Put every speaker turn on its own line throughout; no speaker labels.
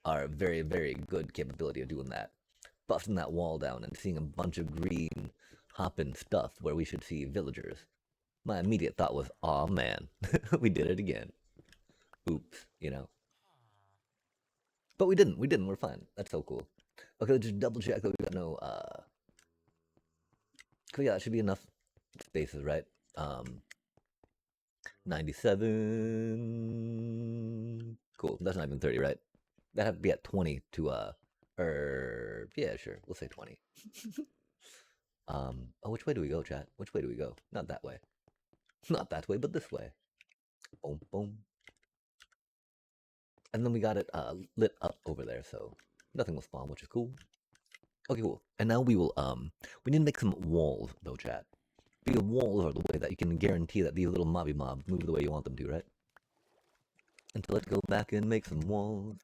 our very, very good capability of doing that. Busting that wall down and seeing a bunch of green hopping stuff where we should see villagers. My immediate thought was, aw man, we did it again. Oops, you know. But we didn't. We didn't. We're fine. That's so cool. Okay, let's just double check that we got no. Yeah, that should be enough spaces, right? 97. Cool. That's not even 30, right? That'd have to be at 20 to yeah, sure. We'll say 20. Oh, which way do we go, chat? Which way do we go? Not that way. Not that way, but this way. Boom, boom. And then we got it lit up over there, so nothing will spawn, which is cool. Okay, cool. And now we need to make some walls though, chat. Because walls are the way that you can guarantee that these little mobby mobs move the way you want them to, right? And so let's go back and make some walls.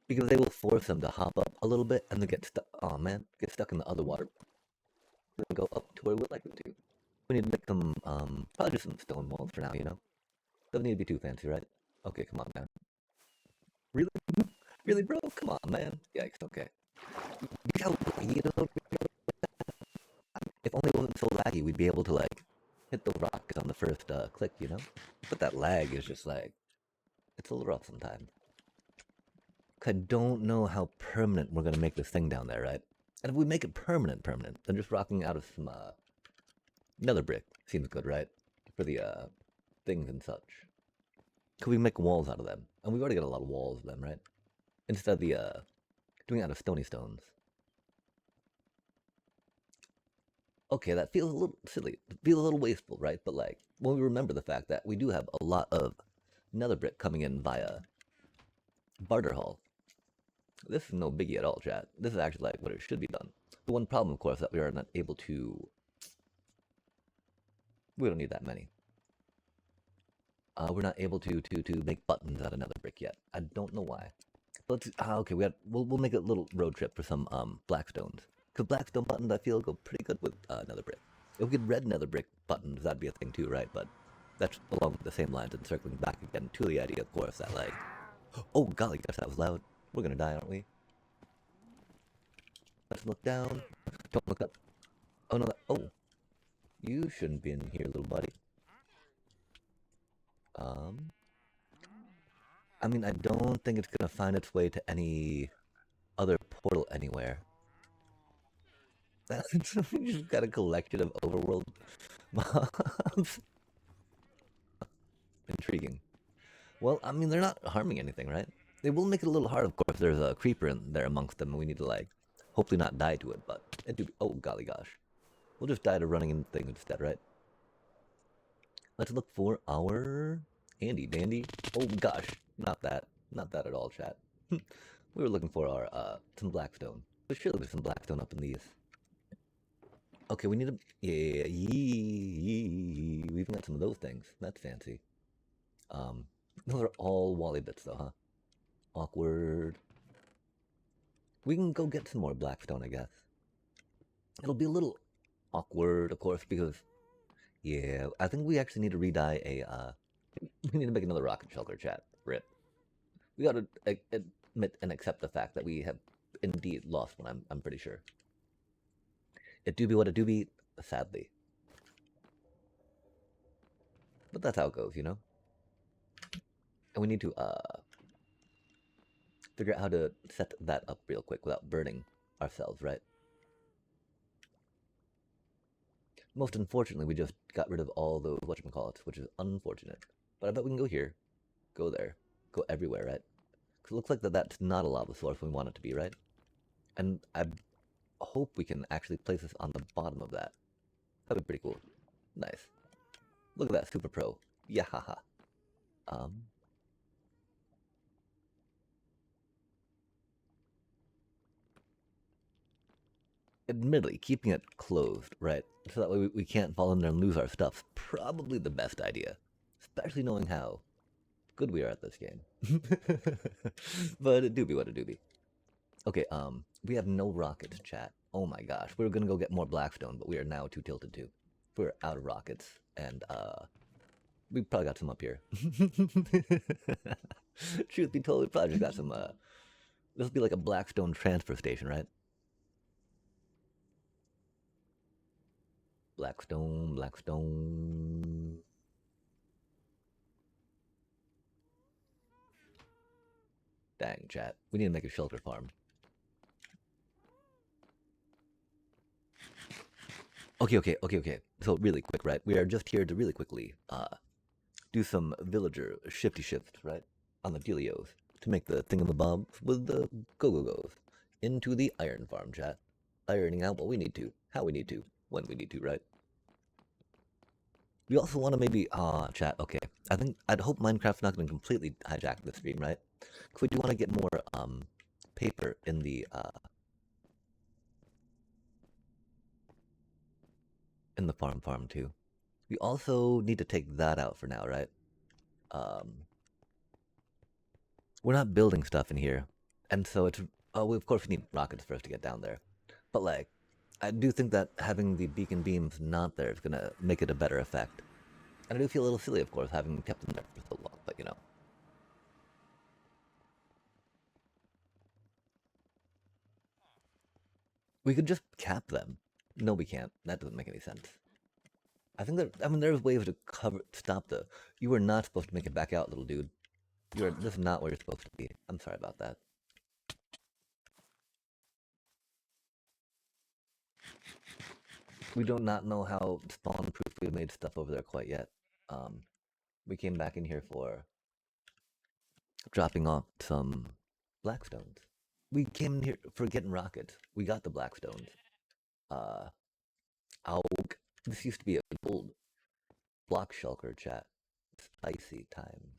Because they will force them to hop up a little bit and then get stuck. Oh man, get stuck in the other water. Then go up to where we'd like them to. We need to make them probably just some stone walls for now, you know? Doesn't need to be too fancy, right? Okay, come on, man. Really? Really, bro? Come on, man. Yikes, okay. If only it wasn't so laggy, we'd be able to, like, hit the rocks on the first click, you know? But that lag is just, like, it's a little rough sometimes. I don't know how permanent we're going to make this thing down there, right? And if we make it permanent, then just rocking out of some nether brick seems good, right? For the things and such. Could we make walls out of them? And we've already got a lot of walls of them, right? Instead of the doing it out of stony stones. Okay, that feels a little silly. It feels a little wasteful, right? But like, when we remember the fact that we do have a lot of nether brick coming in via barter hall. This is no biggie at all, chat. This is actually like what it should be done. The one problem, of course, that we are not able to. We don't need that many. We're not able to make buttons out of nether brick yet. I don't know why. Let's okay. We'll make a little road trip for some blackstones. Cause blackstone buttons I feel go pretty good with nether brick. If we could red nether brick buttons, that'd be a thing too, right? But that's along the same lines and circling back again to the idea, of course, that like, oh golly, gosh, that was loud. We're gonna die, aren't we? Let's look down. Don't look up. Oh no, oh, you shouldn't be in here, little buddy. I mean, I don't think it's gonna find its way to any other portal anywhere. We just got a collection of overworld mobs. Intriguing. Well, I mean, they're not harming anything, right? They will make it a little hard, of course. There's a creeper in there amongst them, and we need to, like, hopefully not die to it, but it do. Oh, golly gosh. We'll just die to running in things instead, right? Let's look for our handy dandy. Oh gosh, not that. Not that at all, chat. We were looking for our, some blackstone. But surely there's some blackstone up in these. Okay, we need to. Yeah, we even got some of those things. That's fancy. Those are all Wally bits, though, huh? Awkward. We can go get some more blackstone, I guess. It'll be a little awkward, of course, because yeah, I think we actually need to re-dye a. We need to make another rocket shelter, chat. Rip. We gotta admit and accept the fact that we have indeed lost one. I'm pretty sure. It do be what it do be, sadly. But that's how it goes, you know? And we need to figure out how to set that up real quick without burning ourselves, right? Most unfortunately, we just got rid of all those whatchamacallits, which is unfortunate. But I bet we can go here, go there, go everywhere, right? Because it looks like that's not a lava source we want it to be, right? And I hope we can actually place this on the bottom of that. That'd be pretty cool. Nice. Look at that, super pro. Yeah, haha. Admittedly, keeping it closed, right? So that way we can't fall in there and lose our stuff. Probably the best idea. Especially knowing how good we are at this game. But it do be what it do be. Okay, we have no rockets, chat. Oh my gosh, we were gonna go get more blackstone, but we are now too tilted to. We're out of rockets, and We probably got some up here. Truth be told, we probably just got some. This will be like a Blackstone transfer station, right? Blackstone, Blackstone. Dang, chat. We need to make a shelter farm. Okay. So really quick, right? We are just here to really quickly do some villager shifty shifts, right? On the dealios to make the thingamabobs with the go-go-goes into the iron farm, chat. Ironing out what we need to, how we need to, when we need to, right? We also want to maybe, chat, okay. I'd hope Minecraft's not going to completely hijack the stream, right? Because we do want to get more, paper in the farm too. We also need to take that out for now, right? Um, we're not building stuff in here, and so it's, we, of course we need rockets first to get down there. But like, I do think that having the beacon beams not there is gonna make it a better effect. And I do feel a little silly, of course, having kept them there for so long, but you know. We could just cap them. No, we can't. That doesn't make any sense. I think that, I mean, there's ways to stop the. You are not supposed to make it back out, little dude. You're just not where you're supposed to be. I'm sorry about that. We do not know how spawn-proof we made stuff over there quite yet. We came back in here for dropping off some blackstones. We came in here for getting rockets. We got the blackstones. Uh, this used to be a gold block shulker, chat. Spicy times.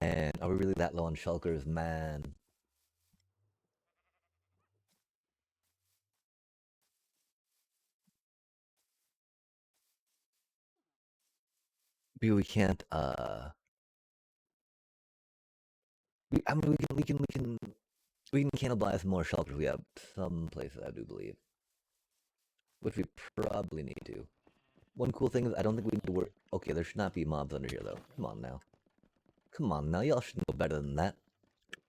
Man, are we really that low on shulkers? Man. We can't, I mean, we can cannibalize more shulkers. We have some places, I do believe. Which we probably need to. One cool thing is I don't think we need to work. Okay, there should not be mobs under here, though. Come on now. Come on now, y'all should know better than that.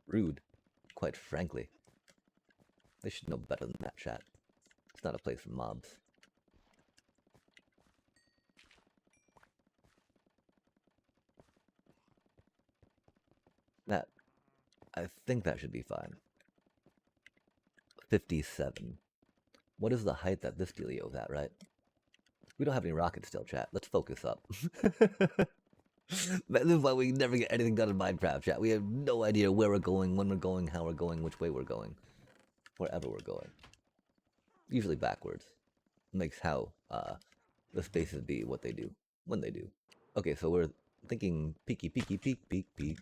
Rude, quite frankly. They should know better than that, chat. It's not a place for mobs. That, I think that should be fine. 57. What is the height that this dealio's at, right? We don't have any rockets still, chat. Let's focus up. This is why we never get anything done in Minecraft, chat. We have no idea where we're going, when we're going, how we're going, which way we're going. Wherever we're going. Usually backwards. Makes how the spaces be what they do, when they do. Okay, so we're thinking peeky, peeky, peek, peek, peek.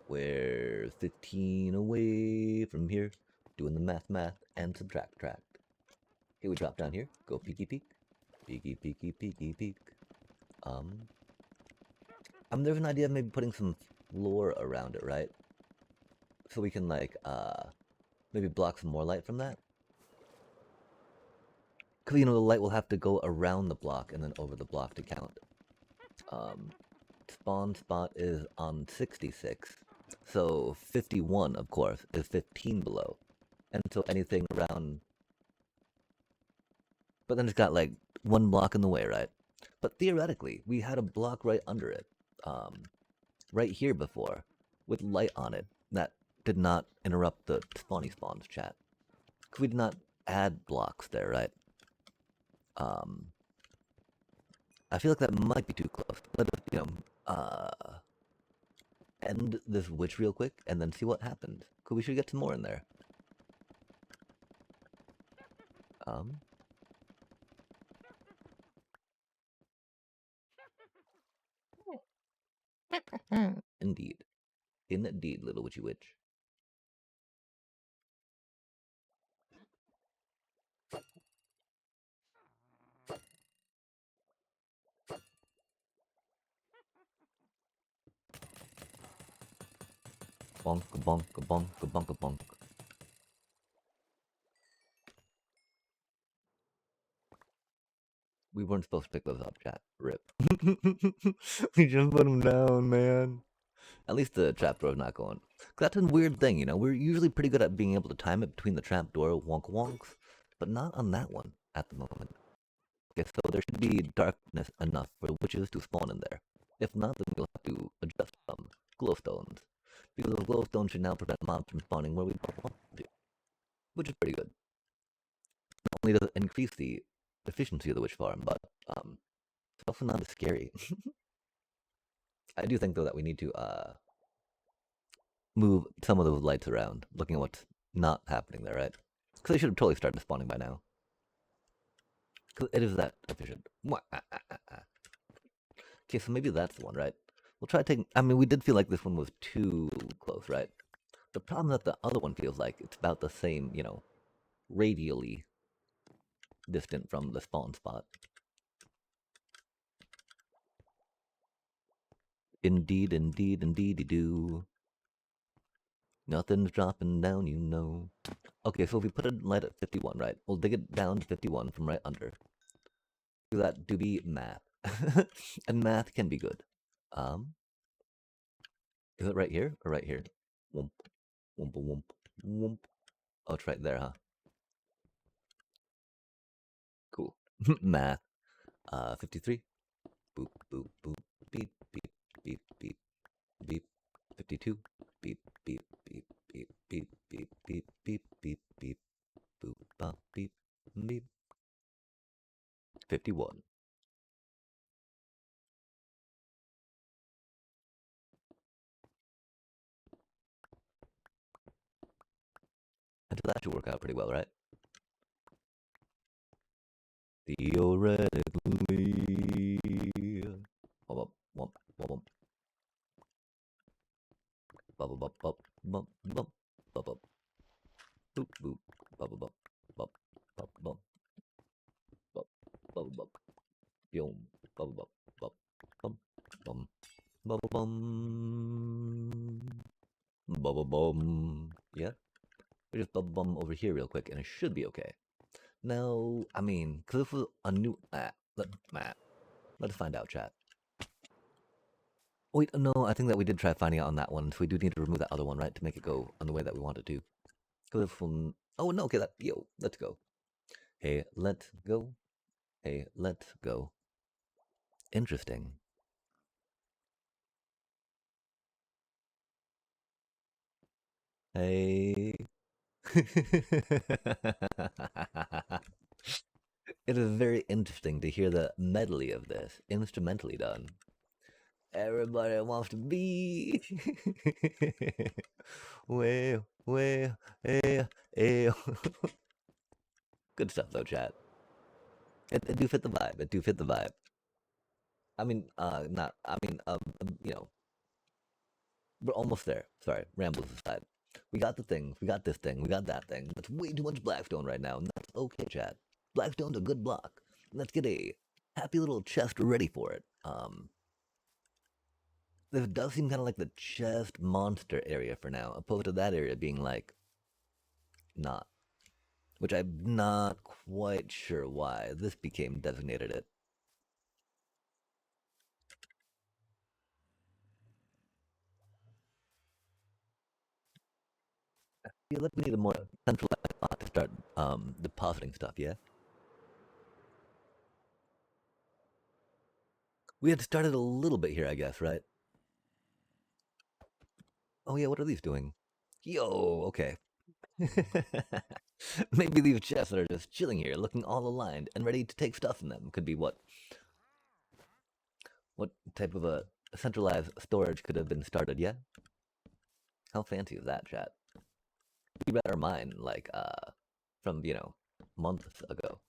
We're 15 away from here. Doing the math, and subtract, track. Okay, we drop down here. Go peeky, peek. Peeky, peeky, peeky, peek. There's an idea of maybe putting some floor around it, right? So we can, like, maybe block some more light from that. Because, you know, the light will have to go around the block and then over the block to count. Spawn spot is on 66. So 51, of course, is 15 below. And so anything around... But then it's got, like, one block in the way, right? But theoretically, we had a block right under it. Right here before, with light on it, that did not interrupt the spawny spawns, chat. Because we did not add blocks there, right? I feel like that might be too close. Let us, you know, end this witch real quick, and then see what happens. Because we should get some more in there. Indeed. Indeed, little witchy witch. Bonk, bonk, bonk, bonk, bonk. We weren't supposed to pick those up, chat. Rip. We just put them down, man. At least the trapdoor's not going. 'Cause that's a weird thing, you know? We're usually pretty good at being able to time it between the trapdoor wonk wonks, but not on that one at the moment. Okay, so there should be darkness enough for the witches to spawn in there. If not, then we'll have to adjust some glowstones. Because those glowstones should now prevent mobs from spawning where we don't want them to. Which is pretty good. Not only does it increase the efficiency of the witch farm, but it's also not as scary. I do think though that we need to move some of those lights around, looking at what's not happening there, right? Because they should have totally started spawning by now. Because it is that efficient. Okay, so maybe that's the one, right? We'll try taking. I mean, we did feel like this one was too close, right? The problem that the other one feels like it's about the same, you know, radially distant from the spawn spot. Indeed, indeed, indeedy do. Nothing's dropping down, you know. Okay, so if we put a light at 51, right? We'll dig it down to 51 from right under. Do that to be math. And math can be good. Um, is it right here or right here? Whoomp, whoompa whoomp, whoomp. Oh, it's right there, huh? Cool. Math. 53. Boop, boop, boop. Beep, beep, beep, beep, beep. 52. Beep, beep, beep, beep, beep, beep, beep, beep, beep, beep. Boop, bop, beep, beep. 51. And so that should work out pretty well, right? Theoretically. Womp, womp, womp, bubble, bump, bump, bump, bump, bump, bump, boop, boop, bubble, bump, bump, bump, bump, bump, bubble, bump, boom, bubble, bump, bump, bump, bum, bubble, bum, bubble, bum. Yeah, we just bubble bum over here real quick, and it should be okay. Now, I mean, because this was a new let's find out, chat. Wait, no, I think that we did try finding out on that one, so we do need to remove that other one, right, to make it go on the way that we want it to. Because if one, oh no, okay, let's go. Hey, let's go. Hey, let's go. Interesting. Hey. It is very interesting to hear the medley of this, instrumentally done. Everybody wants to be. Well, well, eh, eh. Good stuff though, chat. It do fit the vibe. It do fit the vibe. I mean, not. I mean, you know, we're almost there. Sorry, rambles aside. We got the things. We got this thing. We got that thing. That's way too much Blackstone right now, and that's okay, chat. Blackstone's a good block. Let's get a happy little chest ready for it. This does seem kind of like the chest monster area for now, opposed to that area being like not. Which I'm not quite sure why this became designated it. I feel like we need a more centralized spot to start depositing stuff, yeah? We had started a little bit here, I guess, right? Oh yeah, what are these doing? Yo, okay. Maybe these chests that are just chilling here, looking all aligned and ready to take stuff in them. Could be what type of a centralized storage could have been started, yeah? How fancy is that, chat? You better mine, like, from, you know, months ago.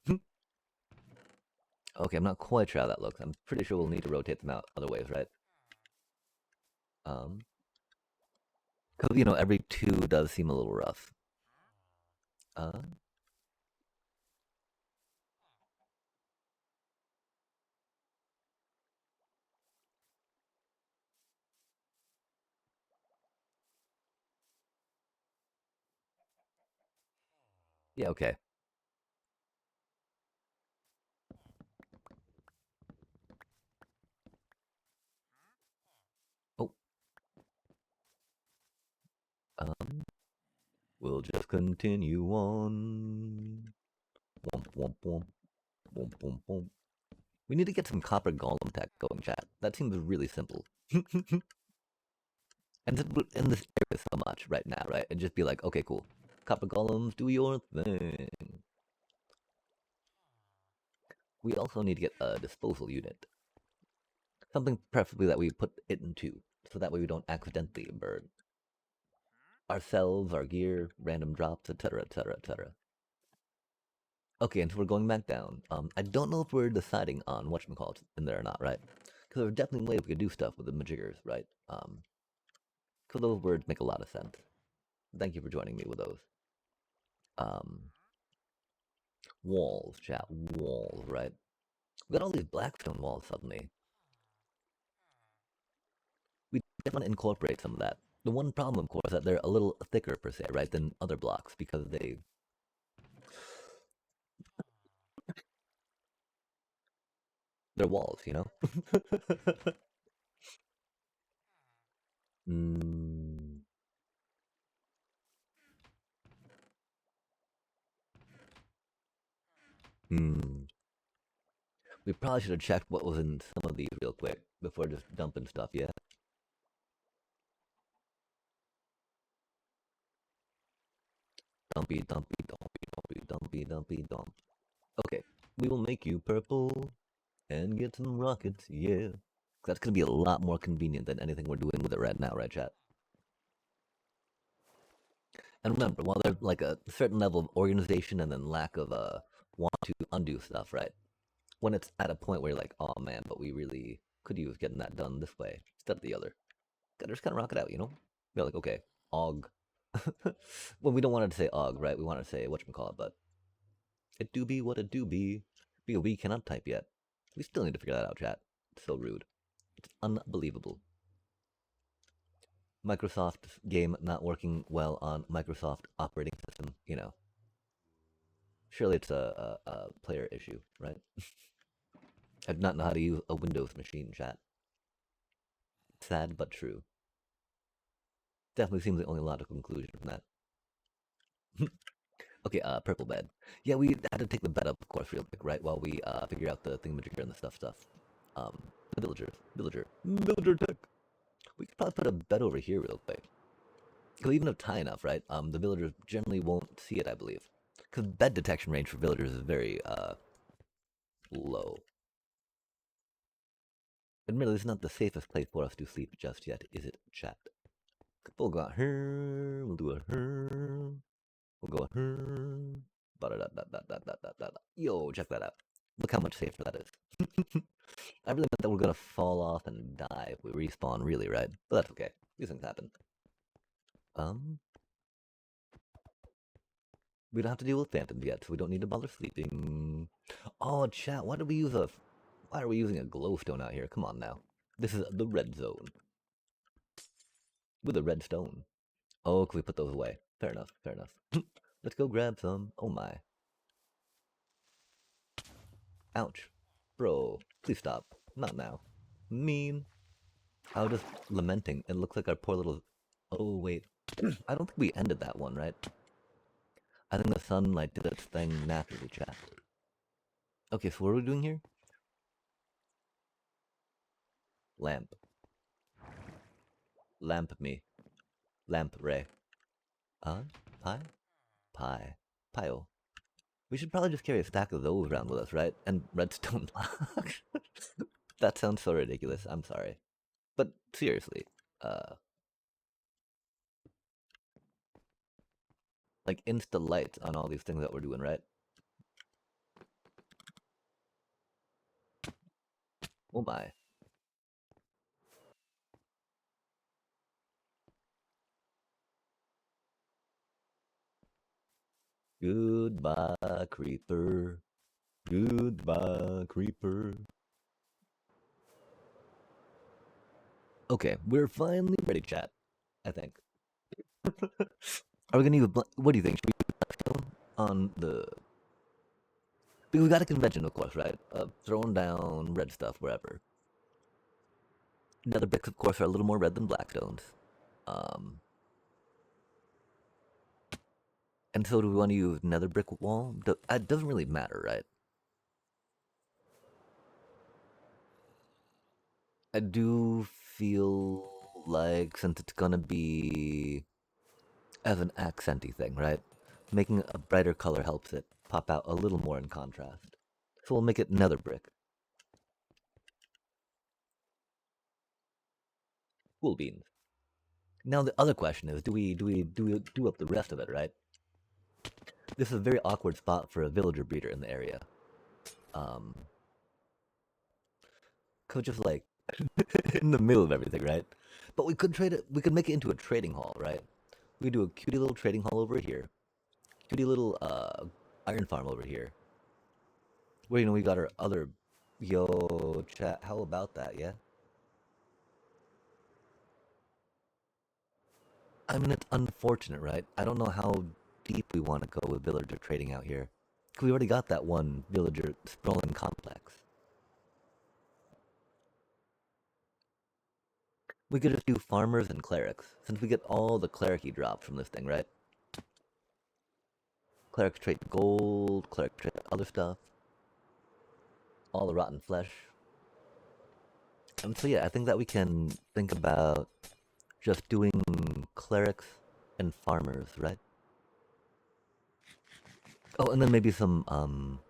Okay, I'm not quite sure how that looks. I'm pretty sure we'll need to rotate them out other ways, right? Because, you know, every two does seem a little rough. Uh, yeah, okay. We'll just continue on. Womp womp womp. Womp womp womp. We need to get some copper golem tech going, chat. That seems really simple. And in this area so much right now, right? And just be like, okay, cool. Copper golems, do your thing. We also need to get a disposal unit. Something preferably that we put it into, so that way we don't accidentally burn ourselves, our gear, random drops, etc., etc., etc. Okay, and so we're going back down. I don't know if we're deciding on whatchamacallit in there or not, right? Because there's definitely ways we could do stuff with the majiggers, right? Because those words make a lot of sense. Thank you for joining me with those. Walls, chat, walls, right? We got all these blackstone walls suddenly. We just want to incorporate some of that. The one problem, of course, is that they're a little thicker per se, right, than other blocks because they're walls, you know. mm, hmm. We probably should have checked what was in some of these real quick before just dumping stuff. Yeah. Dumpy, dumpy, dumpy, dumpy, dumpy, dumpy, dump. Okay, we will make you purple and get some rockets. Yeah. That's gonna be a lot more convenient than anything we're doing with it right now, right, chat? And remember, while there's like a certain level of organization and then lack of want to undo stuff, right? When it's at a point where you're like, oh man, but we really could use getting that done this way instead of the other. Gotta just kind of rock it out, you know? Be like, okay, og. Well, we don't want it to say og, right? We want it to say whatchamacallit, but it do be what it do be. Because we cannot type yet. We still need to figure that out, chat. It's so rude. It's unbelievable. Microsoft game not working well on Microsoft operating system, you know. Surely it's a player issue, right? I do not know how to use a Windows machine, chat. Sad but true. Definitely seems the only logical conclusion from that. Okay, purple bed. Yeah, we had to take the bed up, of course, real quick, right? While we figure out the thingamajigger and the stuff. The villager tech. We could probably put a bed over here real quick. Because even if it's high enough, right? The villagers generally won't see it, I believe. Because bed detection range for villagers is very low. Admittedly, it's not the safest place for us to sleep just yet, is it, chat? We'll go her. We'll do a her. We'll go her. Yo, check that out. Look how much safer that is. I really meant that we're gonna fall off and die if we respawn, really, right? But that's okay. These things happen. We don't have to deal with phantoms yet, so we don't need to bother sleeping. Oh, chat, why are we using a glowstone out here? Come on now. This is the red zone. With a red stone. Oh, can we put those away? Fair enough, fair enough. Let's go grab some. Oh my. Ouch. Bro, please stop. Not now. Mean. I was just lamenting. It looks like our poor little... Oh, wait. I don't think we ended that one, right? I think the sunlight did its thing naturally, chat. Okay, so what are we doing here? Lamp. Lamp me. Lamp ray. Pie? Pie. Pile. We should probably just carry a stack of those around with us, right? And redstone blocks. That sounds so ridiculous. I'm sorry. But seriously, like insta lights on all these things that we're doing, right? Oh my. Goodbye, creeper. Goodbye, creeper. Okay, we're finally ready, chat. I think. Are we gonna use? What do you think? Should we use Blackstone on the? Because we got a convention, of course, right? Throwing down red stuff wherever. Nether bricks, of course, are a little more red than blackstones. Um, And so do we want to use nether brick wall? It doesn't really matter, right? I do feel like since it's gonna be as an accenty thing, right? Making a brighter color helps it pop out a little more in contrast. So we'll make it nether brick. Cool beans. Now the other question is, do we do up the rest of it, right? This is a very awkward spot for a villager breeder in the area. Um, could just like in the middle of everything, right? But we could trade it. We could make it into a trading hall, right? We do a cutie little trading hall over here, cutie little iron farm over here. Where we got our other yo chat. How about that? Yeah. I mean, it's unfortunate, right? I don't know how deep we want to go with villager trading out here. 'Cause we already got that one villager sprawling complex. We could just do farmers and clerics, since we get all the clericy drops from this thing, right? Clerics trade gold, clerics trade other stuff, all the rotten flesh. And so yeah, I think that we can think about just doing clerics and farmers, right? Oh, and then maybe some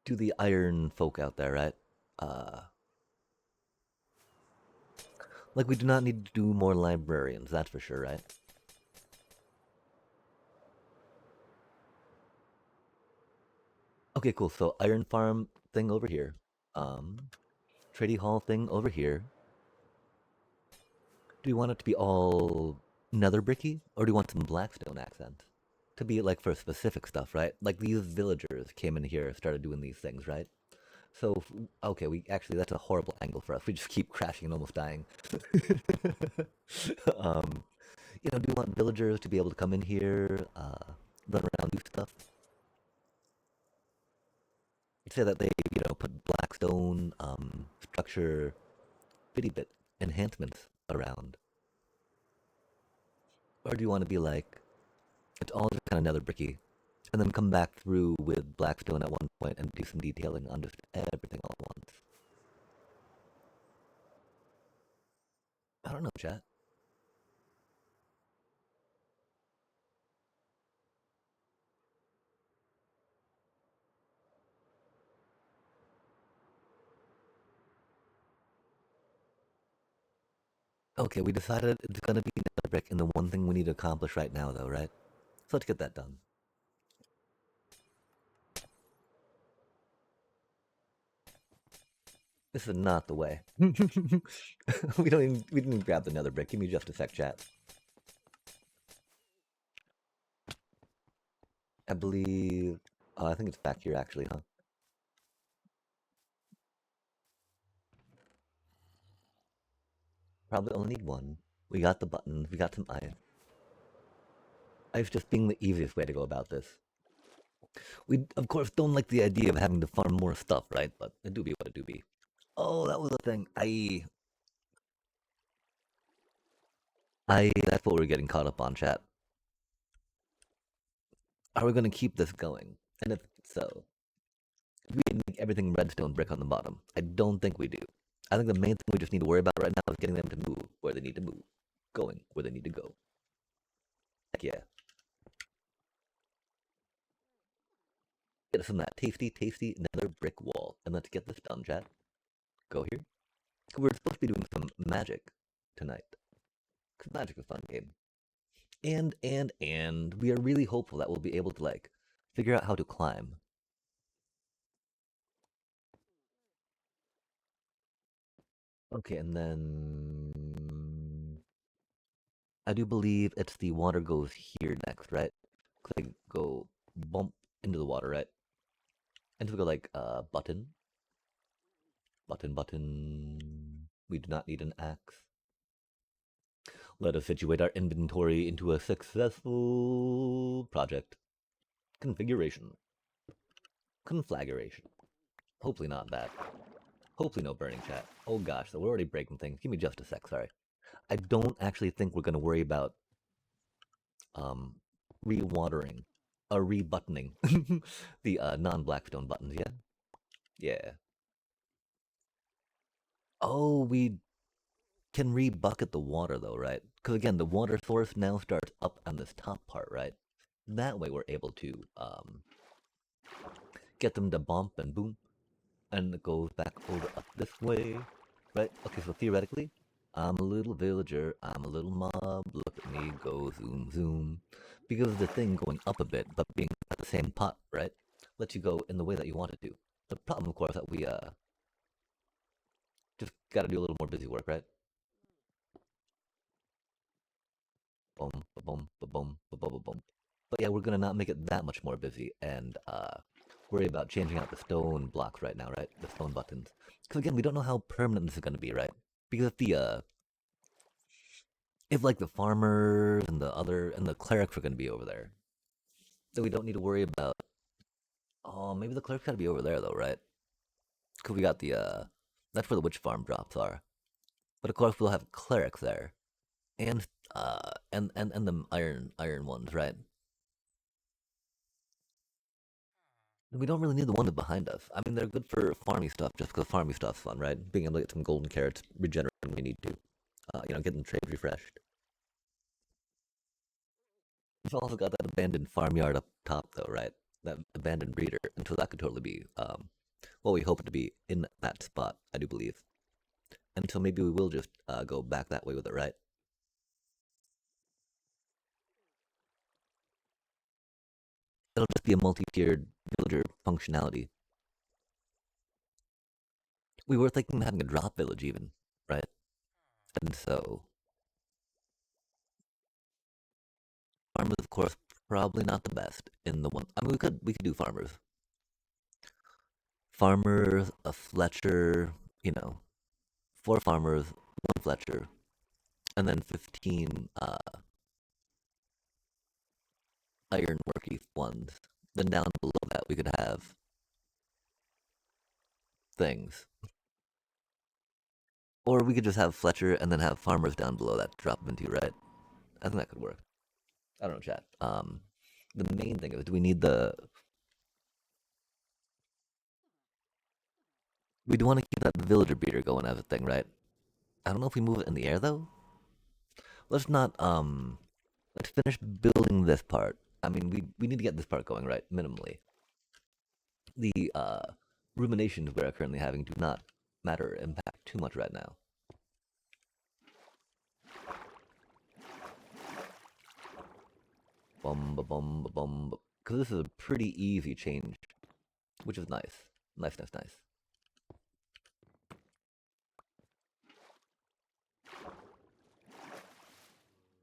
do the iron folk out there, right? Uh like we do not need to do more librarians, that's for sure, right? Okay, cool. So iron farm thing over here. Trading hall thing over here. Do you want it to be all nether bricky, or do you want some blackstone accents? To be like for specific stuff, right? Like these villagers came in here, started doing these things, right? So, okay, we actually, that's a horrible angle for us. We just keep crashing and almost dying. um, do you want villagers to be able to come in here, run around, do stuff? Say that they, put blackstone, structure, bitty bit enhancements around. Or do you want to be like, it's all just kind of nether bricky, and then come back through with blackstone at one point and do some detailing on just everything all at once? I don't know, chat. Okay, we decided it's gonna be nether brick, and the one thing we need to accomplish right now, though, right? So let's get that done. This is not the way. We didn't even grab the nether brick. Give me just a sec, chat. I believe. I think it's back here actually, huh? Probably only need one. We got the buttons. We got some iron. Ice just being the easiest way to go about this. We of course don't like the idea of having to farm more stuff, right? But it do be what it do be. Oh, that was a thing. That's what we're getting caught up on, chat. Are we gonna keep this going? And if so, we make everything redstone brick on the bottom. I don't think we do. I think the main thing we just need to worry about right now is getting them to move where they need to move, going where they need to go. Heck yeah. Get us on that tasty, tasty nether brick wall. And let's get this done, chat. Go here. We're supposed to be doing some magic tonight. Because magic's a fun game. And we are really hopeful that we'll be able to, like, figure out how to climb. Okay, and then I do believe it's the water goes here next, right? They go bump into the water, right? And so we go like button, button, button. We do not need an axe. Let us situate our inventory into a successful project. Configuration. Conflagration. Hopefully not that. Hopefully no burning, chat. Oh gosh, so we're already breaking things. Give me just a sec, sorry. I don't actually think we're going to worry about um, re-watering, re-buttoning the non-blackstone buttons. Yeah, yeah. Oh, we can re-bucket the water though, right? Because again, the water source now starts up on this top part, right? That way, we're able to get them to bump and boom, and it goes back over up this way, right? Okay, so theoretically, I'm a little villager, I'm a little mob, look at me go zoom zoom. Because the thing going up a bit, but being at the same pot, right? Lets you go in the way that you want it to. The problem, of course, that we just gotta do a little more busy work, right? Boom, boom, boom, boom, boom. But yeah, we're gonna not make it that much more busy and worry about changing out the stone blocks right now, right? The stone buttons. Because again, we don't know how permanent this is gonna be, right? Because if like the farmers and the clerics are gonna be over there, then we don't need to worry about. Oh, maybe the clerics gotta be over there though, right? Because we got the that's where the witch farm drops are. But of course, we'll have clerics there, and and the iron ones, right? We don't really need the ones behind us. I mean, they're good for farming stuff, just because farming stuff's fun, right? Being able to get some golden carrots, regenerate when we need to. Get them trade refreshed. We've also got that abandoned farmyard up top, though, right? That abandoned breeder, and so that could totally be, well, we hope it to be in that spot, I do believe. And so maybe we will just go back that way with it, right? It'll just be a multi-tiered villager functionality. We were thinking of having a drop village, even, right? And so farmers, of course, probably not the best in the one. I mean, we could do farmers, a Fletcher, you know, 4 farmers, 1 Fletcher, and then 15 ironworky ones. Then down below that we could have things, or we could just have Fletcher and then have farmers down below that to drop into, right? I think that could work. I don't know, chat. The main thing is, do we need the? We do want to keep that villager beater going as a thing, right? I don't know if we move it in the air though. Let's not let's finish building this part. I mean, we need to get this part going, right? Minimally. The ruminations we're currently having do not matter or impact too much right now. Bum ba bum ba bum. Because this is a pretty easy change, which is nice. Nice, nice, nice.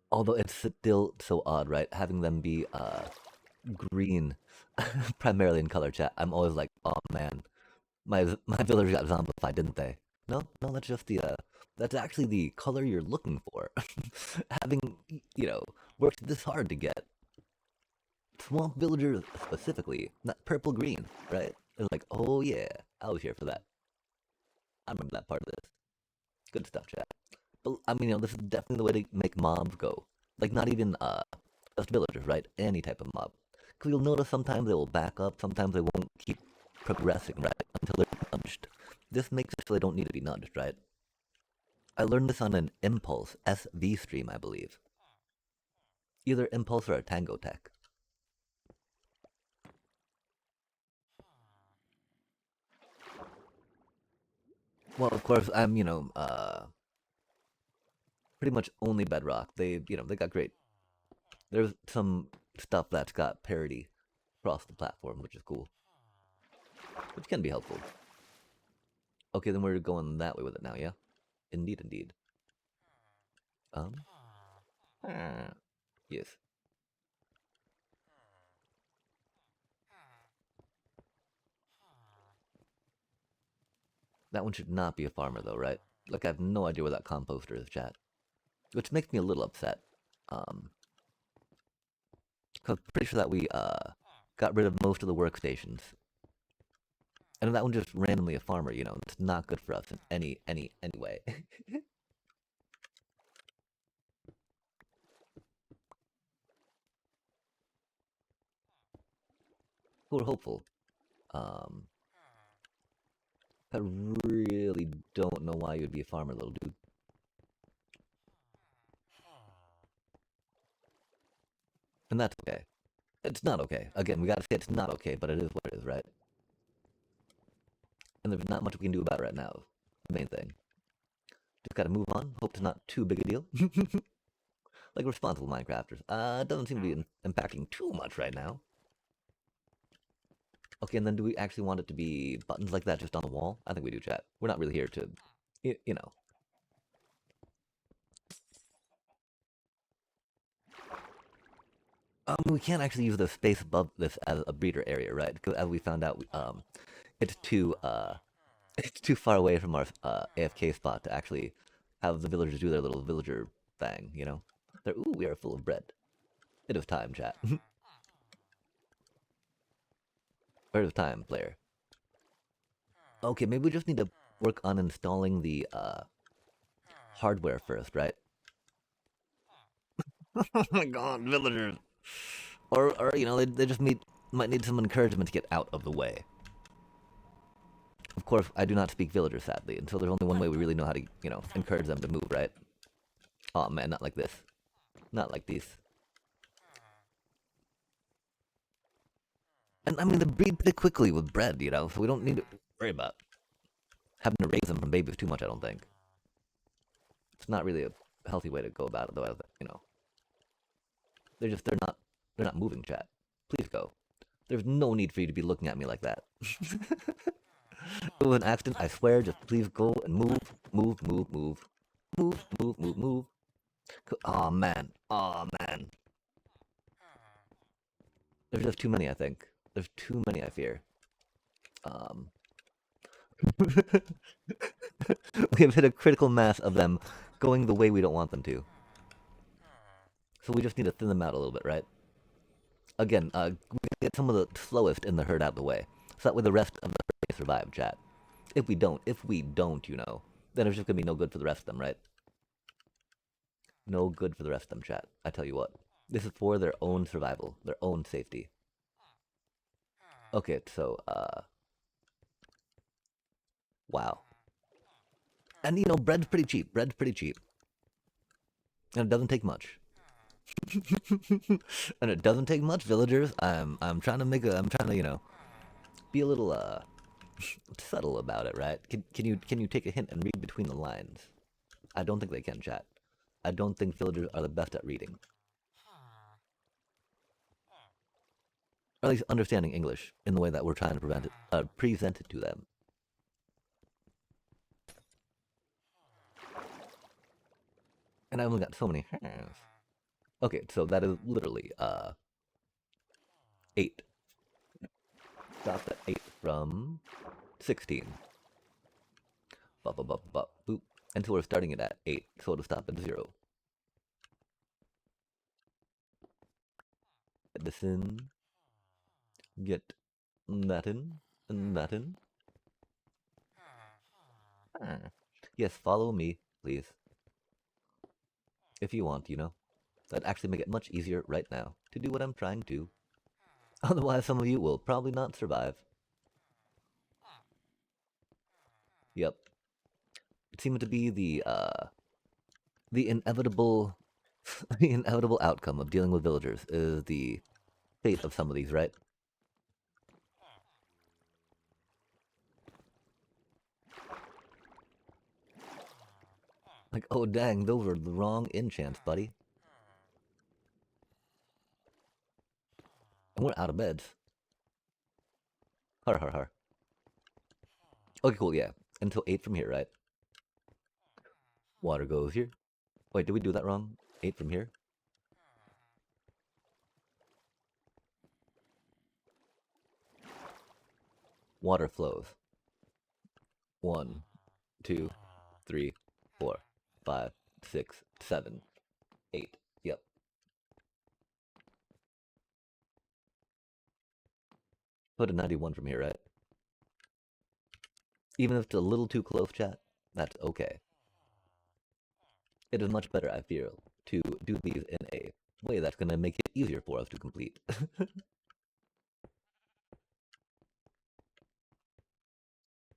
Although it's still so odd, right? Having them be green, primarily in color chat. I'm always like, oh man, my villagers got zombified, didn't they? No, no, that's just the that's actually the color you're looking for. Having worked this hard to get swamp villagers specifically, not purple green, right? It's like, oh yeah, I was here for that. I remember that part of this. Good stuff, chat. But I mean, this is definitely the way to make mobs go. Like not even just villagers, right? Any type of mob. Because you'll notice sometimes they will back up, sometimes they won't keep progressing, right? Until they're nudged. This makes it so they don't need to be nudged, right? I learned this on an Impulse SV stream, I believe. Either Impulse or a Tango Tech. Well, of course, I'm, pretty much only Bedrock. They got great. There's some stuff that's got parity across the platform, which is cool. Which can be helpful. Okay, then we're going that way with it now, yeah? Indeed, indeed. Um, yes. That one should not be a farmer, though, right? Like, I have no idea where that composter is, chat. Which makes me a little upset. Um, because I'm pretty sure that we, got rid of most of the workstations. And that one just randomly a farmer, it's not good for us in any way. We're hopeful. Um, I really don't know why you'd be a farmer, little dude. And that's okay. It's not okay. Again, we gotta say it's not okay, but it is what it is, right? And there's not much we can do about it right now. The main thing. Just gotta move on. Hope it's not too big a deal. Like responsible Minecrafters. It doesn't seem to be impacting too much right now. Okay, and then do we actually want it to be buttons like that just on the wall? I think we do, chat. We're not really here to, you know. We can't actually use the space above this as a breeder area, right? Because as we found out, it's too, it's too far away from our AFK spot to actually have the villagers do their little villager thing, you know? They're, ooh, we are full of bread. It is time, chat. It is time, player. Okay, maybe we just need to work on installing the hardware first, right? Oh my god, villagers. Or you know, they just might need some encouragement to get out of the way. Of course, I do not speak villager, sadly, and so there's only one way we really know how to, you know, encourage them to move, right? Oh man, not like this. Not like these. And I mean, they breed pretty quickly with bread, you know, so we don't need to worry about having to raise them from babies too much, I don't think. It's not really a healthy way to go about it, though, you know. They're not moving, chat. Please go. There's no need for you to be looking at me like that. It was an accident, I swear, just please go and move, move, move, move. Move, move, move, move. Oh man, oh man. There's just too many, I think. There's too many, I fear. Um, we have hit a critical mass of them going the way we don't want them to. So we just need to thin them out a little bit, right? Again, we get some of the slowest in the herd out of the way. So that way the rest of the herd may survive, chat. If we don't, you know, then it's just gonna be no good for the rest of them, right? No good for the rest of them, chat. I tell you what. This is for their own survival, their own safety. Okay, so, wow. And, you know, bread's pretty cheap. Bread's pretty cheap. And it doesn't take much. And it doesn't take much, villagers. I'm trying to I'm trying to, you know, be a little, subtle about it, right? Can you take a hint and read between the lines? I don't think they can, chat. I don't think villagers are the best at reading. Or at least understanding English in the way that we're trying to present it to them. And I only got so many hands. Okay, so that is literally 8. Stop at 8 from 16. Boop. Until we're starting it at 8, so it'll stop at 0. Get this in. Get that in. And that in. Yes, follow me, please. If you want, you know. That'd actually make it much easier right now to do what I'm trying to. Otherwise, some of you will probably not survive. Yep. It seemed to be the inevitable the inevitable outcome of dealing with villagers is the fate of some of these, right? Like, oh dang, those were the wrong enchants, buddy. And we're out of beds. Har har har. Okay, cool, yeah. Until 8 from here, right? Water goes here. Wait, did we do that wrong? 8 from here? Water flows. 1, 2, 3, 4, 5, 6, 7, 8. Yep. Put a 91 from here, right? Even if it's a little too close, chat, that's okay. It is much better, I feel, to do these in a way that's going to make it easier for us to complete.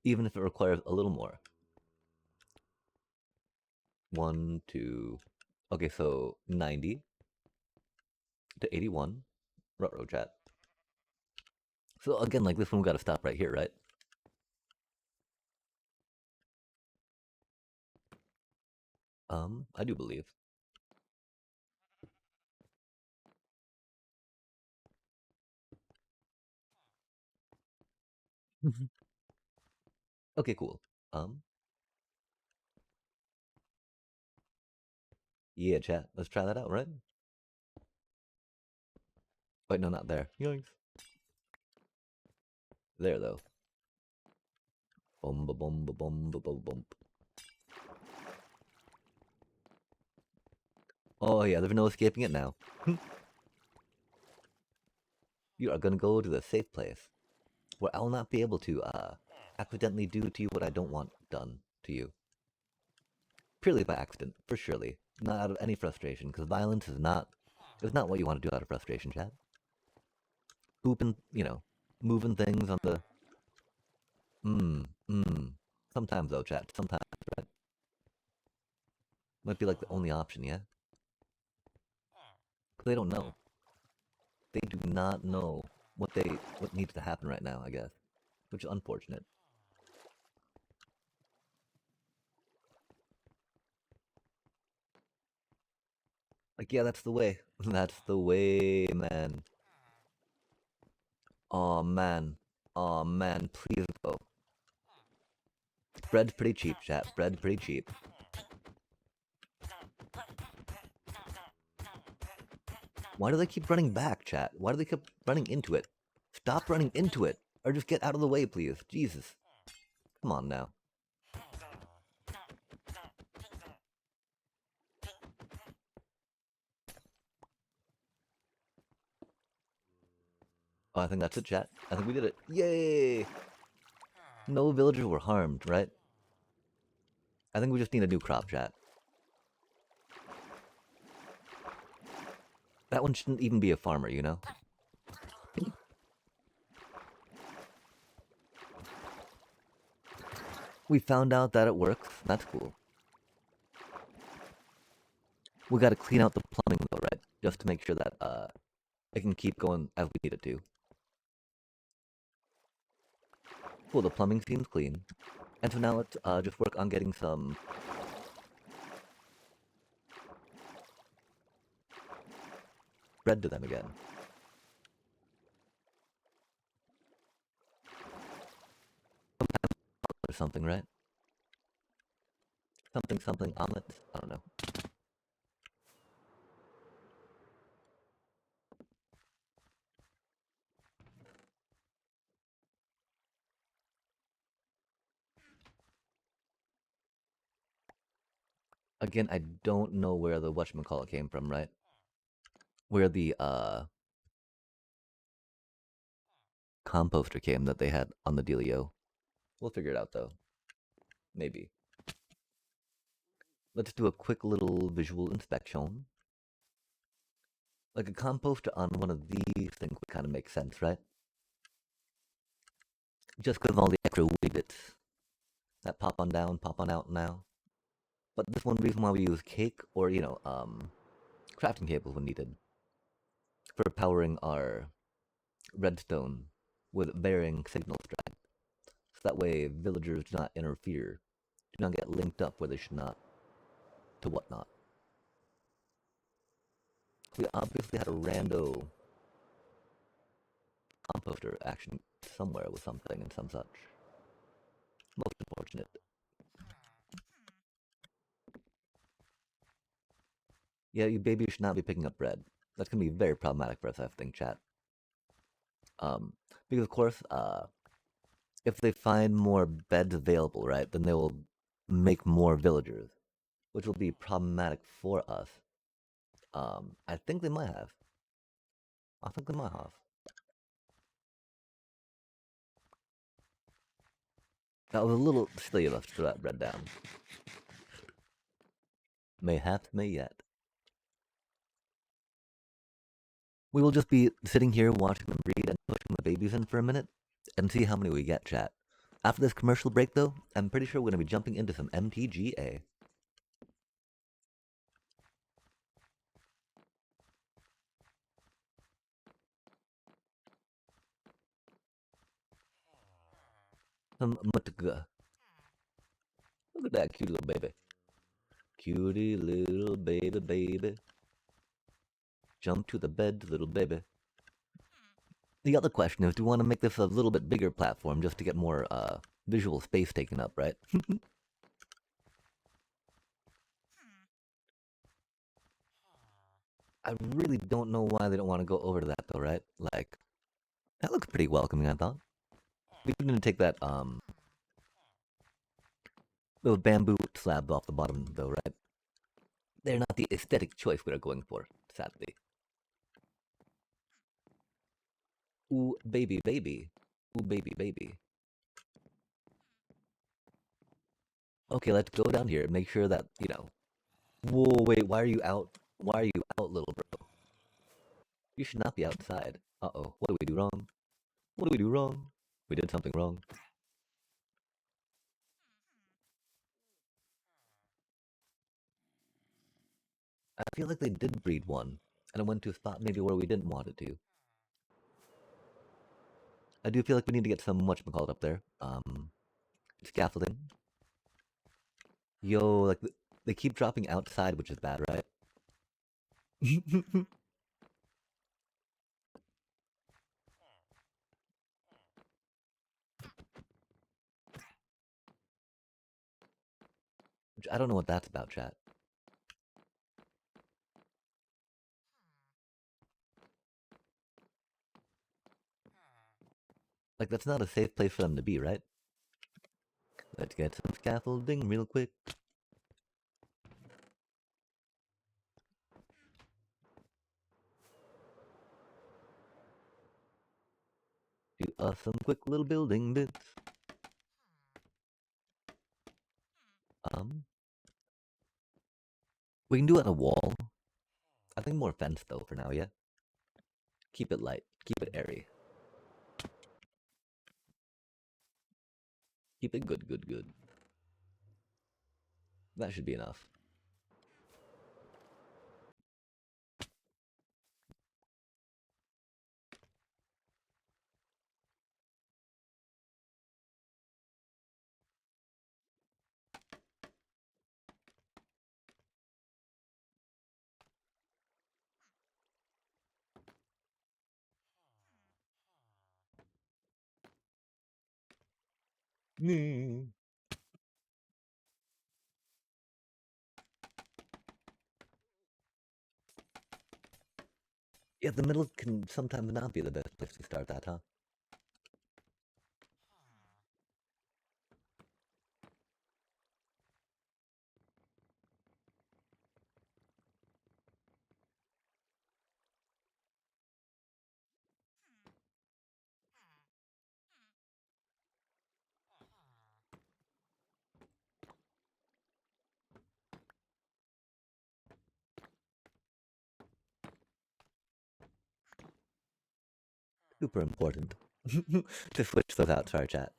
even if it requires a little more. 1, 2. Okay, so 90 to 81. Ruh-roh, chat. So again, like this one, we gotta stop right here, right? I do believe. Okay, cool. Yeah, chat. Let's try that out, right? Wait, no, not there. Yoinks. There, though. Boom, ba boom, ba boom, ba boom, boom. Oh, yeah, there's no escaping it now. You are gonna go to the safe place, where I'll not be able to, accidentally do to you what I don't want done to you. Purely by accident, for surely. Not out of any frustration, because violence is not what you want to do out of frustration, chat. Hooping, moving things on the... Sometimes, though, chat. Sometimes, right? Might be like the only option, yeah? Because they don't know. They do not know what needs to happen right now, I guess. Which is unfortunate. Like, yeah, that's the way. That's the way, man. Aw, man. Aw, man, please go. Bread's pretty cheap, chat. Bread's pretty cheap. Why do they keep running back, chat? Why do they keep running into it? Stop running into it! Or just get out of the way, please. Jesus. Come on now. Oh, I think that's it, chat. I think we did it. Yay! No villagers were harmed, right? I think we just need a new crop, chat. That one shouldn't even be a farmer, you know? We found out that it works. That's cool. We gotta clean out the plumbing though, right? Just to make sure that it can keep going as we need it to. Cool, the plumbing seems clean. And so now let's just work on getting some bread to them again. Or something, right? Something omelets. I don't know. Again, I don't know where the whatchamacallit came from, right? Where the composter came that they had on the dealio. We'll figure it out though. Maybe. Let's do a quick little visual inspection. Like a composter on one of these things would kind of make sense, right? Just because of all the extra widgets that pop on down, pop on out now. But this one reason why we use cake or, crafting tables when needed for powering our redstone with varying signal strength. So that way villagers do not interfere, do not get linked up where they should not, to whatnot. We obviously had a rando composter action somewhere with something and some such. Most unfortunate. Yeah, you baby should not be picking up bread. That's gonna be very problematic for us, I think, chat. Because of course, if they find more beds available, right, then they will make more villagers, which will be problematic for us. I think they might have. I think they might have. That was a little silly of us to throw that bread down. Mayhaps, may yet. We will just be sitting here watching them breed and pushing the babies in for a minute and see how many we get, chat. After this commercial break, though, I'm pretty sure we're going to be jumping into some MTGA. Some Mutga. Look at that cute little baby. Cutie little baby, baby. Jump to the bed, little baby. The other question is, do we want to make this a little bit bigger platform just to get more visual space taken up, right? I really don't know why they don't want to go over to that though, right? Like, that looks pretty welcoming, I thought. We didn't take that little bamboo slab off the bottom though, right? They're not the aesthetic choice we're going for, sadly. Ooh, baby, baby. Ooh, baby, baby. Okay, let's go down here and make sure that, you know. Whoa, wait, why are you out? Why are you out, little bro? You should not be outside. Uh-oh, what do we do wrong? What do we do wrong? We did something wrong. I feel like they did breed one, and it went to a spot maybe where we didn't want it to. I do feel like we need to get some whatchamacallit up there. Scaffolding. Yo, like, they keep dropping outside, which is bad, right? Which I don't know what that's about, chat. Like, that's not a safe place for them to be, right? Let's get some scaffolding real quick. Do some quick little building bits. We can do it on a wall. I think more fence though for now, yeah? Keep it light. Keep it airy. Keep it good, good, good. That should be enough. Yeah, the middle can sometimes not be the best place to start that, huh? Super important to switch those out to our chat.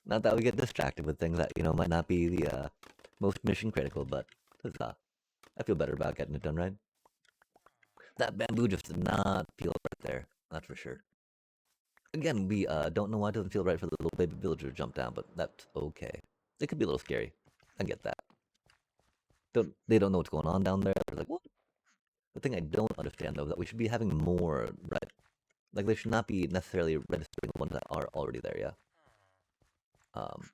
Not that we get distracted with things that, you know, might not be the most mission critical, but I feel better about getting it done right. That bamboo just did not feel right there, that's for sure. Again, we don't know why it doesn't feel right for the little baby villager to jump down, but that's okay. It could be a little scary. I get that. They don't know what's going on down there. They're like, what? The thing I don't understand though is that we should be having more red. Like they should not be necessarily registering the ones that are already there. Yeah. Um,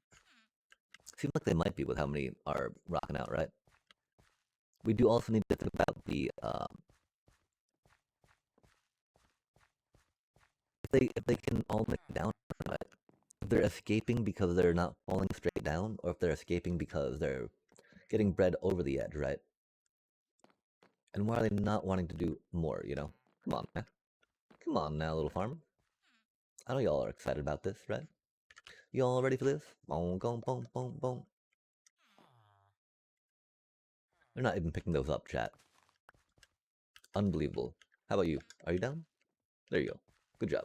Seems like they might be with how many are rocking out, right? We do also need to think about the if they can all make it down, right? If they're escaping because they're not falling straight down, or if they're escaping because they're getting bred over the edge, right? And why are they not wanting to do more? You know, come on, man. Come on now, little farmer. I know y'all are excited about this, right? Y'all ready for this? Boom, boom, boom, boom, boom. They're not even picking those up, chat. Unbelievable. How about you? Are you down? There you go. Good job.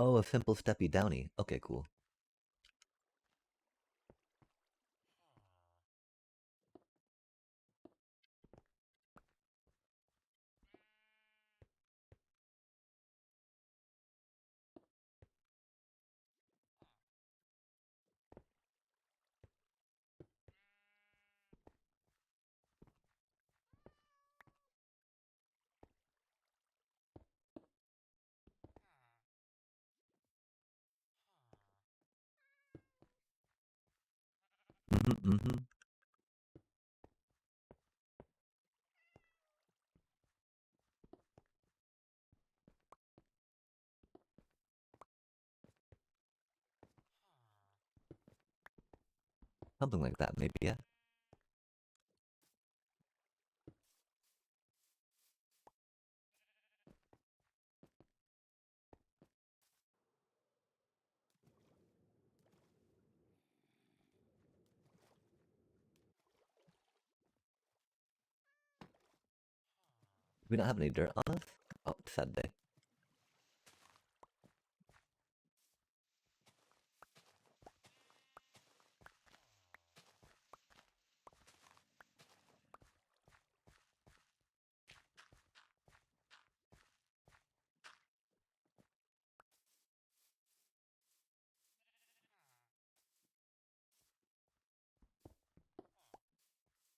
Oh, a simple steppy downy. Okay, cool. Mm-hmm. Something like that, maybe, yeah. We don't have any dirt on us? Oh, sad day.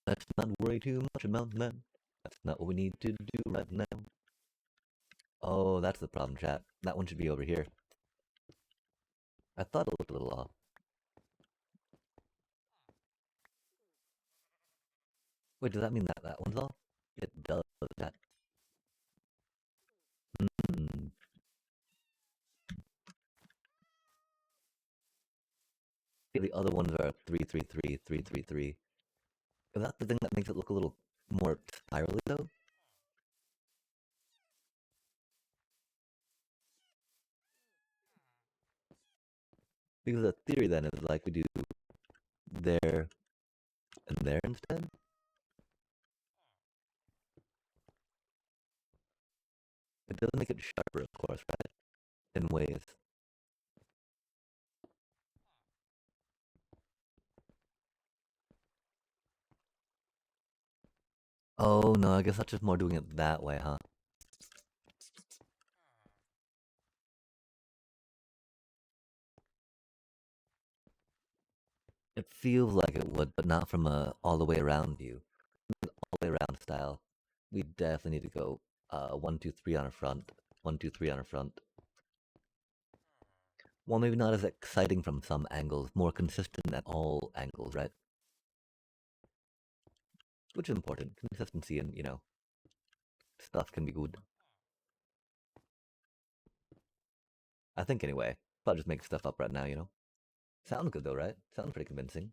Let's not worry too much about that. That's not what we need to do right now. Oh, that's the problem, chat. That one should be over here. I thought it looked a little off. Wait, does that mean that that one's off? It does that. Mm. The other ones are 333, 333. Is that the thing that makes it look a little more spirally, though? Because the theory then is like we do there and there instead. It does make it sharper, of course, right? In ways. Oh no, I guess that's just more doing it that way, huh? It feels like it would, but not from a all the way around view. All the way around style. We definitely need to go 1, 2, 3 on our front. 1, 2, 3 on our front. Well, maybe not as exciting from some angles, more consistent at all angles, right? Which is important. Consistency and, stuff can be good. I think anyway. But I'll just make stuff up right now. Sounds good though, right? Sounds pretty convincing.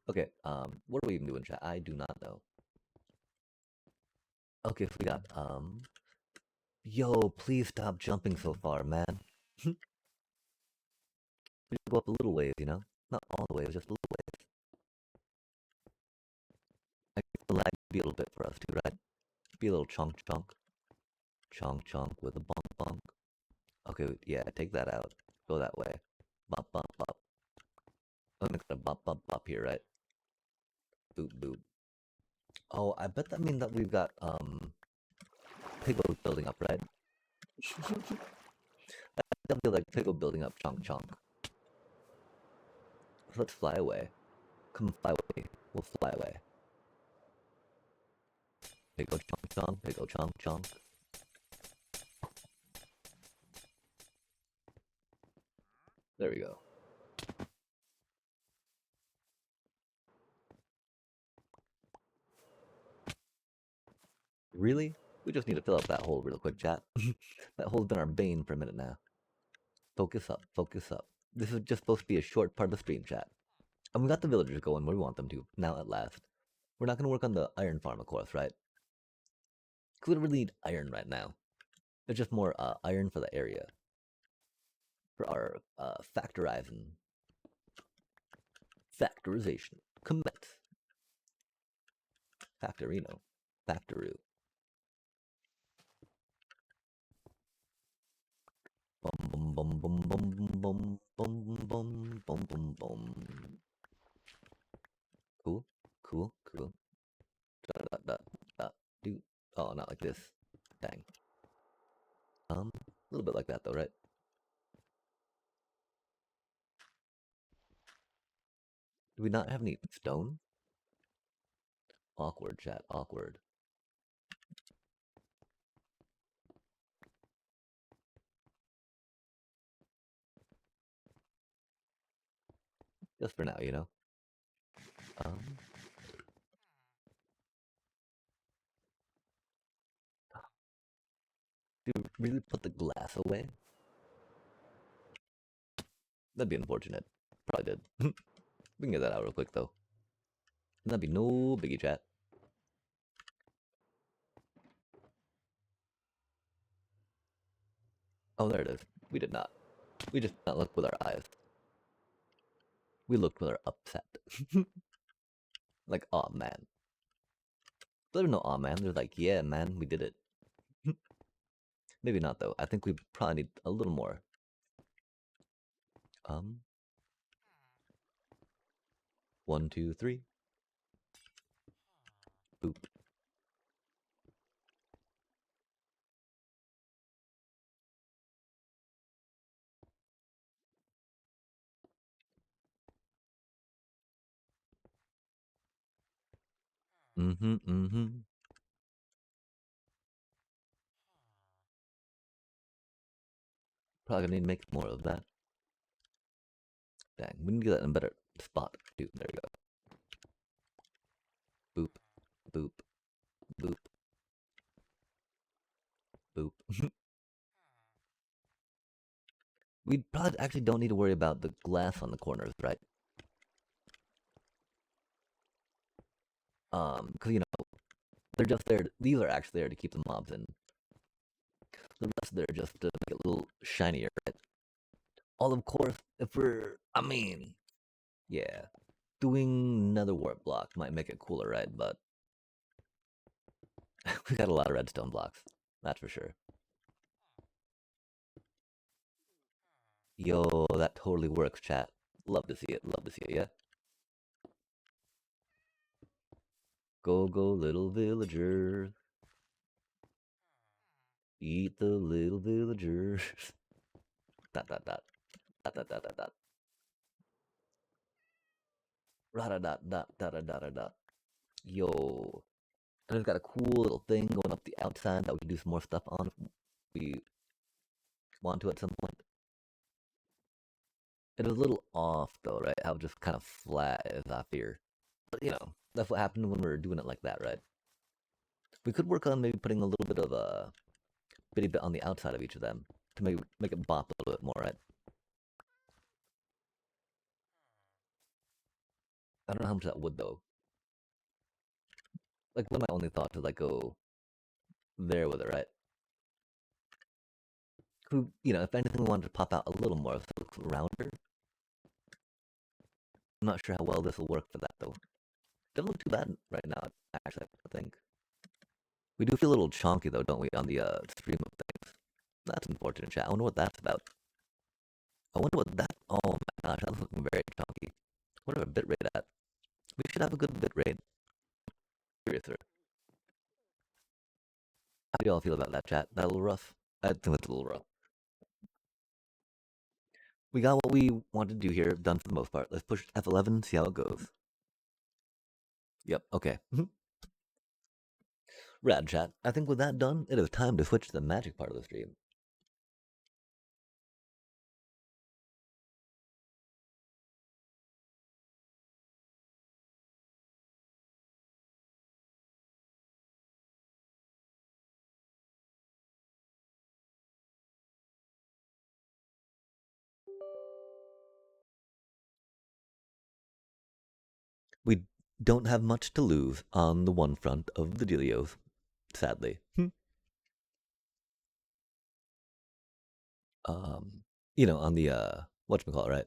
Okay, what are we even doing, chat? I do not know. Okay, so we got, yo, please stop jumping so far, man. We go up a little ways. Not all the way, just a little ways. I guess the lag be a little bit for us too, right? Be a little chunk chunk. Chunk chunk with a bonk bonk. Okay, yeah, take that out. Go that way. Bop bop bop. I'm gonna bop bop bop here, right? Boop boop. Oh, I bet that means that we've got Piggo building up, right? I feel like Piggo building up chunk chunk. So let's fly away. Come fly away. We'll fly away. Piggo chunk chunk. Piggo chunk chunk. There we go. Really? We just need to fill up that hole real quick, chat. That hole's been our bane for a minute now. Focus up, focus up. This is just supposed to be a short part of the stream, chat. And we got the villagers going where we want them to, now at last. We're not going to work on the iron farm, of course, right? Because we don't really need iron right now. It's just more iron for the area. For our factorizing. Factorization. Commit. Factorino. Factoroo. bum bum bum bum bum bum bum bum bum. Cool, cool, cool. Dot dot dot dot. Do. Oh, not like this. Dang. A little bit like that though, right? Do we not have any stone? Awkward, chat. Awkward. Just for now, you know. Um. Do you really put the glass away? That'd be unfortunate. Probably did. We can get that out real quick though. That'd be no biggie, chat. Oh, there it is. We did not. We just did not look with our eyes. We looked with our upset. Like, oh man. There's no aw man. They're like, yeah, man, we did it. Maybe not though. I think we probably need a little more. Um, 1, 2, 3. Boop. Mm-hmm, mm-hmm. Probably gonna need to make more of that. Dang, we need to get that in a better spot. Dude, there we go. Boop, boop, boop, boop. We probably actually don't need to worry about the glass on the corners, right? Because you know they're just there. These are actually there to keep the mobs in. The rest there just to make it a little shinier, right? All of course, if we're, I mean, yeah, doing another warp block might make it cooler, right? But we got a lot of redstone blocks, that's for sure. Yo, that totally works, chat. Love to see it. Love to see it. Yeah. Go, go, little villagers. Eat the little villagers. Dot, dot, dot. Dot, dot, dot, dot, dot. Rada, dot, dot, dot, dot, dot, dot. Yo. And it's got a cool little thing going up the outside that we can do some more stuff on if we want to at some point. It was a little off though, right? How just kind of flat is off here. But you know, that's what happened when we were doing it like that, right? We could work on maybe putting a little bit of a bitty bit on the outside of each of them to make it bop a little bit more, right? I don't know how much that would though. Like one of my only thoughts is like go there with it, right? Who you know, if anything we wanted to pop out a little more so it looks rounder. I'm not sure how well this will work for that though. Doesn't look too bad right now, actually, I think. We do feel a little chonky though, don't we, on the stream of things. That's unfortunate, chat. I wonder what that's about. I wonder what that. Oh my gosh, that's looking very chunky. What are our bitrate at? We should have a good bitrate. Seriously. How do y'all feel about that, chat? That a little rough? I think it's a little rough. We got what we wanted to do here, done for the most part. Let's push F11, see how it goes. Yep, okay. Rad, chat. I think with that done, it is time to switch to the magic part of the stream. We don't have much to lose on the one front of the dealios, sadly. You know, on the whatchamacallit, right?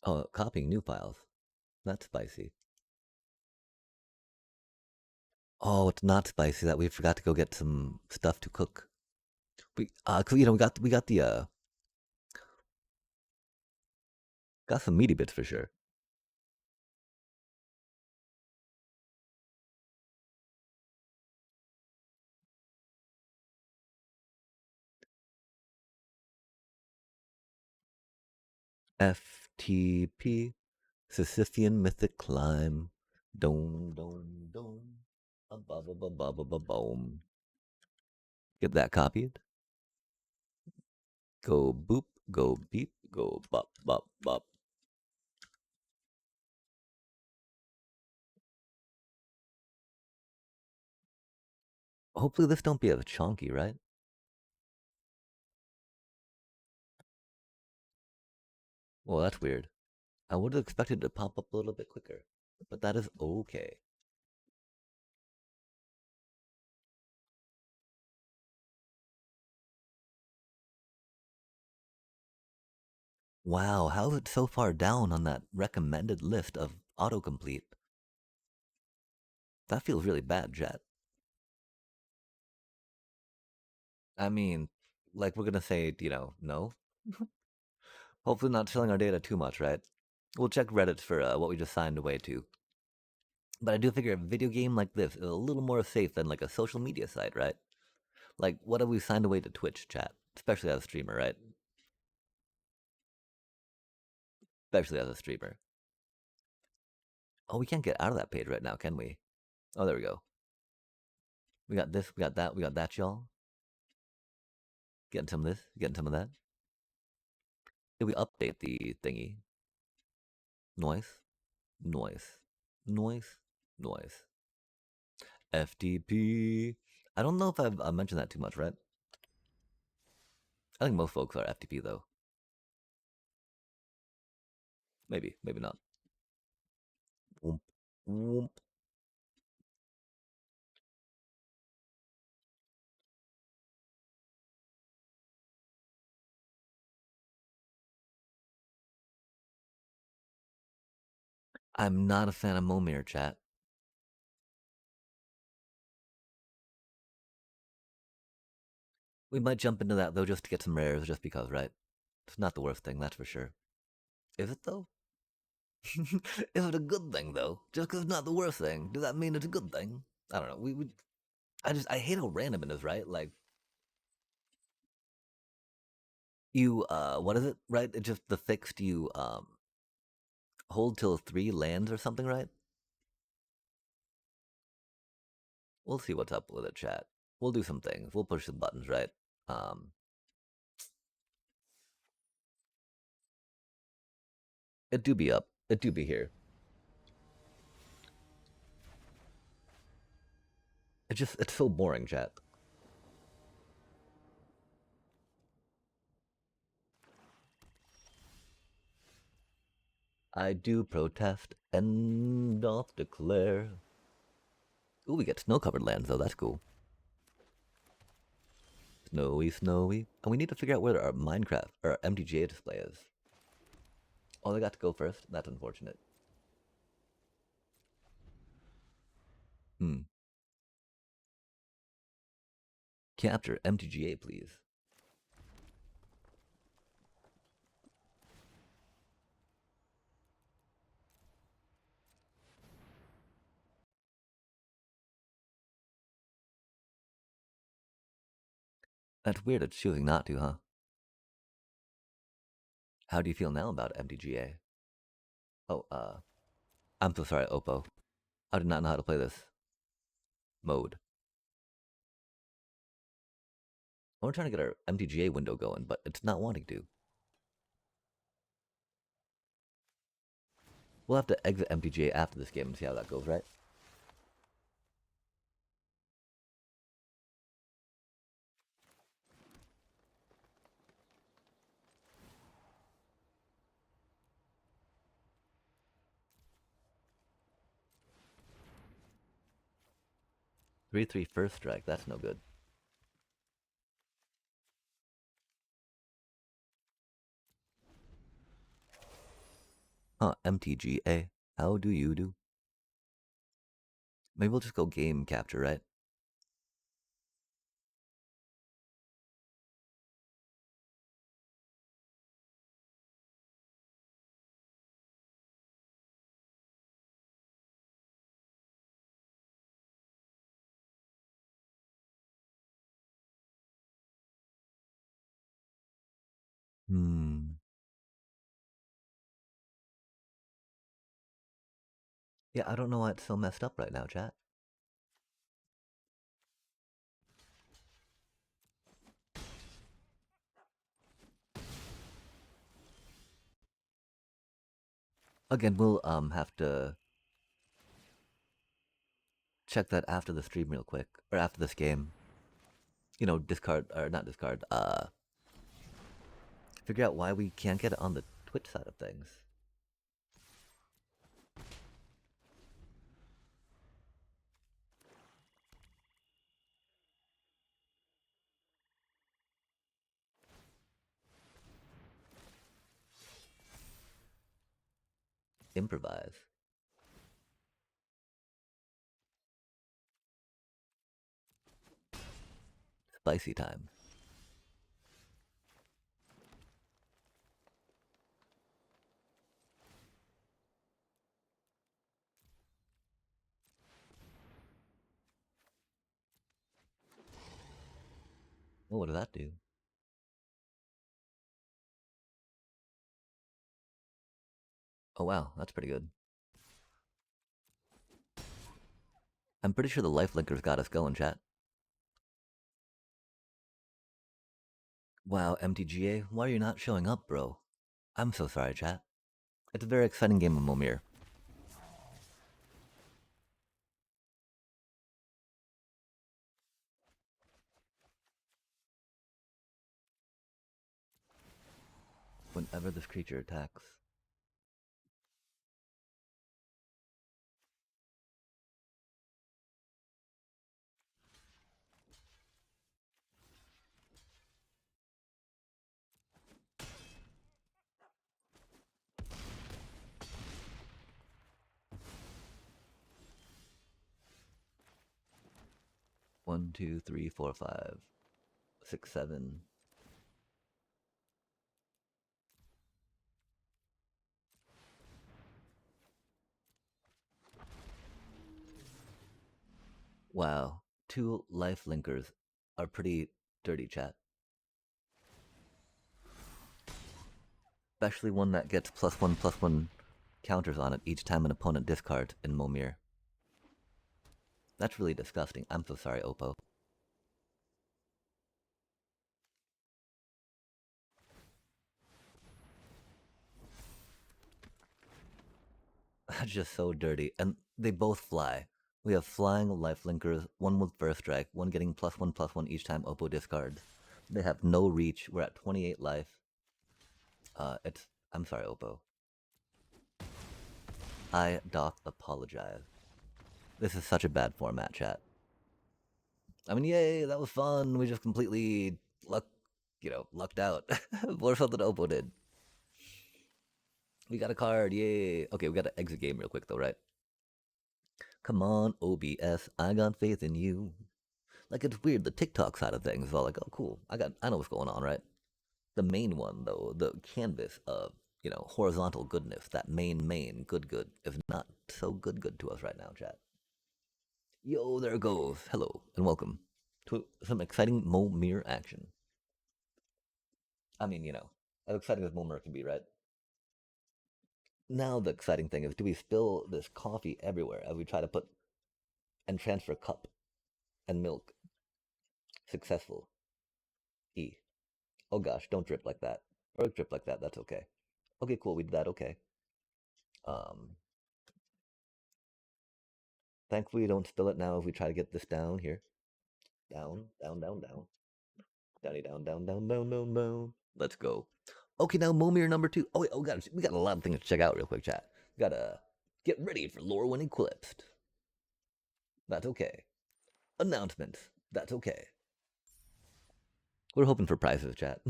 Oh, copying new files. That's spicy. Oh, it's not spicy. That we forgot to go get some stuff to cook. We got the got some meaty bits for sure. FTP, Sisyphean mythic climb. Dome, dome, dome. A ba ba ba ba ba ba boom. Get that copied. Go boop, go beep, go bop bop bop. Hopefully this don't be as chonky, right? Well, that's weird. I would have expected it to pop up a little bit quicker, but that is okay. Wow, how is it so far down on that recommended list of autocomplete? That feels really bad, Jet. I mean, like we're gonna say, no. Hopefully not selling our data too much, right? We'll check Reddit for what we just signed away to. But I do figure a video game like this is a little more safe than like a social media site, right? Like, what have we signed away to Twitch chat? Especially as a streamer, right? Especially as a streamer. Oh, we can't get out of that page right now, can we? Oh, there we go. We got this, we got that, y'all. Getting some of this, getting some of that. Did we update the thingy? Noise, noise, noise, noise. FTP. I don't know if I've mentioned that too much, right? I think most folks are FTP though. Maybe, maybe not. Whoomp, whoomp. I'm not a fan of Momir chat. We might jump into that though just to get some rares, just because, right? It's not the worst thing, that's for sure. Is it though? Is it a good thing though? Just because it's not the worst thing, does that mean it's a good thing? I don't know. I hate how random it is, right? Like you, what is it, right? It just the fixed you hold till 3 lands or something, right? We'll see what's up with it, chat. We'll do some things. We'll push some buttons, right? Um, it do be up. It do be here. It's so boring, chat. I do protest and doth declare. Ooh, we get snow-covered lands though. That's cool. Snowy, snowy. And we need to figure out where our Minecraft or our MTGA display is. Oh, they got to go first. That's unfortunate. Hmm. Capture MTGA, please. That's weird. It's choosing not to, huh? How do you feel now about MTGA? Oh, I'm so sorry, Oppo. I did not know how to play this mode. We're trying to get our MTGA window going, but it's not wanting to. We'll have to exit MTGA after this game and see how that goes, right? 3-3 first strike. That's no good. Huh, MTGA. How do you do? Maybe we'll just go game capture, right? Hmm. Yeah, I don't know why it's so messed up right now, chat. Again, we'll have to check that after the stream real quick, or after this game. You know, discard or not discard. Figure out why we can't get it on the Twitch side of things. Improvise. Spicy time. Oh, what did that do? Oh wow, that's pretty good. I'm pretty sure the life linkers got us going, chat. Wow, MTGA, why are you not showing up, bro? I'm so sorry, chat. It's a very exciting game of Momir. Whenever this creature attacks. One, two, three, four, 5, 6, 7. Wow, 2 life linkers are pretty dirty, chat. Especially one that gets +1/+1 counters on it each time an opponent discards in Momir. That's really disgusting. I'm so sorry, Oppo. That's just so dirty. And they both fly. We have flying life linkers, one with first strike, one getting +1/+1 each time Oppo discards. They have no reach. We're at 28 life. I'm sorry, Oppo. I doth apologize. This is such a bad format, chat. I mean, yay, that was fun. We just completely lucked out. Or something Oppo did. We got a card, yay. Okay, we gotta exit game real quick though, right? Come on, OBS, I got faith in you. Like it's weird, the TikTok side of things is all like, oh cool, I know what's going on, right? The main one though, the canvas of, horizontal goodness, that main good is not so good to us right now, chat. Yo, there it goes. Hello and welcome to some exciting Momir action. I mean, as exciting as Momir can be, right? Now the exciting thing is, do we spill this coffee everywhere as we try to put and transfer cup and milk? Successful. E. Oh gosh, don't drip like that. Or drip like that, that's okay. Okay, cool, we did that, okay. Um, Thankfully, don't spill it now if we try to get this down here. Down, down, down, down. Downy, down, down, down, down, down, down. Let's go. Okay, now Momir number 2. Oh, wait, we got a lot of things to check out real quick, chat. We gotta get ready for Lorwyn Eclipsed. That's okay. Announcements. That's okay. We're hoping for prizes, chat.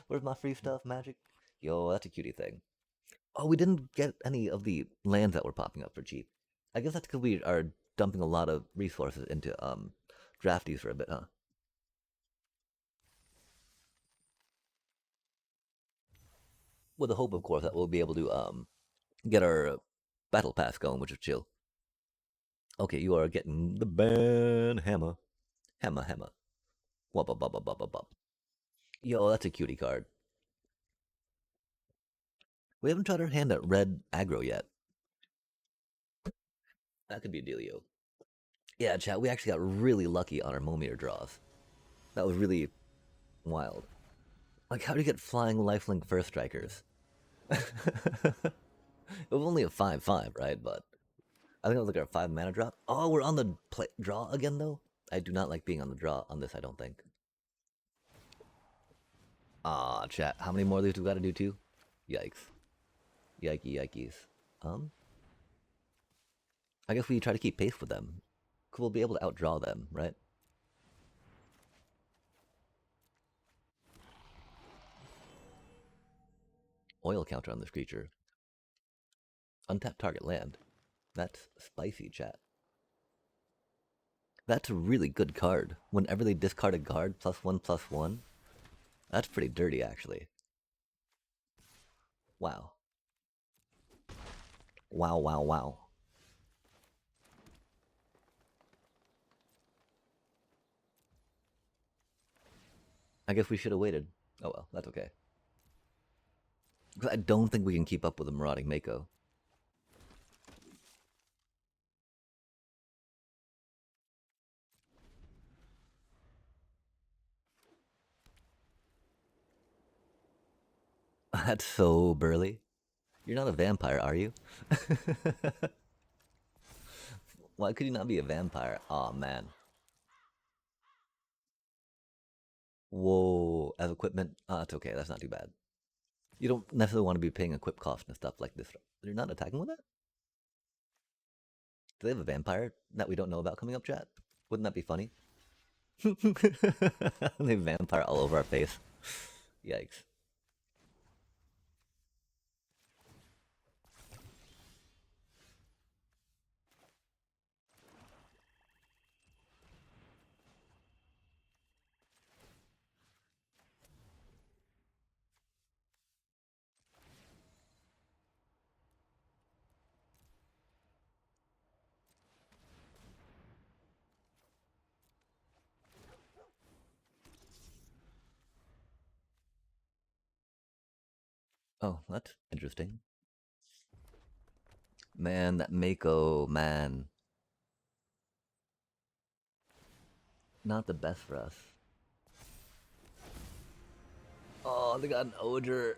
Where's my free stuff, Magic? Yo, that's a cutie thing. Oh, we didn't get any of the lands that were popping up for cheap. I guess that's because we are dumping a lot of resources into drafties for a bit, huh? With the hope, of course, that we'll be able to get our battle pass going, which is chill. Okay, you are getting the ban hammer, hammer, hammer. Wub, wub, wub, wub, wub, wub. Yo, that's a cutie card. We haven't tried our hand at red aggro yet. That could be a dealio. Yeah, chat. We actually got really lucky on our Momir draws. That was really wild. Like, how do you get flying lifelink first strikers? It was only a 5/5, right? But I think it was like our 5 mana drop. Oh, we're on the draw again, though? I do not like being on the draw on this, I don't think. Ah, chat. How many more of these do we gotta do, too? Yikes. Yikey, yikes. I guess we try to keep pace with them. We'll be able to outdraw them, right? Oil counter on this creature. Untap target land. That's spicy, chat. That's a really good card. Whenever they discard a card, +1/+1. That's pretty dirty, actually. Wow. Wow, wow, wow. I guess we should have waited. Oh well, that's okay. I don't think we can keep up with the marauding Mako. That's so burly. You're not a vampire, are you? Why could you not be a vampire? Aw, oh, man. Whoa, as equipment? It's okay, that's not too bad. You don't necessarily want to be paying equip cost and stuff like this. You're not attacking with it? Do they have a vampire that we don't know about coming up, chat? Wouldn't that be funny? They vampire all over our face. Yikes. Oh, that's interesting. Man, that Mako, man. Not the best for us. Oh, they got an Odor.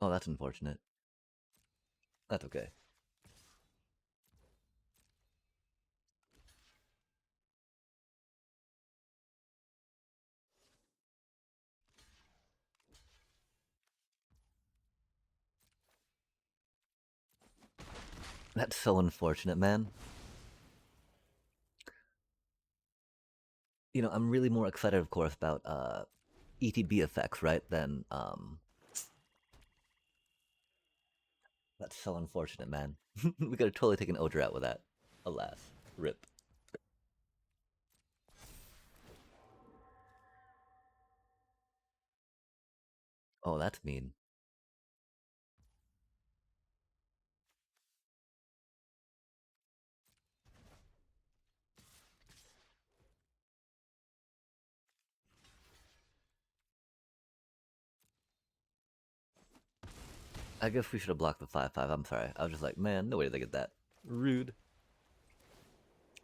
Oh, that's unfortunate. That's okay. That's so unfortunate, man. You know, I'm really more excited, of course, about ETB effects, right? Than That's so unfortunate, man. We could have totally taken Odor out with that. Alas, rip. Oh, that's mean. I guess we should have blocked the 5/5. I'm sorry. I was just like, man, no way did they get that. Rude.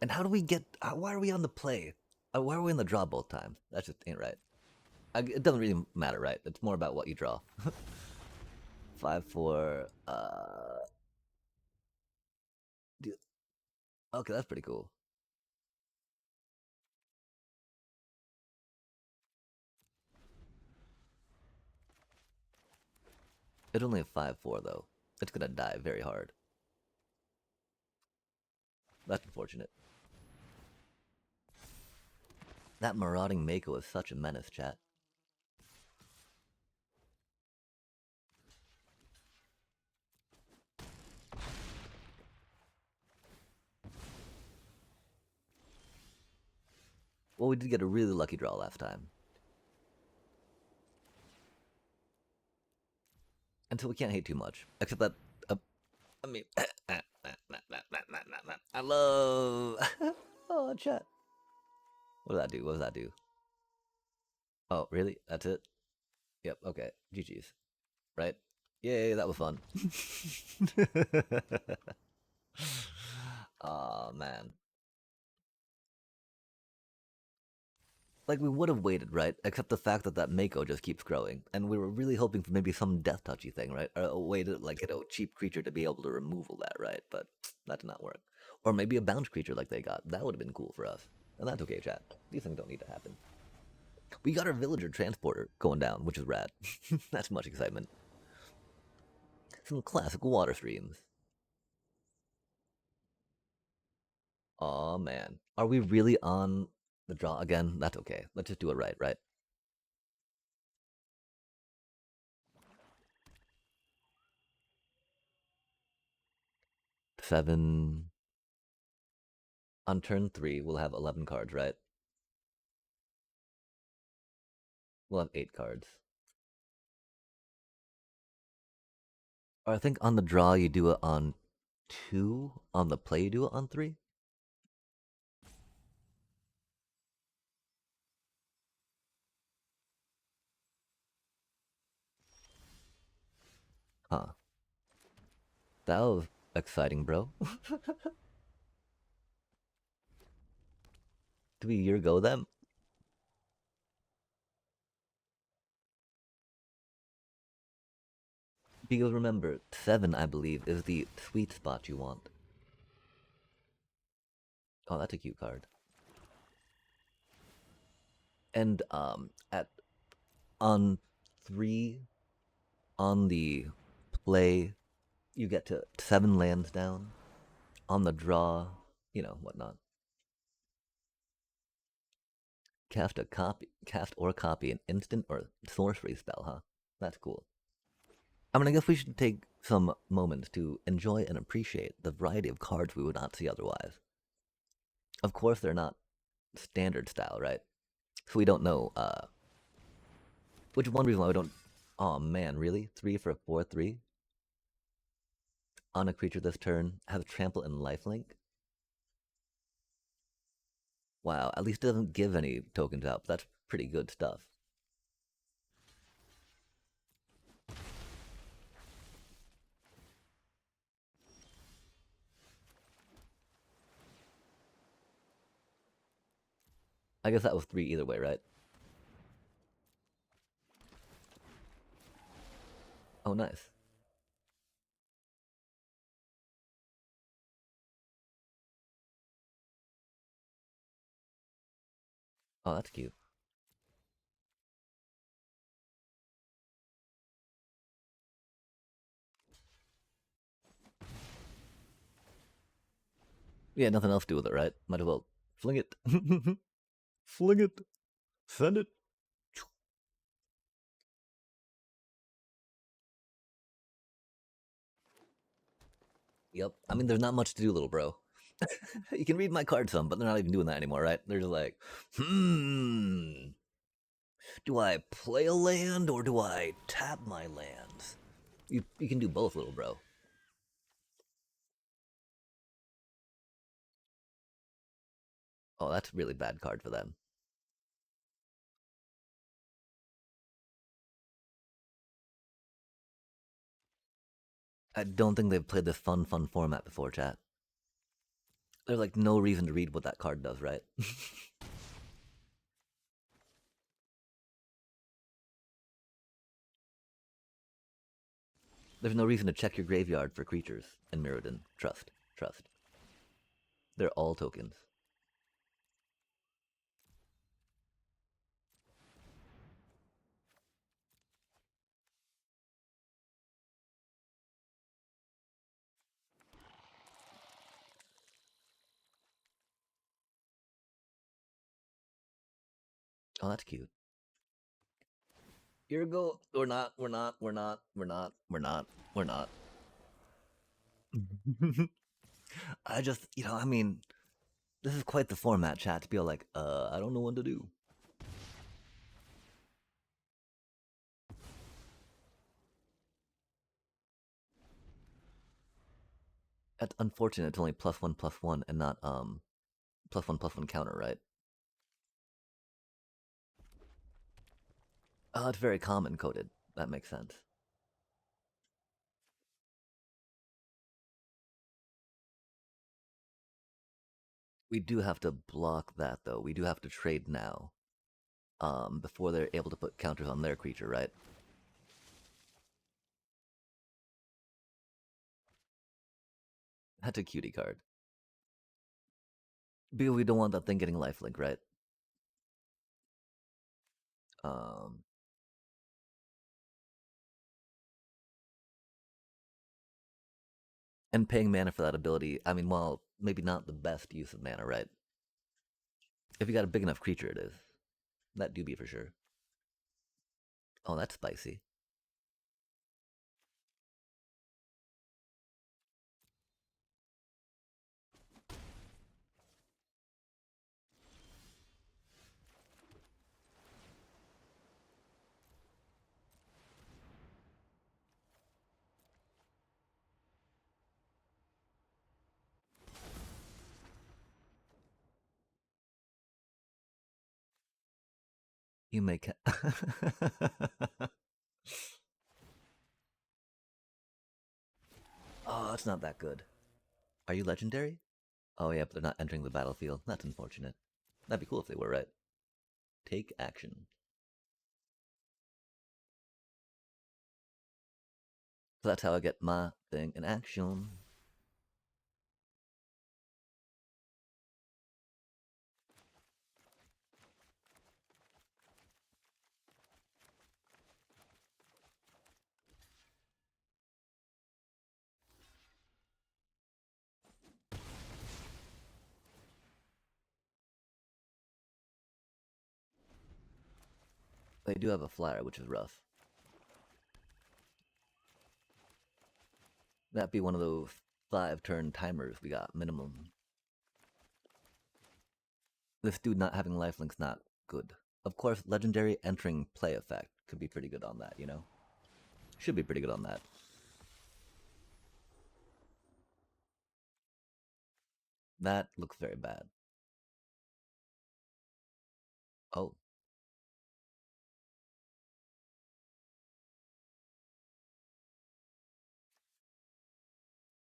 And how do we get? Why are we on the play? Why are we in the draw both times? That just ain't right. It doesn't really matter, right? It's more about what you draw. 5/4. Okay, that's pretty cool. It's only a 5/4 though. It's gonna die very hard. That's unfortunate. That marauding Mako is such a menace, chat. Well, we did get a really lucky draw last time. Until we can't hate too much. Except that, I mean, I love... oh, chat. What did that do? What does that do? Oh, really? That's it? Yep, okay. GG's. Right? Yay, that was fun. Oh, man. Like, we would have waited, right? Except the fact that that Mako just keeps growing. And we were really hoping for maybe some death touchy thing, right? Or a way to, like, cheap creature to be able to remove all that, right? But that did not work. Or maybe a bounce creature like they got. That would have been cool for us. And that's okay, chat. These things don't need to happen. We got our villager transporter going down, which is rad. That's much excitement. Some classic water streams. Aw, man. Are we really on the draw again? That's okay. Let's just do it right? 7. On turn 3, we'll have 11 cards, right? We'll have 8 cards. Or I think on the draw you do it on 2. On the play you do it on 3. Huh. That was exciting, bro. Do we year go them? Because remember, 7, I believe, is the sweet spot you want. Oh, that's a cute card. And at on 3 on the play, you get to 7 lands down. On the draw, whatnot. Cast or copy an instant or sorcery spell, huh? That's cool. I mean, I guess we should take some moments to enjoy and appreciate the variety of cards we would not see otherwise. Of course, they're not standard style, right? So we don't know, which is one reason why we don't... Oh man, really? 3 for a 4/3? On a creature this turn, has trample and lifelink? Wow, at least it doesn't give any tokens out. That's pretty good stuff. I guess that was 3 either way, right? Oh, nice. Oh, that's cute. Yeah, nothing else to do with it, right? Might as well fling it. Fling it. Send it. Yep. I mean, there's not much to do, little bro. You can read my card some, but they're not even doing that anymore, right? They're just like, do I play a land or do I tap my lands? You can do both, little bro. Oh, that's a really bad card for them. I don't think they've played this fun format before, chat. There's like no reason to read what that card does, right? There's no reason to check your graveyard for creatures in Mirrodin. Trust. They're all tokens. Oh, that's cute. Here we go. We're not. I just, I mean, this is quite the format, chat, to be like, I don't know what to do. That's unfortunate. It's only +1/+1 and not +1/+1 counter, right? Oh, it's very common coded. That makes sense. We do have to block that though. We do have to trade now. Before they're able to put counters on their creature, right? That's a cutie card. Because we don't want that thing getting lifelink, right? Um, and paying mana for that ability, I mean, well, maybe not the best use of mana, right? If you got a big enough creature, it is. That do be for sure. Oh, that's spicy. You make. Oh, it's not that good. Are you legendary? Oh, yeah, but they're not entering the battlefield. That's unfortunate. That'd be cool if they were, right? Take action. So that's how I get my thing in action. They do have a flyer, which is rough. That'd be one of those 5-turn timers we got, minimum. This dude not having lifelink's not good. Of course, legendary entering play effect could be pretty good on that, you know? Should be pretty good on that. That looks very bad. Oh.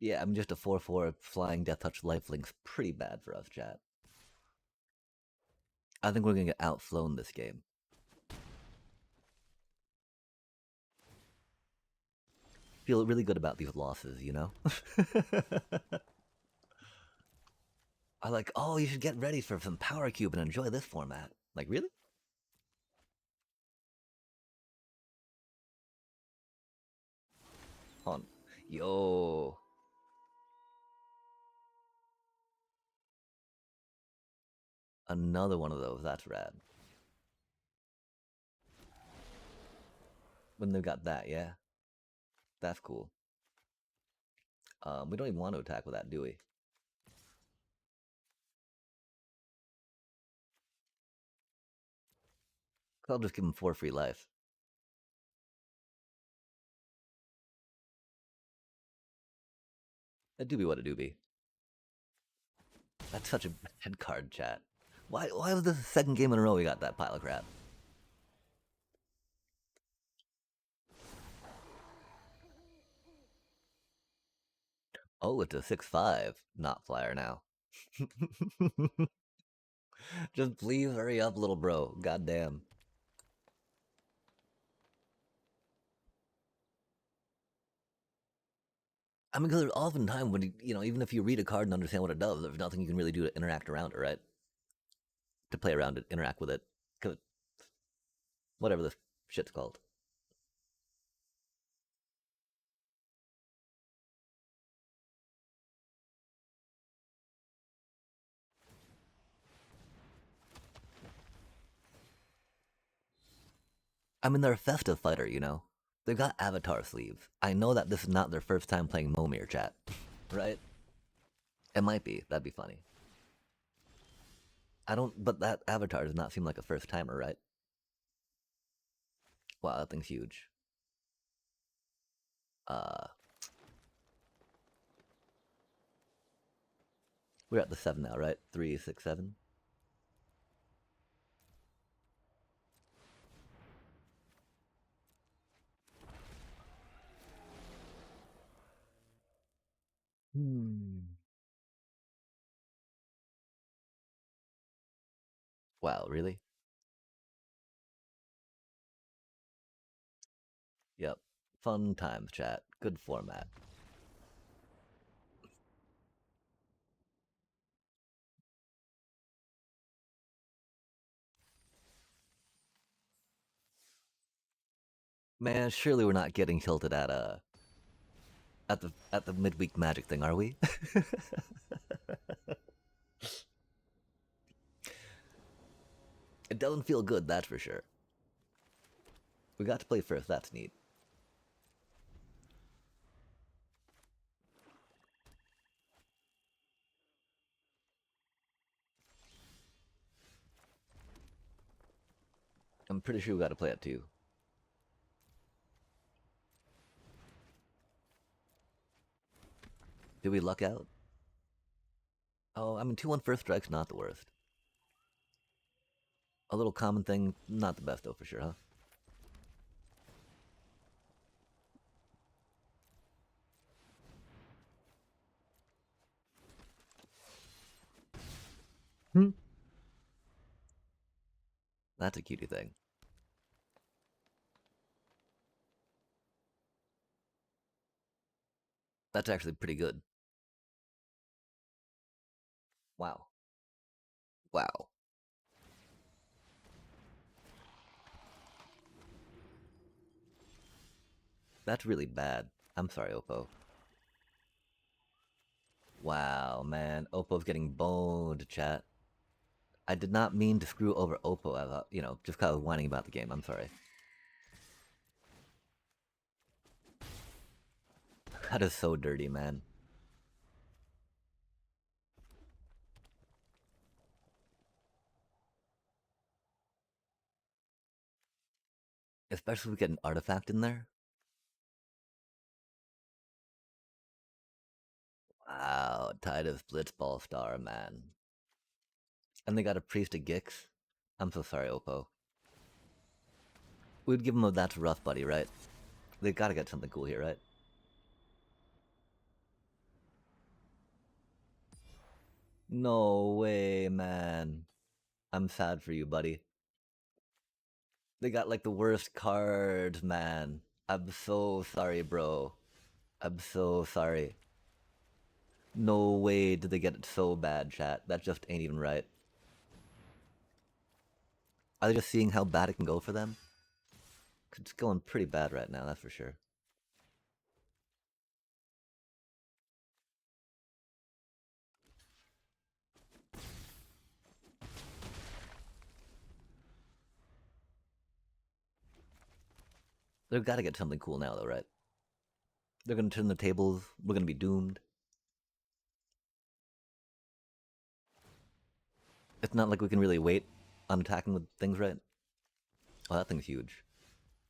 Yeah, I'm just a 4/4 flying Death Touch lifelink's pretty bad for us, chat. I think we're gonna get outflown this game. Feel really good about these losses, you know? I like, oh, you should get ready for some Power Cube and enjoy this format. Like, really? Hold on. Yo. Another one of those. That's rad. When they've got that, yeah. That's cool. We don't even want to attack with that, do we? I'll just give him 4 free life. That do be what it do be. That's such a head card, chat. Why was this the second game in a row we got that pile of crap? Oh, it's a 6/5, not flyer now. Just please hurry up, little bro. Goddamn. I mean, because there's often time when even if you read a card and understand what it does, there's nothing you can really do to interact around it, right? To play around it, interact with it, cause whatever this shit's called. I mean, they're a festive fighter, you know? They've got avatar sleeves. I know that this is not their first time playing Momir, chat. Right? It might be. That'd be funny. I don't, but that avatar does not seem like a first timer, right? Wow, that thing's huge. Uh, we're at the 7 now, right? 3, 6, 7. Hmm. Wow, really? Yep. Fun times, chat. Good format. Man, surely we're not getting tilted at the midweek magic thing, are we? It doesn't feel good, that's for sure. We got to play first, that's neat. I'm pretty sure we got to play it too. Did we luck out? Oh, I mean, 2-1 first strike's not the worst. A little common thing, not the best though, for sure, huh? Hmm. That's a cutie thing. That's actually pretty good. Wow. Wow. That's really bad. I'm sorry, Oppo. Wow, man. Oppo's getting boned, chat. I did not mean to screw over Oppo, you know, just kind of whining about the game. I'm sorry. That is so dirty, man. Especially if we get an artifact in there. Wow, Tidus Blitzball Star, man. And they got a Priest of Gix. I'm so sorry, Oppo. We'd give him a that's rough, buddy, right? They gotta get something cool here, right? No way, man. I'm sad for you, buddy. They got like the worst cards, man. I'm so sorry, bro. I'm so sorry. No way did they get it so bad, chat. That just ain't even right. Are they just seeing how bad it can go for them? 'Cause it's going pretty bad right now, that's for sure. They've got to get something cool now, though, right? They're gonna turn the tables. We're gonna be doomed. It's not like we can really wait on attacking with things, right? Oh, that thing's huge.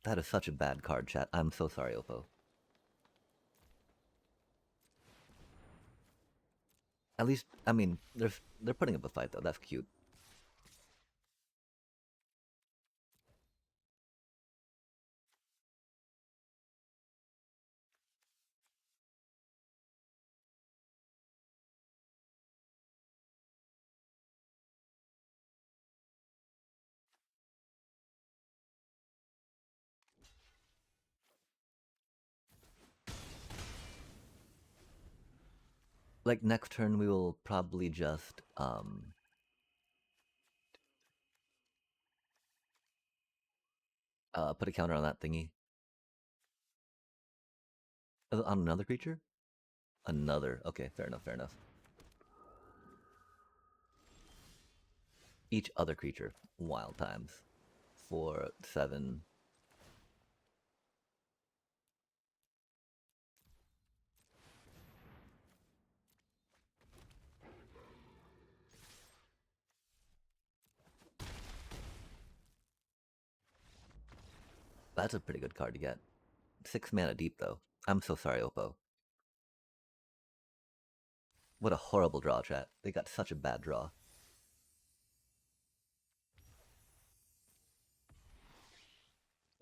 That is such a bad card, chat. I'm so sorry, Oppo. At least, I mean, they're putting up a fight though. That's cute. Like next turn, we will probably just put a counter on that thingy. On another creature? Another. Okay, fair enough. Fair enough. Each other creature. Wild times. 4, 7. That's a pretty good card to get. 6 mana deep, though. I'm so sorry, Oppo. What a horrible draw, chat. They got such a bad draw.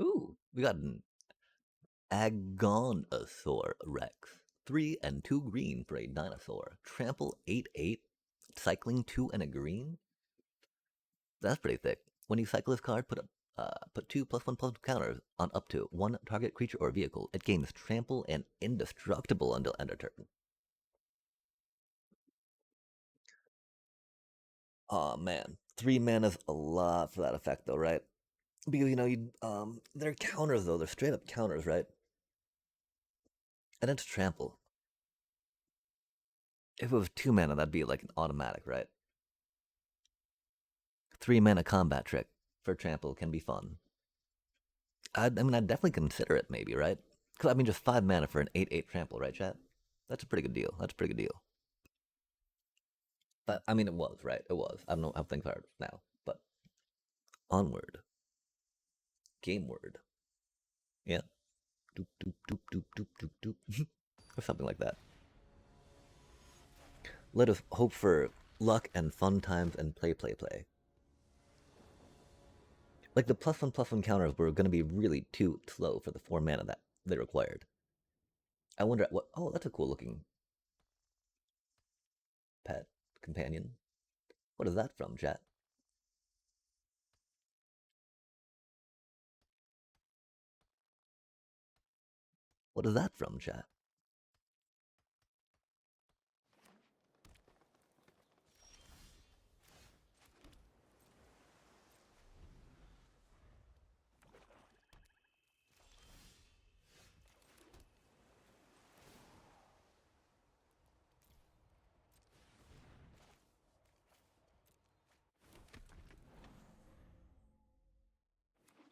Ooh, we got an Agonosaur Rex. 3 and 2 green for a dinosaur. Trample 8/8, cycling 2 and a green? That's pretty thick. When you cycle this card, put 2+1/+1 counters on up to 1 target creature or vehicle. It gains trample and indestructible until end of turn. Oh man, 3 mana's a lot for that effect though, right? Because they're counters though. They're straight up counters, right? And it's trample. If it was 2 mana, that'd be like an automatic, right? 3 mana combat trick for trample can be fun. I'd definitely consider it, maybe, right? Because I mean, just 5 mana for an 8/8 trample, right, chat? That's a pretty good deal. That's a pretty good deal. But I mean, it was right. It was. I don't know how things are now, but onward, game word, yeah, doop doop doop doop doop doop doop, or something like that. Let us hope for luck and fun times and play, play, play. Like the +1/+1 counters were going to be really too slow for the 4 mana that they required. I wonder what. Oh, that's a cool looking pet companion. What is that from, chat? What is that from, chat?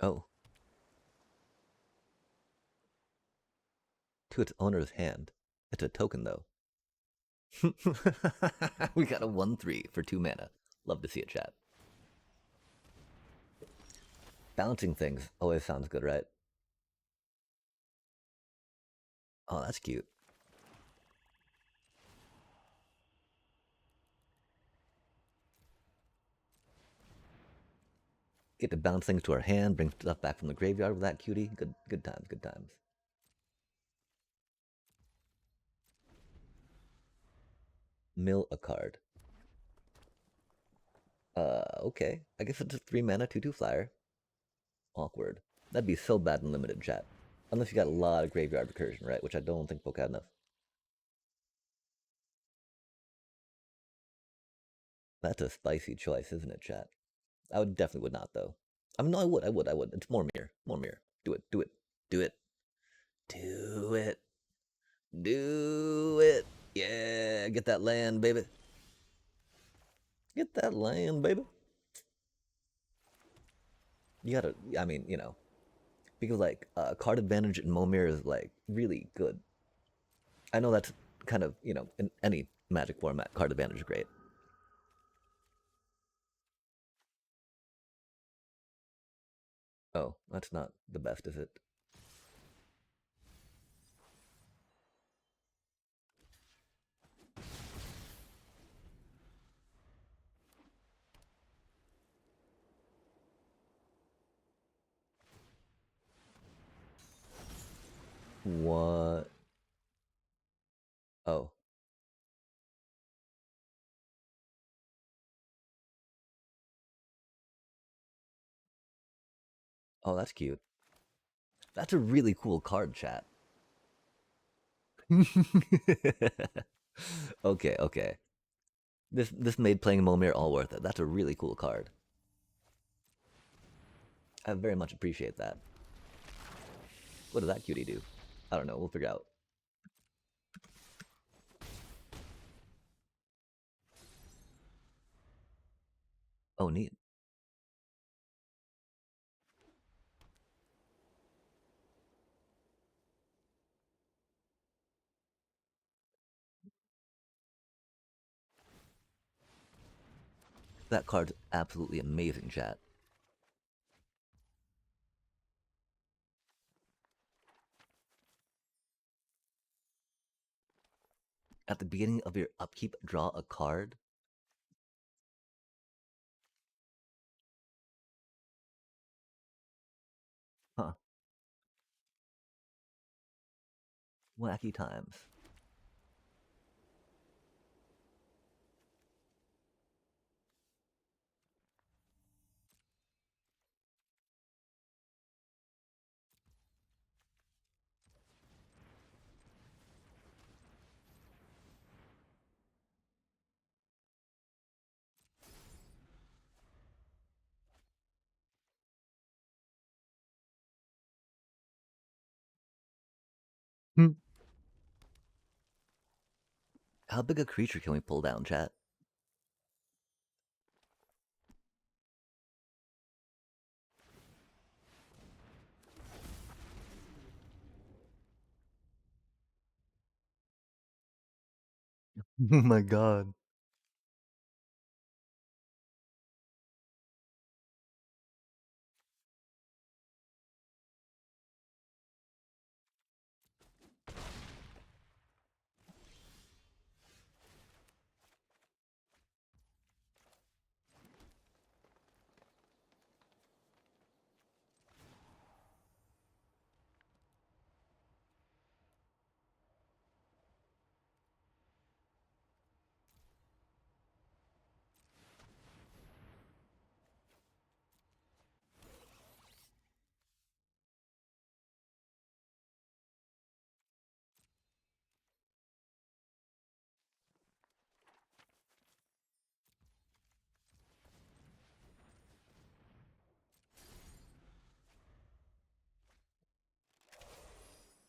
Oh, to its owner's hand. It's a token, though. We got a 1/3 for 2 mana. Love to see it, chat. Balancing things always sounds good, right? Oh, that's cute. Get to bounce things to our hand, bring stuff back from the graveyard with that cutie. Good times, good times. Mill a card. Okay. I guess it's a 3 mana 2/2 flyer. Awkward. That'd be so bad in limited, chat. Unless you got a lot of graveyard recursion, right? Which I don't think folk had enough. That's a spicy choice, isn't it, chat? I would definitely would not though. I mean, no, I would. It's more mirror, more mirror. Do it, do it, do it, do it, do it. Yeah, get that land, baby. Get that land, baby. You gotta. I mean, because like card advantage in Momir is like really good. I know that's kind of in any Magic format, card advantage is great. Oh, that's not the best, is it? What? Oh, oh, that's cute. That's a really cool card, chat. Okay, okay. This made playing Momir all worth it. That's a really cool card. I very much appreciate that. What does that cutie do? I don't know. We'll figure out. Oh, neat. That card's absolutely amazing, chat. At the beginning of your upkeep, draw a card. Huh. Wacky times. Hmm. How big a creature can we pull down, chat? Oh my god.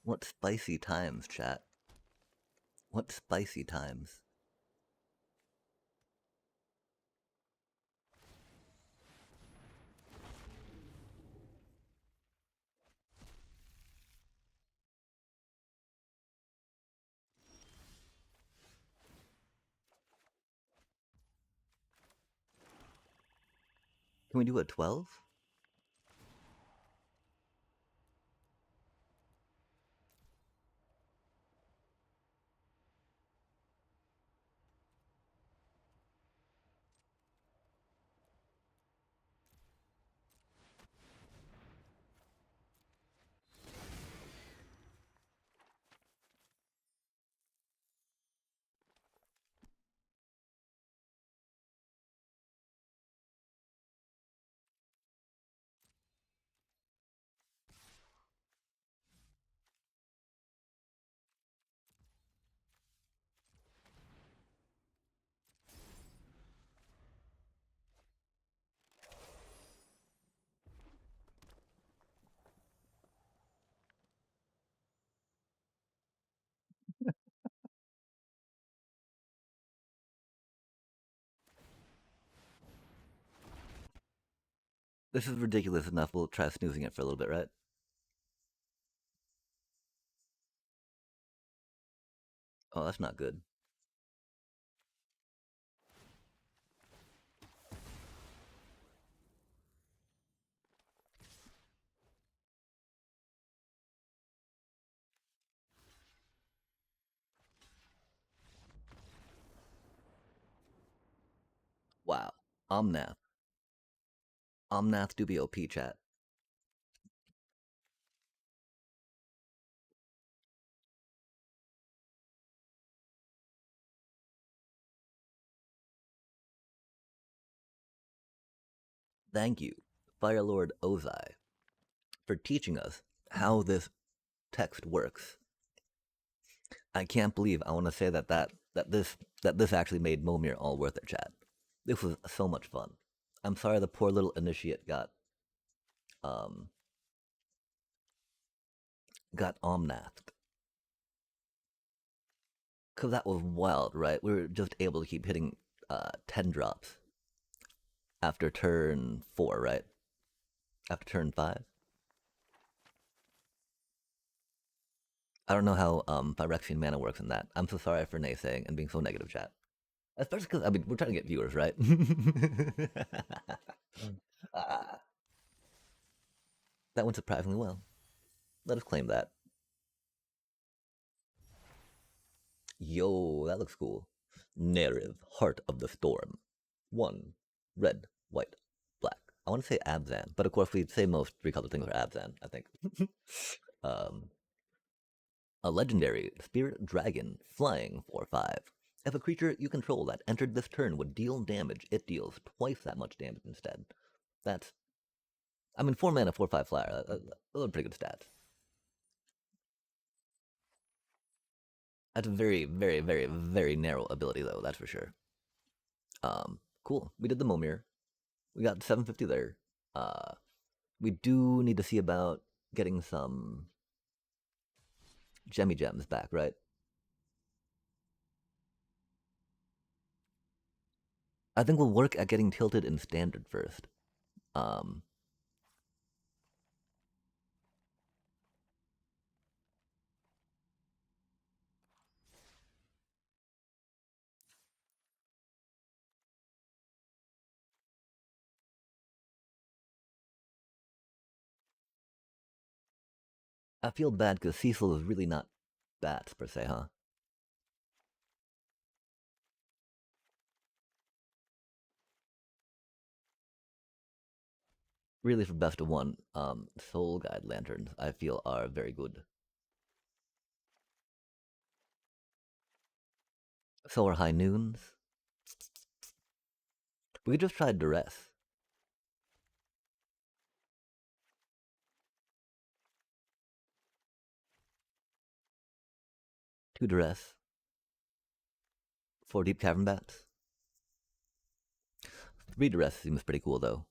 What spicy times, chat? What spicy times? Can we do a 12? This is ridiculous enough. We'll try snoozing it for a little bit, right? Oh, that's not good. Wow. Omnath. Omnath do be OP, chat. Thank you, Fire Lord Ozai, for teaching us how this text works. I can't believe I want to say that this actually made Momir all worth it, chat. This was so much fun. I'm sorry the poor little initiate um got omnathed. Cause that was wild, right? We were just able to keep hitting 10 drops after turn 4, right? After turn 5. I don't know how Phyrexian mana works in that. I'm so sorry for naysaying and being so negative, chat. Especially because I mean we're trying to get viewers, right? Ah, that went surprisingly well. Let us claim that. Yo, that looks cool. Narrative, Heart of the Storm. 1. Red, white, black. I want to say Abzan, but of course we say most three colored things are Abzan, I think. um, a legendary spirit dragon, flying 4/5. If a creature you control that entered this turn would deal damage, it deals twice that much damage instead. That's, I mean, 4 mana, 4/5 flyer. Those are pretty good stats. That's a very, very, very, very narrow ability, though. That's for sure. Cool. We did the Momir. We got 750 there. We do need to see about getting some Gemmy Gems back, right? I think we'll work at getting tilted in standard first. Um, I feel bad because Cecil is really not bats per se, huh? Really, for best of one, Soul Guide Lanterns I feel are very good. So are High Noons. We could just try Duress. Two Duress. 4 Deep Cavern Bats. 3 Duress seems pretty cool though.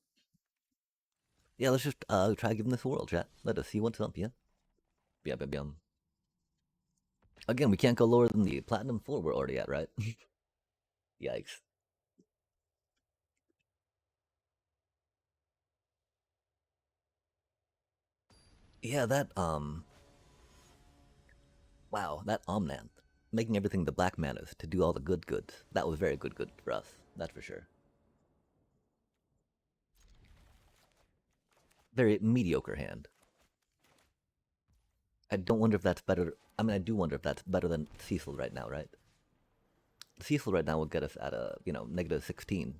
Yeah, let's just try giving this a whirl, chat. Let us see what's up, yeah? Yum, yum, yum. Again, we can't go lower than the Platinum 4 we're already at, right? Yikes. Yeah, that, wow, that Omnath. Making everything the black manas to do all the good goods. That was very good for us, that's for sure. Very mediocre hand. I don't wonder if that's better. I mean, I do wonder if that's better than Cecil right now, right? Cecil right now will get us at a, negative 16.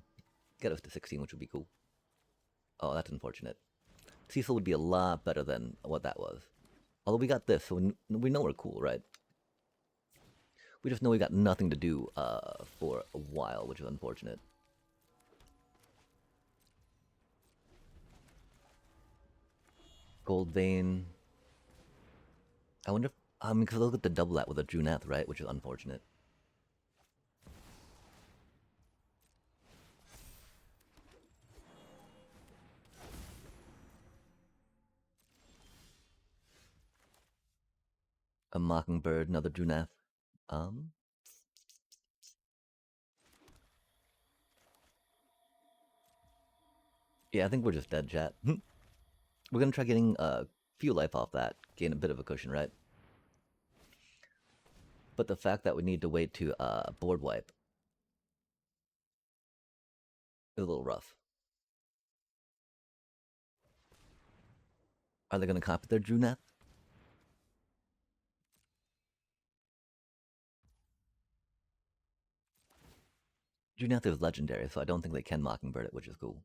Get us to 16, which would be cool. Oh, that's unfortunate. Cecil would be a lot better than what that was. Although we got this, so we know we're cool, right? We just know we got nothing to do for a while, which is unfortunate. Gold Vein. I wonder if, because look at the double that with a Juneth, right? Which is unfortunate. A Mockingbird, another Juneth. Yeah, I think we're just dead, chat. We're gonna try getting a few life off that, gain a bit of a cushion, right? But the fact that we need to wait to board wipe is a little rough. Are they gonna copy their Juneth? Juneth is legendary, so I don't think they can Mockingbird it, which is cool.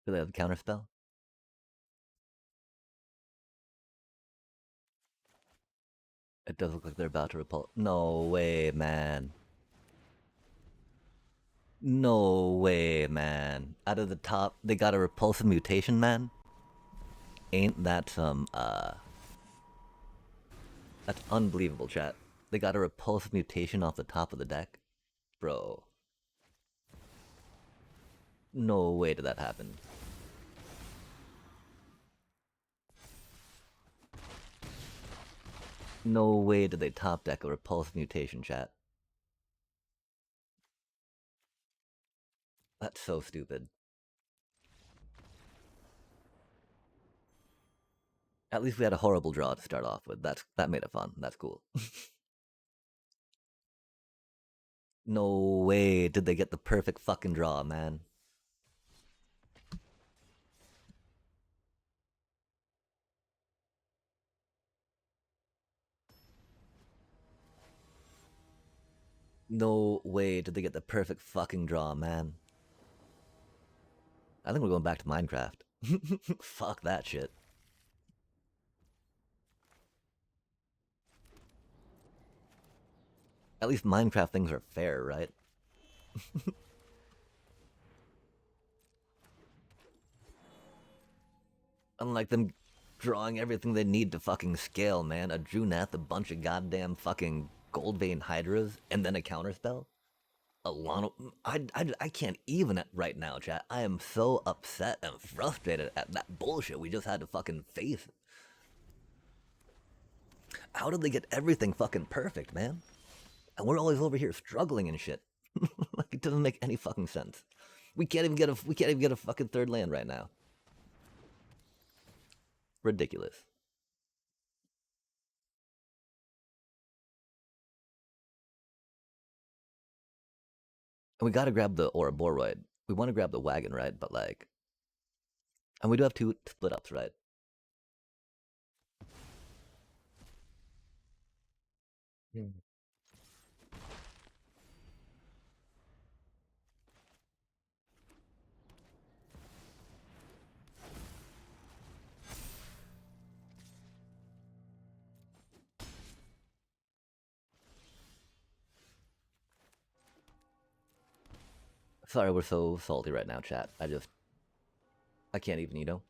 Do they have a counterspell? It does look like they're about to repulse. No way, man. No way, man. Out of the top, they got a repulsive mutation, man? Ain't that some, That's unbelievable, chat. They got a repulsive mutation off the top of the deck? Bro. No way did that happen. No way did they top deck a repulsive mutation, chat. That's so stupid. At least we had a horrible draw to start off with. That made it fun. That's cool. No way did they get the perfect fucking draw, man. No way did they get the perfect fucking draw, man. I think we're going back to Minecraft. Fuck that shit. At least Minecraft things are fair, right? Unlike them drawing everything they need to fucking scale, man. A Juneth, a bunch of goddamn fucking gold vein hydras, and then a counterspell. Alana, I can't even right now, chat. I am so upset and frustrated at that bullshit we just had to fucking face. How did they get everything fucking perfect, man? And we're always over here struggling and shit. Like it doesn't make any fucking sense. We can't even get a fucking third land right now. Ridiculous. And we gotta grab the Ouroboros. We want to grab the wagon, right? But like, and we do have 2 split ups, right? Hmm. Sorry, we're so salty right now, chat. I can't even, you know.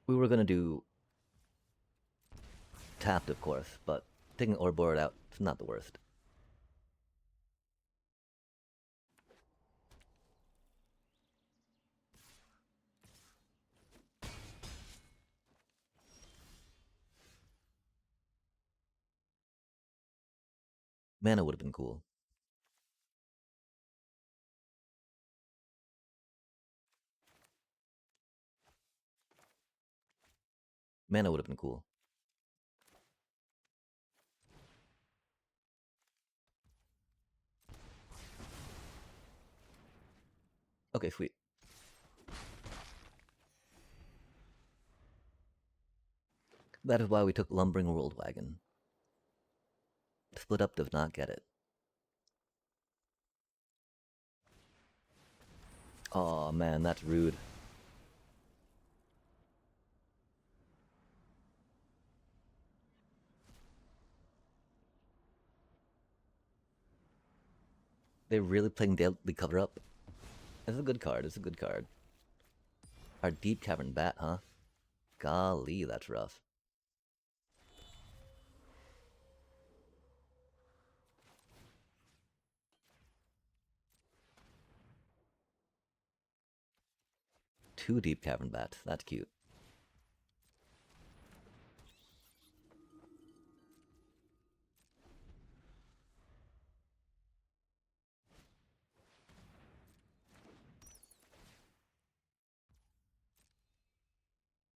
We were gonna do tapped, of course, but taking Ouroboros out is not the worst. Mana would have been cool. Mana would have been cool. Okay, sweet. That is why we took Lumbering World Wagon. Split up does not get it. Oh man, that's rude. They're really playing Deadly Cover Up. It's a good card. It's a good card. Our Deep Cavern Bat, huh? Golly, that's rough. Two Deep Cavern Bats. That's cute.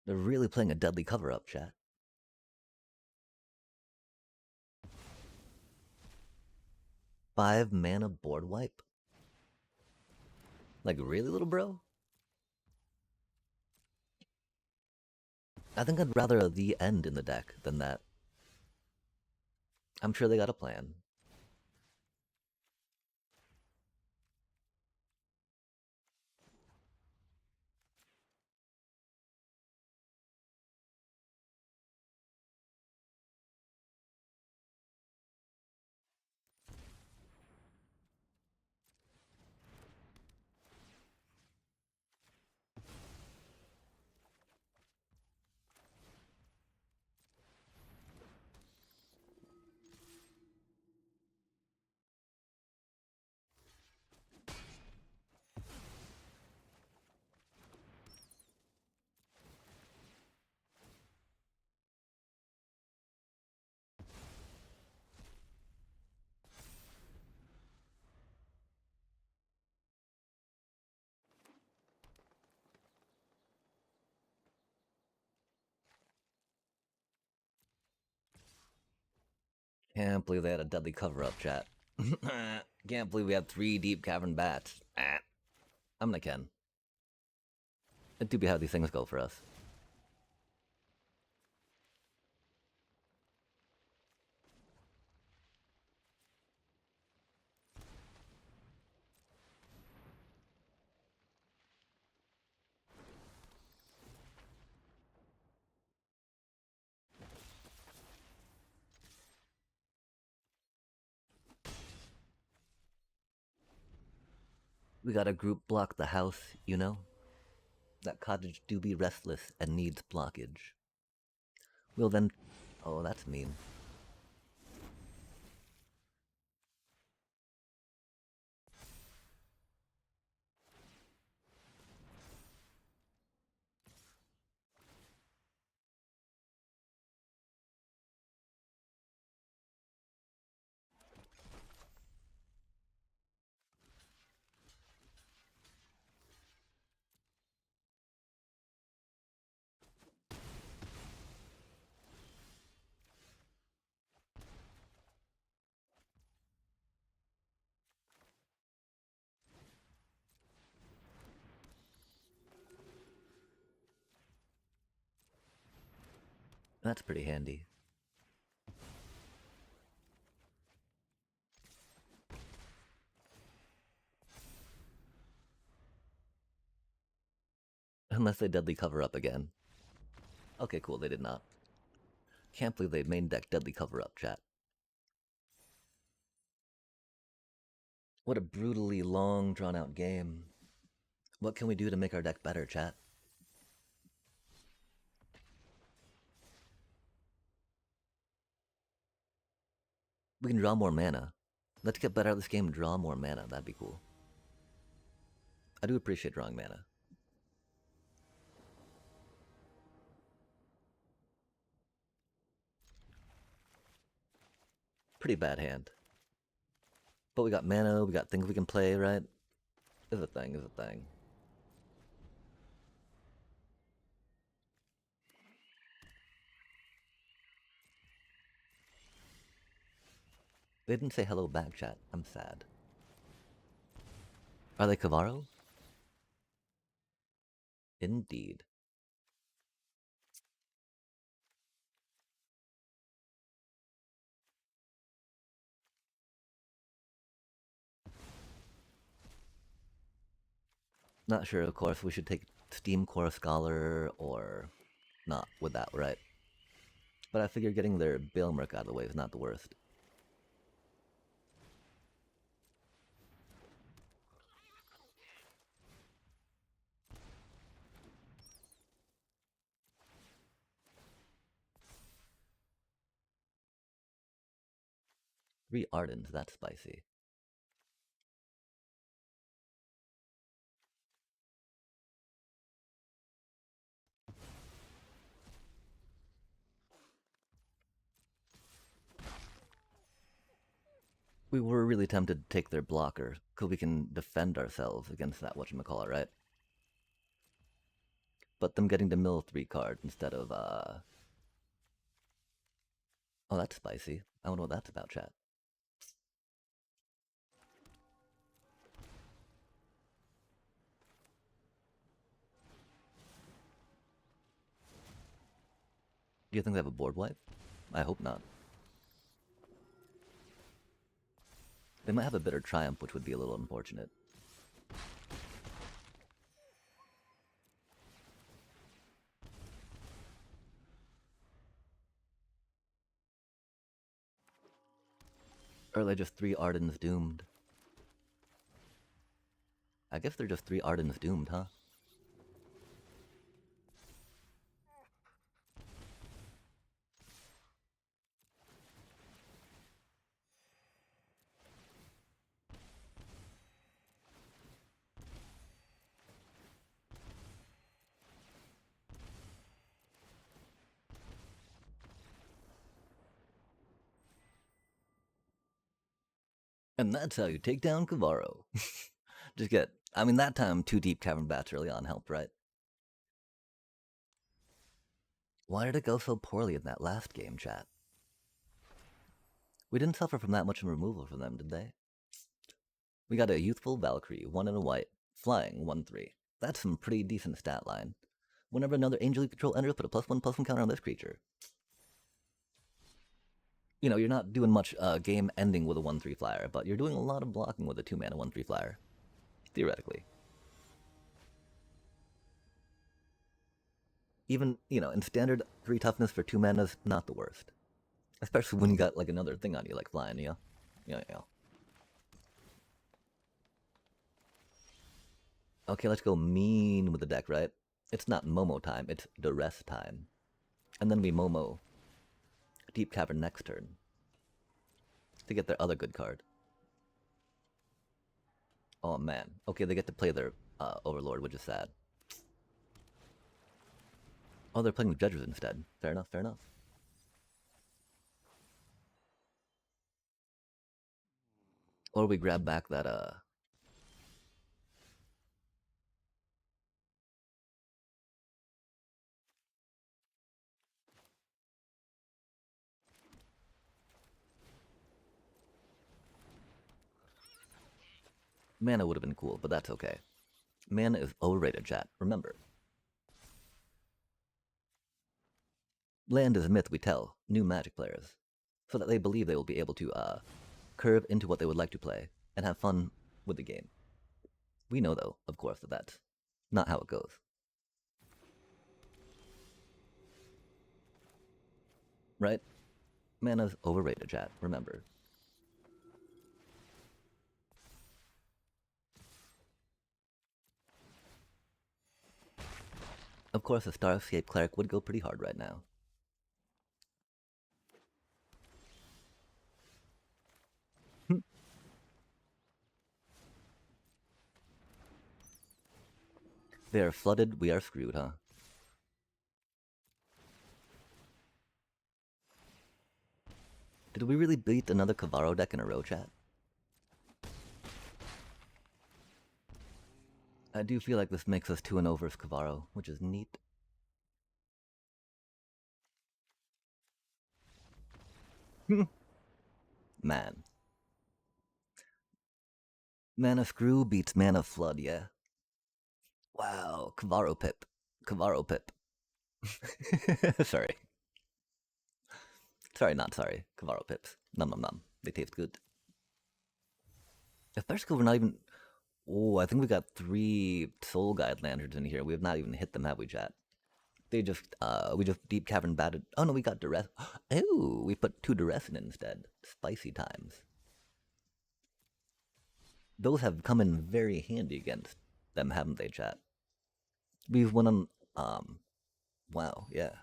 They're really playing a Deadly Cover Up, chat. Five mana board wipe? Like, really, little bro? I think I'd rather the end in the deck than that. I'm sure they got a plan. Can't believe they had a deadly cover-up, chat. Can't believe we had 3 deep cavern bats. I'm gonna Ken. It do be how these things go for us. We gotta group block the house, you know? That cottage do be restless and needs blockage. We'll then... Oh, that's mean. That's pretty handy. Unless they deadly cover up again. Okay, cool, they did not. Can't believe they main deck deadly cover up, chat. What a brutally long, drawn-out game. What can we do to make our deck better, chat? We can draw more mana. Let's get better at this game and draw more mana. That'd be cool. I do appreciate drawing mana. Pretty bad hand. But we got mana, we got things we can play, right? Is a thing, is a thing. They didn't say hello back, chat. I'm sad. Are they Kavaro? Indeed. Not sure, of course, we should take Steam Core Scholar or not with that, right? But I figure getting their Bailmerk out of the way is not the worst. Three Ardens, that's spicy. We were really tempted to take their blocker, because we can defend ourselves against that whatchamacallit, right? But them getting to mill 3 cards instead of, Oh, that's spicy. I don't know what that's about, chat. Do you think they have a board wipe? I hope not. They might have a Bitter Triumph, which would be a little unfortunate. Or are they just 3 Ardens doomed? I guess they're just 3 Ardens doomed, huh? And that's how you take down Kavaro. Just get... I mean, that time 2 deep Cavern Bats early on helped, right? Why did it go so poorly in that last game, chat? We didn't suffer from that much removal from them, did they? We got a youthful Valkyrie, 1 and a white, flying 1/3. That's some pretty decent stat line. Whenever another angel you control enters, put a +1/+1 counter on this creature. You know, you're not doing much game ending with a 1/3 flyer, but you're doing a lot of blocking with a 2-mana 1/3 flyer. Theoretically. Even, you know, in standard 3 toughness for 2 mana's not the worst. Especially when you got like another thing on you, like flying, yeah? Yeah. Okay, let's go mean with the deck, right? It's not Momo time, it's Duress time. And then we Momo Deep Cavern next turn to get their other good card. Oh man. Okay, they get to play their Overlord, which is sad. Oh, they're playing with Judges instead. Fair enough, fair enough. Or we grab back that mana would have been cool, but that's okay. Mana is overrated, chat. Remember. Land is a myth we tell new Magic players, so that they believe they will be able to curve into what they would like to play and have fun with the game. We know, though, of course, that that's not how it goes. Right? Mana's overrated, chat. Remember. Of course, a Starscape Cleric would go pretty hard right now. They are flooded, we are screwed, huh? Did we really beat another Kavaro deck in a row, chat? I do feel like this makes us 2-0 versus Kavaro, which is neat. Man. Mana Screw beats Mana Flood, yeah. Wow, Kavaro Pip. Kavaro Pip. Sorry. Sorry, not sorry. Kavaro Pips. Num num num. They taste good. Especially we're not even... Oh, I think we got 3 Soul Guide Lanterns in here. We have not even hit them, have we, chat? They just, we just Deep Cavern batted... Oh, no, we got Duress. Oh, we put 2 Duress in instead. Spicy times. Those have come in very handy against them, haven't they, chat? We've won on, wow, yeah.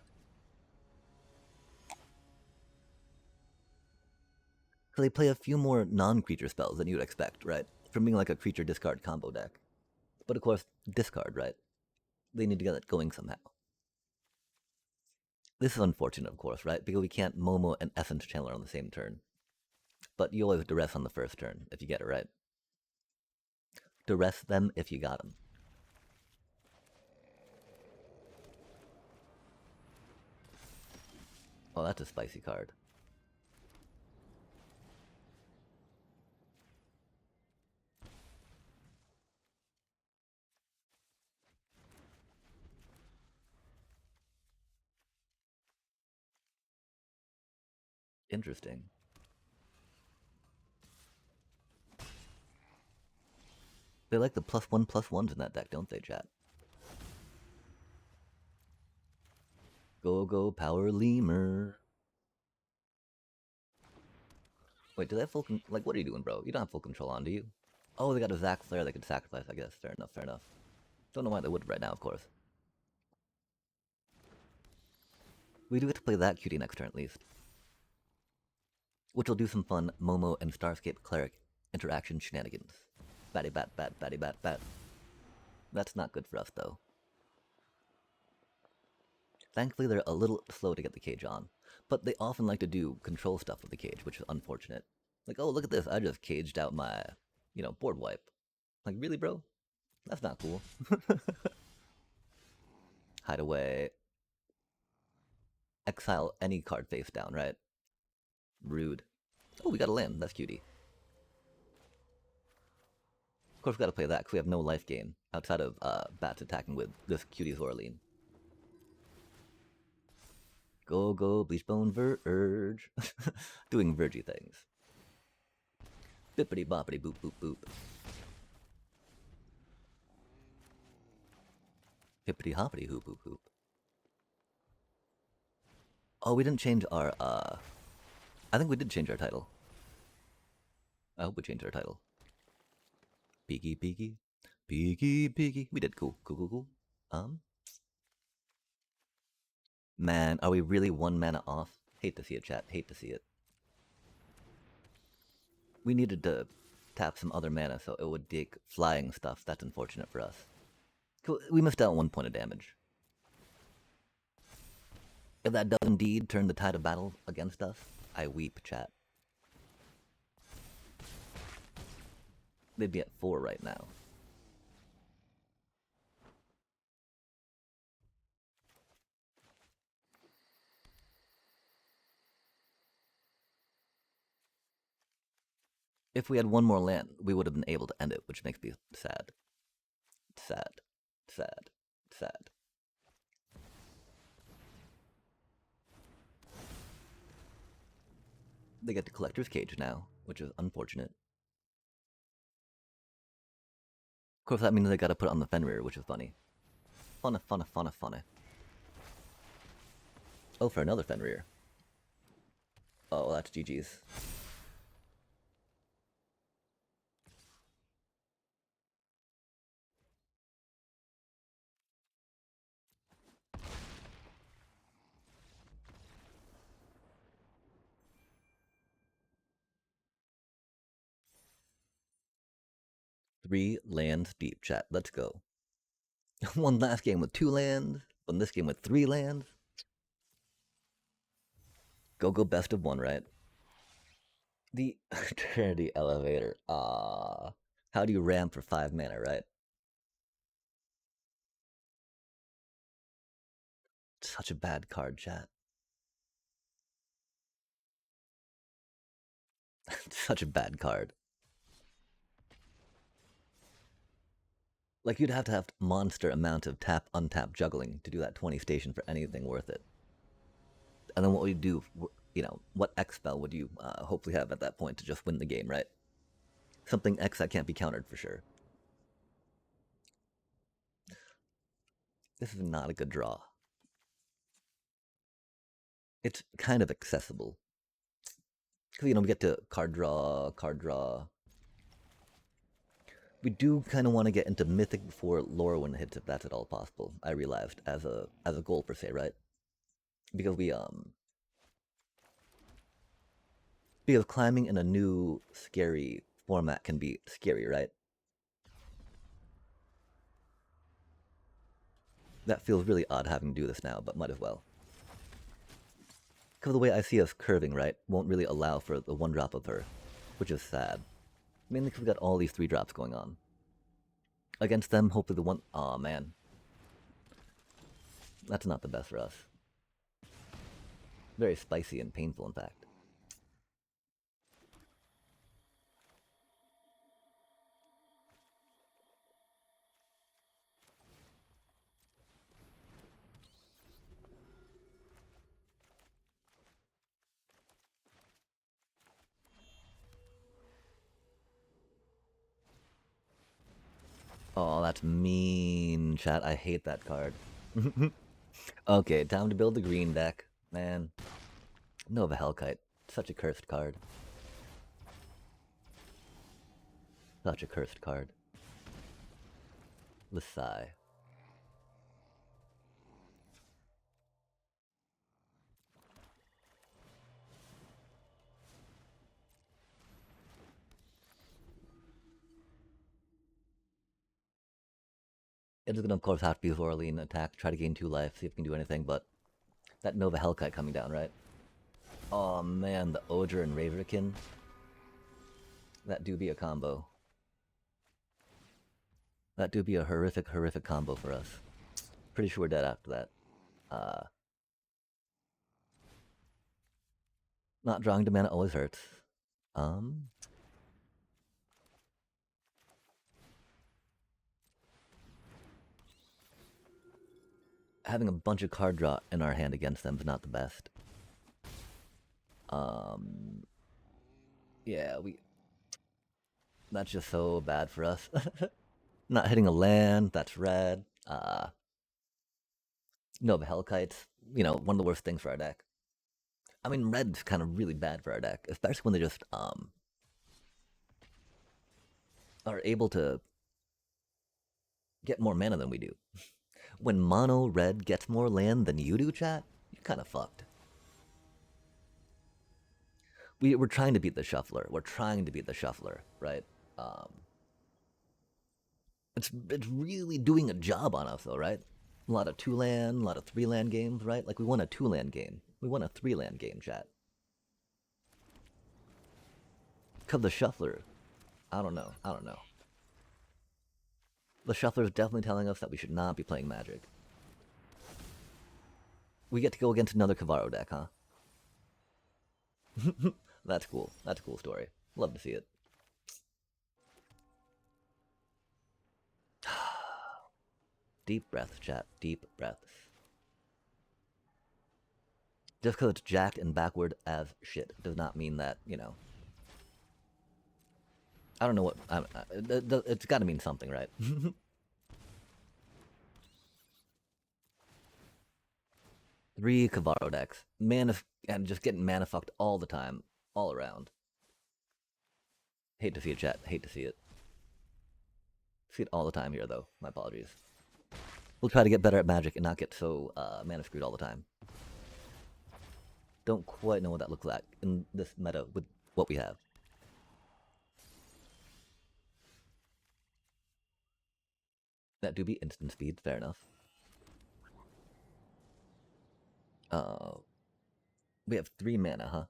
So they play a few more non-creature spells than you'd expect, right? From being like a creature discard combo deck. But of course, discard, right? They need to get it going somehow. This is unfortunate, of course, right? Because we can't Momo and Essence Channeler on the same turn. But you always Duress on the first turn, if you get it right. Duress them if you got them. Oh, that's a spicy card. Interesting. They like the +1/+1s in that deck, don't they, chat? Go power lemur. Wait, do they have full like, what are you doing, bro? You don't have full control on, do you? Oh, they got a Zac Flare they could sacrifice, I guess. Fair enough, fair enough. Don't know why they would right now, of course. We do get to play that cutie next turn, at least. Which will do some fun Momo and Starscape Cleric interaction shenanigans. Batty bat, batty bat, bat. That's not good for us, though. Thankfully, they're a little slow to get the cage on. But they often like to do control stuff with the cage, which is unfortunate. Like, oh, look at this, I just caged out my, you know, board wipe. Like, really, bro? That's not cool. Hide away. Exile any card face down, right? Rude. Oh, we got a land. That's cutie. Of course, we gotta play that because we have no life gain outside of bats attacking with this cutie Zorleen. Go, go, Bleachbone Verge. Doing Vergy things. Bippity boppity boop boop boop. Hippity hoppity hoop hoop hoop. Oh, we didn't change our, I think we did change our title. I hope we changed our title. Peeky, peeky. Peeky, peeky. We did cool, cool, cool, cool. Man, are we really 1 mana off? Hate to see it, chat. Hate to see it. We needed to tap some other mana so it would dig flying stuff. That's unfortunate for us. Cool. We missed out 1 point of damage. If that does indeed turn the tide of battle against us, I weep, chat. They'd be at 4 right now. If we had 1 more land, we would have been able to end it, which makes me sad. Sad. Sad. Sad. They get the Collector's Cage now, which is unfortunate. Of course, that means they gotta put it on the Fenrir, which is funny. Funny, funny, funny, funny. Oh, for another Fenrir. Oh, well, that's GG's. Three lands deep, chat. Let's go. One last game with 2 lands, one this game with 3 lands. Go best of 1, right? The Eternity Elevator. How do you ramp for 5 mana, right? Such a bad card, chat. Such a bad card. Like, you'd have to have monster amount of tap untap juggling to do that 20 station for anything worth it. And then what would you do? You know, what X spell would you hopefully have at that point to just win the game, right? Something X that can't be countered for sure. This is not a good draw. It's kind of accessible. Because, you know, we get to card draw, card draw. We do kind of want to get into Mythic before Lorwyn hits, if that's at all possible. I realized as a goal per se, right? Because because climbing in a new scary format can be scary, right? That feels really odd having to do this now, but might as well. Because the way I see us curving, right, won't really allow for the 1 drop of her, which is sad. Mainly because we got all these 3 drops going on. Against them, hopefully the one... Aw, man. That's not the best for us. Very spicy and painful, in fact. Oh, that's mean, chat. I hate that card. Okay, time to build the green deck. Man. Nova Hellkite. Such a cursed card. Such a cursed card. Lesai. It's gonna, of course, have to be Zorleen attack, try to gain 2 life, see if we can do anything, but that Nova Hellkite coming down, right? Oh man, the Odra and Raverkin. That do be a combo. That do be a horrific, horrific combo for us. Pretty sure we're dead after that. Not drawing to mana always hurts. Um, having a bunch of card draw in our hand against them is not the best. Um, yeah, that's just so bad for us. Not hitting a land, that's red. Nova Hellkites, one of the worst things for our deck. I mean, red's kind of really bad for our deck, especially when they just are able to get more mana than we do. When mono red gets more land than you do, chat, you're kind of fucked. We're trying to beat the shuffler. We're trying to beat the shuffler, right? Um, it's really doing a job on us, though, right? A lot of 2-land, a lot of 3-land games, right? Like we won a 2-land game. We won a 3-land game, chat. Cause the shuffler, I don't know. The shuffler is definitely telling us that we should not be playing Magic. We get to go against another Kavaro deck, huh? That's cool. That's a cool story. Love to see it. Deep breaths, chat. Deep breaths. Just because it's jacked and backward as shit does not mean that, I don't know what. It's got to mean something, right? 3 Kavaro decks. And just getting mana fucked all the time. All around. Hate to see it, chat. Hate to see it. See it all the time here, though. My apologies. We'll try to get better at Magic and not get so mana screwed all the time. Don't quite know what that looks like in this meta with what we have. That do be instant speed, fair enough. We have 3 mana, huh?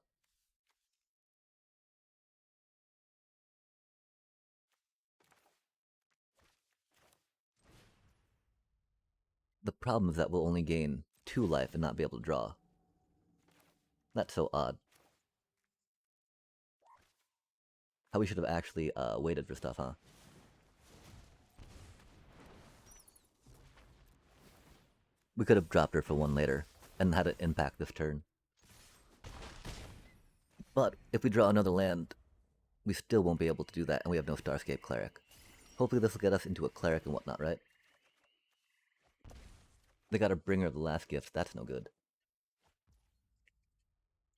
The problem is that we'll only gain 2 life and not be able to draw. That's so odd. How we should have actually waited for stuff, huh? We could have dropped her for 1 later and had it impact this turn. But if we draw another land, we still won't be able to do that, and we have no Starscape Cleric. Hopefully this will get us into a Cleric and whatnot, right? They got a Bringer of the Last Gift, that's no good.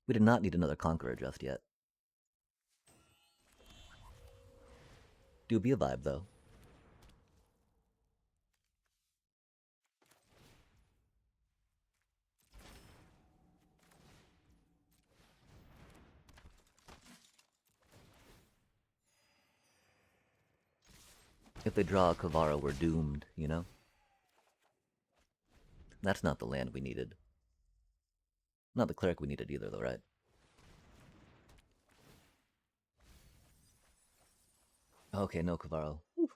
We did not need another Conqueror just yet. Do be a vibe, though. If they draw a Kavara, we're doomed, you know? That's not the land we needed. Not the Cleric we needed either, though, right? Okay, no Kavaro. Whew.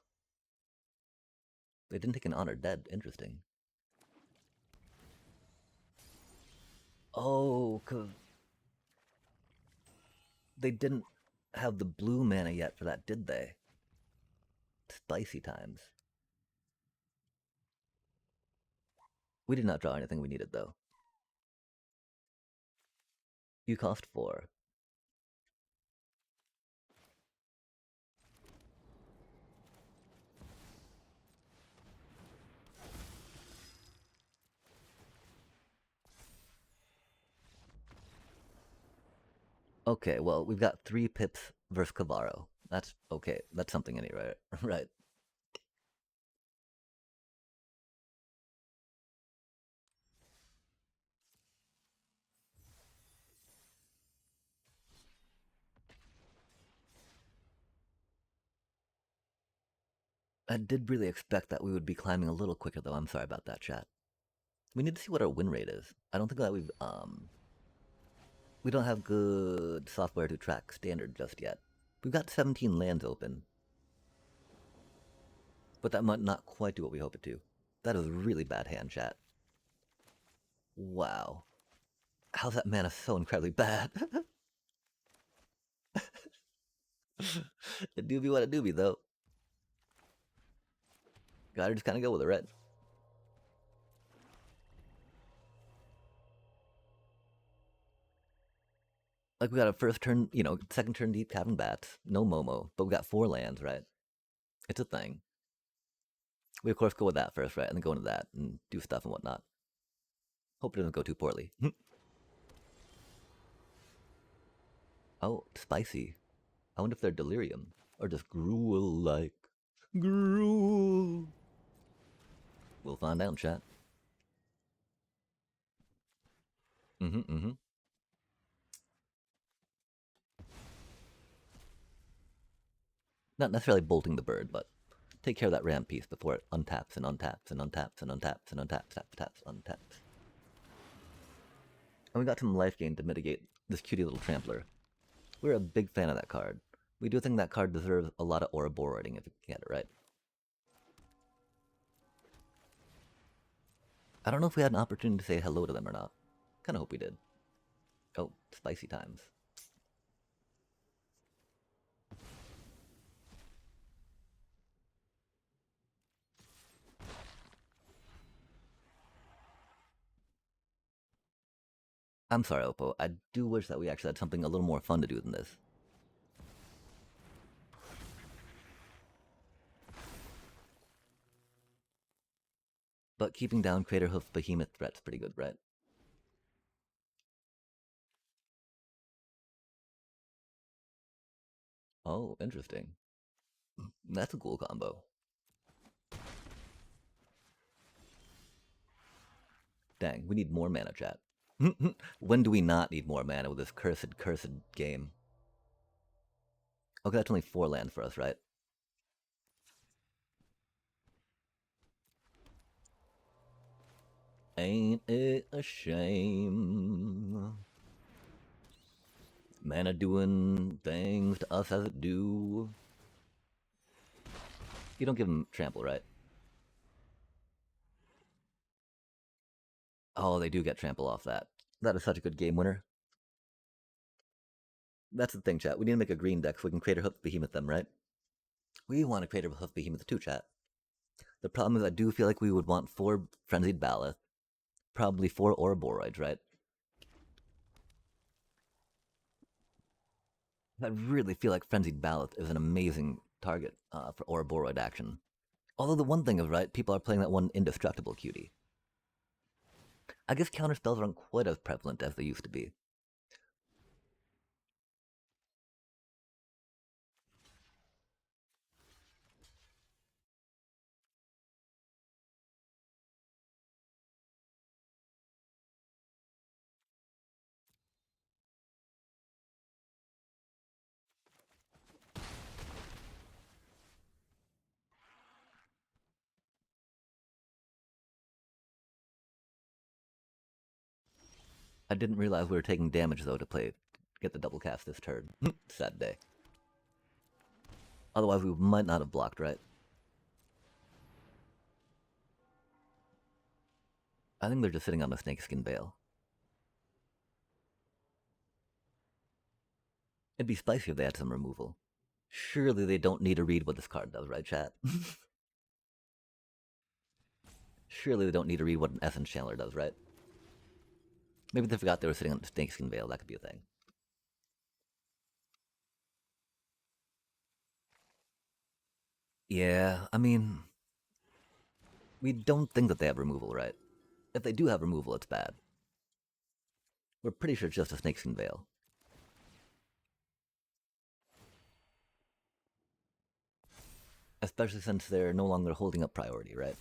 They didn't take an Honor Dead. Interesting. Oh, cause they didn't have the blue mana yet for that, did they? Spicy times. We did not draw anything we needed, though. You cost 4. Okay, well, we've got 3 pips versus Kavaro. That's okay. That's something anyway, right? I did really expect that we would be climbing a little quicker, though. I'm sorry about that, chat. We need to see what our win rate is. I don't think that we don't have good software to track standard just yet. We've got 17 lands open. But that might not quite do what we hope it to. That is a really bad hand, chat. Wow. How's that mana so incredibly bad? It do be what it do be, though. Gotta just kind of go with it, right? Like, we got a first turn, second turn deep Cavern Bats, no Momo, but we got 4 lands, right? It's a thing. We, of course, go with that first, right? And then go into that and do stuff and whatnot. Hope it doesn't go too poorly. Oh, spicy. I wonder if they're delirium or just gruel like. Gruel. We'll find out, chat. Mm-hmm. Not necessarily bolting the bird, but take care of that ramp piece before it untaps and untaps and untaps and untaps and untaps, taps, untaps. And we got some life gain to mitigate this cutie little trampler. We're a big fan of that card. We do think that card deserves a lot of Ouroboroding if you can get it right. I don't know if we had an opportunity to say hello to them or not. Kinda hope we did. Oh, spicy times. I'm sorry, Oppo. I do wish that we actually had something a little more fun to do than this. But keeping down Craterhoof's behemoth threat's pretty good, right? Oh, interesting. That's a cool combo. Dang, we need more mana, chat. When do we not need more mana with this cursed game? Okay, that's only 4 lands for us, right? Ain't it a shame? Mana doing things to us as it do. You don't give him trample, right? Oh, they do get trample off that. That is such a good game winner. That's the thing, chat. We need to make a green deck so we can Craterhoof Behemoth them, right? We want to Craterhoof Behemoth too, chat. The problem is I do feel like we would want 4 Frenzied Baloth, probably 4 Ouroboros, right? I really feel like Frenzied Baloth is an amazing target for Ouroboros action. Although the one thing is, right, people are playing that one Indestructible cutie. I guess counterspells aren't quite as prevalent as they used to be. I didn't realize we were taking damage, though, to get the double cast this turn. Sad day. Otherwise, we might not have blocked, right? I think they're just sitting on a snakeskin veil. It'd be spicy if they had some removal. Surely they don't need to read what this card does, right, chat? Surely they don't need to read what an Essence Channeler does, right? Maybe they forgot they were sitting on the snakeskin veil. That could be a thing. Yeah, I mean, we don't think that they have removal, right? If they do have removal, it's bad. We're pretty sure it's just a snakeskin veil. Especially since they're no longer holding up priority, right?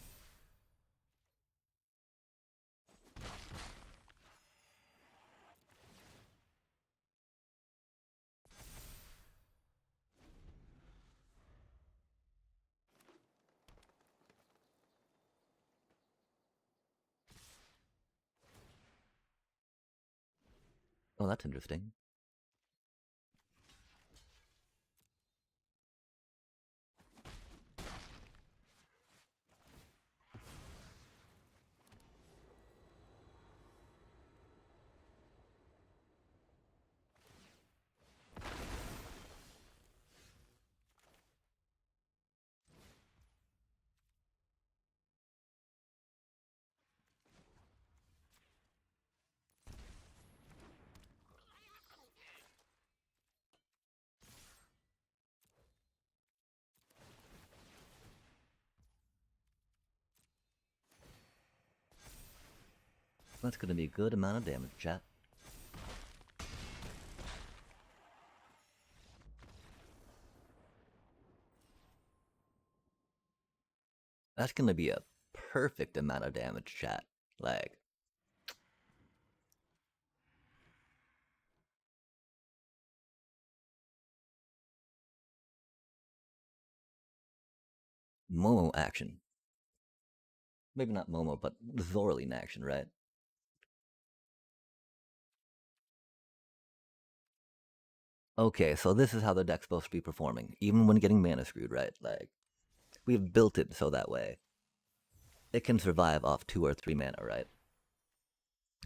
Oh, that's interesting. That's gonna be a good amount of damage, chat. That's gonna be a perfect amount of damage, chat. Like, Momo action. Maybe not Momo, but Zorlin action, right? Okay, so this is how the deck's supposed to be performing, even when getting mana screwed, right? Like, we've built it so that way it can survive off 2 or 3 mana, right?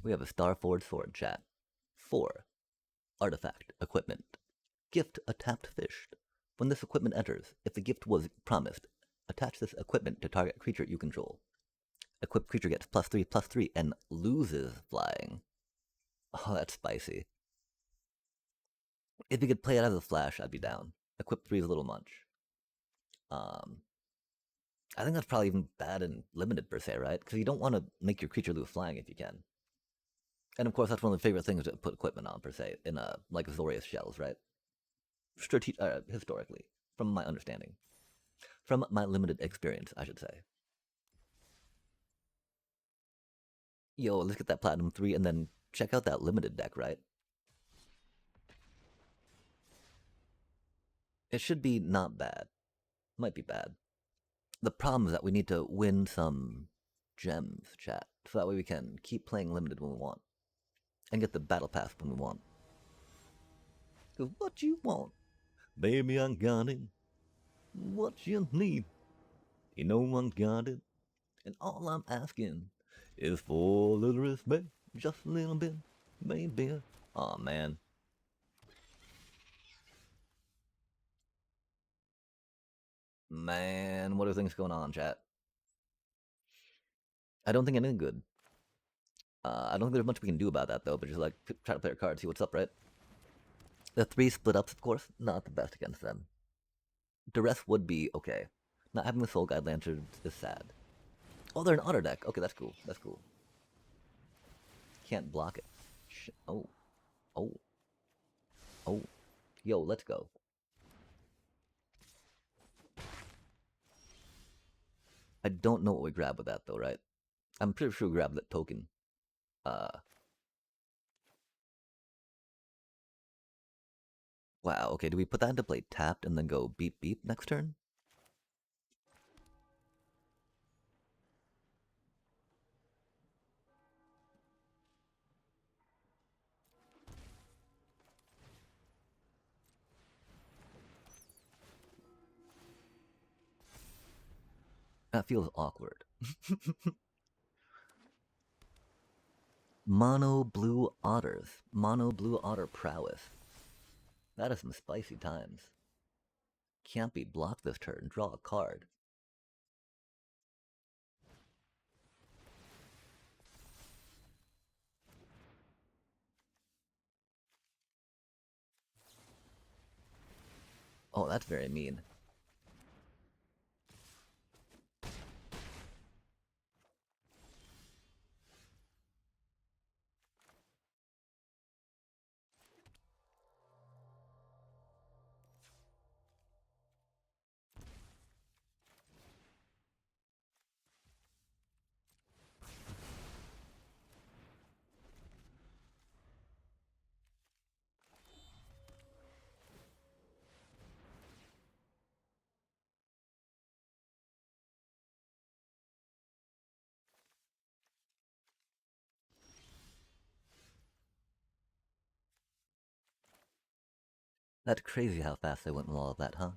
We have a Starforged Sword, chat. 4. Artifact, equipment. Gift a tapped fish. When this equipment enters, if the gift was promised, attach this equipment to target creature you control. Equipped creature gets +3/+3 and loses flying. Oh, that's spicy. If you could play it as a flash, I'd be down. Equip 3 is a little much. I think that's probably even bad and limited per se, right? Because you don't want to make your creature lose flying if you can. And of course, that's one of the favorite things to put equipment on per se in like Azorius shells, right? Historically, from my understanding, from my limited experience, I should say. Yo, let's get that Platinum 3 and then check out that limited deck, right? It should be not bad. Might be bad. The problem is that we need to win some gems, chat, so that way we can keep playing limited when we want and get the battle pass when we want. Cause what you want, baby, I got it. What you need, you know I got it. And all I'm asking is for a little respect, just a little bit, baby. Aw, man. Man, what are things going on, chat? I don't think anything good. I don't think there's much we can do about that, though, but just like try to play our cards, see what's up, right? The 3 split ups, of course, not the best against them. The rest would be okay. Not having the Soul Guide Lantern is sad. Oh, they're an Otter deck. Okay, that's cool. That's cool. Can't block it. Oh. Oh. Oh. Yo, let's go. I don't know what we grab with that, though, right? I'm pretty sure we grabbed that token. Uh. Wow, okay, do we put that into play tapped and then go beep beep next turn? That feels awkward. Mono blue otters. Mono blue otter prowess. That is some spicy times. Can't be blocked this turn. Draw a card. Oh, that's very mean. That's crazy how fast they went with all of that, huh?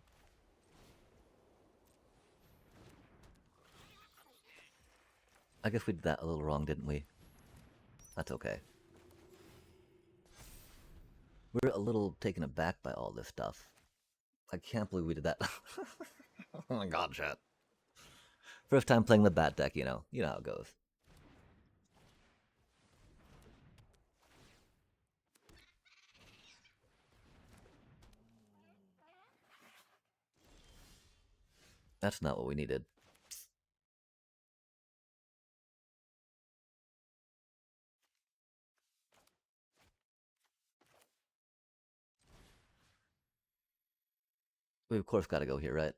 I guess we did that a little wrong, didn't we? That's okay. We're a little taken aback by all this stuff. I can't believe we did that. Oh my god, chat. First time playing the bat deck, you know. You know how it goes. That's not what we needed. We of course gotta go here, right?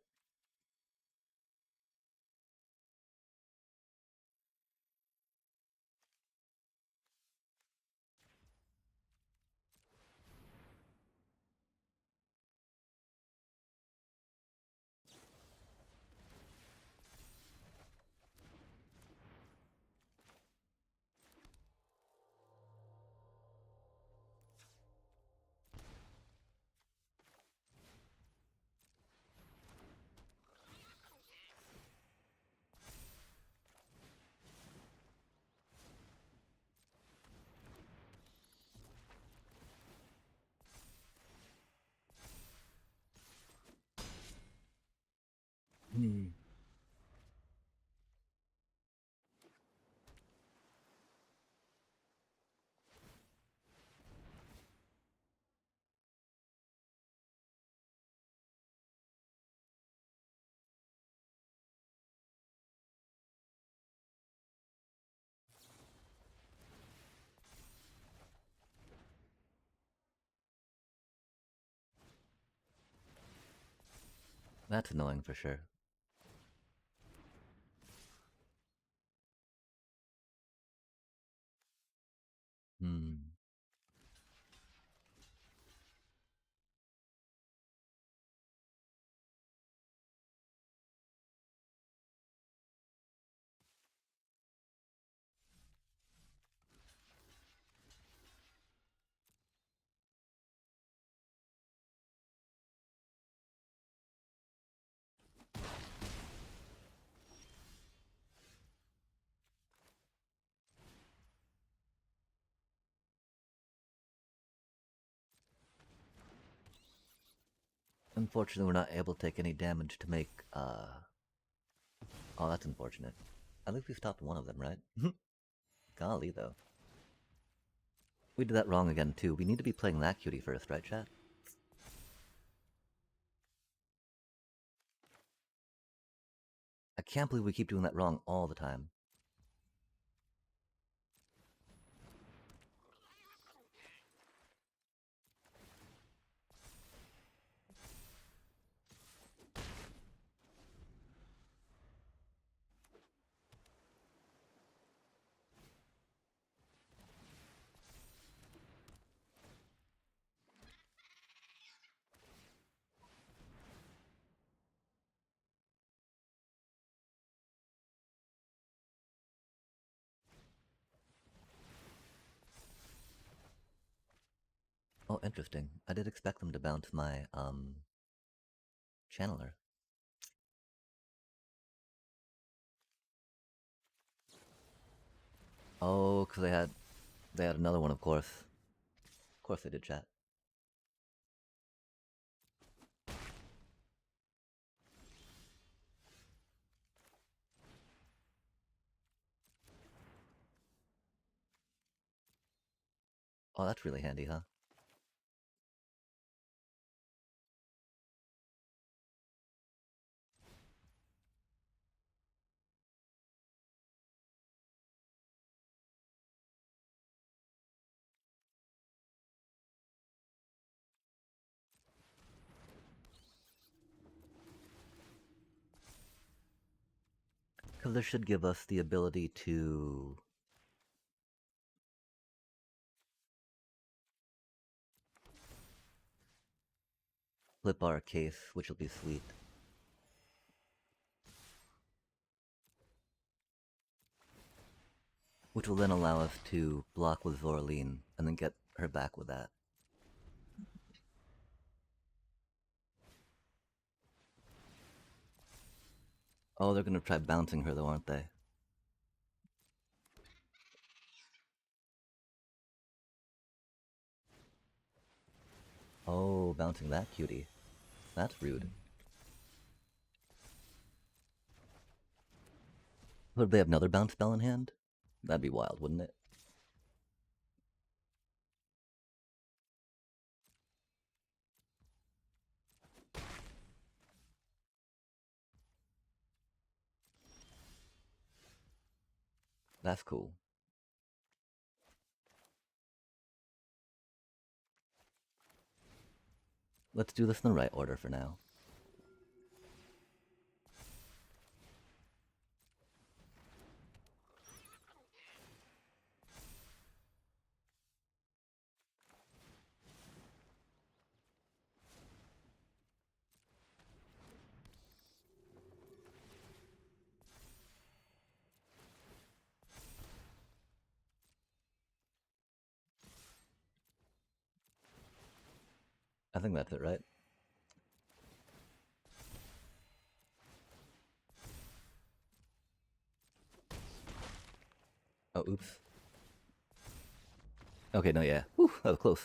Hmm. That's annoying for sure. Hmm. Unfortunately, we're not able to take any damage to make, Oh, that's unfortunate. At least we stopped one of them, right? Golly, though. We did that wrong again, too. We need to be playing that cutie first, right, chat? I can't believe we keep doing that wrong all the time. Oh, interesting. I did expect them to bounce my, channeler. Oh, because they had another one, of course. Of course they did, chat. Oh, that's really handy, huh? Because this should give us the ability to flip our case, which will be sweet. Which will then allow us to block with Zoraline and then get her back with that. Oh, they're gonna try bouncing her though, aren't they? Oh, bouncing that cutie. That's rude. Would they have another bounce spell in hand? That'd be wild, wouldn't it? That's cool. Let's do this in the right order for now. I think that's it, right? Oh, oops. Okay, no, yeah. Whew, that was close.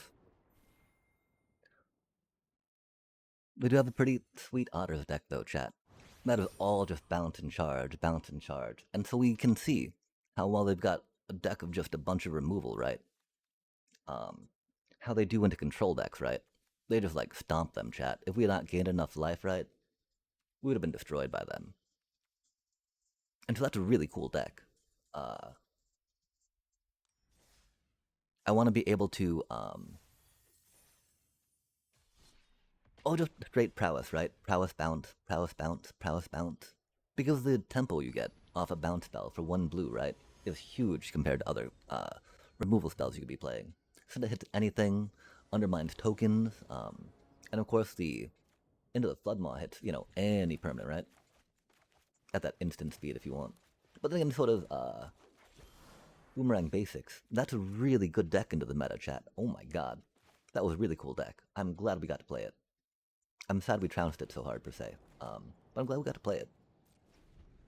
We do have a pretty sweet Otters deck, though, chat. That is all just bounce and charge, bounce and charge. And so we can see how well they've got a deck of just a bunch of removal, right? How they do into control decks, right? They just like stomp them, chat. If we had not gained enough life, right, we would have been destroyed by them. And so that's a really cool deck. I want to be able to, oh, just straight prowess, right? Prowess bounce, prowess bounce, prowess bounce. Because the tempo you get off a bounce spell for 1 blue, right, is huge compared to other removal spells you could be playing. So it hits anything, undermines tokens, and of course the Into the Floodmaw hits, you know, any permanent, right? At that instant speed if you want. But then sort of Boomerang Basics, that's a really good deck into the meta, chat. Oh my god. That was a really cool deck. I'm glad we got to play it. I'm sad we trounced it so hard, per se. But I'm glad we got to play it.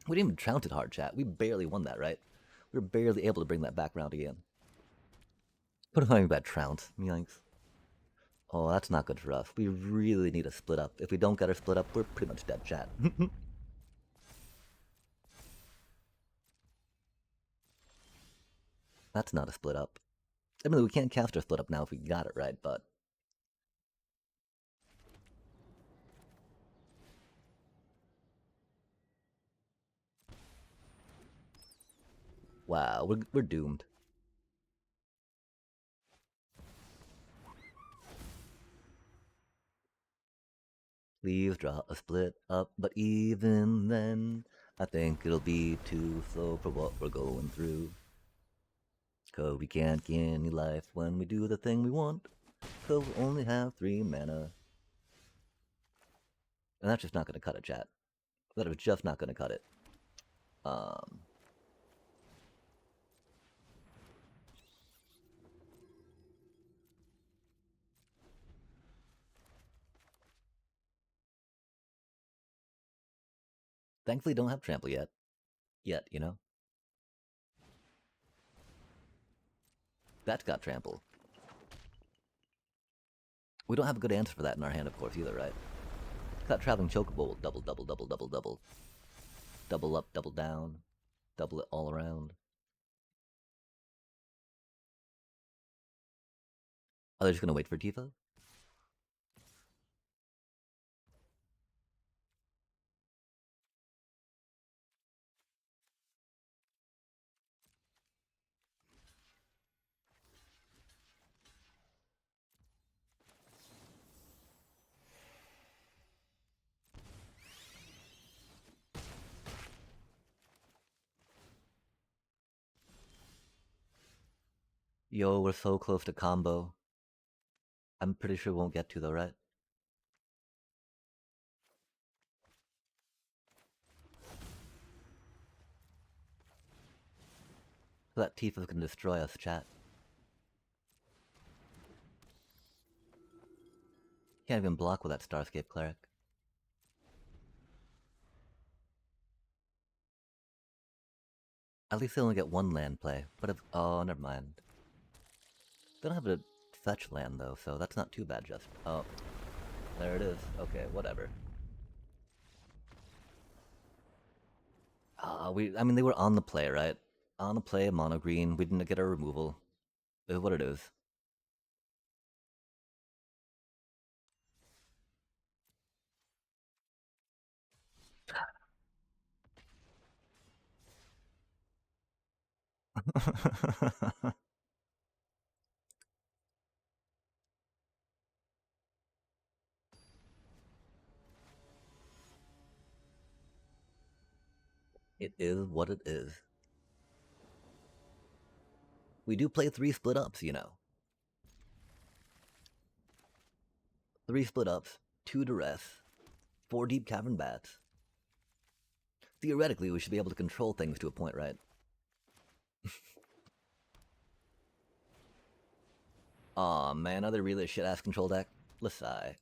We didn't even trounce it hard, chat. We barely won that, right? We were barely able to bring that back round again. What am I talking about trounce? Yikes. Oh, that's not good for us. We really need a split up. If we don't get our split up, we're pretty much dead, chat. That's not a split up. I mean, we can't cast our split up now if we got it right, but... Wow, we're doomed. Please draw a split up, but even then, I think it'll be too slow for what we're going through. 'Cause we can't gain any life when we do the thing we want. 'Cause we only have 3 mana. And that's just not gonna cut it, chat. That is just not gonna cut it. Thankfully don't have trample yet. Yet, you know? That's got trample. We don't have a good answer for that in our hand, of course, either, right? That traveling chocobo will double, double, double, double, double. Double up, double down. Double it all around. Oh, they're just gonna wait for Tifa? Yo, we're so close to combo. I'm pretty sure we won't get to though, right? That Tifa's gonna destroy us, chat. Can't even block with that Starscape Cleric. At least they only get 1 land play. But if... Oh, never mind. They don't have a fetch land though, so that's not too bad just... Oh. There it is. Okay, whatever. I mean, they were on the play, right? On the play, mono green. We didn't get our removal. It is what it is. It is what it is. We do play 3 split ups, you know. 3 split ups, 2 duress, 4 deep cavern bats. Theoretically, we should be able to control things to a point, right? Aw, man, are they really a shit-ass control deck? Lasai.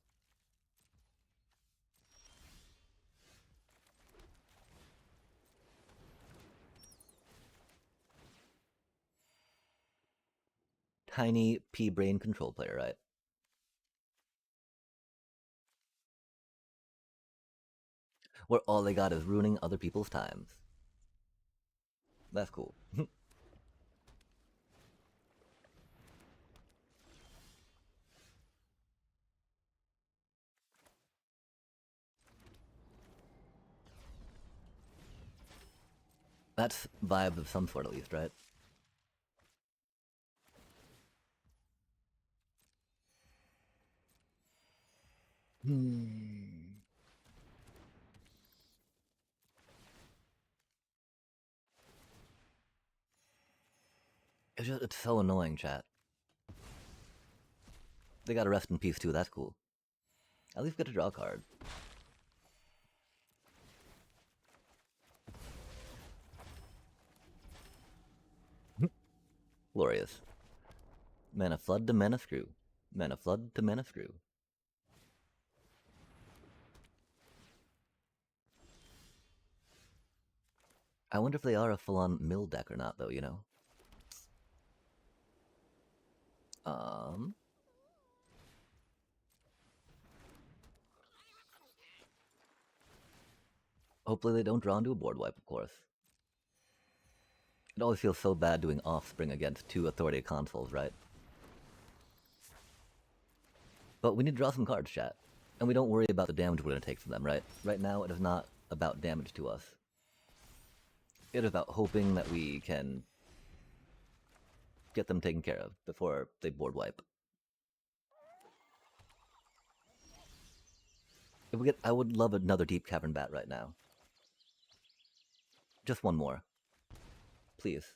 Tiny P-brain control player, right? Where all they got is ruining other people's times. That's cool. That's vibes of some sort at least, right? It's so annoying, chat. They got a rest in peace too, that's cool. At least get to draw a card. Glorious. Mana Flood to Mana Screw. Mana Flood to Mana Screw. I wonder if they are a full-on mill deck or not, though, you know? Hopefully they don't draw into a board wipe, of course. It always feels so bad doing Offspring against 2 Authority consoles, right? But we need to draw some cards, chat. And we don't worry about the damage we're going to take from them, right? Right now, it is not about damage to us. It is about hoping that we can get them taken care of before they board wipe. If we get, I would love another Deep Cavern Bat right now. Just one more. Please.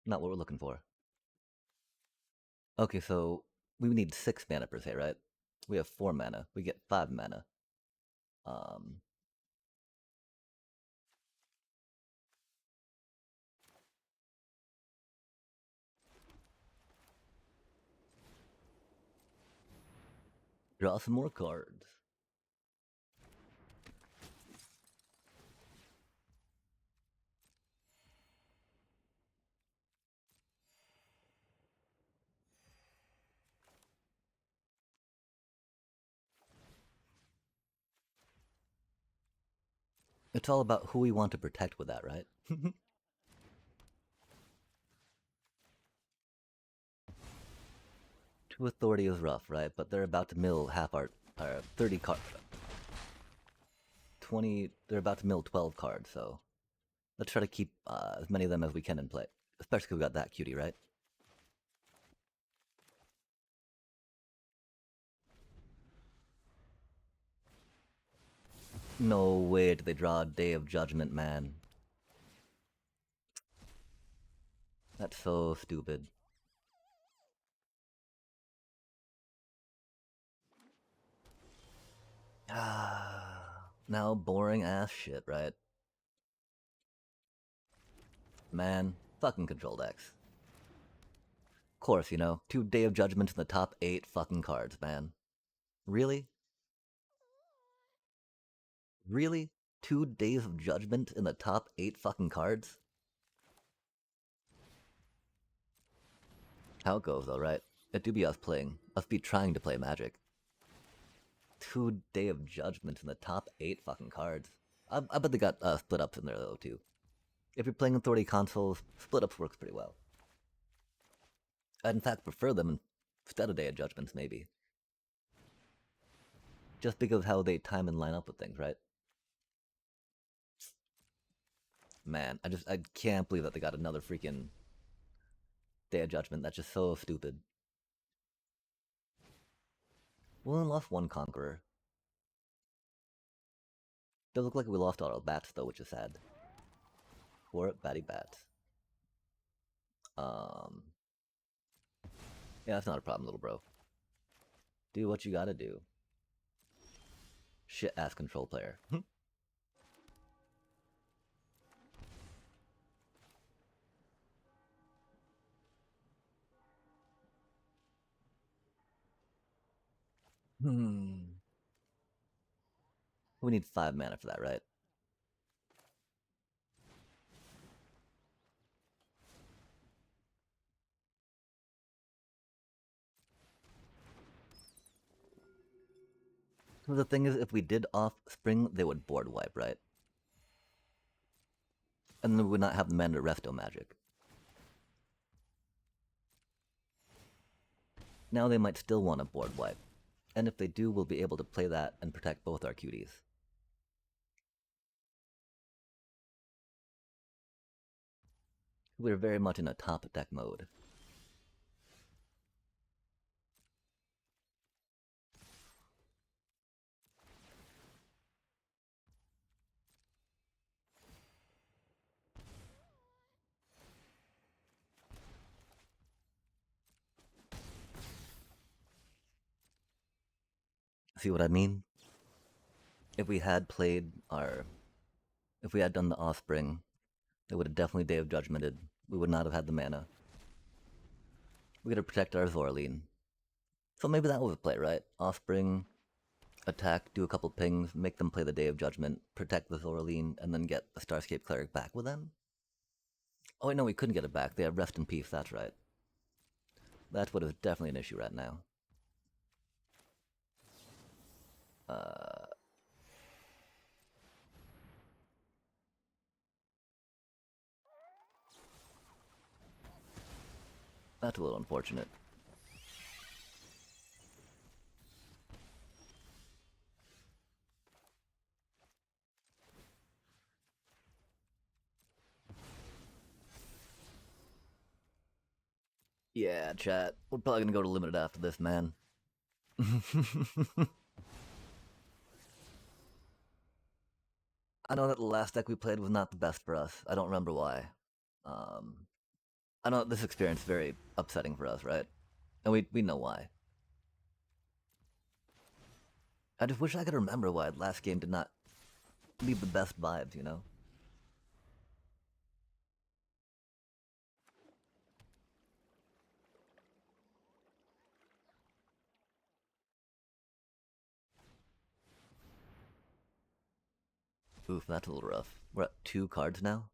Not what we're looking for. Okay, so we need 6 mana per se, right? We have 4 mana. We get 5 mana. Draw some more cards. It's all about who we want to protect with that, right? 2 Authority is rough, right? But they're about to mill half our 30 cards. 20, they're about to mill 12 cards, so let's try to keep as many of them as we can in play. Especially because we got that cutie, right? No way did they draw a Day of Judgment, man. That's so stupid. Now boring ass shit, right? Man, fucking control decks. Of course, you know, 2 Day of Judgments in the top 8 fucking cards, man. Really? Really? 2 Days of Judgment in the top 8 fucking cards? How it goes, though, right? It do be us playing. Us be trying to play Magic. 2 Day of Judgment in the top 8 fucking cards. I bet they got split ups in there, though, too. If you're playing Authority consoles, split ups works pretty well. I'd in fact prefer them instead of Day of Judgments, maybe. Just because of how they time and line up with things, right? Man, I can't believe that they got another freaking Day of Judgment. That's just so stupid. We only lost 1 Conqueror. Does look like we lost all our bats though, which is sad. 4 batty bats. Yeah, that's not a problem, little bro. Do what you gotta do. Shit ass control player. We need 5 mana for that, right? So the thing is, if we did Offspring, they would board wipe, right? And then we would not have the mana to resto magic. Now they might still want a board wipe. And if they do, we'll be able to play that and protect both our cuties. We're very much in a top deck mode. See what I mean? If we had played our... If we had done the Offspring, they would have definitely Day of Judgmented. We would not have had the mana. We gotta protect our Zorleen. So maybe that was a play, right? Offspring, attack, do a couple pings, make them play the Day of Judgment, protect the Zorleen, and then get the Starscape Cleric back with them? Oh, wait, no, we couldn't get it back. They have Rest in Peace, that's right. That's what is definitely an issue right now. That's a little unfortunate. Yeah, chat. We're probably gonna go to limited after this, man. I know that the last deck we played was not the best for us. I don't remember why. I know this experience is very upsetting for us, right? And we know why. I just wish I could remember why last game did not leave the best vibes, you know? Oof, that's a little rough. We're at 2 cards now?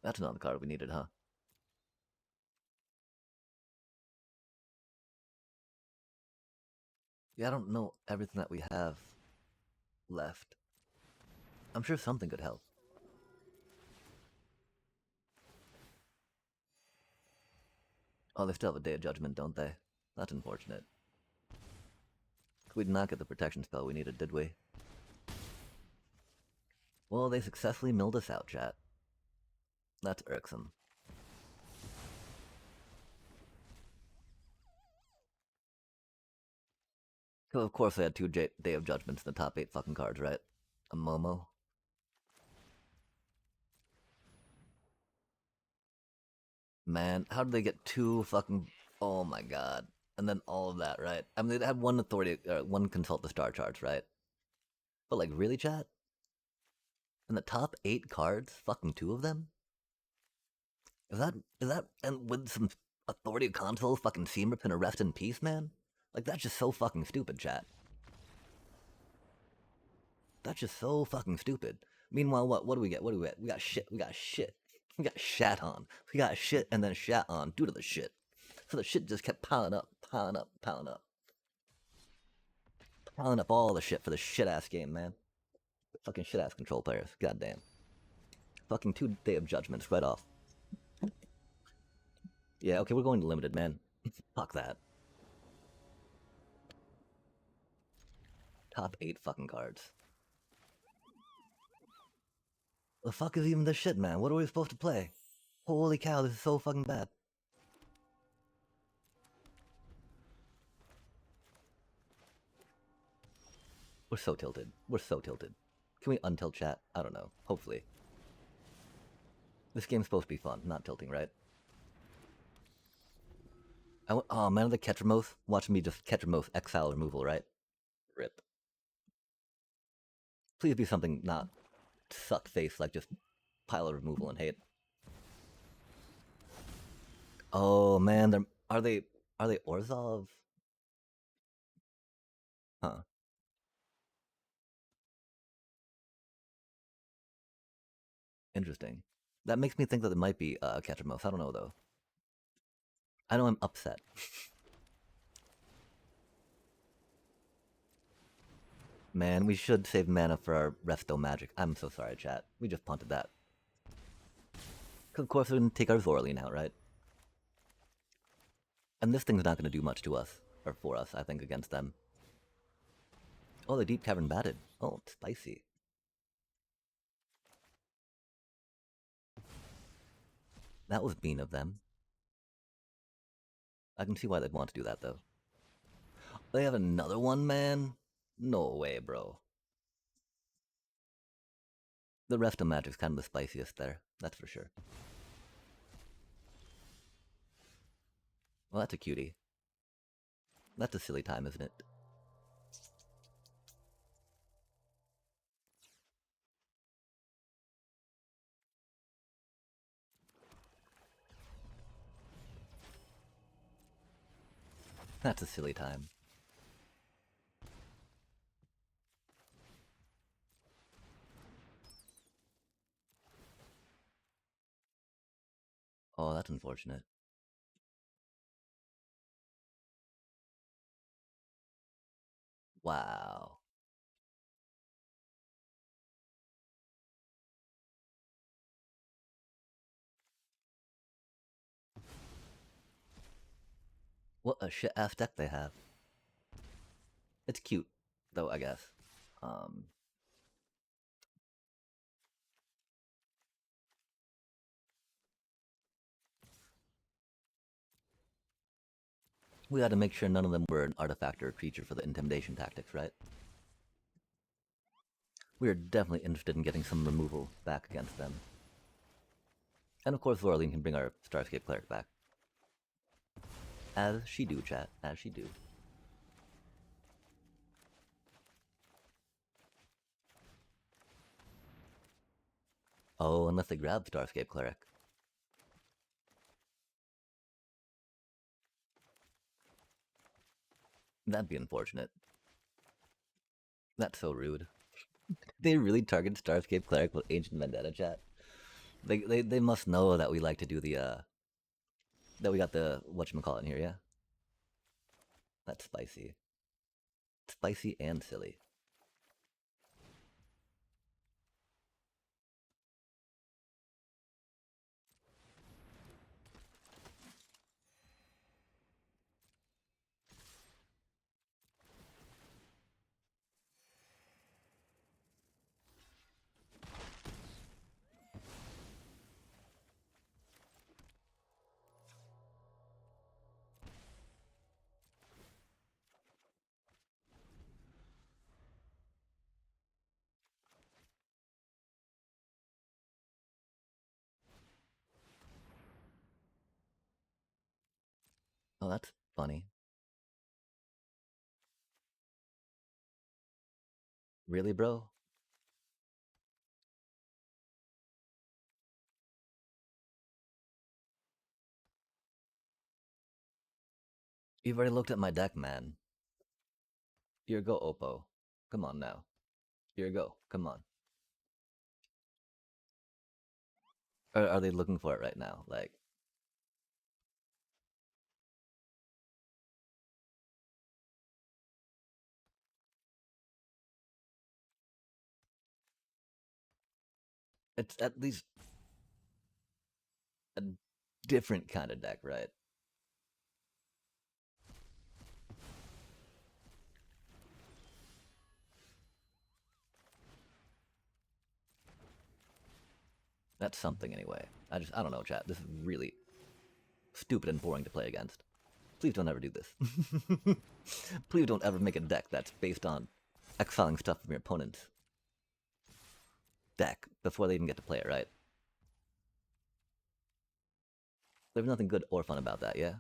That's not the card we needed, huh? Yeah, I don't know everything that we have left. I'm sure something could help. Oh, they still have a Day of Judgment, don't they? That's unfortunate. We did not get the protection spell we needed, did we? Well, they successfully milled us out, chat. That's irksome. So of course they had 2 Day of Judgments in the top 8 fucking cards, right? A Momo. Man, how did they get 2 fucking... Oh my god. And then all of that, right? I mean, they had 1 authority, 1 consult the star charts, right? But like, really, chat? In the top 8 cards, fucking 2 of them? Is that, and with some authority console, fucking Seamrip and a Rest in Peace, man? Like, that's just so fucking stupid, chat. That's just so fucking stupid. Meanwhile, what do we get? What do we get? We got shit. We got shit. We got shat on. We got shit and then shat on due to the shit. So the shit just kept piling up, piling up, piling up. Piling up all the shit for the shit ass game, man. Fucking shit ass control players. Goddamn. Fucking 2 Day of Judgments right off. Yeah, okay, we're going to limited, man. Fuck that. Top 8 fucking cards. The fuck is even this shit, man? What are we supposed to play? Holy cow, this is so fucking bad. We're so tilted. We're so tilted. Can we untilt chat? I don't know. Hopefully. This game's supposed to be fun, not tilting, right? Oh man, the Ketremoth. Watching me just Ketremoth exile removal, right? Rip. Please be something not suck face like just pile of removal and hate. Oh man, they're are they Orzhov? Huh. Interesting. That makes me think that it might be Ketramos. I don't know though. I know I'm upset. Man, we should save mana for our Resto Magic. I'm so sorry, chat. We just punted that. Because of course we're going to take our Zorleen out, right? And this thing's not going to do much to us. Or for us, I think, against them. Oh, the Deep Cavern batted. Oh, spicy. That was mean of them. I can see why they'd want to do that, though. They have another one, man? No way, bro. The Resto Magic's kind of the spiciest there. That's for sure. Well, that's a cutie. That's a silly time, isn't it? That's a silly time. Oh, that's unfortunate. Wow. What a shit-ass deck they have. It's cute, though, I guess. We had to make sure none of them were an artifact or a creature for the intimidation tactics, right? We are definitely interested in getting some removal back against them. And of course, Zorleen can bring our Starscape Cleric back. As she do, chat. As she do. Oh, unless they grab Starscape Cleric. That'd be unfortunate. That's so rude. They really target Starscape Cleric with Ancient Vendetta, chat. They must know that we like to do the that we got the whatchamacallit in here, yeah? That's spicy. Spicy and silly. Oh, that's funny. Really, bro? You've already looked at my deck, man. Here go, Oppo. Come on now. Here go. Come on. Or are they looking for it right now? Like, it's at least a different kind of deck, right? That's something anyway. I don't know, chat. This is really stupid and boring to play against. Please don't ever do this. Please don't ever make a deck that's based on exiling stuff from your opponent's deck before they even get to play it, right? There's nothing good or fun about that, yeah?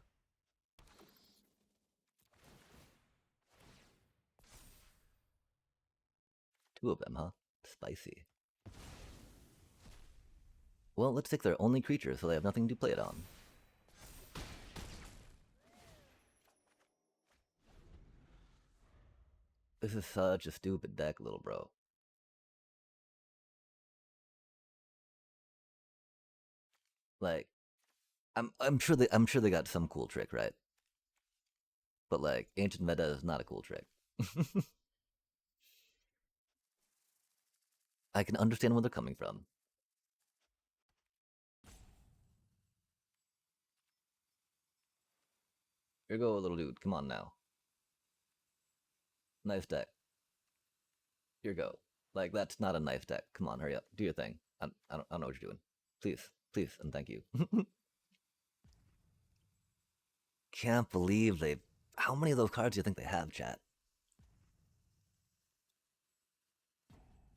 Two of them, huh? Spicy. Well, let's take their only creature so they have nothing to play it on. This is such a stupid deck, little bro. Like, I'm sure they got some cool trick, right? But like, ancient meta is not a cool trick. I can understand where they're coming from. Here you go, little dude. Come on now. Nice deck. Here you go. Like, that's not a nice deck. Come on, hurry up. Do your thing. I don't know what you're doing. Please, please, and thank you. Can't believe they. How many of those cards do you think they have, chat?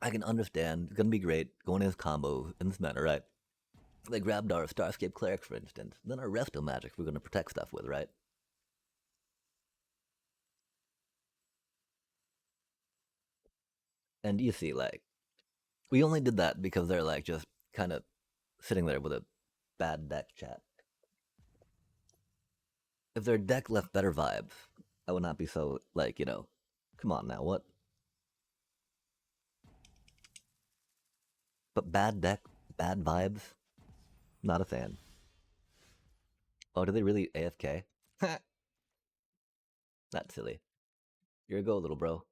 I can understand. It's gonna be great going as combo in this manner, right? They grabbed our Starscape Cleric, for instance. Then our Resto Magic we're gonna protect stuff with, right? And you see, like, we only did that because they're like just kind of sitting there with a bad deck, chat. If their deck left better vibes, I would not be so like, come on now, what? But bad deck, bad vibes, not a fan. Oh, did they really AFK? That's silly. Here you go, little bro.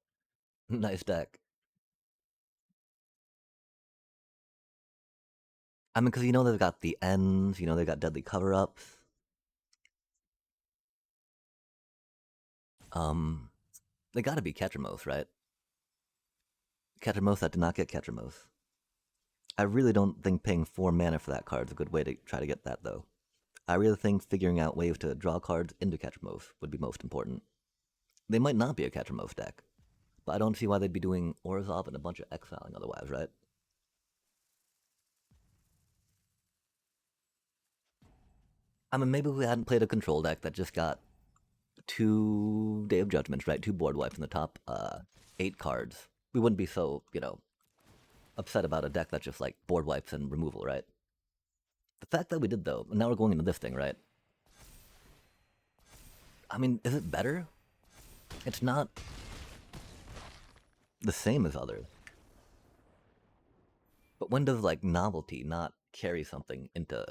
Nice deck. I mean, because they've got the ends, they've got deadly cover ups. They gotta be Ketramos, right? Ketramos that did not get Ketramos. I really don't think paying 4 mana for that card is a good way to try to get that, though. I really think figuring out ways to draw cards into Ketramos would be most important. They might not be a Ketramos deck, but I don't see why they'd be doing Orzhov and a bunch of exiling otherwise, right? I mean, maybe we hadn't played a control deck that just got 2 Day of Judgments, right? 2 board wipes in the top 8 cards. We wouldn't be so, upset about a deck that's just like board wipes and removal, right? The fact that we did, though, and now we're going into this thing, right? I mean, is it better? It's not the same as others. But when does, like, novelty not carry something into,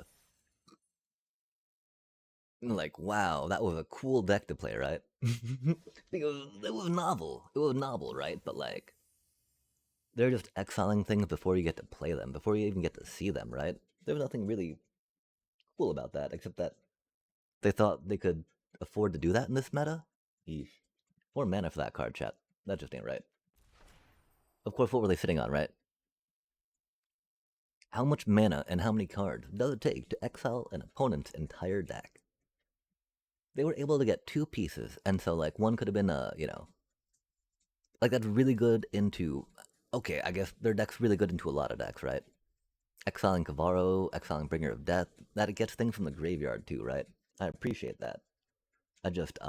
like, wow, that was a cool deck to play, right? Because it was novel. It was novel, right? But, like, they're just exiling things before you get to play them, before you even get to see them, right? There was nothing really cool about that, except that they thought they could afford to do that in this meta. Yeesh. 4 mana for that card, chat. That just ain't right. Of course, what were they sitting on, right? How much mana and how many cards does it take to exile an opponent's entire deck? They were able to get 2 pieces, and so, like, one could have been like, that's really good into. Okay, I guess their deck's really good into a lot of decks, right? Exiling Kavaro, exiling Bringer of Death, that it gets things from the graveyard too, right? I appreciate that. I just,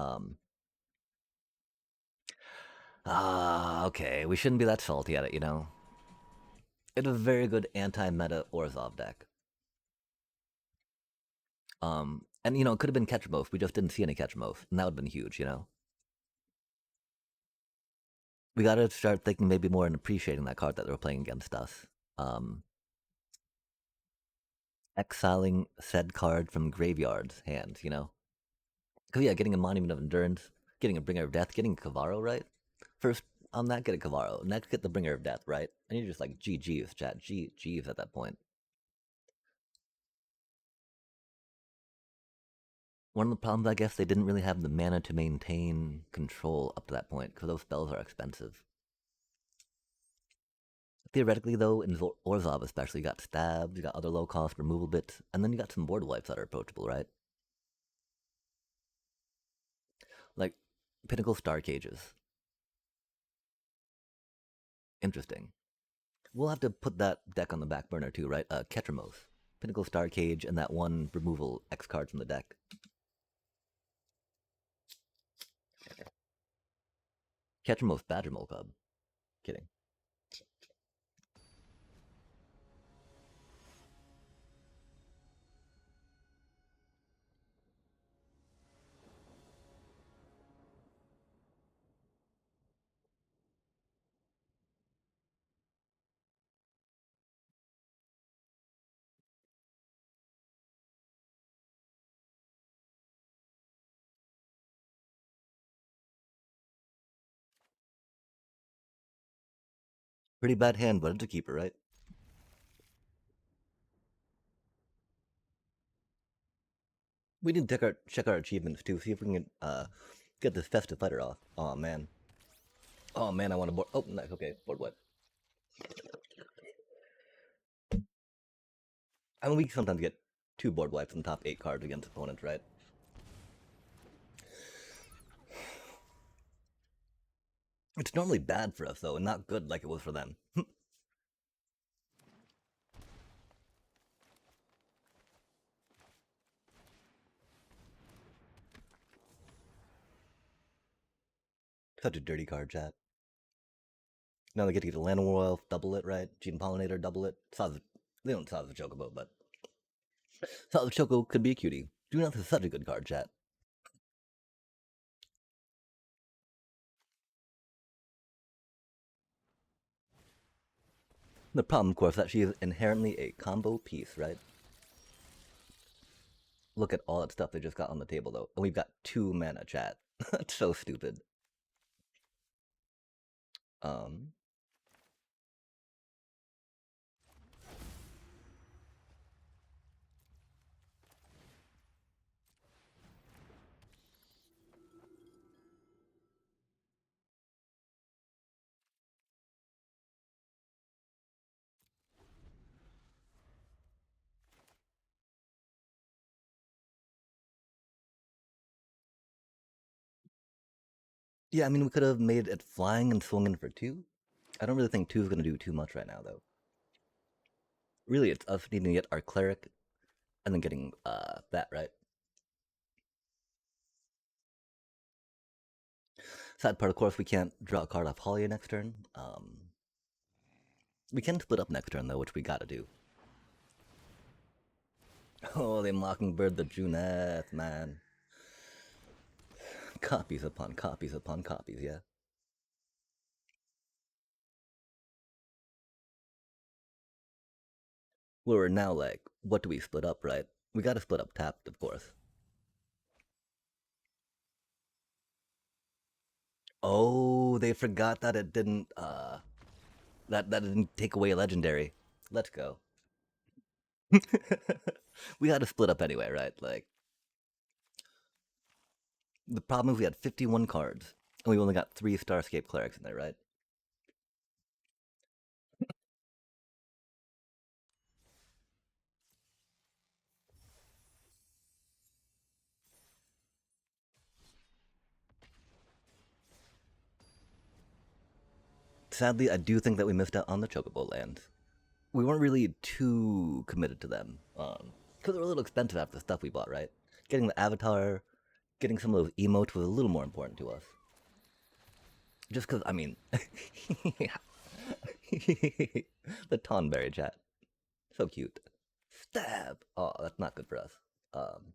okay, we shouldn't be that salty at it, It's a very good anti-meta Orzhov deck. And it could have been Ketramorph. We just didn't see any Ketramorph, and that would have been huge, We gotta start thinking maybe more and appreciating that card that they were playing against us. Exiling said card from graveyard's hands, Because yeah, getting a Monument of Endurance, getting a Bringer of Death, getting Kavaro, right? First on that, get a Kavaro. Next, get the Bringer of Death, right? And you're just like GG's, chat. GG's at that point. One of the problems, I guess, they didn't really have the mana to maintain control up to that point, because those spells are expensive. Theoretically, though, in Orzhov especially, you got stabs, you got other low-cost removal bits, and then you got some board wipes that are approachable, right? Like, Pinnacle Star Cages. Interesting. We'll have to put that deck on the back burner too, right? Ketramos, Pinnacle Star Cage, and that one removal X card from the deck. Ketramos Badgermole Cub. Kidding. Pretty bad hand, but it's a keeper, right? We need to check our achievements too, see if we can get this festive fighter off. Oh man. Oh man, I want to board. Oh, nice. Okay, board what? I mean, we sometimes get 2 board wipes in the top 8 cards against opponents, right? It's normally bad for us though, and not good like it was for them. Such a dirty card, chat. Now they get a Llanowar, double it, right? Gene Pollinator, double it. They don't Saw the Chocobo, but Saw the Choco could be a cutie. Junoth is such a good card, chat. The problem, of course, that she is inherently a combo piece, right? Look at all that stuff they just got on the table, though. And we've got 2 mana, chat. That's so stupid. Um, yeah, I mean, we could have made it flying and swung in for 2. I don't really think 2 is going to do too much right now, though. Really, it's us needing to get our cleric and then getting that, right? Sad part, of course, we can't draw a card off Holia next turn. We can split up next turn, though, which we gotta do. Oh, they Mockingbird the Juneth, man. Copies upon copies upon copies, yeah. Well, we're now like, what do we split up, right? We gotta split up tapped, of course. Oh, they forgot that it didn't, that didn't take away a legendary. Let's go. We had to split up anyway, right? Like, the problem is we had 51 cards, and we only got 3 Starscape Clerics in there, right? Sadly, I do think that we missed out on the Chocobo lands. We weren't really too committed to them, because they were a little expensive after the stuff we bought, right? Getting the Avatar, getting some of those emotes was a little more important to us. Just because, I mean, the Tonberry chat. So cute. Stab! Oh, that's not good for us. Um,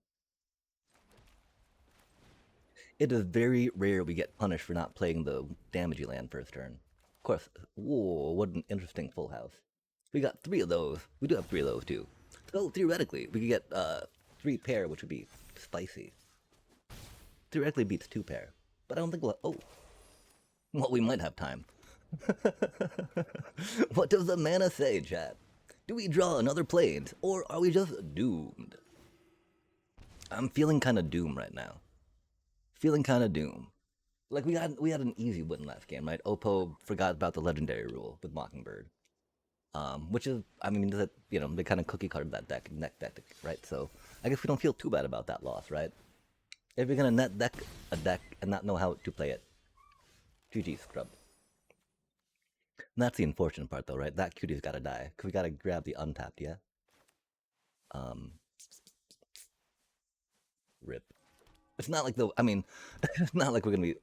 it is very rare we get punished for not playing the damagey land first turn. Of course, whoa, what an interesting full house. We got 3 of those. We do have 3 of those too. So theoretically, we could get 3 pair, which would be spicy. Theoretically beats 2 pair. But I don't think we'll. Oh. Well, we might have time. What does the mana say, chat? Do we draw another Plains, or are we just doomed? I'm feeling kind of doom right now. Feeling kind of doom. Like we had an easy win last game, right? Oppo forgot about the legendary rule with Mockingbird, which is, I mean, that they kind of cookie cutted that neck deck, right? So I guess we don't feel too bad about that loss, right? If you're gonna net deck a deck and not know how to play it, GG scrub. And that's the unfortunate part, though, right? That cutie's gotta die because we gotta grab the untapped, yeah. Um, rip. It's not like I mean, it's not like we're gonna be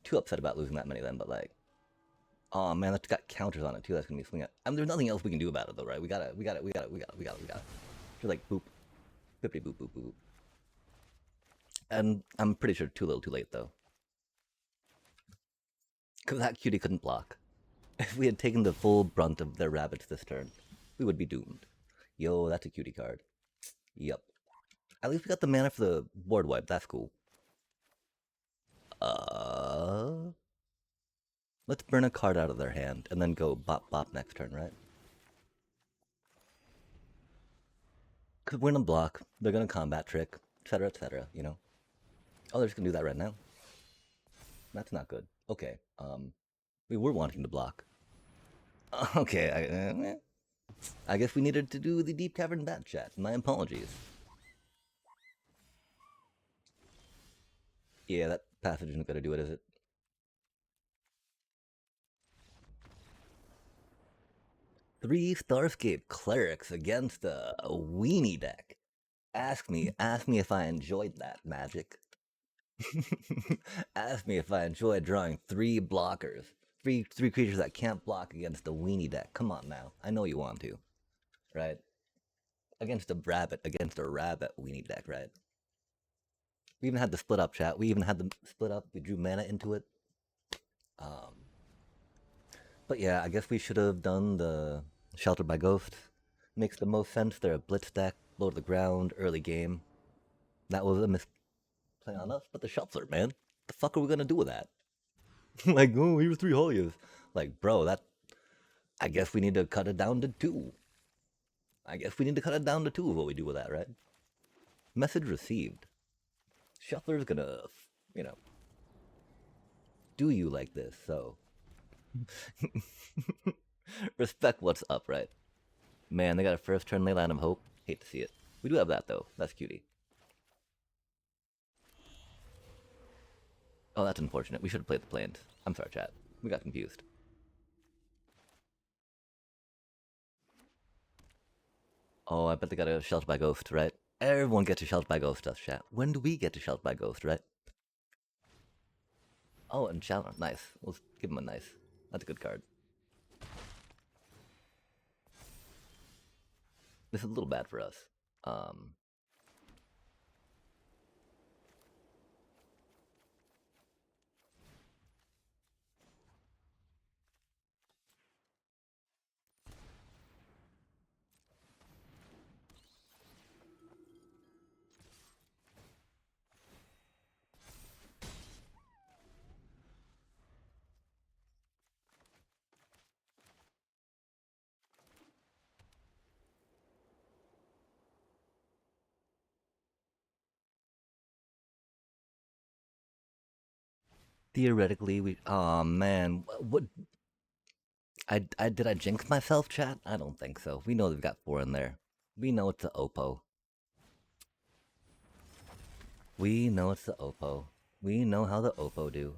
too upset about losing that many of them, but like, oh man, that's got counters on it too. That's gonna be swinging. I mean, there's nothing else we can do about it though, right? We got it. Just like boop, bippity boop, boop, boop. And I'm pretty sure too little, too late though, because that cutie couldn't block. If we had taken the full brunt of their rabbits this turn, we would be doomed. Yo, that's a cutie card. Yup. At least we got the mana for the board wipe. That's cool. Uh, Let's burn a card out of their hand and then go bop bop next turn, right? Because we're gonna block, they're gonna combat trick, etc., you know? Oh, they're just gonna do that right now. That's not good. Okay, we were wanting to block. Okay, I guess we needed to do the Deep Cavern Bat Chat. My apologies. Yeah, that passage isn't gonna do it, is it? Three Starscape Clerics against a weenie deck. Ask me if I enjoyed that, Magic. Ask me if I enjoyed drawing three blockers. Three creatures that can't block against a weenie deck. Come on now. I know you want to. Right? Against a rabbit weenie deck, right? We even had the split up chat. We even had the split up. We drew mana into it. Um, but yeah, I guess we should have done the Shelter by Ghost. Makes the most sense. They're a blitz deck, low to the ground, early game. That was a misplay on us, but the Shuffler, man. The fuck are we gonna do with that? Like, oh, here's three Holias. Like, bro, that. I guess we need to cut it down to two. I guess we need to cut it down to two of what we do with that, right? Message received. Shuffler's gonna, you know, do you like this, so. Respect what's up, right? Man, they got a first turn Leyline of Hope. Hate to see it. We do have that, though. That's cutie. Oh, that's unfortunate. We should have played the Plains. I'm sorry, chat. We got confused. Oh, I bet they got a Shelter by Ghost, right? Everyone gets a Shelter by Ghost, us chat. When do we get to Shelter by Ghost, right? Oh, and Challenger. Nice. We'll give him a nice. That's a good card. This is a little bad for us. Theoretically, we. Oh man, what? I did I jinx myself, chat? I don't think so. We know they've got four in there. We know it's the Oppo. We know it's the Oppo. We know how the Oppo do.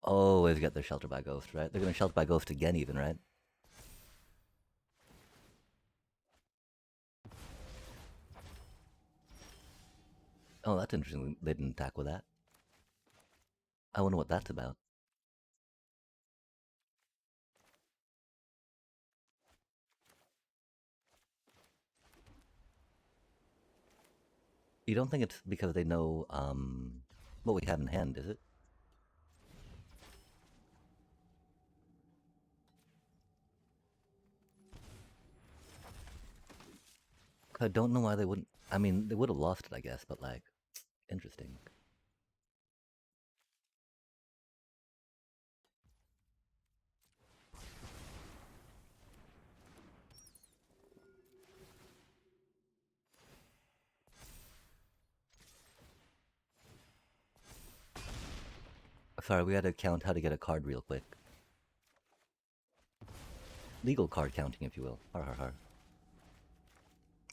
Always get their Shelter by Ghost, right? They're gonna Shelter by Ghost again, even, right? Oh, that's interesting. They didn't attack with that. I wonder what that's about. You don't think it's because they know what we have in hand, is it? I don't know why they wouldn't. I mean, they would have lost it, I guess, but like, interesting. Sorry, we had to count how to get a card real quick. Legal card counting, if you will. Har har har.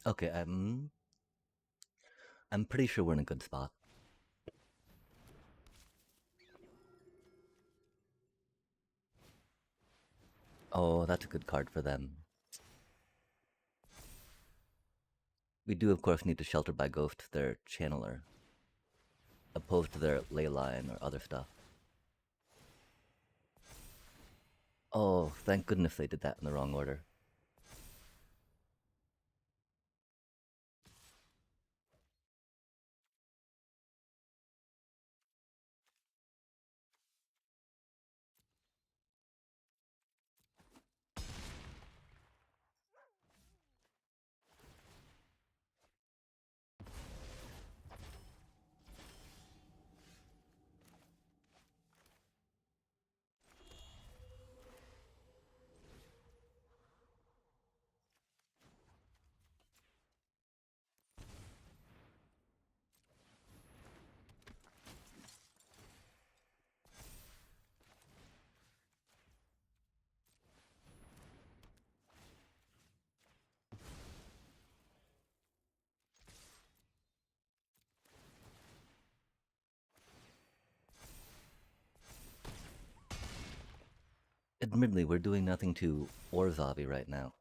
Okay, I'm pretty sure we're in a good spot. Oh, that's a good card for them. We do, of course, need to Shelter by Ghost their Channeler, opposed to their Leyline or other stuff. Oh, thank goodness they did that in the wrong order. Admittedly, we're doing nothing to Orzavi right now,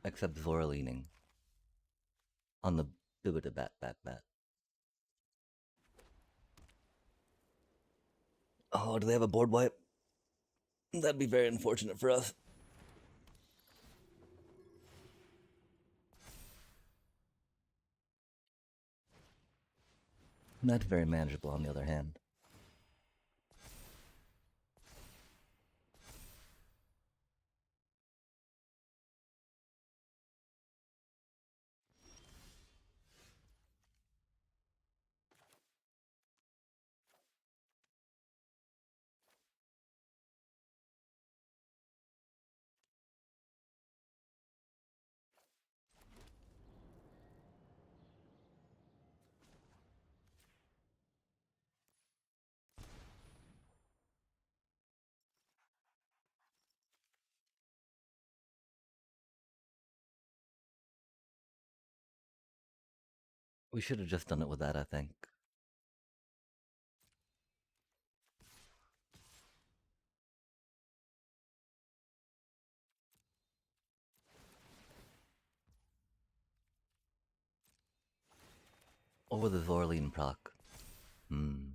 except Zorleaning on the Bibita Bat Bat Bat. Oh, do they have a board wipe? That'd be very unfortunate for us. Not very manageable, on the other hand. We should have just done it with that, I think. Or with a Zorlean proc. I'm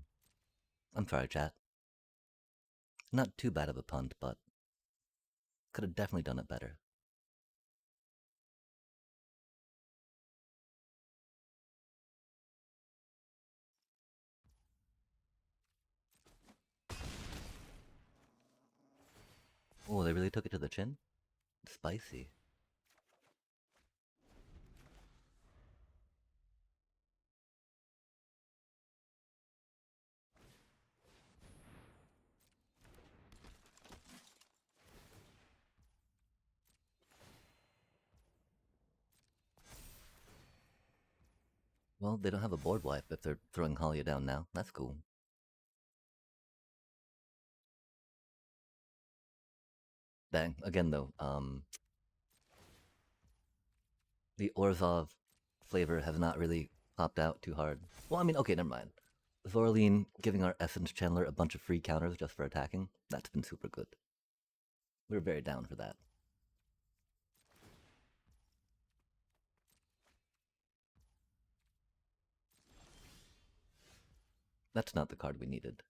sorry, chat. Not too bad of a punt, but could have definitely done it better. Oh, they really took it to the chin? Spicy. Well, they don't have a board wipe if they're throwing Halia down now. That's cool. Dang. Again, though, the Orzhov flavor has not really popped out too hard. Well, I mean, okay, never mind. Zorlean giving our Essence Channeler a bunch of free counters just for attacking, that's been super good. We're very down for that. That's not the card we needed.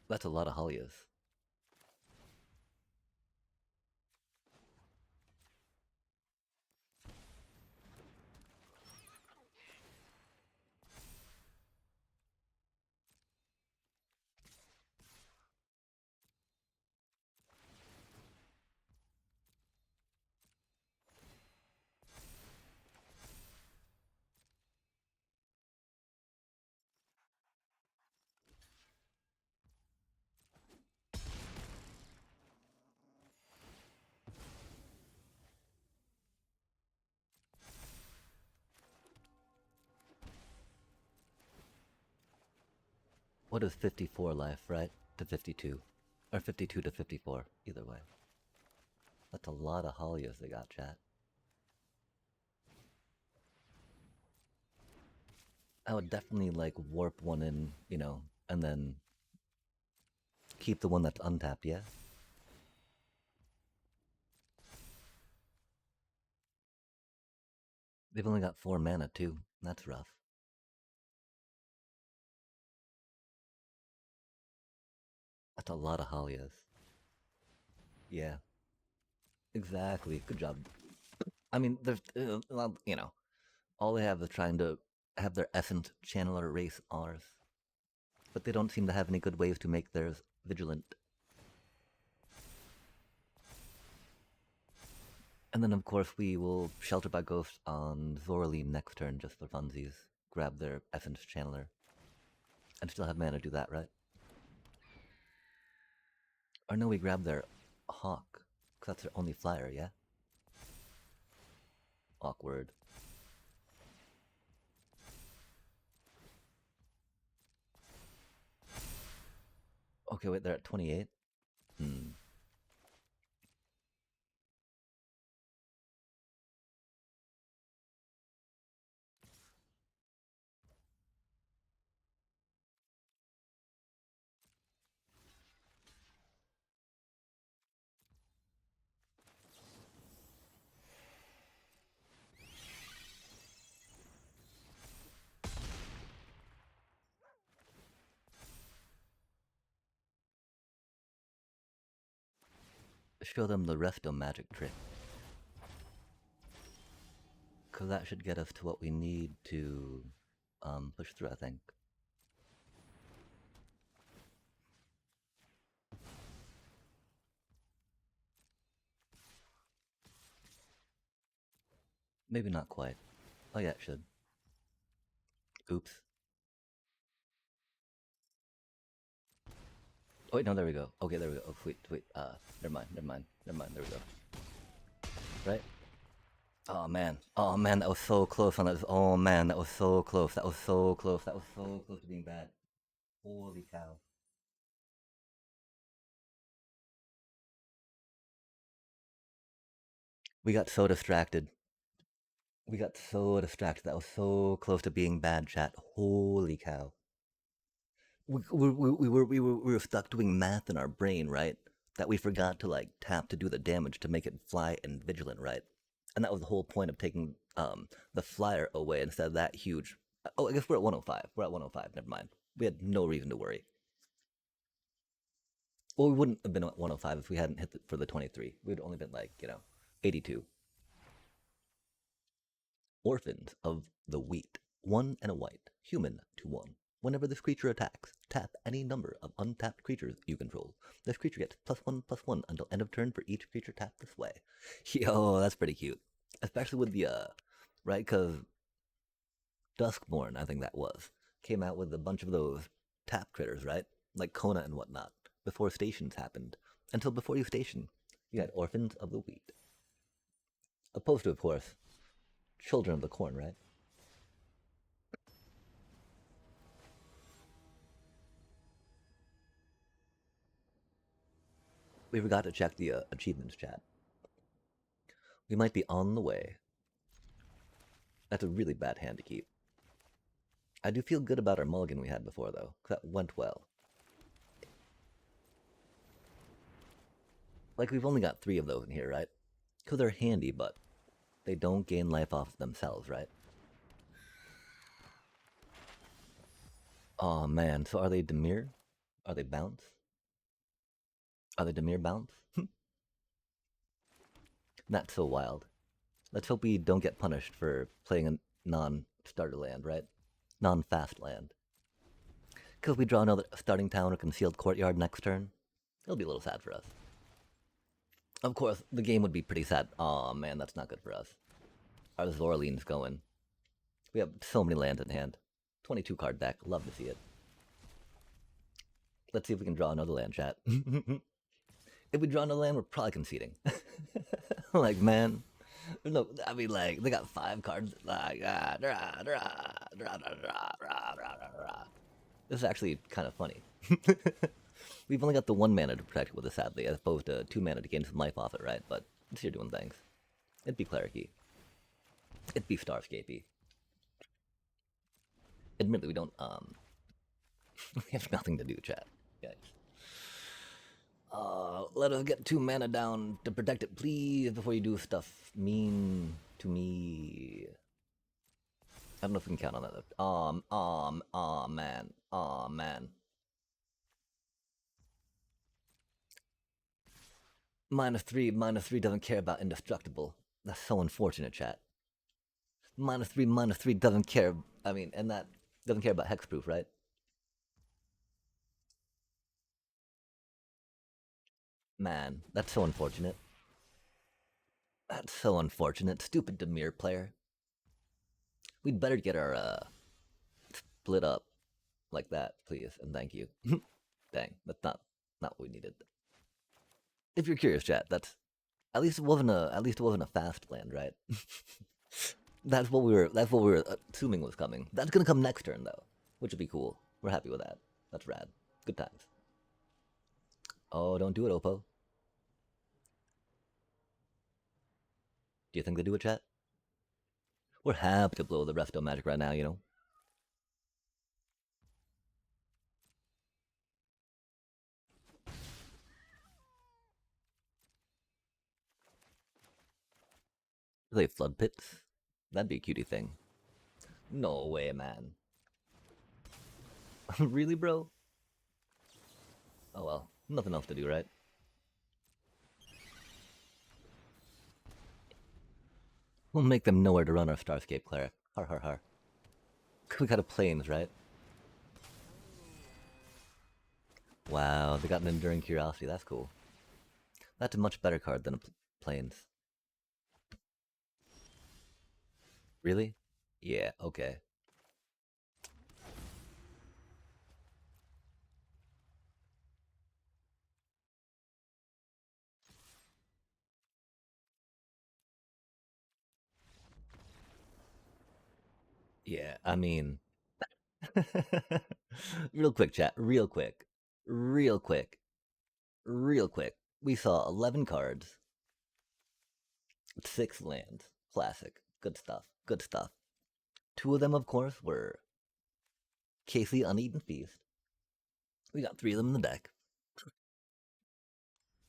That's a lot of Halias. What is 54 life, right? To 52. Or 52 to 54, either way. That's a lot of Halias they got, chat. I would definitely like warp one in, you know, and then keep the one that's untapped, yeah? They've only got 4 mana too. That's rough. That's a lot of Halias. Yeah. Exactly. Good job. I mean, there's, well, you know, all they have is trying to have their Essence Channeler race ours. But they don't seem to have any good ways to make theirs vigilant. And then, of course, we will Shelter by Ghost on Zorlean next turn just for funsies. Grab their Essence Channeler. And still have mana to do that, right? Or no, we grab their Hawk. Because that's their only flyer, yeah? Awkward. Okay, wait, they're at 28? show them the resto magic trick. Because that should get us to what we need to push through, I think. Maybe not quite. Oh yeah, it should. Oops. Oh wait, no, there we go. Okay, there we go. Oh, wait, never mind, there we go. Right? Oh man, that was so close on that. Oh man, that was so close. That was so close to being bad. Holy cow. We got so distracted. That was so close to being bad, chat. Holy cow. We were stuck doing math in our brain, right? That we forgot to like tap to do the damage to make it fly and vigilant, right? And that was the whole point of taking the flyer away instead of that huge. Oh, I guess we're at 105. We're at 105. Never mind. We had no reason to worry. Well, we wouldn't have been at 105 if we hadn't hit for the 23. We'd only been like 82. Orphans of the Wheat. 1 and a white. Human to 1. Whenever this creature attacks, tap any number of untapped creatures you control. This creature gets +1/+1 until end of turn for each creature tapped this way. Yo, that's pretty cute. Especially with the, right? Because Duskborn, I think that was, came out with a bunch of those tap critters, right? Like Kona and whatnot, before stations happened. Until before you station, you had Orphans of the Wheat. Opposed to, of course, Children of the Corn, right? We forgot to check the achievements chat. We might be on the way. That's a really bad hand to keep. I do feel good about our mulligan we had before, though, because that went well. Like, we've only got 3 of those in here, right? Because they're handy, but they don't gain life off themselves, right? Oh man, so are they Dimir? Are they bounce? Are they Dimir bounce? That's so wild. Let's hope we don't get punished for playing a non-starter land, right? Non-fast land. Because we draw another starting town or concealed courtyard next turn, it'll be a little sad for us. Of course, the game would be pretty sad. Aw, man, that's not good for us. Our Zorlean's going. We have so many lands in hand. 22 card deck, love to see it. Let's see if we can draw another land, chat. If we draw another land, we're probably conceding. Like, man. No, I mean, like, they got 5 cards. Like, this is actually kind of funny. We've only got the 1 mana to protect with it, sadly, as opposed to 2 mana to gain some life off it, right? But it's here doing things. It'd be Clericy. It'd be Starscapey. Admittedly, we don't, we have nothing to do, chat. Guys. Let us get 2 mana down to protect it, please, before you do stuff mean to me. I don't know if we can count on that. Man. Aw, man. -3 doesn't care about indestructible. That's so unfortunate, chat. -3 doesn't care. I mean, and that doesn't care about hexproof, right? Man, that's so unfortunate. That's so unfortunate. Stupid Dimir player. We'd better get our split up like that, please, and thank you. Dang, that's not what we needed. If you're curious, chat, that's at least it wasn't a fast land, right? That's what we were assuming was coming. That's gonna come next turn though, which would be cool. We're happy with that. That's rad. Good times. Oh, don't do it, Oppo. Do you think they do it, chat? We're happy to blow the resto magic right now, you know? Do they flood pits? That'd be a cutie thing. No way, man. Really, bro? Oh well, nothing else to do, right? We'll make them nowhere to run our Starscape Cleric. Har har har. We got a Plains, right? Wow, they got an Enduring Curiosity. That's cool. That's a much better card than a Plains. Really? Yeah, okay. Yeah, I mean, real quick, chat. Real quick. Real quick. Real quick. We saw 11 cards, 6 lands. Classic. Good stuff. Good stuff. 2 of them, of course, were Casey Uneaten Feast. We got 3 of them in the deck.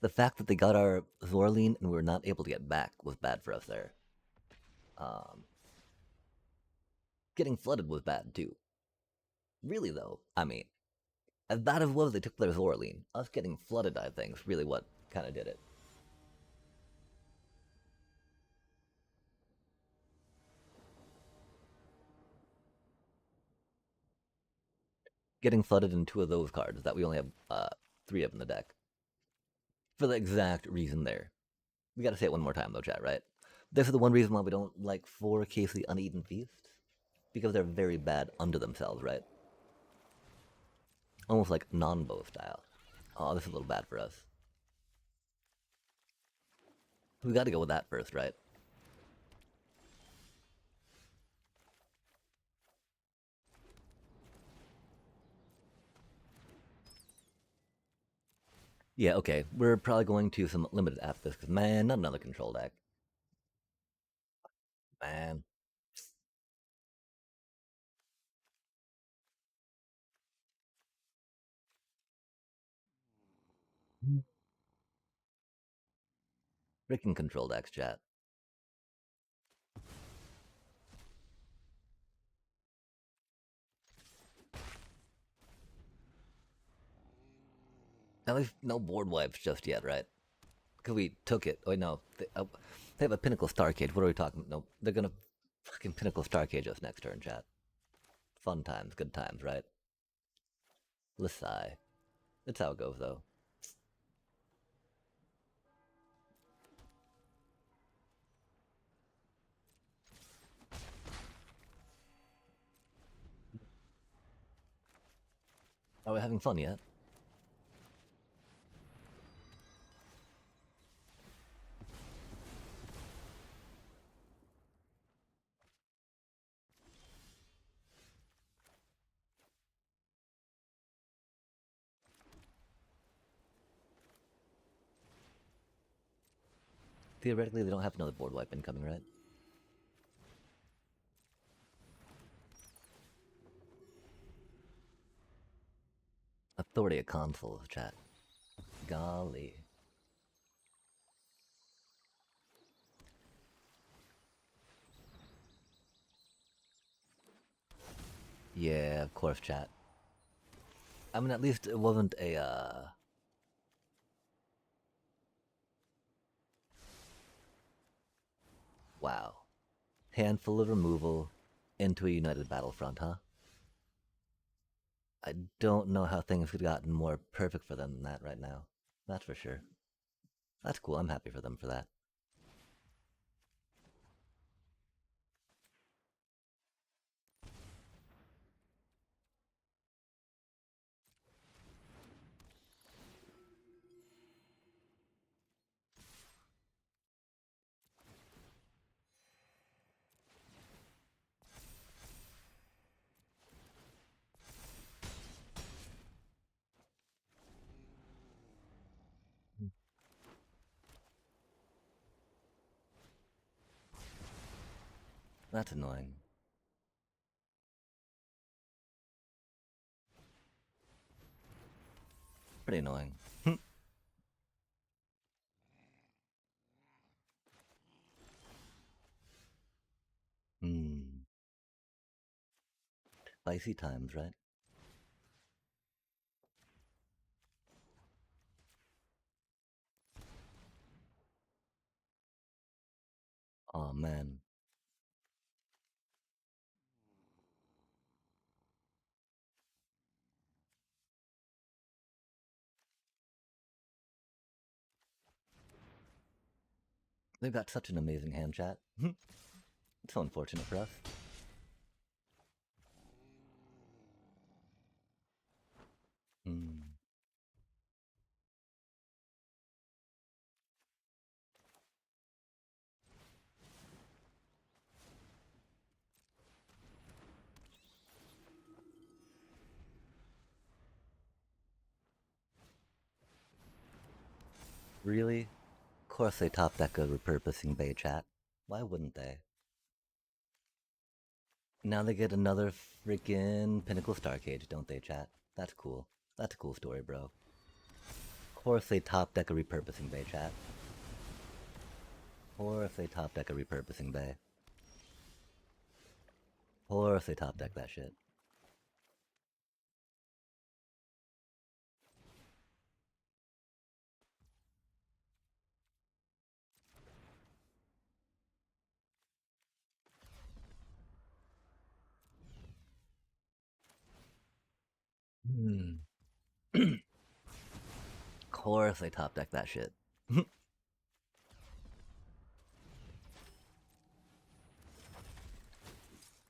The fact that they got our Zorleen and we were not able to get back was bad for us there. Um, Getting flooded was bad too. Really, though, I mean, as bad as it was, they took their Zorleen. Us getting flooded, I think, is really what kind of did it. Getting flooded in 2 of those cards that we only have 3 of in the deck. For the exact reason there. We gotta say it one more time, though, chat, right? This is the one reason why we don't like 4 Casey Uneaten Feasts. Because they're very bad unto themselves, right? Almost like non-bow style. Oh, this is a little bad for us. We gotta go with that first, right? Yeah, okay. We're probably going to some limited after this, because man, not another control deck. Man. Freaking control decks, chat. At least no board wipes just yet, right? Because we took it. Oh, wait, no. They have a Pinnacle Star Cage. What are we talking about? No, they're gonna fucking Pinnacle Star Cage us next turn, chat. Fun times, good times, right? Lissai. That's how it goes, though. Are we having fun yet? Theoretically, they don't have another board wipe incoming, right? Authority of consoles, chat. Golly. Yeah, of course, chat. I mean, at least it wasn't a, Wow. Handful of removal into a United Battlefront, huh? I don't know how things could have gotten more perfect for them than that right now. That's for sure. That's cool. I'm happy for them for that. That's annoying. Pretty annoying. Hmm. Spicy times, right? Oh man. They've got such an amazing hand, chat. It's so unfortunate for us. Hmm. Really? Of course they top deck a repurposing bay, chat. Why wouldn't they? Now they get another freaking Pinnacle Starcage, don't they, chat? That's cool. That's a cool story, bro. Of course they top deck a repurposing bay, chat. Or if they top deck a repurposing bay. Or if they top deck that shit. Hmm. Of course they top deck that shit.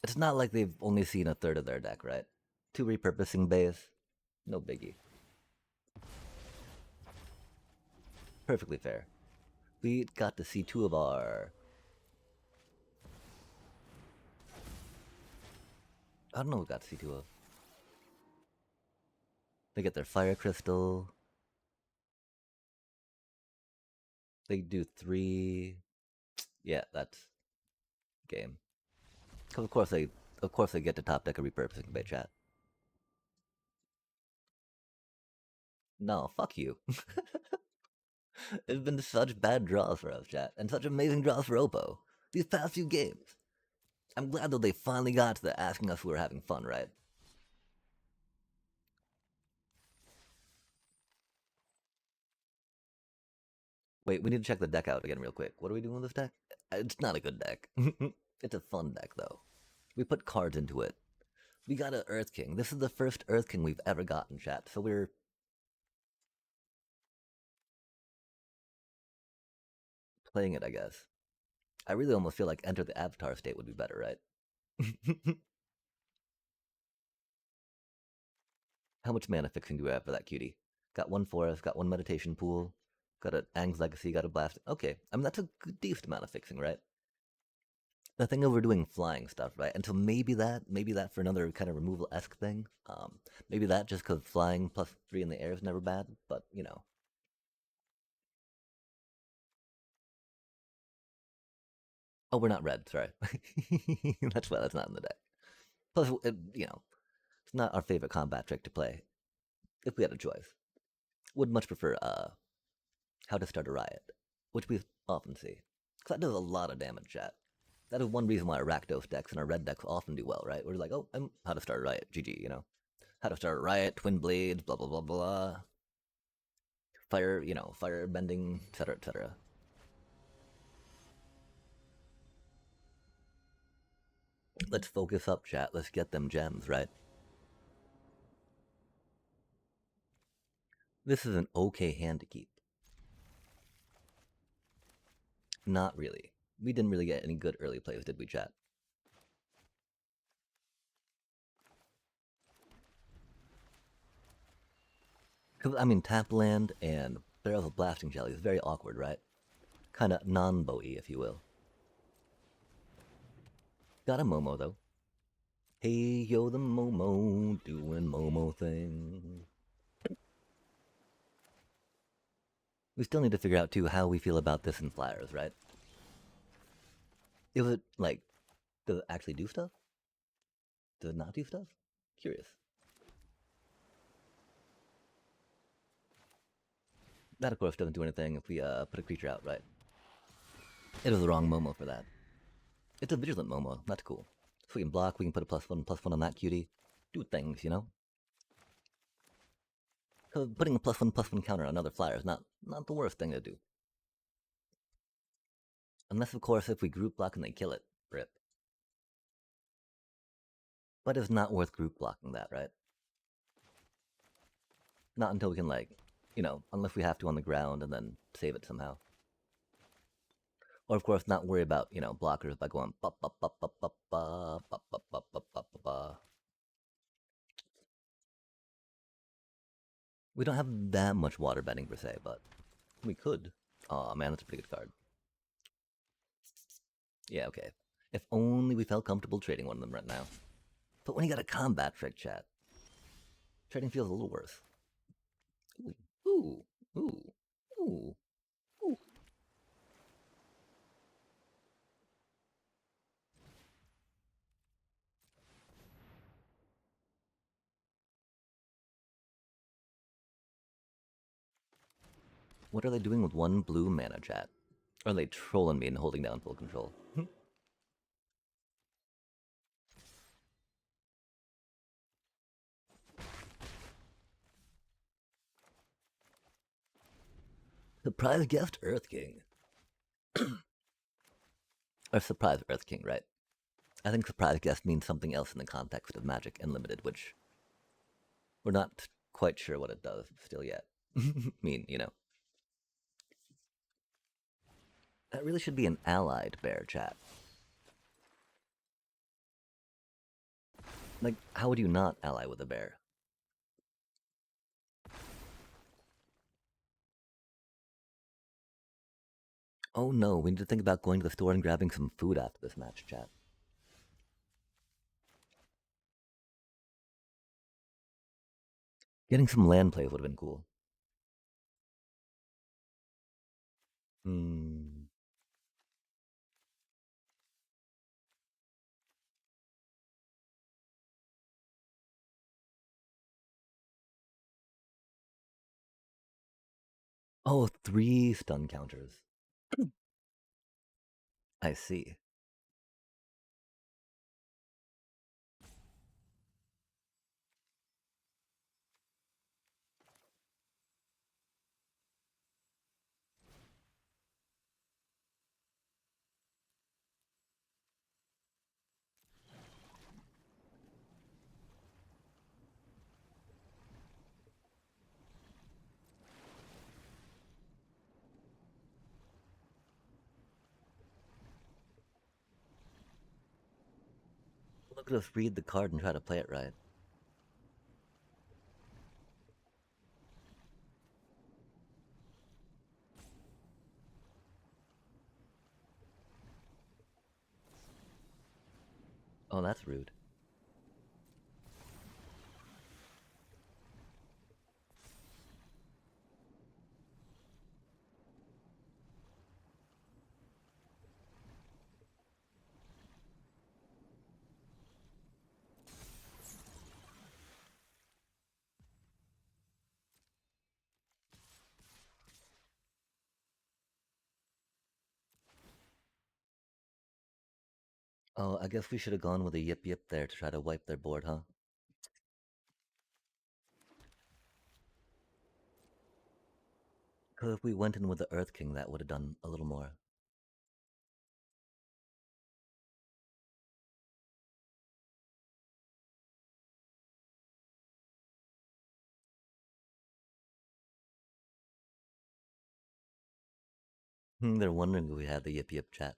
It's not like they've only seen a third of their deck, right? Two repurposing bays, no biggie. Perfectly fair. We got to see two of our... I don't know what we got to see two of. They get their Fire Crystal. They do 3... Yeah, that's game. Cause of course they get to top deck a repurposing bay, chat. No, fuck you. It's been such bad draws for us, chat, and such amazing draws for Oppo these past few games. I'm glad that they finally got to the asking us if we were having fun, right? Wait, we need to check the deck out again real quick. What are we doing with this deck? It's not a good deck. It's a fun deck, though. We put cards into it. We got an Earth King. This is the first Earth King we've ever gotten, chat, so we're... playing it, I guess. I really almost feel like Enter the Avatar state would be better, right? How much mana fixing do we have for that cutie? Got one forest, got one meditation pool, got an Aang's Legacy, got a blast. Okay, I mean, that's a good, decent amount of fixing, right? The thing of we're doing flying stuff, right? And so maybe that for another kind of removal esque thing. Maybe that just because flying +3 in the air is never bad, but you know. Oh, we're not red. Sorry, that's why that's not in the deck. Plus, you know, it's not our favorite combat trick to play. If we had a choice, would much prefer how to start a riot, which we often see. Because that does a lot of damage, chat. That is one reason why our Rakdos decks and our red decks often do well, right? We're like, oh, I'm how to start a riot, GG, you know? How to start a riot, twin blades, blah, blah, blah, blah. Fire, you know, fire bending, etc., etc. Let's focus up, chat. Let's get them gems, right? This is an okay hand to keep. Not really. We didn't really get any good early plays, did we, chat? Because, I mean, tap land and Barrels of Blasting Jelly is very awkward, right? Kind of non-bowy, if you will. Got a Momo, though. Hey, yo, the Momo, doing Momo thing. We still need to figure out, too, how we feel about this in Flyers, right? Is it, like, does it actually do stuff? Does it not do stuff? Curious. That, of course, doesn't do anything if we put a creature out, right? It was the wrong Momo for that. It's a Vigilant Momo. That's cool. So we can block, we can put a +1/+1 on that cutie. Do things, you know? Because putting a +1/+1 counter on another flyer is not the worst thing to do. Unless, of course, if we group block and they kill it. Rip. But it's not worth group blocking that, right? Not until we can, like, you know, unless we have to on the ground and then save it somehow. Or of course, not worry about blockers by going ba ba ba ba ba ba ba ba ba ba ba ba ba. We don't have that much water bending per se, but we could. Oh man, that's a pretty good card. Yeah, okay. If only we felt comfortable trading one of them right now. But when you got a combat trick, chat, trading feels a little worse. Ooh, ooh, ooh, ooh. What are they doing with one blue mana, chat? Or are they trolling me and holding down full control? Surprise guest Earth King. Or surprise Earth King, right? I think surprise guest means something else in the context of Magic Unlimited, which we're not quite sure what it does still yet. mean. That really should be an allied bear, chat. Like, how would you not ally with a bear? Oh no, we need to think about going to the store and grabbing some food after this match, chat. Getting some land plays would have been cool. Hmm. Oh, 3 stun counters. I see. Look at us read the card and try to play it right. Oh, that's rude. Oh, I guess we should have gone with a yip yip there to try to wipe their board, huh? Because if we went in with the Earth King, that would have done a little more. They're wondering if we had the yip yip chat.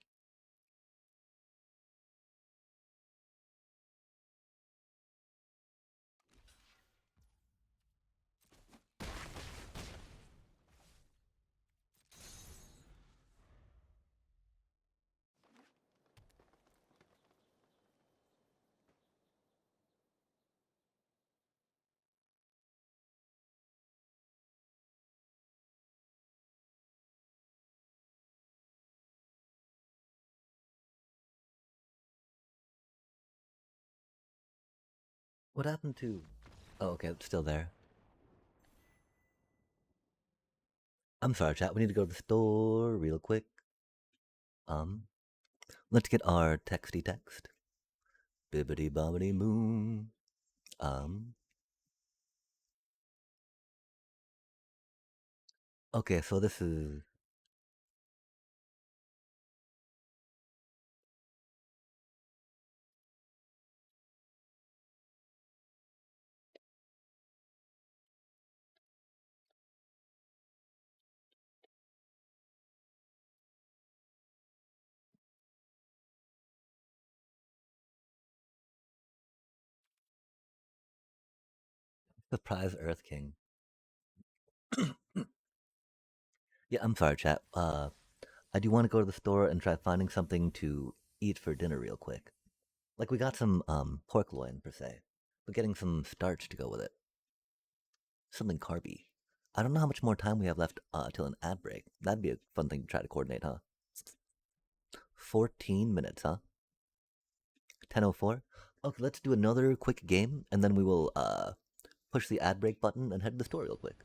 What happened to... Oh, okay, it's still there. I'm sorry, chat. We need to go to the store real quick. Um, let's get our texty text. Bibbity bobbity boom. Um. Okay, so this is... Surprise Earth King. Yeah, I'm sorry, chat. I do want to go to the store and try finding something to eat for dinner real quick. Like we got some pork loin per se, but getting some starch to go with it. Something carby. I don't know how much more time we have left till an ad break. That'd be a fun thing to try to coordinate, huh? 14 minutes, huh? 10:04. Okay, let's do another quick game, and then we will push the ad break button and head to the store real quick.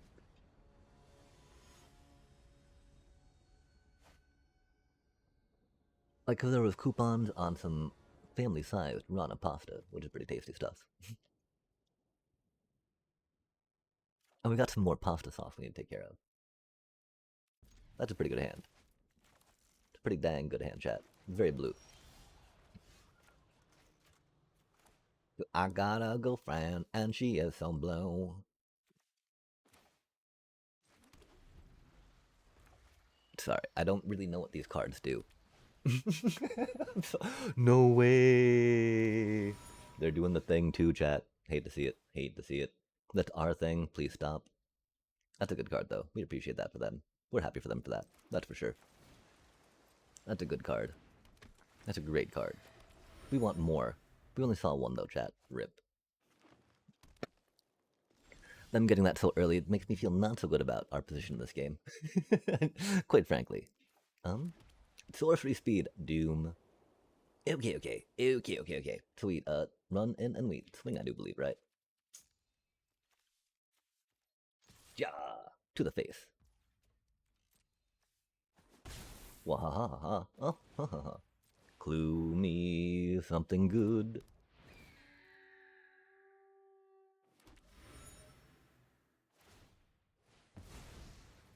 Like, cause there was coupons on some family-sized Rana pasta, which is pretty tasty stuff. And we got some more pasta sauce we need to take care of. That's a pretty good hand. It's a pretty dang good hand, chat. Very blue. I got a girlfriend, and she is so blue. Sorry, I don't really know what these cards do. No way. They're doing the thing too, chat. Hate to see it. Hate to see it. That's our thing. Please stop. That's a good card, though. We appreciate that for them. We're happy for them for that. That's for sure. That's a good card. That's a great card. We want more. We only saw one, though, chat. Rip. Them getting that so early, it makes me feel not so good about our position in this game. Quite frankly. Sorcery speed. Doom. Okay. Sweet. Run in and we swing, I do believe, right? Ja! To the face. Wahaha. Oh, ha ha ha. Clue me something good.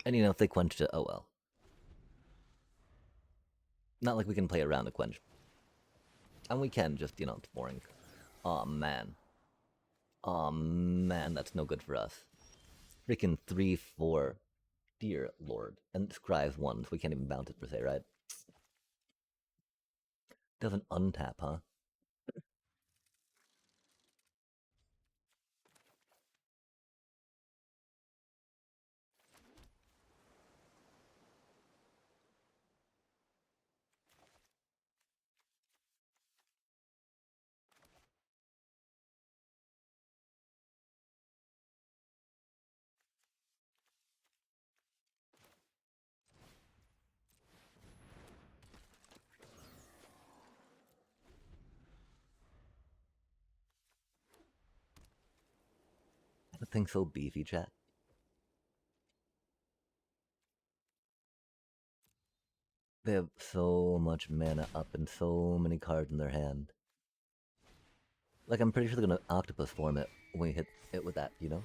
And you know, if they quenched it, oh well. Not like we can play around a quench. And we can, just, you know, it's boring. Aw, man. Aw, man, that's no good for us. Freaking 3/4. Dear lord. And Scry's 1, so we can't even bounce it per se, right? Doesn't untap, huh? That thing's so beefy, chat. They have so much mana up and so many cards in their hand. Like, I'm pretty sure they're gonna octopus form it when we hit it with that, you know?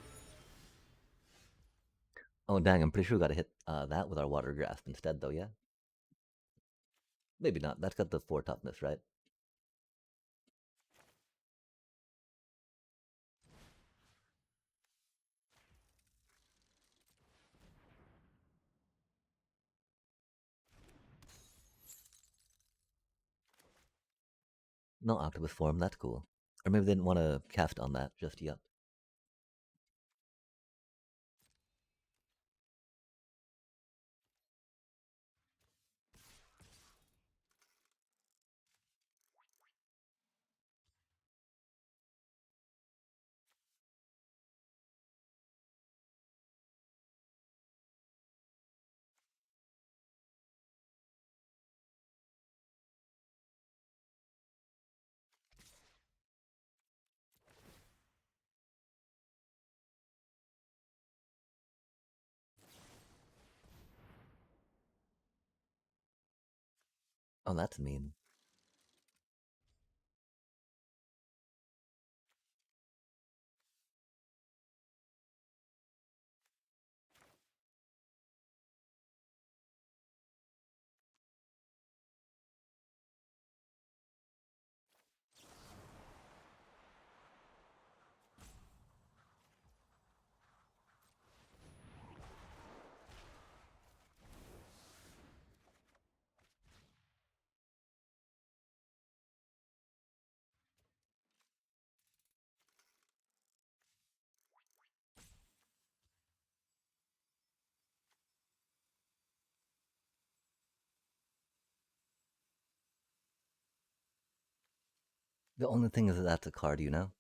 Oh, dang, I'm pretty sure we gotta hit that with our water grasp instead, though, yeah? Maybe not. That's got the 4 toughness, right? No octopus form, that's cool. Or maybe they didn't want to cast on that just yet. Oh, that's mean. The only thing is that that's a card, you know?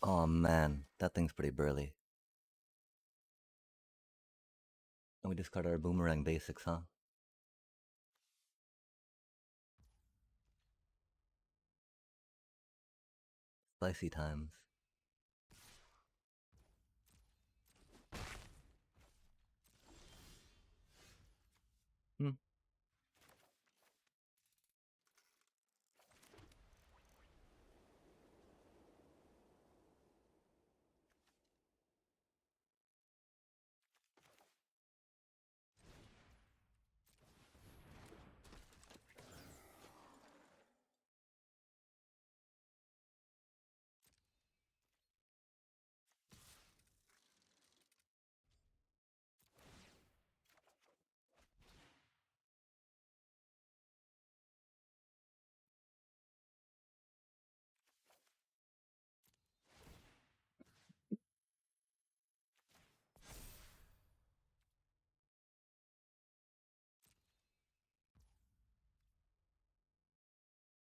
Oh man, that thing's pretty burly. And we discard our boomerang basics, huh? Spicy times. Hmm.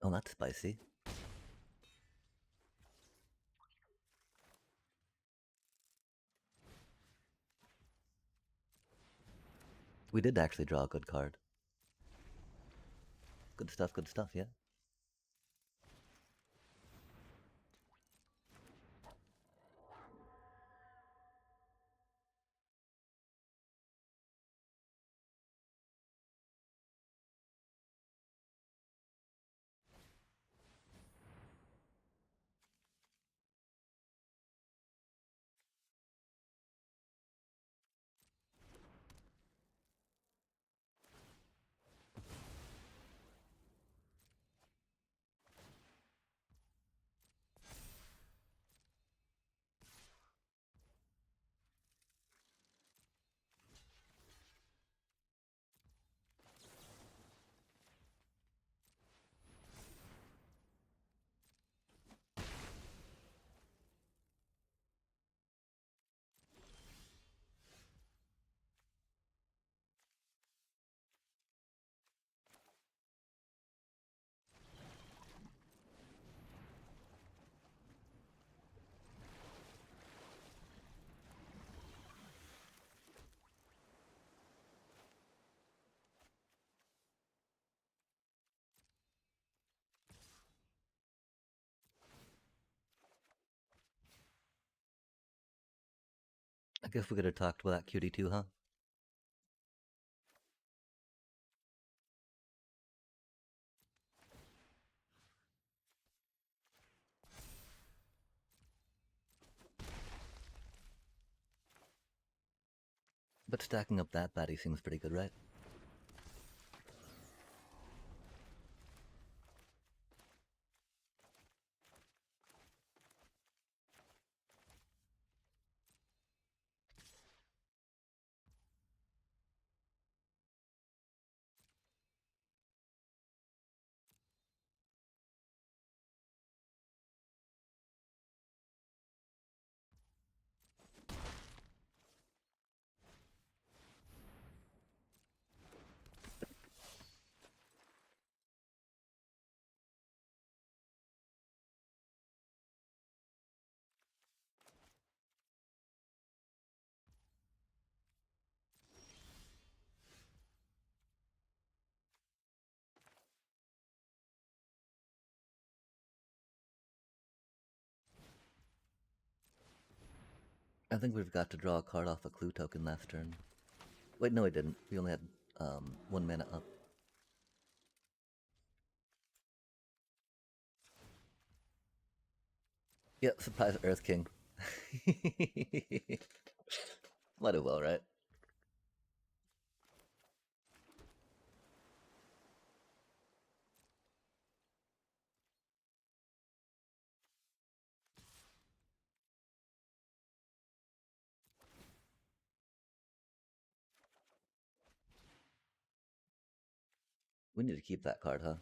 Oh, that's spicy. We did actually draw a good card. Good stuff, yeah. I guess we could have talked about that cutie too, huh? But stacking up that baddie seems pretty good, right? I think we've got to draw a card off a clue token last turn. Wait, no, we didn't. We only had 1 mana up. Yep, surprise Earth King. Might as well, right? We need to keep that card, huh?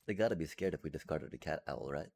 They gotta be scared if we discarded a cat owl, right?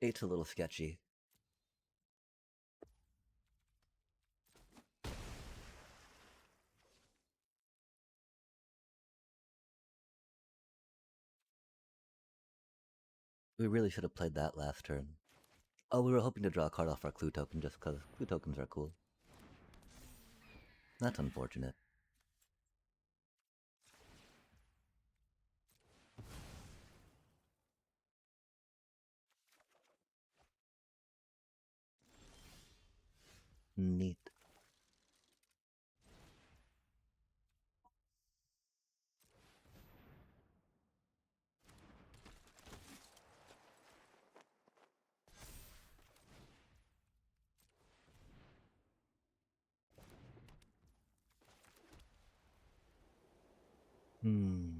Eight's a little sketchy. We really should have played that last turn. Oh, we were hoping to draw a card off our clue token just because clue tokens are cool. That's unfortunate. Neat. Hmm.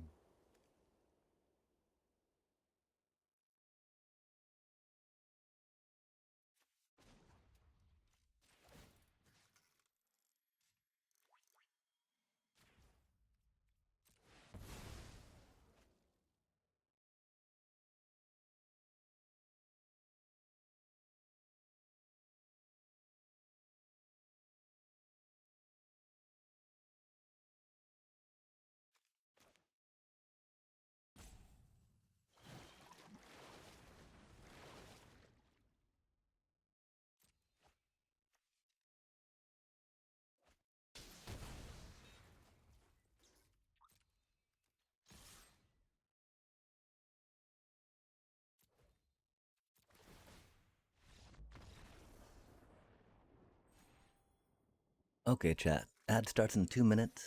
Okay, chat. Ad starts in 2 minutes.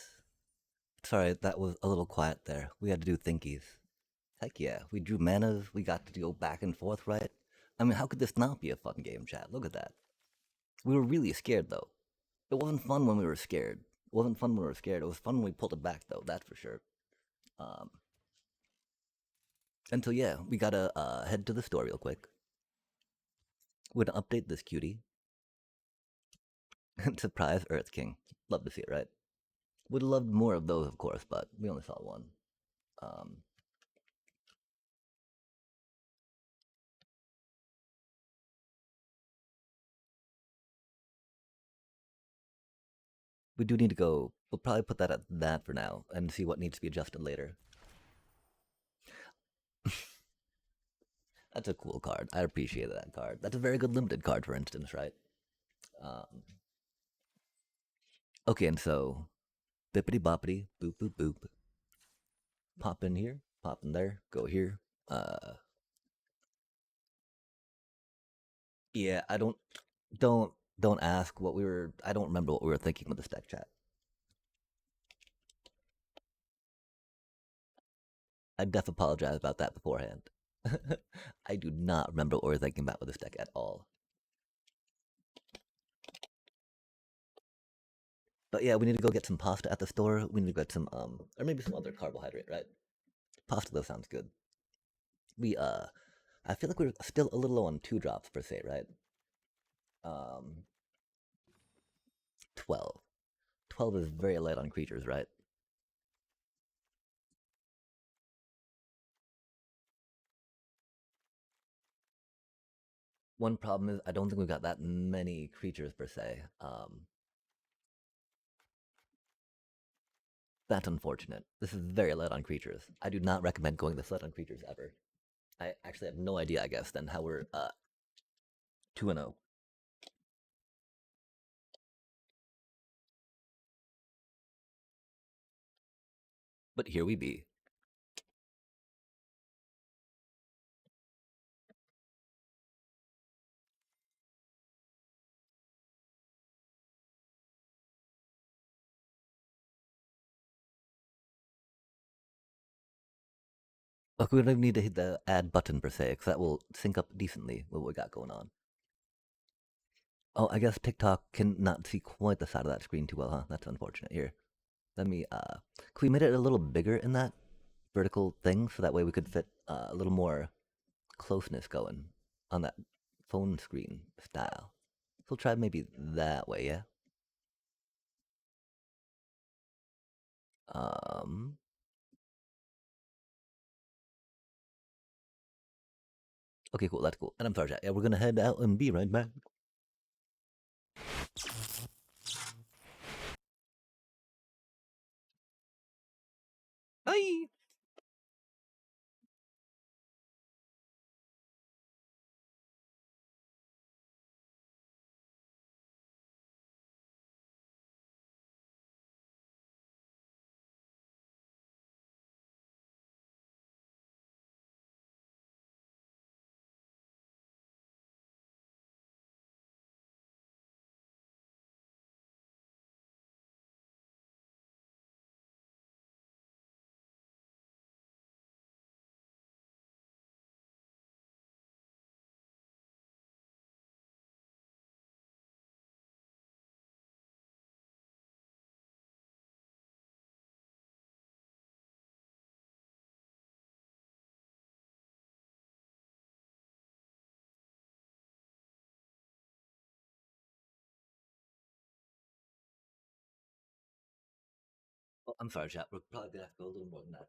Sorry, that was a little quiet there. We had to do thinkies. Heck yeah, we drew manas, we got to go back and forth, right? I mean, how could this not be a fun game, chat? Look at that. We were really scared, though. It wasn't fun when we were scared. It wasn't fun when we were scared. It was fun when we pulled it back, though, that's for sure. Um, and so, yeah, we gotta head to the store real quick. We're gonna update this cutie. Surprise Earth King. Love to see it, right? Would have loved more of those, of course, but we only saw one. Um, we do need to go. We'll probably put that at that for now and see what needs to be adjusted later. That's a cool card. I appreciate that card. That's a very good limited card, for instance, right? Um, okay, and so bippity boppity, boop boop boop. Pop in here, pop in there, go here. Yeah, I don't ask what we were. I don't remember what we were thinking with this deck, chat. I def apologize about that beforehand. I do not remember what we were thinking about with this deck at all. But yeah, we need to go get some pasta at the store. We need to get some or maybe some other carbohydrate, right? Pasta though sounds good. We I feel like we're still a little low on 2 drops per se, right? Um 12. 12 is very light on creatures, right? One problem is I don't think we've got that many creatures per se. That's unfortunate. This is very light on creatures. I do not recommend going this light on creatures ever. I actually have no idea. I guess then how we're 2-0, but here we be. Look, we don't even need to hit the add button per se, because that will sync up decently with what we got going on. Oh, I guess TikTok can not see quite the side of that screen too well, huh? That's unfortunate. Here, let me. Could we made it a little bigger in that vertical thing, so that way we could fit a little more closeness going on that phone screen style. So we'll try maybe that way, yeah. Um. Okay, cool. That's cool. And I'm sorry, chat. Yeah, we're gonna head out and be right back. Bye. Oh, I'm sorry, chat. We're probably gonna have to go a little more than that.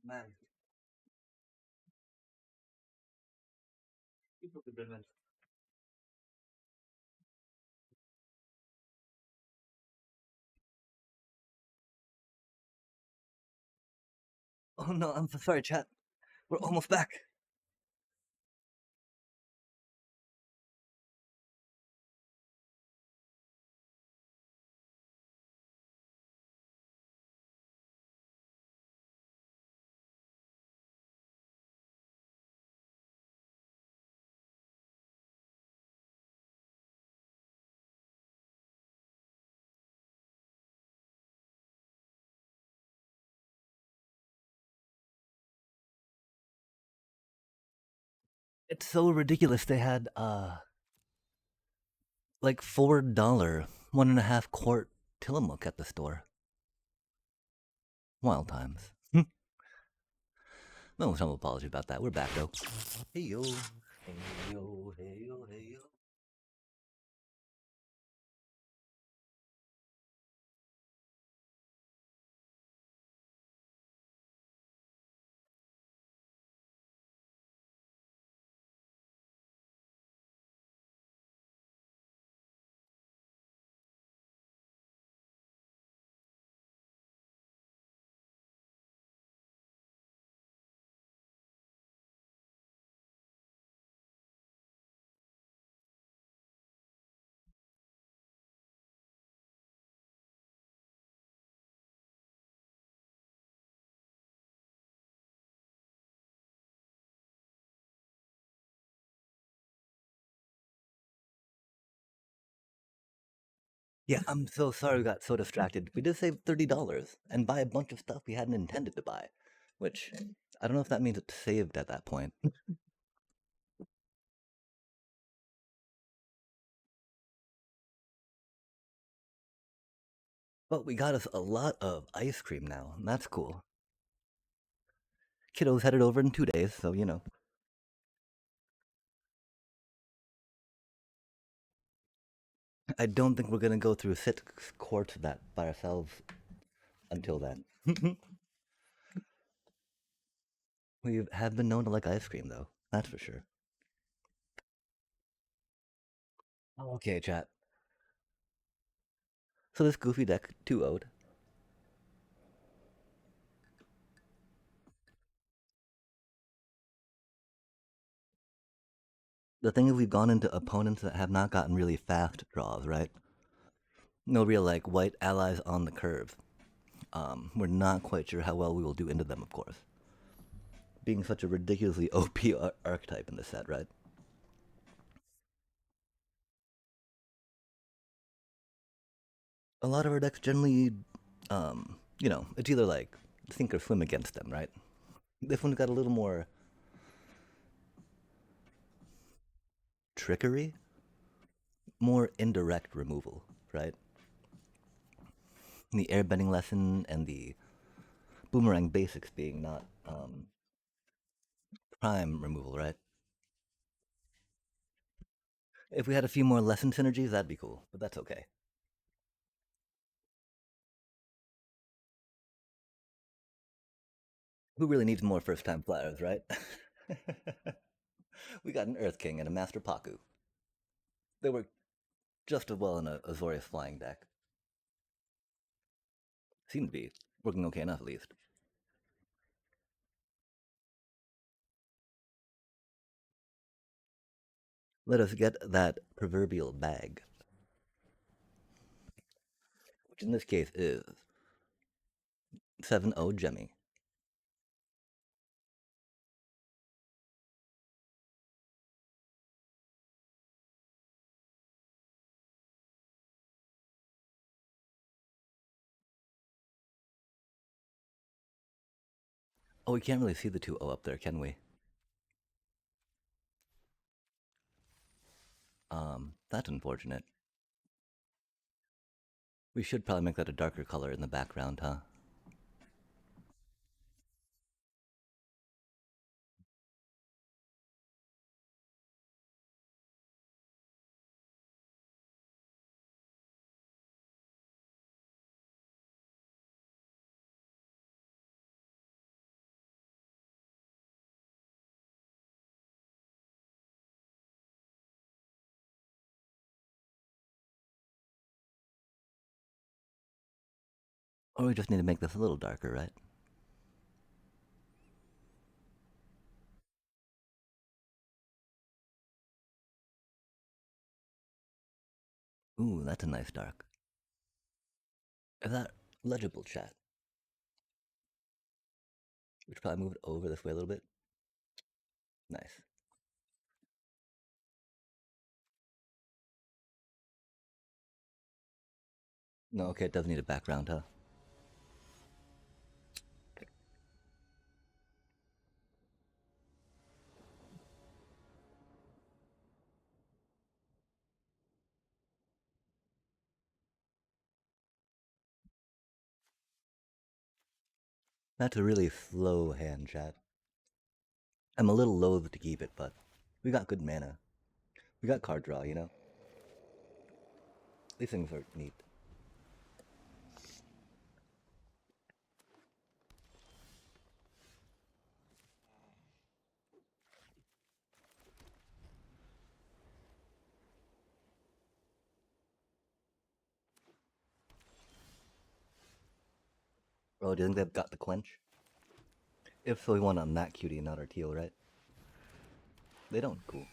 Man, people could been. Oh no, I'm so sorry, chat. We're almost back. It's so ridiculous. They had like $4, 1.5 quart Tillamook at the store. Wild times. No, some apology about that. We're back though. Hey yo, hey yo, hey yo, hey yo. Yeah, I'm so sorry we got so distracted. We did save $30 and buy a bunch of stuff we hadn't intended to buy, which I don't know if that means it's saved at that point. But we got us a lot of ice cream now. And that's cool. Kiddo's headed over in 2 days, so you know. I don't think we're gonna go through 6 quarts of that by ourselves until then. We have been known to like ice cream, though. That's for sure. Okay, chat. So this goofy deck 2 0'd. The thing is, we've gone into opponents that have not gotten really fast draws, right? No real, like, white allies on the curve. We're not quite sure how well we will do into them, of course. Being such a ridiculously OP archetype in the set, right? A lot of our decks generally, it's either like sink or swim against them, right? This one's got a little more trickery, more indirect removal, right? The airbending lesson and the boomerang basics being not prime removal, right? If we had a few more lesson synergies, that'd be cool, but that's okay. Who really needs more first time flyers, right? We got an Earth King and a Master Paku. They work just as well in a Azorius flying deck. Seem to be working okay enough, at least. Let us get that proverbial bag, which in this case is 7-0 Jemmy. Oh, we can't really see the 2-0 up there, can we? That's unfortunate. We should probably make that a darker color in the background, huh? Or we just need to make this a little darker, right? Ooh, that's a nice dark. Is that legible, chat? We should probably move it over this way a little bit. Nice. No, okay, it does need a background, huh? That's a really slow hand, chat. I'm a little loath to keep it, but we got good mana. We got card draw, you know? These things are neat. Oh, do you think they've got the quench? If so, we want on that cutie, not our teal, right? They don't, cool.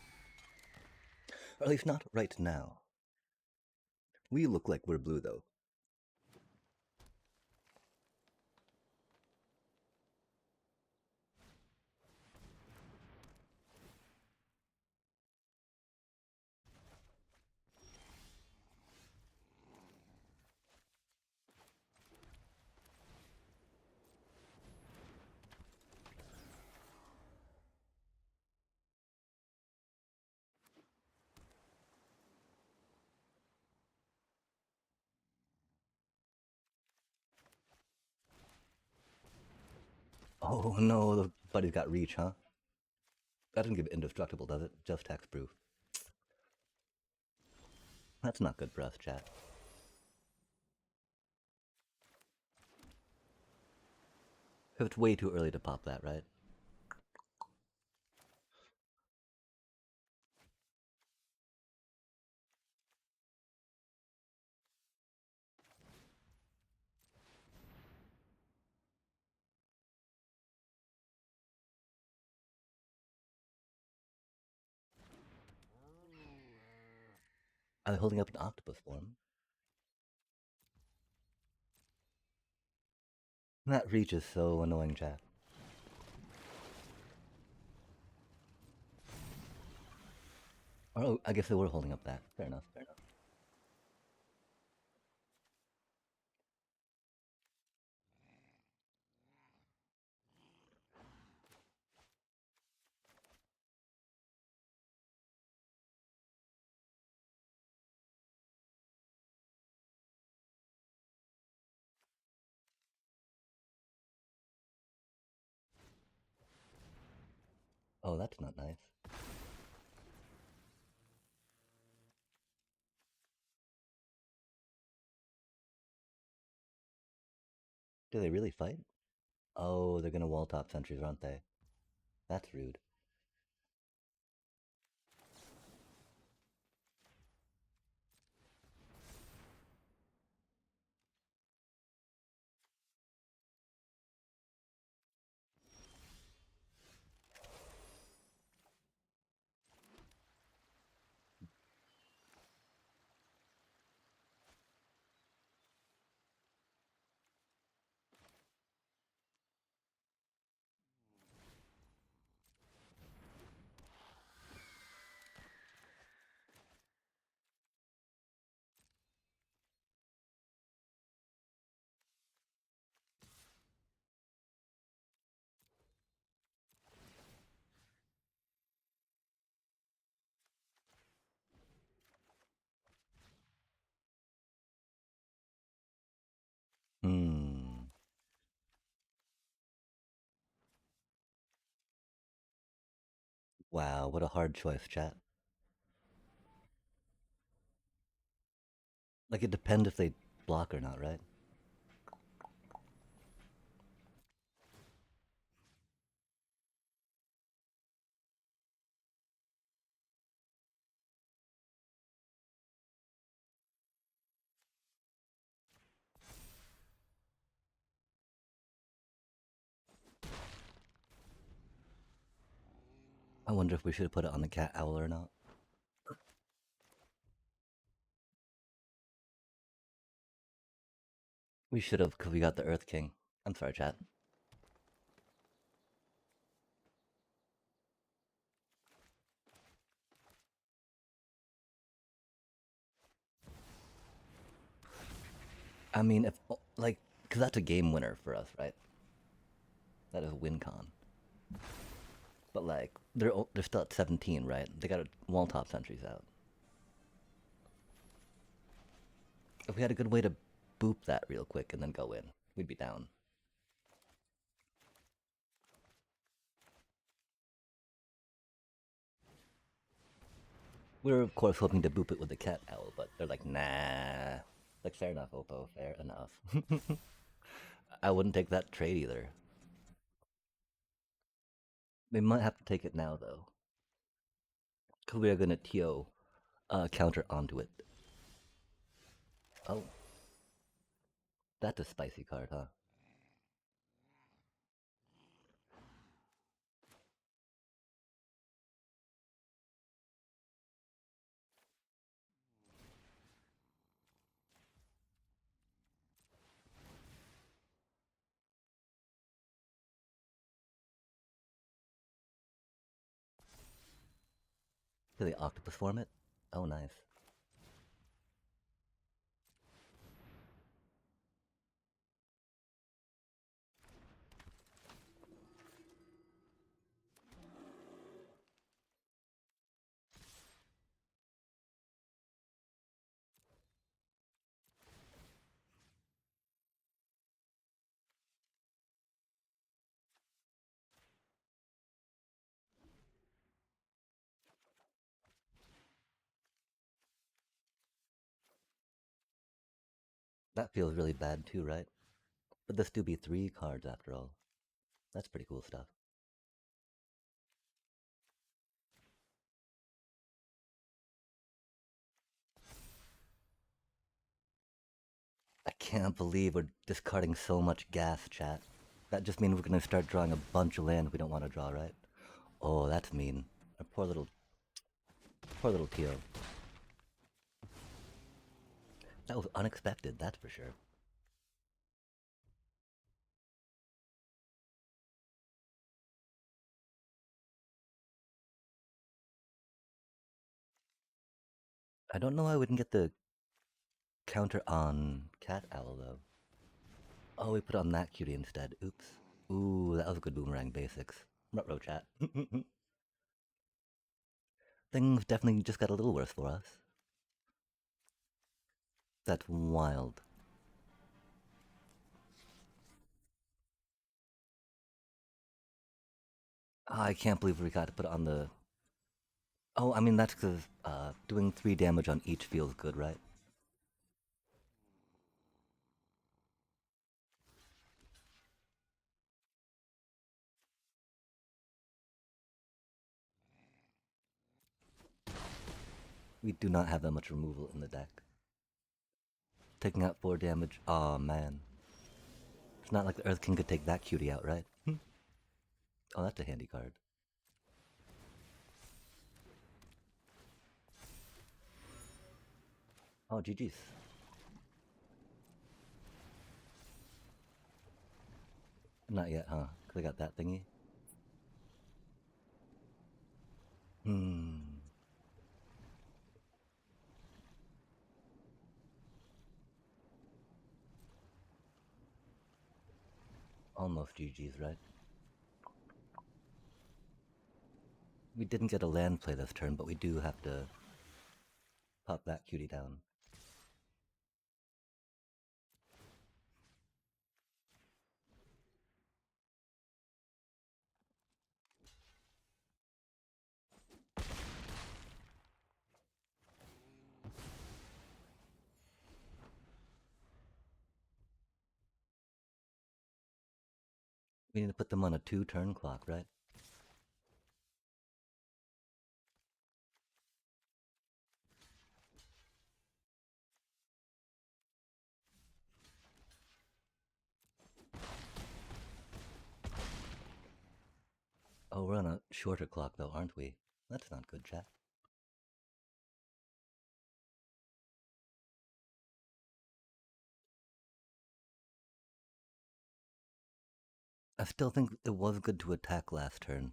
Or at least not right now. We look like we're blue, though. Oh no, the buddy's got reach, huh? That doesn't give indestructible, does it? Just hexproof. That's not good for us, chat. It's way too early to pop that, right? Are they holding up an octopus form? That reach is so annoying, chat. Oh, I guess they were holding up that. Fair enough, fair enough. Oh, that's not nice. Do they really fight? Oh, they're gonna wall top sentries, aren't they? That's rude. Hmm. Wow, what a hard choice, chat. Like, it depends if they block or not, right?
I wonder if we should have put it on the cat owl or not. We should have, because we got the Earth King. I'm sorry, chat. I mean, if, like, because that's a game winner for us, right? That is a win con. But, like, they're still at 17, right? They got wall top sentries out. If we had a good way to boop that real quick and then go in, we'd be down. We were, of course, hoping to boop it with the cat owl, but they're like, nah. Like, fair enough, Oppo, fair enough. I wouldn't take that trade either. We might have to take it now, though. Because we are going to TO counter onto it. Oh. That's a spicy card, huh? Do they octopus form it? Oh, nice. That feels really bad too, right? But this do be 3 cards after all. That's pretty cool stuff. I can't believe we're discarding so much gas, chat. That just means we're gonna start drawing a bunch of land we don't want to draw, right? Oh, that's mean. Our poor little Tio. That was unexpected, that's for sure. I don't know why I wouldn't get the counter on Cat Owl, though. Oh, we put on that cutie instead. Oops. Ooh, that was a good boomerang basics. Ruh-roh, chat. Things definitely just got a little worse for us. That's wild. I can't believe we got to put it on the... Oh, I mean, that's because doing 3 damage on each feels good, right? We do not have that much removal in the deck. Taking out 4 damage, aw, man. It's not like the Earth King could take that cutie out, right? Oh, that's a handy card. Oh, GG's. Not yet, huh? Because I got that thingy. Hmm. Almost GG's, right? We didn't get a land play this turn, but we do have to pop that cutie down. We need to put them on a 2-turn clock, right? Oh, We're on a shorter clock though, aren't we? That's not good, chat. I still think it was good to attack last turn.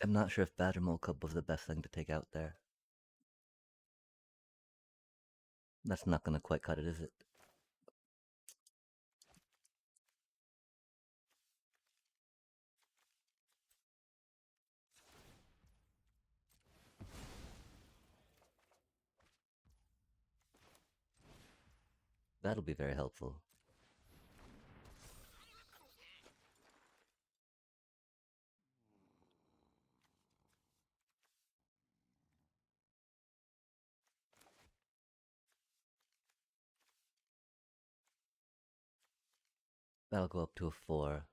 I'm not sure if Badger Mole Cub was the best thing to take out there. That's not gonna quite cut it, is it? That'll be very helpful. That'll go up to a 4.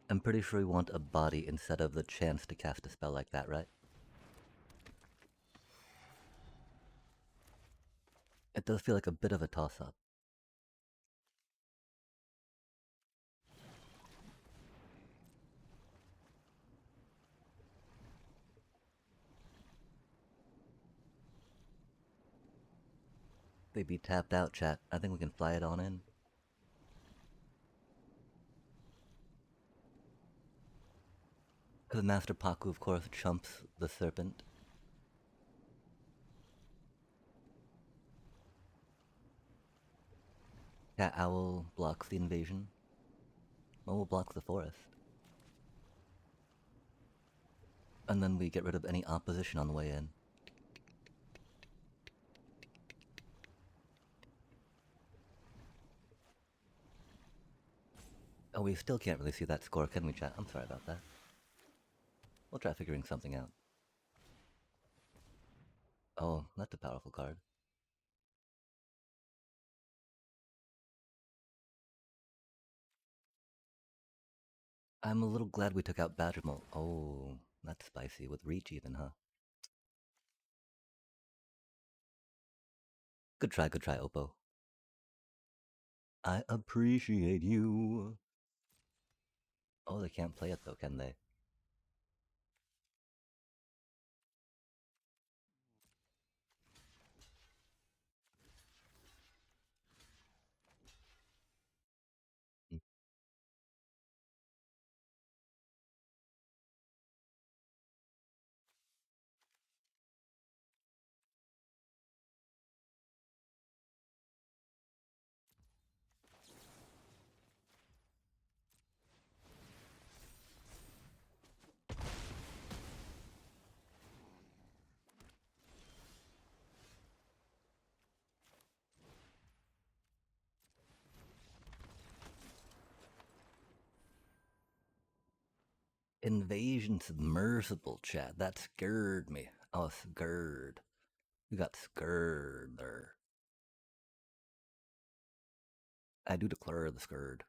I'm pretty sure we want a body instead of the chance to cast a spell like that, right? It does feel like a bit of a toss-up. They be tapped out, chat. I think we can fly it on in. Because Master Paku, of course, chumps the serpent. Cat Owl blocks the invasion. Momo blocks the forest. And then we get rid of any opposition on the way in. Oh, we still can't really see that score, can we, chat? I'm sorry about that. We'll try figuring something out. Oh, that's a powerful card. I'm a little glad we took out Badgermole. Oh, that's spicy, with reach even, huh? Good try, Oppo. I appreciate you. Oh, they can't play it though, can they? Hmm. Invasion submersible, chat. That scared me. Oh, scared. You got scared there. I do declare the scared.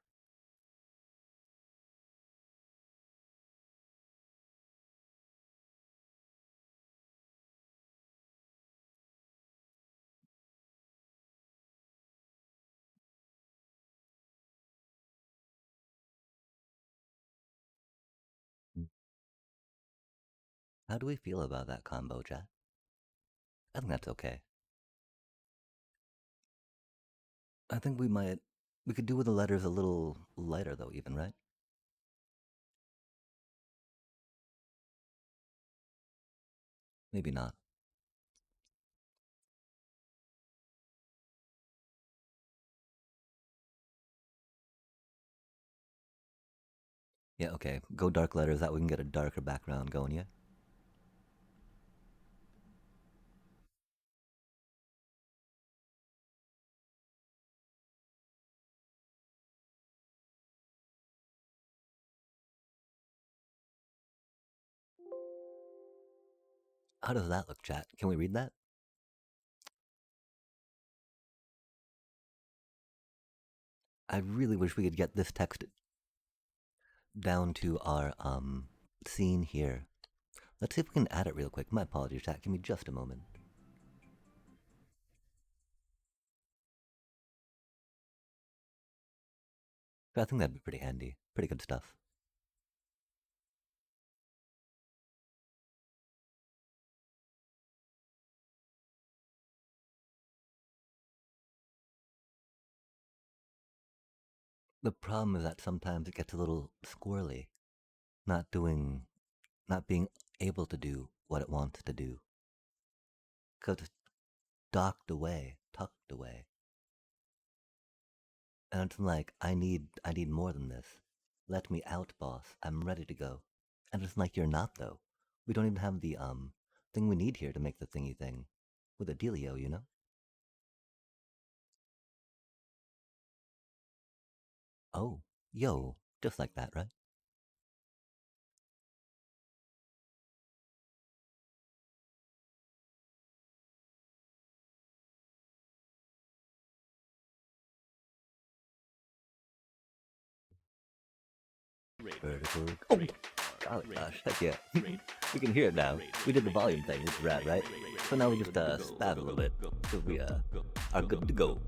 How do we feel about that combo, chat? I think that's okay. I think we could do with the letters a little lighter though, even, right? Maybe not. Yeah, okay. Go dark letters, that we can get a darker background going, yeah? How does that look, chat? Can we read that? I really wish we could get this text down to our scene here. Let's see if we can add it real quick. My apologies, chat. Give me just a moment. I think that'd be pretty handy. Pretty good stuff. The problem is that sometimes it gets a little squirrely, not doing, not being able to do what it wants to do. Because it's docked away, tucked away. And it's like, I need more than this. Let me out, boss. I'm ready to go. And it's like, you're not, though. We don't even have the, thing we need here to make the thingy thing. With a dealio, you know? Oh, yo, just like that, right? Vertical. Oh, golly gosh, heck yeah. We can hear it now. We did the volume thing, which is rad, right? So now we just spaz a little bit. So we are good to go.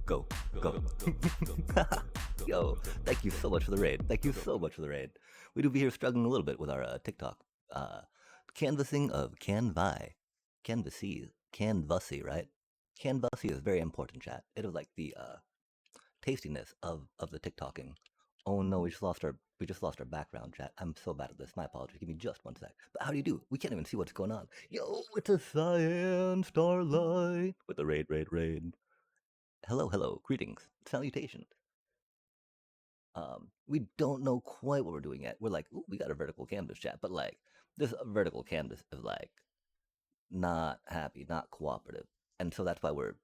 Go, go. Yo, thank you so much for the raid. Thank you so much for the raid. We do be here struggling a little bit with our TikTok. Canvassing of Canvi. Canvassy, right? Canvassy is very important, chat. It is like the tastiness of the TikToking. Oh no, we just lost our background chat. I'm so bad at this. My apologies. Give me just one sec. But how do you do? We can't even see what's going on. Yo, it's a cyan starlight with the raid. Hello, hello, greetings, salutations. We don't know quite what we're doing yet. We're like, ooh, we got a vertical canvas chat, but like this vertical canvas is like not happy, not cooperative, and so that's why we're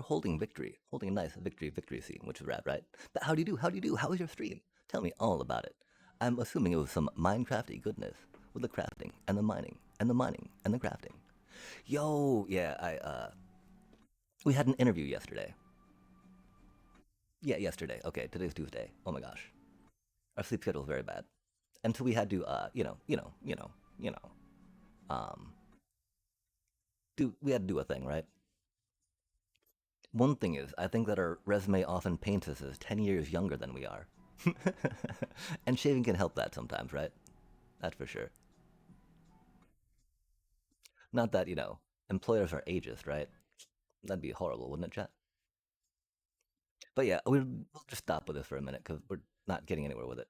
holding victory, holding a nice victory scene, which is rad, right? But how do you do? How do you do? How was your stream? Tell me all about it. I'm assuming it was some Minecrafty goodness with the crafting and the mining and the mining and the crafting. Yo, yeah, we had an interview yesterday. Yeah, yesterday. Okay, today's Tuesday. Oh my gosh, our sleep schedule is very bad, and so we had to, um, we had to do a thing, right? One thing is, I think that our resume often paints us as 10 years younger than we are. And shaving can help that sometimes, right? That's for sure. Not that, employers are ageist, right? That'd be horrible, wouldn't it, chat? But yeah, we'll just stop with this for a minute because we're not getting anywhere with it.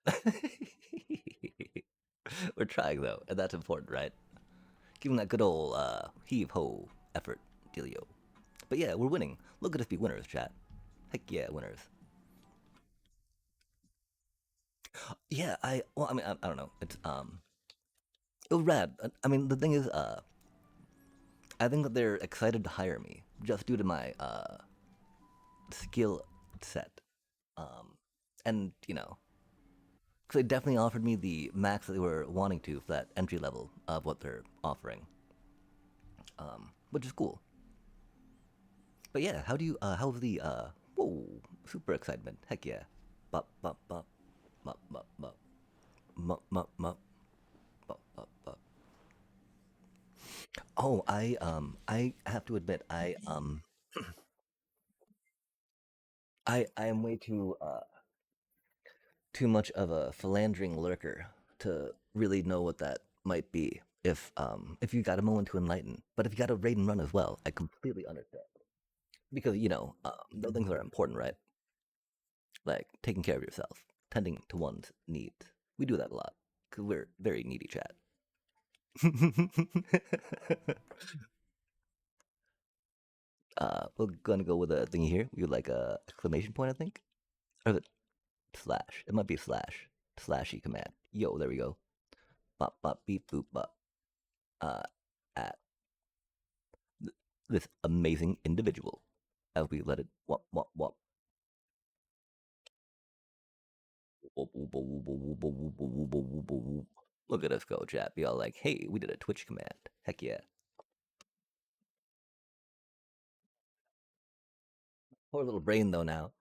We're trying, though, and that's important, right? Giving that good old heave ho effort, dealio. But yeah, we're winning. Look at us be winners, chat. Heck yeah, winners. Yeah, well, I mean, I don't know. It was rad. I mean, the thing is, I think that they're excited to hire me just due to my skill set. Um, and because they definitely offered me the max that they were wanting to for that entry level of what they're offering, which is cool. But yeah, how's the whoa, super excitement? Heck yeah, bop bop bop, bop bop bop, mup mup mup, bop bop bop. Oh, I have to admit, I am way too much of a philandering lurker to really know what that might be. If you got a moment to enlighten, but if you got a raid and run as well, I completely understand because those things are important, right? Like taking care of yourself, tending to one's needs. We do that a lot because we're very needy, chat. We're gonna go with a thingy here. We would like a exclamation point, I think, or the slash. It might be slash slashy command. Yo, there we go. Bop bop beep boop bop. Uh, at this amazing individual as we let it wop wop wop.
Look at us go, chat. Be all like, hey, we did a Twitch command. Heck yeah. Poor little brain though now.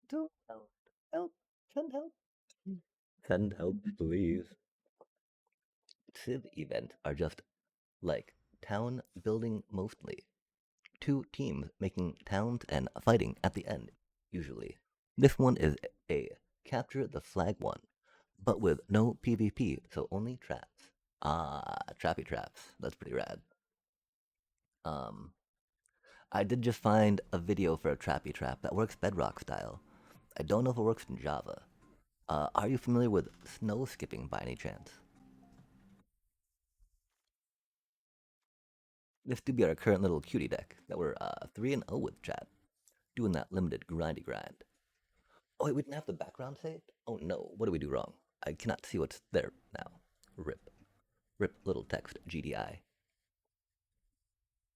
Don't help. Help. Send help. Send help, please. Civ events are just like town building mostly. Two teams making towns and fighting at the end, usually. This one is a capture the flag one, but with no PvP, so only traps. Ah, trappy traps. That's pretty rad. Um, I did just find a video for a trappy trap that works Bedrock style. I don't know if it works in Java. Are you familiar with snow skipping by any chance? This could be our current little cutie deck that we're 3 and 0 with, chat. Doing that limited grindy grind. Oh, wait, we didn't have the background saved? Oh no, what did we do wrong? I cannot see what's there now. Rip. Rip little text, GDI.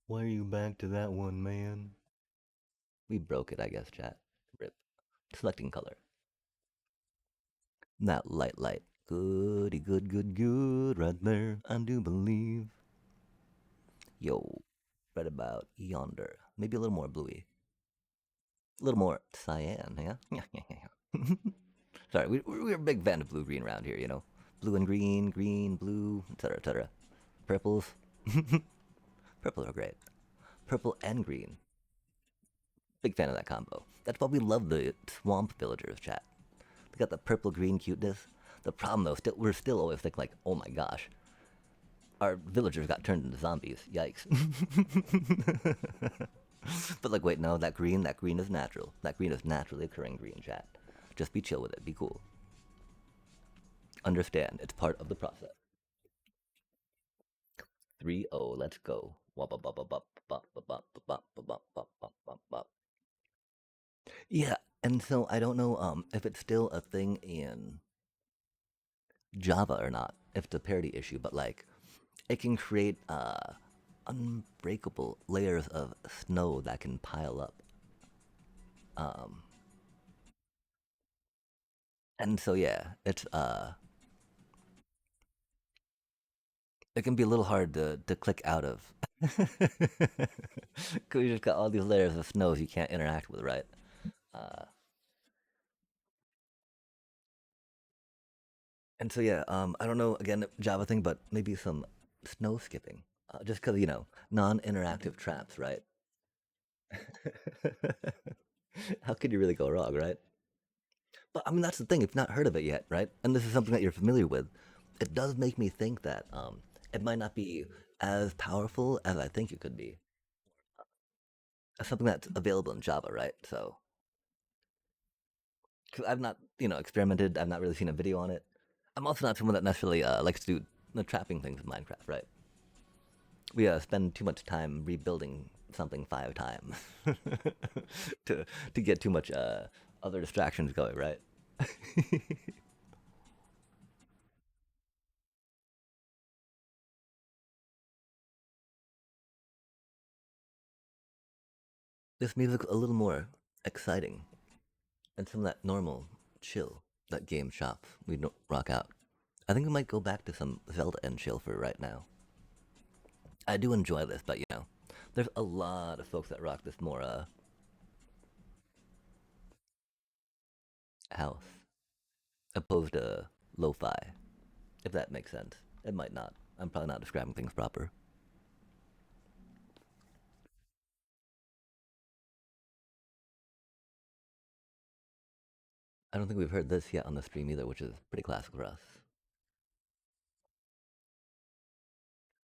Why are you back to that one, man? We broke it, I guess, chat. Rip. Selecting color. That light. Goody, good, right there. I do believe. Yo, right about yonder. Maybe a little more bluey. A little more cyan, yeah? Sorry, we're a big fan of blue-green around here, you know? Blue and green, blue, etc., etc. Purples. Purple are great. Purple and green. Big fan of that combo. That's why we love the swamp villagers, chat. They got the purple-green cuteness. The problem, though, we're still always thinking like, oh my gosh, our villagers got turned into zombies. Yikes. But like, wait, no, that green is natural. That green is naturally occurring green, chat. Just be chill with it. Be cool. Understand, it's part of the process. 3-0, let's go. Yeah, and so I don't know if it's still a thing in Java or not, if it's a parity issue, but like it can create unbreakable layers of snow that can pile up. Um, and so yeah, it can be a little hard to click out of. Cause you just got all these layers of snows you can't interact with, right? Uh, and so yeah, I don't know again Java thing, but maybe some snow skipping, just because you know non-interactive traps, right? How could you really go wrong, right? But I mean, that's the thing. If you've not heard of it yet, right? And this is something that you're familiar with, it does make me think that it might not be as powerful as I think it could be. As something that's available in Java, right? So, because I've not, experimented. I've not really seen a video on it. I'm also not someone that necessarily likes to do the trapping things in Minecraft, right? We spend too much time rebuilding something 5 times to get too much other distractions going, right? This music's a little more exciting and some of that normal chill that game shop we don't rock out. I think we might go back to some Zelda and chill for right now. I do enjoy this, but there's a lot of folks that rock this more house opposed to lo-fi, if that makes sense. It might not. I'm probably not describing things proper. I don't think we've heard this yet on the stream either, which is pretty classic for us.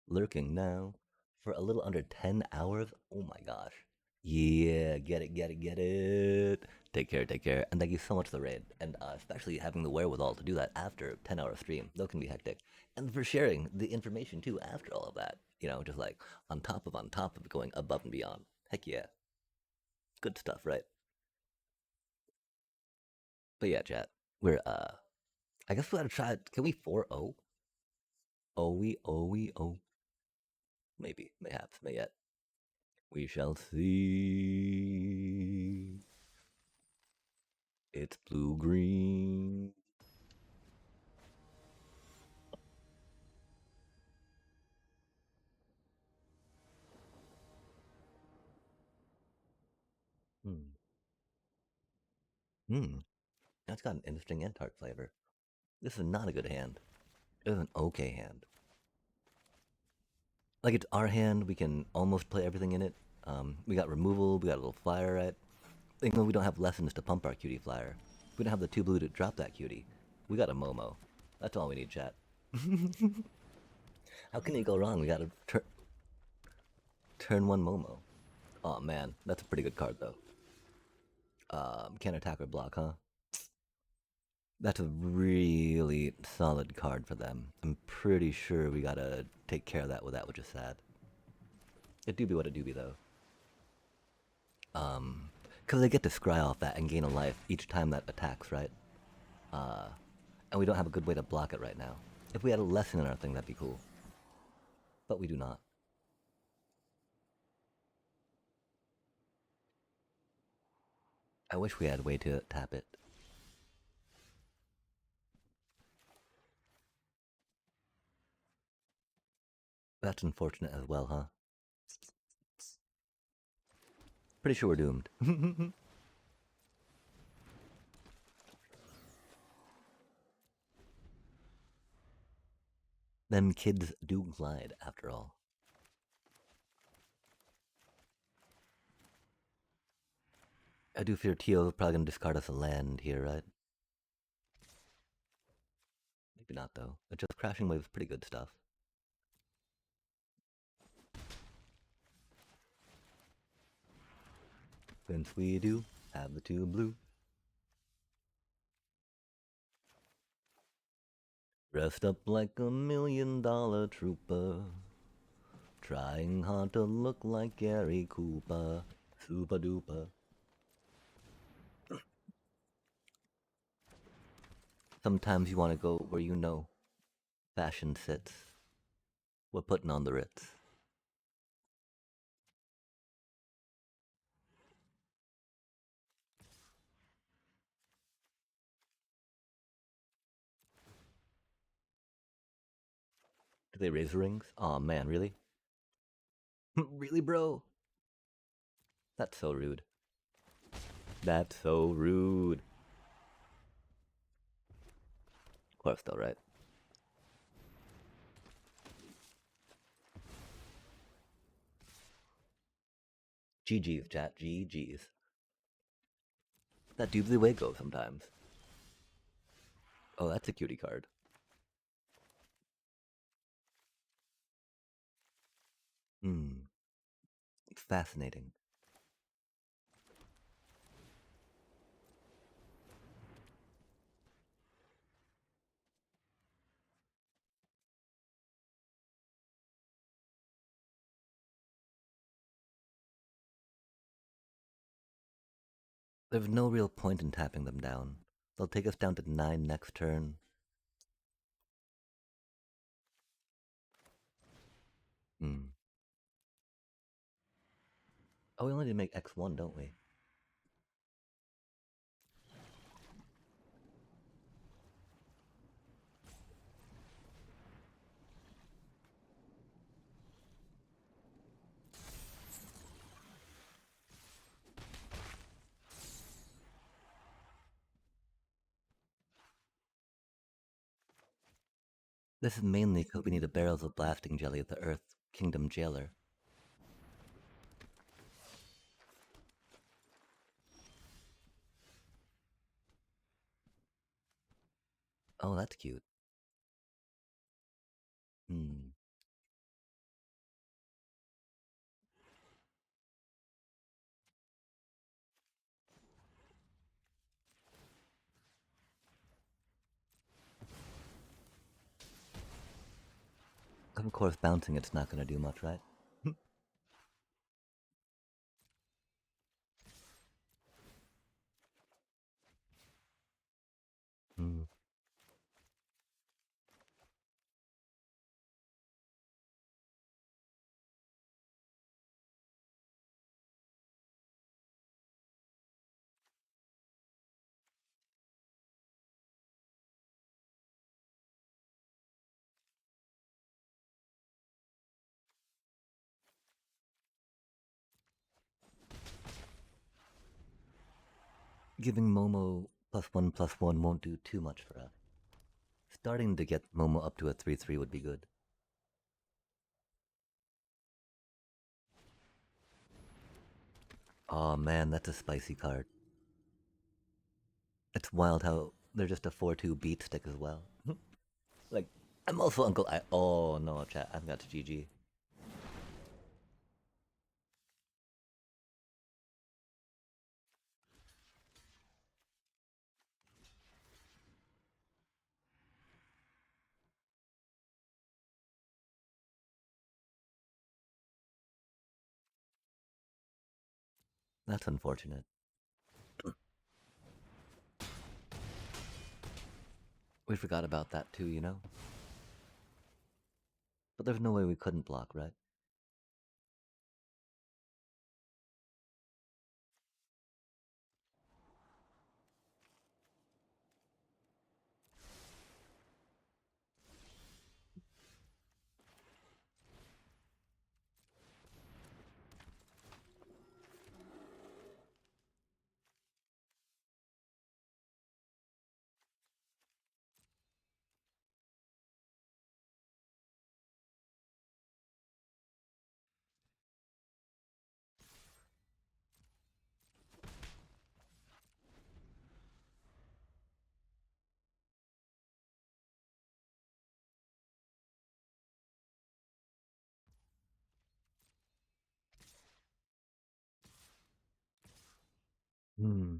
Lurking now for a little under 10 hours. Oh my gosh. Yeah, get it. Take care. And thank you so much for the raid. And especially having the wherewithal to do that after a 10-hour stream. That can be hectic. And for sharing the information too after all of that. Just like on top of going above and beyond. Heck yeah. Good stuff, right? But yeah, chat. We're I guess we gotta try it. Can we 4-0? Oh. Maybe, mayhaps, may yet. We shall see. It's blue green. Hmm. Hmm. That's got an interesting and tart flavor. This is not a good hand. It is an okay hand. Like it's our hand, we can almost play everything in it. We got removal, we got a little flyer, right? Even though we don't have lessons to pump our cutie flyer. We don't have the 2 blue to drop that cutie. We got a Momo. That's all we need, chat. How can you go wrong? We got a turn 1 Momo. Oh man, that's a pretty good card though. Can't attack or block, huh? That's a really solid card for them. I'm pretty sure we gotta take care of that with that, which is sad. It do be what it do be though. Because they get to scry off that and gain a life each time that attacks, right? And we don't have a good way to block it right now. If we had a lesson in our thing, that'd be cool. But we do not. I wish we had a way to tap it. That's unfortunate as well, huh? Pretty sure we're doomed. Them kids do glide, after all. I do fear Tio's probably gonna discard us a land here, right? Maybe not, though. It's just Crashing Wave's pretty good stuff. Since we do have the 2 blue. Dressed up like $1 million trooper. Trying hard to look like Gary Cooper. Super duper. Sometimes you want to go where you know fashion sits. We're putting on the Ritz. Do they raise rings? Aw, oh, man, really? Really, bro? That's so rude. That's so rude. Of course, though, right? GG's, chat. GG's. That do the way go sometimes. Oh, that's a cutie card. Hmm. Fascinating. There's no real point in tapping them down. They'll take us down to 9 next turn. Hmm. Oh, we only need to make X1, don't we? This is mainly because we need the barrels of blasting jelly of the Earth Kingdom Jailer. Oh, that's cute. Hmm. Of course, bouncing it's not going to do much, right? Hmm.
Giving Momo +1/+1 won't do too much for us. Starting to get Momo up to a 3/3 would be good. Oh man, that's a spicy card. It's wild how they're just a 4/2 beat stick as well. Like, I'm also Uncle I. Oh no, chat, I've got to GG. That's unfortunate. We forgot about that too, you know? But there's no way we couldn't block, right? Hmm.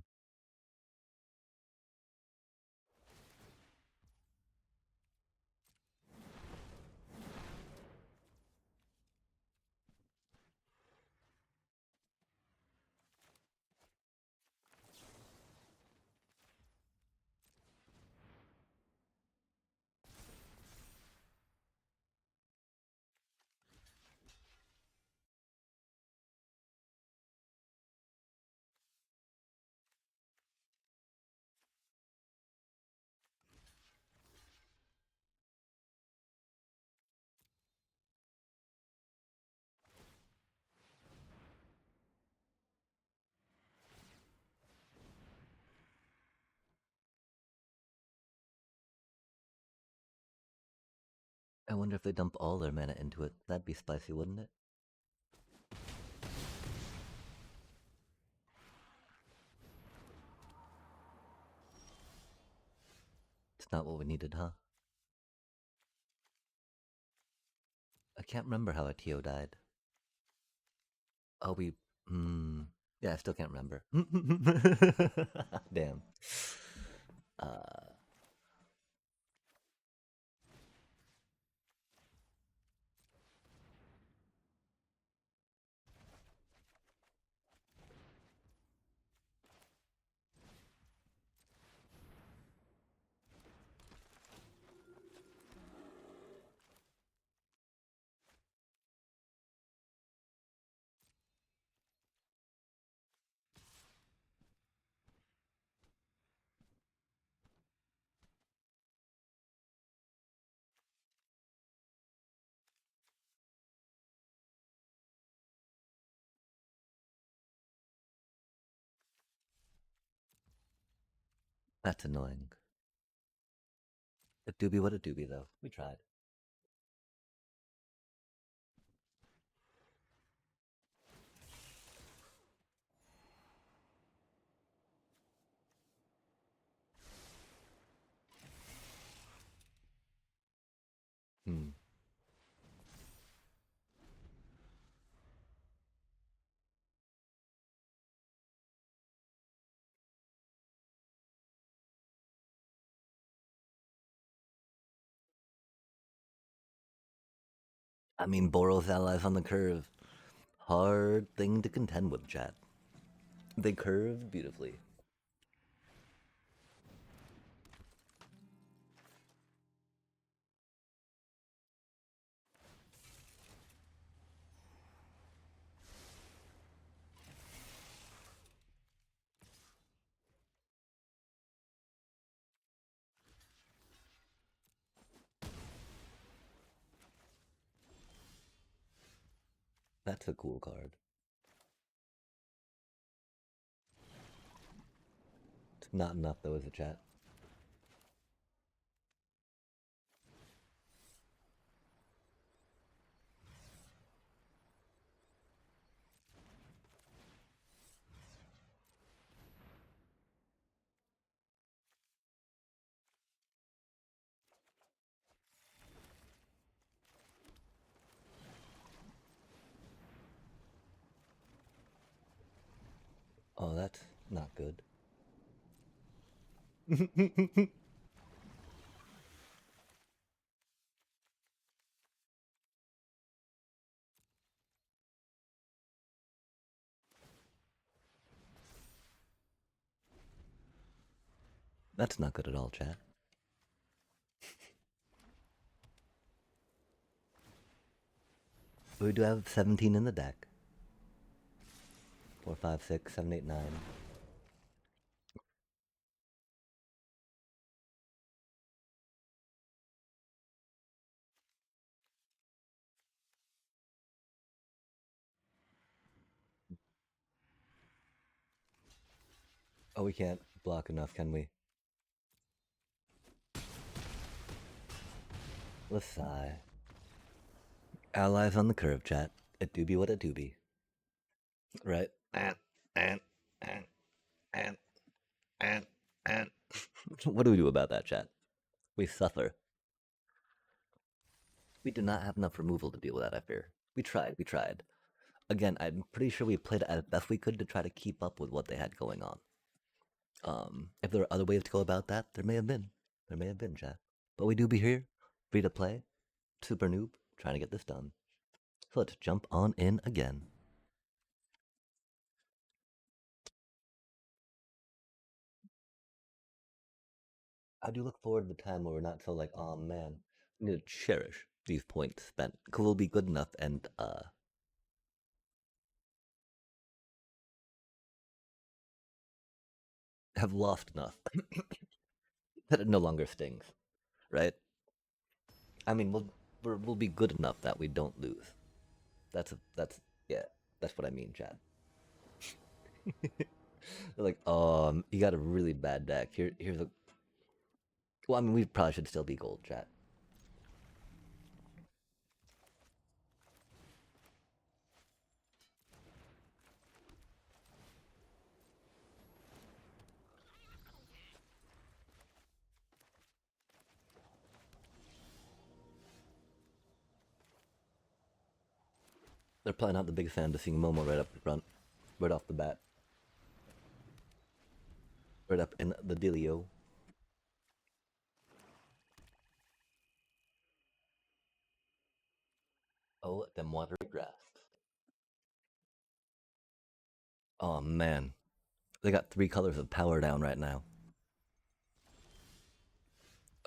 I wonder if they dump all their mana into it. That'd be spicy, wouldn't it? It's not what we needed, huh? I can't remember how a Tio died. Oh, we. Hmm. Yeah, I still can't remember. Damn. Uh, that's annoying. A doobie, what a doobie, though. We tried. Hmm. I mean, Boros allies on the curve. Hard thing to contend with, chat. They curved beautifully. That's a cool card.
Not enough though, is it, chat? Oh, that's not good. That's not good at all, chat. We do have 17 in the deck. 4, 5, 6, 7, 8, 9. Oh, we can't block enough, can we? Let's sigh. Allies on the curve, chat. It do be what it do be. Right? And, and, and, and. What do we do about that, chat? We suffer. We do not have enough removal to deal with that, I fear. We tried. Again, I'm pretty sure we played as best we could to try to keep up with what they had going on. If there are other ways to go about that, there may have been. There may have been, chat. But we do be here, free to play, super noob, trying to get this done. So let's jump on in again. I do look forward to the time where we're not so like, oh man, we need to cherish these points spent. Cause we'll be good enough and have lost enough that it no longer stings, right? I mean, we'll be good enough that we don't lose. That's yeah, that's what I mean, Chad. They're like, you got a really bad deck. Here's a. Well, I mean, we probably should still be gold, chat. They're probably not the biggest fan of seeing Momo right up the front, right off the bat, right up in the dealio. Oh, let them watery grass. Oh man, they got 3 colors of power down right now.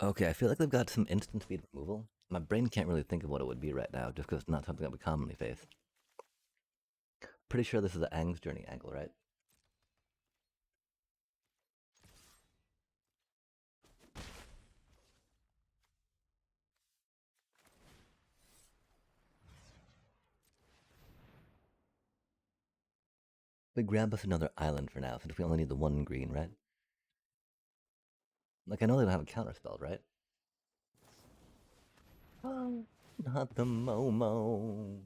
Okay, I feel like they've got some instant speed removal. My brain can't really think of what it would be right now, just because it's not something that we commonly face. Pretty sure this is the Aang's Journey angle, right? We grab us another island for now, since we only need the 1 green, right? Like, I know they don't have a counterspell, right? Oh, not the Momo.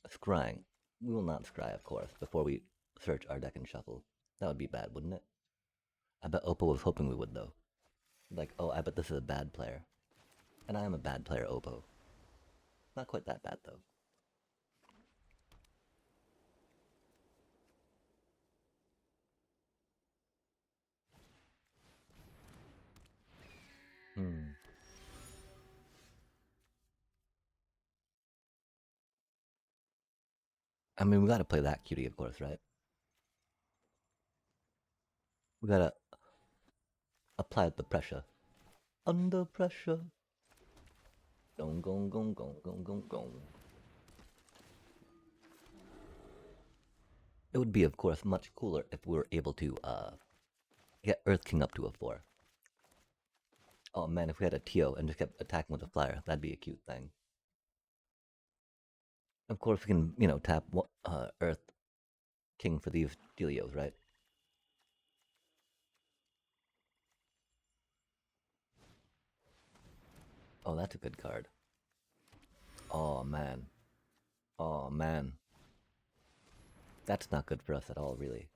Scrying. We will not scry, of course, before we search our deck and shuffle. That would be bad, wouldn't it? I bet Oppo was hoping we would, though. Like, oh, I bet this is a bad player. And I am a bad player, Oppo. Not quite that bad, though. Hmm. I mean, we gotta play that cutie, of course, right? We gotta apply the pressure. Under pressure. Gong, gong, gong, gong, gong, gong, gong. It would be, of course, much cooler if we were able to get Earth King up to a 4. Oh man, if we had a Tio and just kept attacking with a flyer, that'd be a cute thing. Of course, we can, tap Earth King for these Delios, right? Oh, that's a good card. Oh, man. Oh, man. That's not good for us at all, really.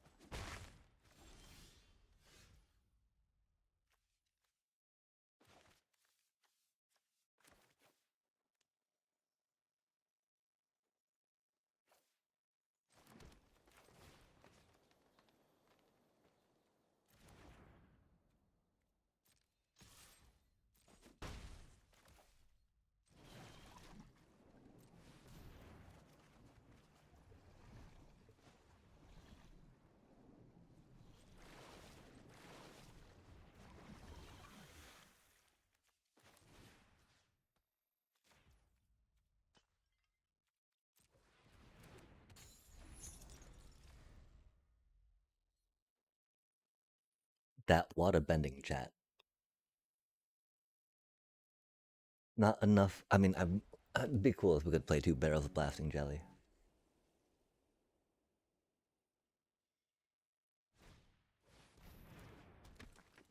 That water bending chat. Not enough. I mean, it'd be cool if we could play 2 barrels of blasting jelly.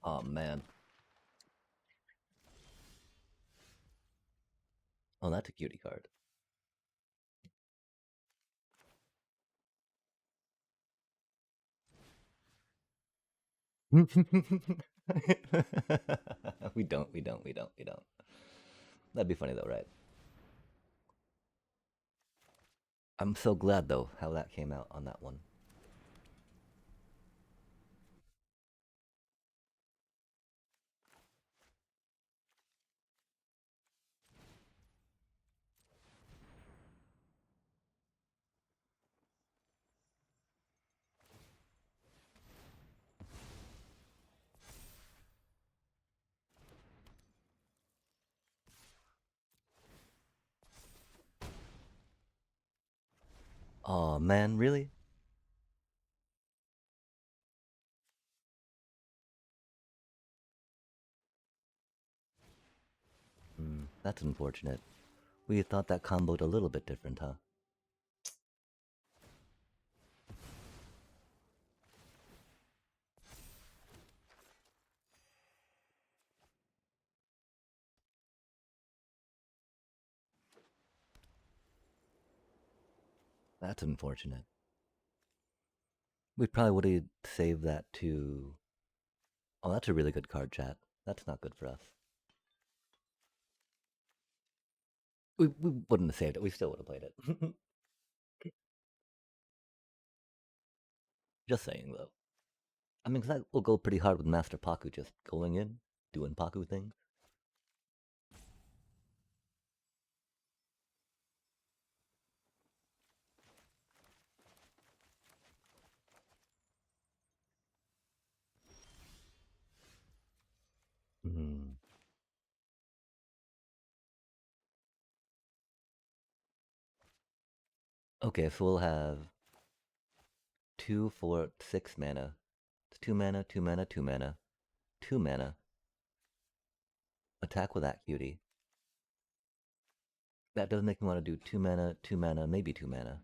Oh, man. Oh, that's a cutie card. we don't. That'd be funny though, right? I'm so glad though how that came out on that one. Oh man, really? That's unfortunate. We thought that comboed a little bit different, huh? That's unfortunate. We probably would have saved that to. Oh, that's a really good card, chat. That's not good for us. We wouldn't have saved it. We still would have played it. Just saying, though. I mean, 'cause that will go pretty hard with Master Paku just going in, doing Paku things. Mm. Okay, so we'll have 2, 4, 6 mana. It's 2 mana, 2 mana, 2 mana, 2 mana. Attack with that cutie. That does make me want to do 2 mana, maybe 2 mana.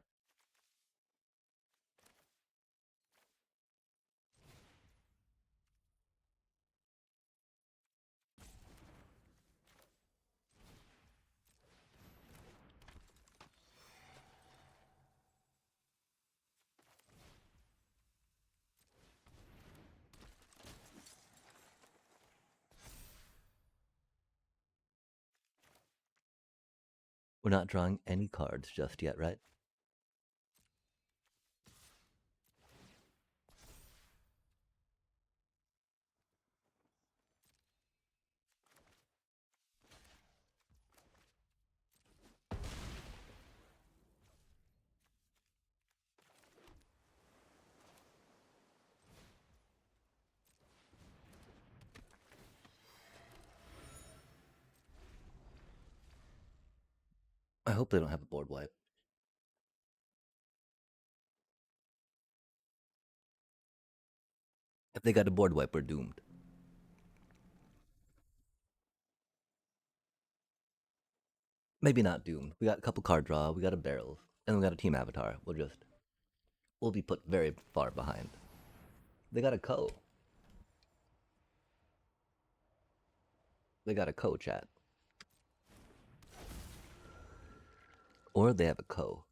We're not drawing any cards just yet, right? I hope they don't have a board wipe. If they got a board wipe, we're doomed. Maybe not doomed. We got a couple card draw, we got a barrel, and we got a team avatar. We'll be put very far behind. They got a co. They got a co chat. Or they have a co.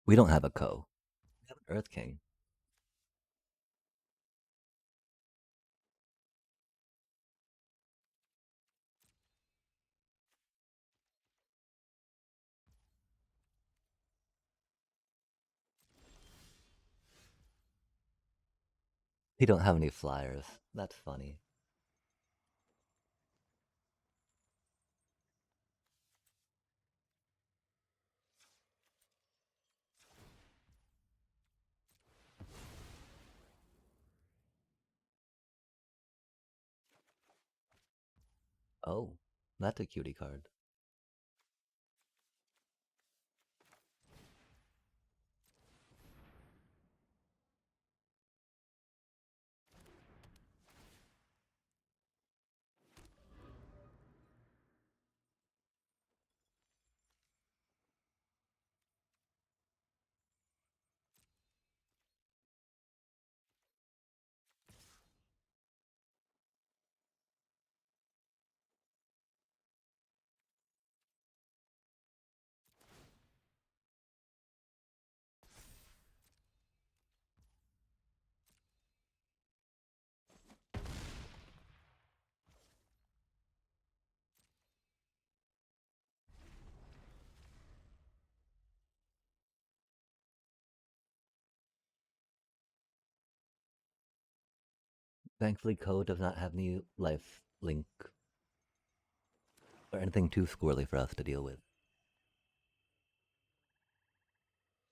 We don't have a co. We have an Earth King. We don't have any flyers. That's funny. Oh, that's a cutie card. Thankfully, Ko does not have any life link or anything too squirrely for us to deal with.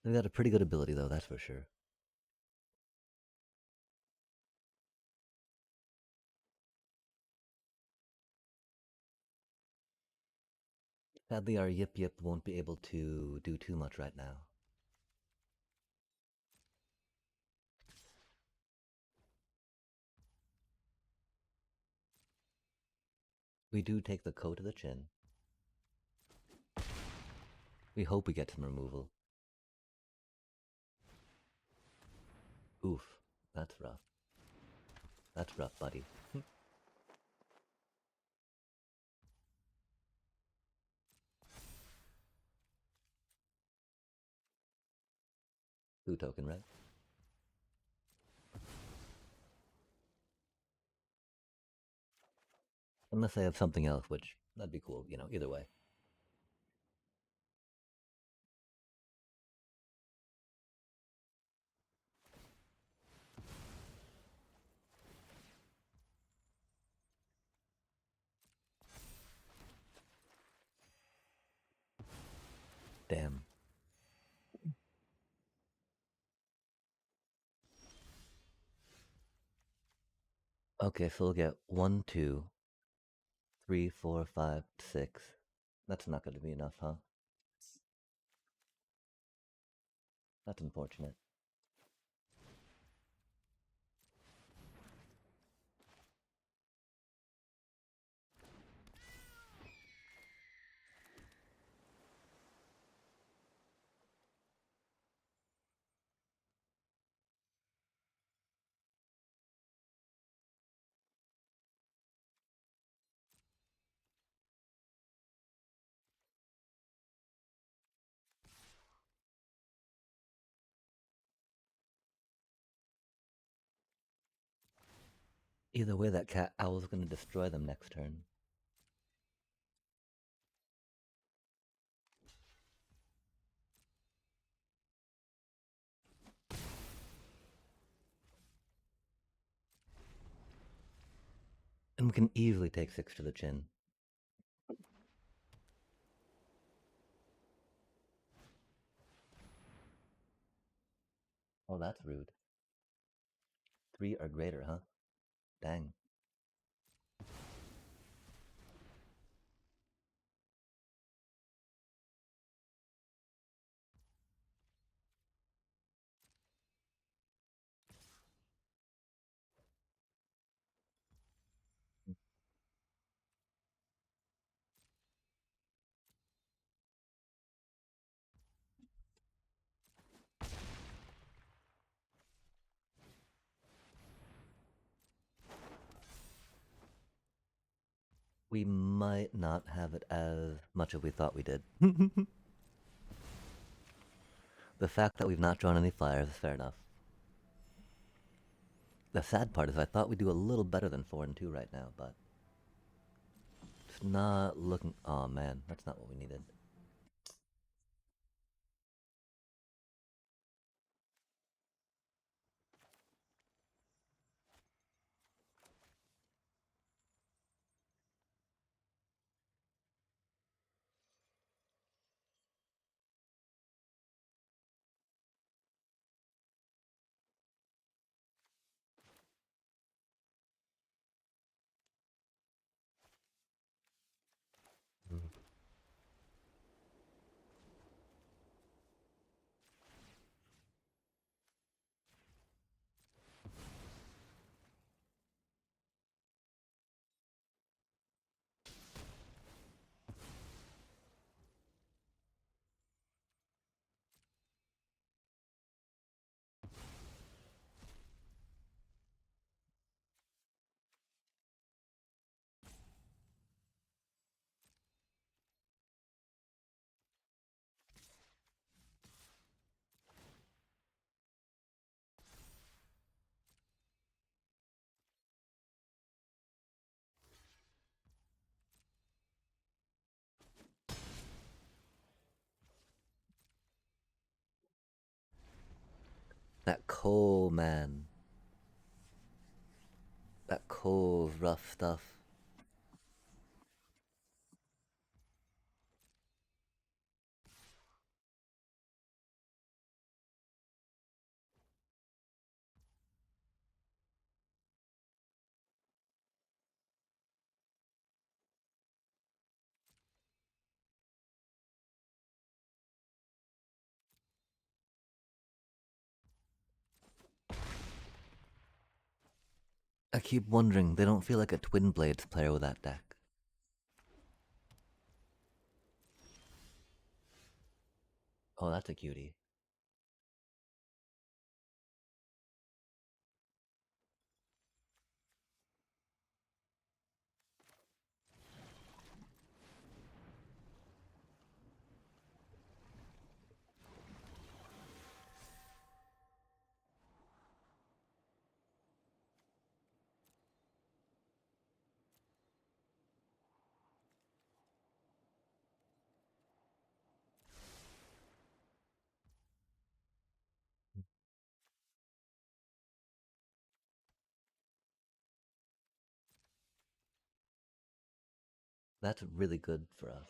They've got a pretty good ability, though, that's for sure. Sadly, our Yip Yip won't be able to do too much right now. We do take the Ko to the chin. We hope we get some removal. Oof, that's rough. That's rough, buddy. Blue token, right? Unless I have something else, which that'd be cool, you know, either way. Damn. Okay, so we'll get 1, 2, 3, 4, 5, 6. That's not going to be enough, huh? That's unfortunate. Either way, that cat owl's going to destroy them next turn. And we can easily take 6 to the chin. Oh, that's rude. 3 or greater, huh? Dang.
We might not have it as much as we thought we did. The fact that we've not drawn any flyers is fair enough. The sad part is I thought we'd do a little better than 4 and 2 right now, but it's not looking. Oh man, that's not what we needed. That coal, man. That coal's rough stuff. I keep wondering, they don't feel like a Twin Blades player with that deck. Oh, that's a cutie. That's really good for us.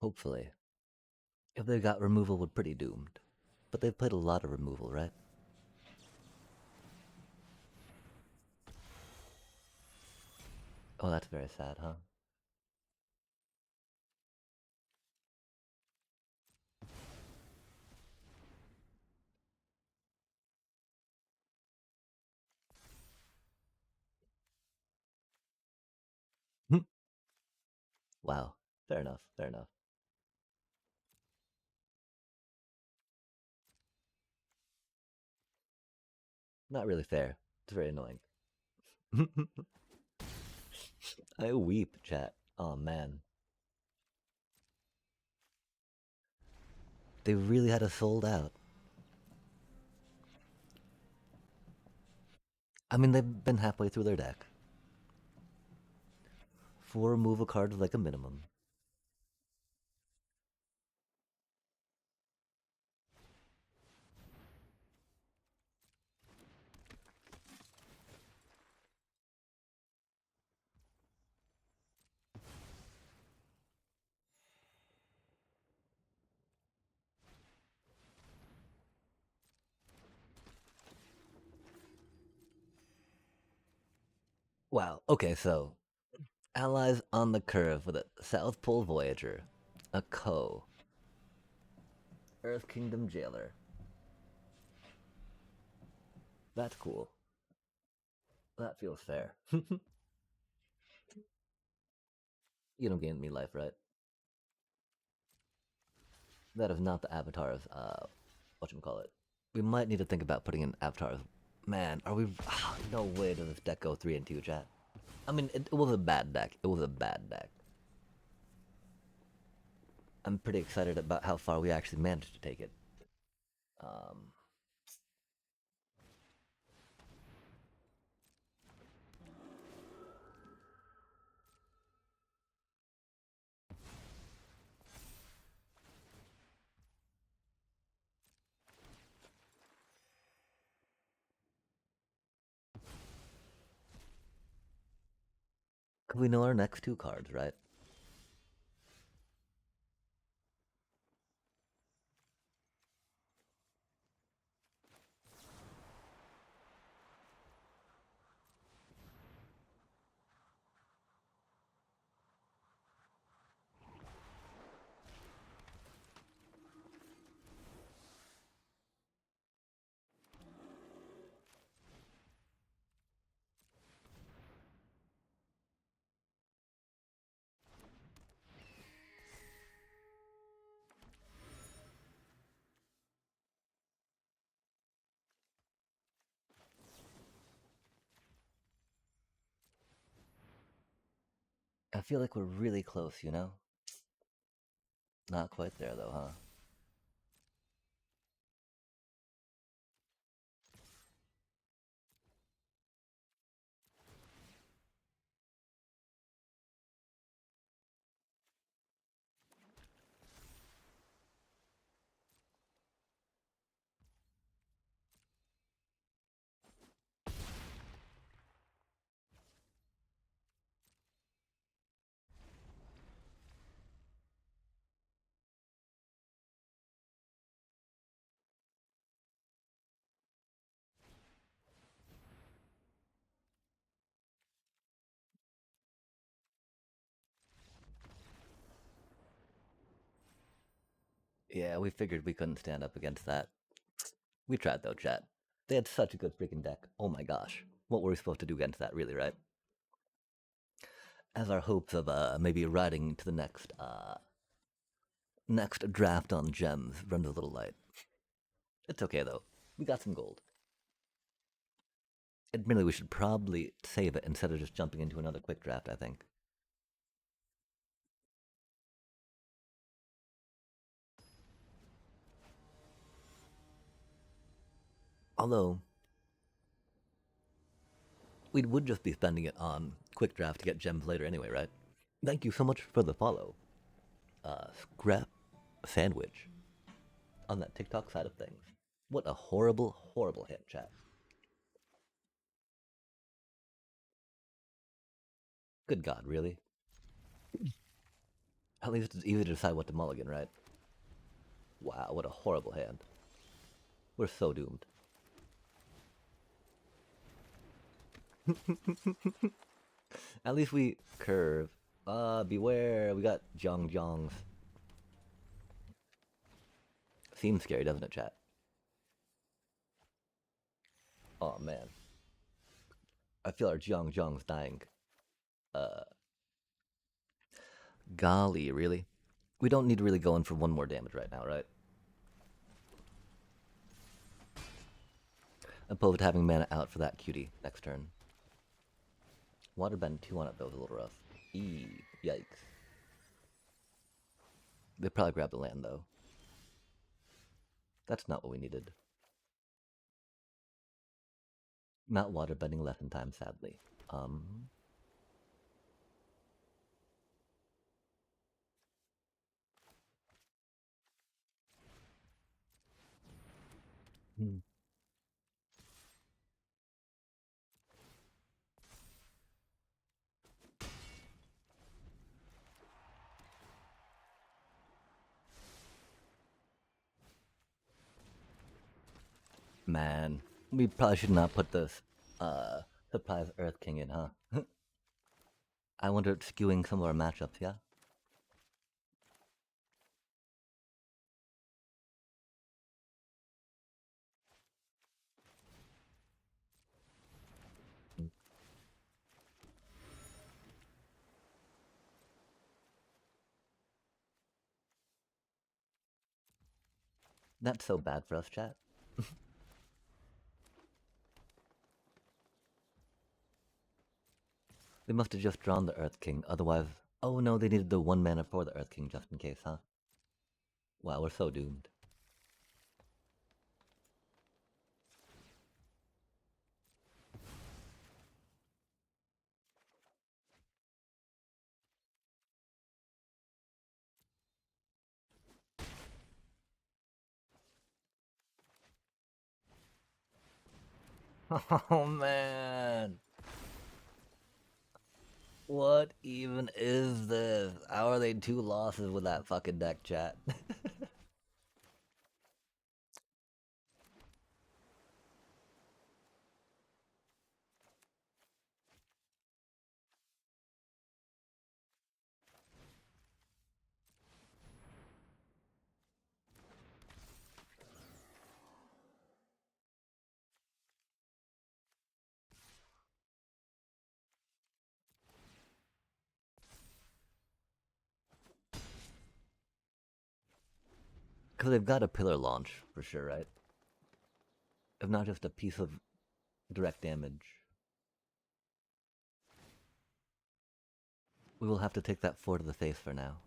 Hopefully. If they got removal, we're pretty doomed. But they've played a lot of removal, right? Oh, that's very sad, huh? Wow. Fair enough, fair enough. Not really fair. It's very annoying. I weep, chat. Oh man. They really had us sold out. I mean, they've been halfway through their deck. 4 removal cards like a minimum. Wow. Okay, so allies on the curve with a South Pole Voyager, a Ko, Earth Kingdom Jailer. That's cool. That feels fair. You don't gain me life, right? That is not the avatars. Whatchamacallit. We might need to think about putting in avatars
Man, are we? No way does this deck go 3-2, chat. I mean, it was a bad deck. It was a bad deck. I'm pretty excited about how far we actually managed to take it. Um, we know our next two cards, right? I feel like we're really close, you know? Not quite there, though, huh? Yeah, we figured we couldn't stand up against that. We tried, though, chat. They had such a good freaking deck. Oh my gosh. What were we supposed to do against that, really, right? As our hopes of maybe riding to the next draft on gems runs a little light. It's okay, though. We got some gold. Admittedly, we should probably save it instead of just jumping into another quick draft, I think. Although, we would just be spending it on quick draft to get gems later anyway, right? Thank you so much for the follow. Scrap Sandwich on that TikTok side of things. What a horrible, horrible hit, chat. Good God, really? At least it's easy to decide what to mulligan, right? Wow, what a horrible hand. We're so doomed. At least we curve. Beware, we got Jongs. Seems scary, doesn't it, chat? Oh man. I feel our Jong's dying. Uh, Golly, really? We don't need to really go in for one more damage right now, right? Opposed to having mana out for that cutie next turn. Waterbend 2 on it, though, is a little rough. Yikes. They probably grabbed the land, though. That's not what we needed. Not waterbending lesson time, sadly. Hmm. Man, we probably should not put this surprise Earth King in, huh? I wonder it's skewing some of our matchups, yeah? That's so bad for us, chat.
They must have just drawn the Earth King, otherwise... Oh no, they needed the 1 mana for the Earth King just in case, huh? Wow, we're so doomed. Oh man! What even is this? How are they 2 losses with that fucking deck, chat? Because they've got a pillar launch, for sure, right? If not just a piece of direct damage. We will have to take that 4 to the face for now.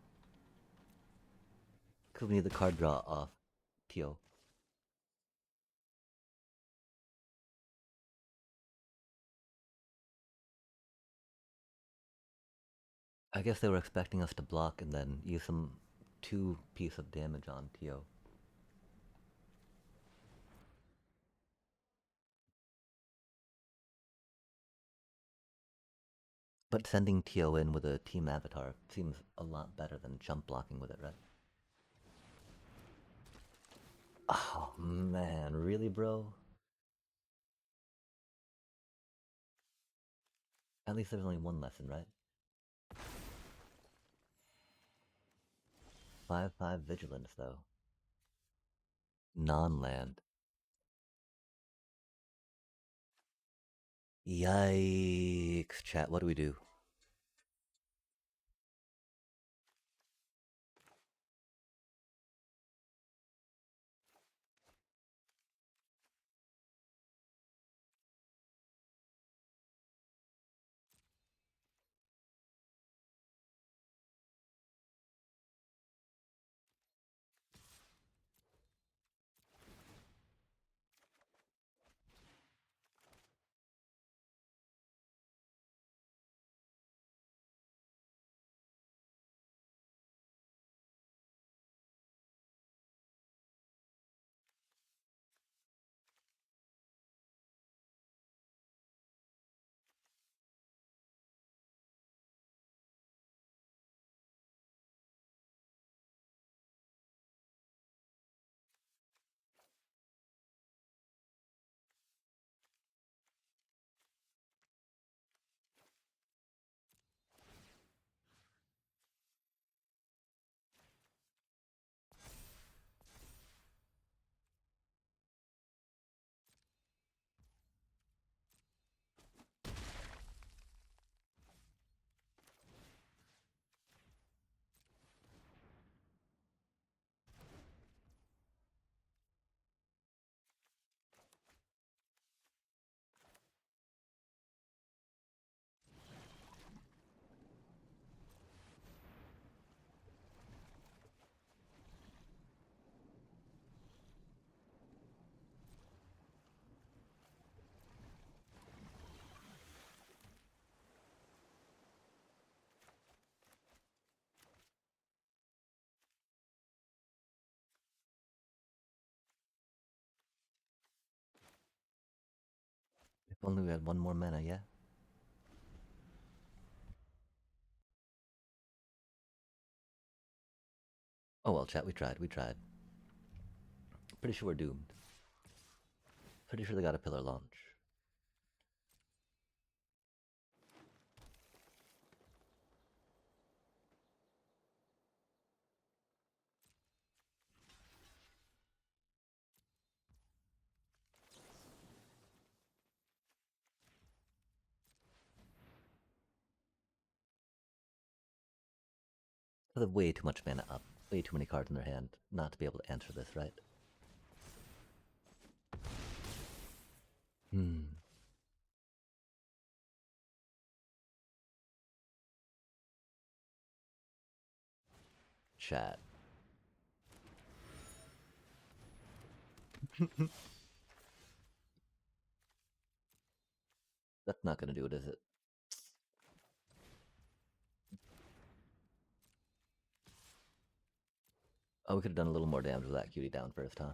Because we need the card draw off Tio. I guess they were expecting us to block and then use some 2 piece of damage on Tio. But sending Tio in with a team avatar seems a lot better than jump blocking with it, right? Oh man, really, bro? At least there's only 1 lesson, right? 5/5 vigilance, though. Non-land. Yikes, chat, what do we do? If only we had 1 more mana, yeah? Oh well, chat, we tried. Pretty sure we're doomed. Pretty sure they got a pillar launch. They have way too much mana up. Way too many cards in their hand not to be able to answer this, right? Hmm.
chat. That's not gonna do it, is it? Oh, we could have done a little more damage with that cutie down first, huh?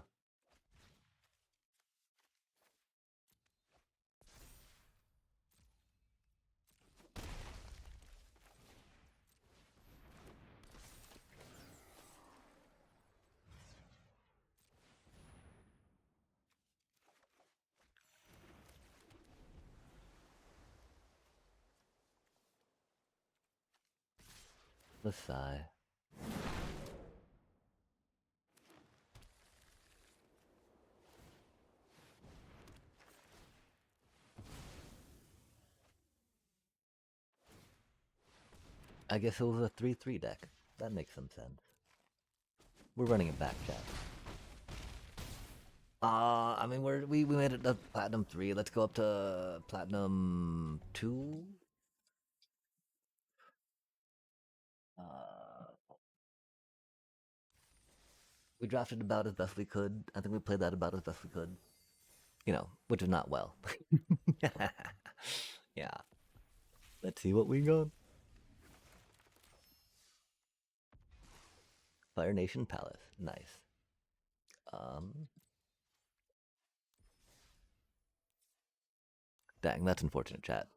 The sigh. I guess it was a 3-3 deck. That makes some sense. We're running it back, chat. I mean, we made it to Platinum 3. Let's go up to Platinum 2. We drafted about as best we could. I think we played that about as best we could. You know, which is not well. Yeah. Let's see what we got. Fire Nation Palace. Nice. Dang, that's unfortunate, chat.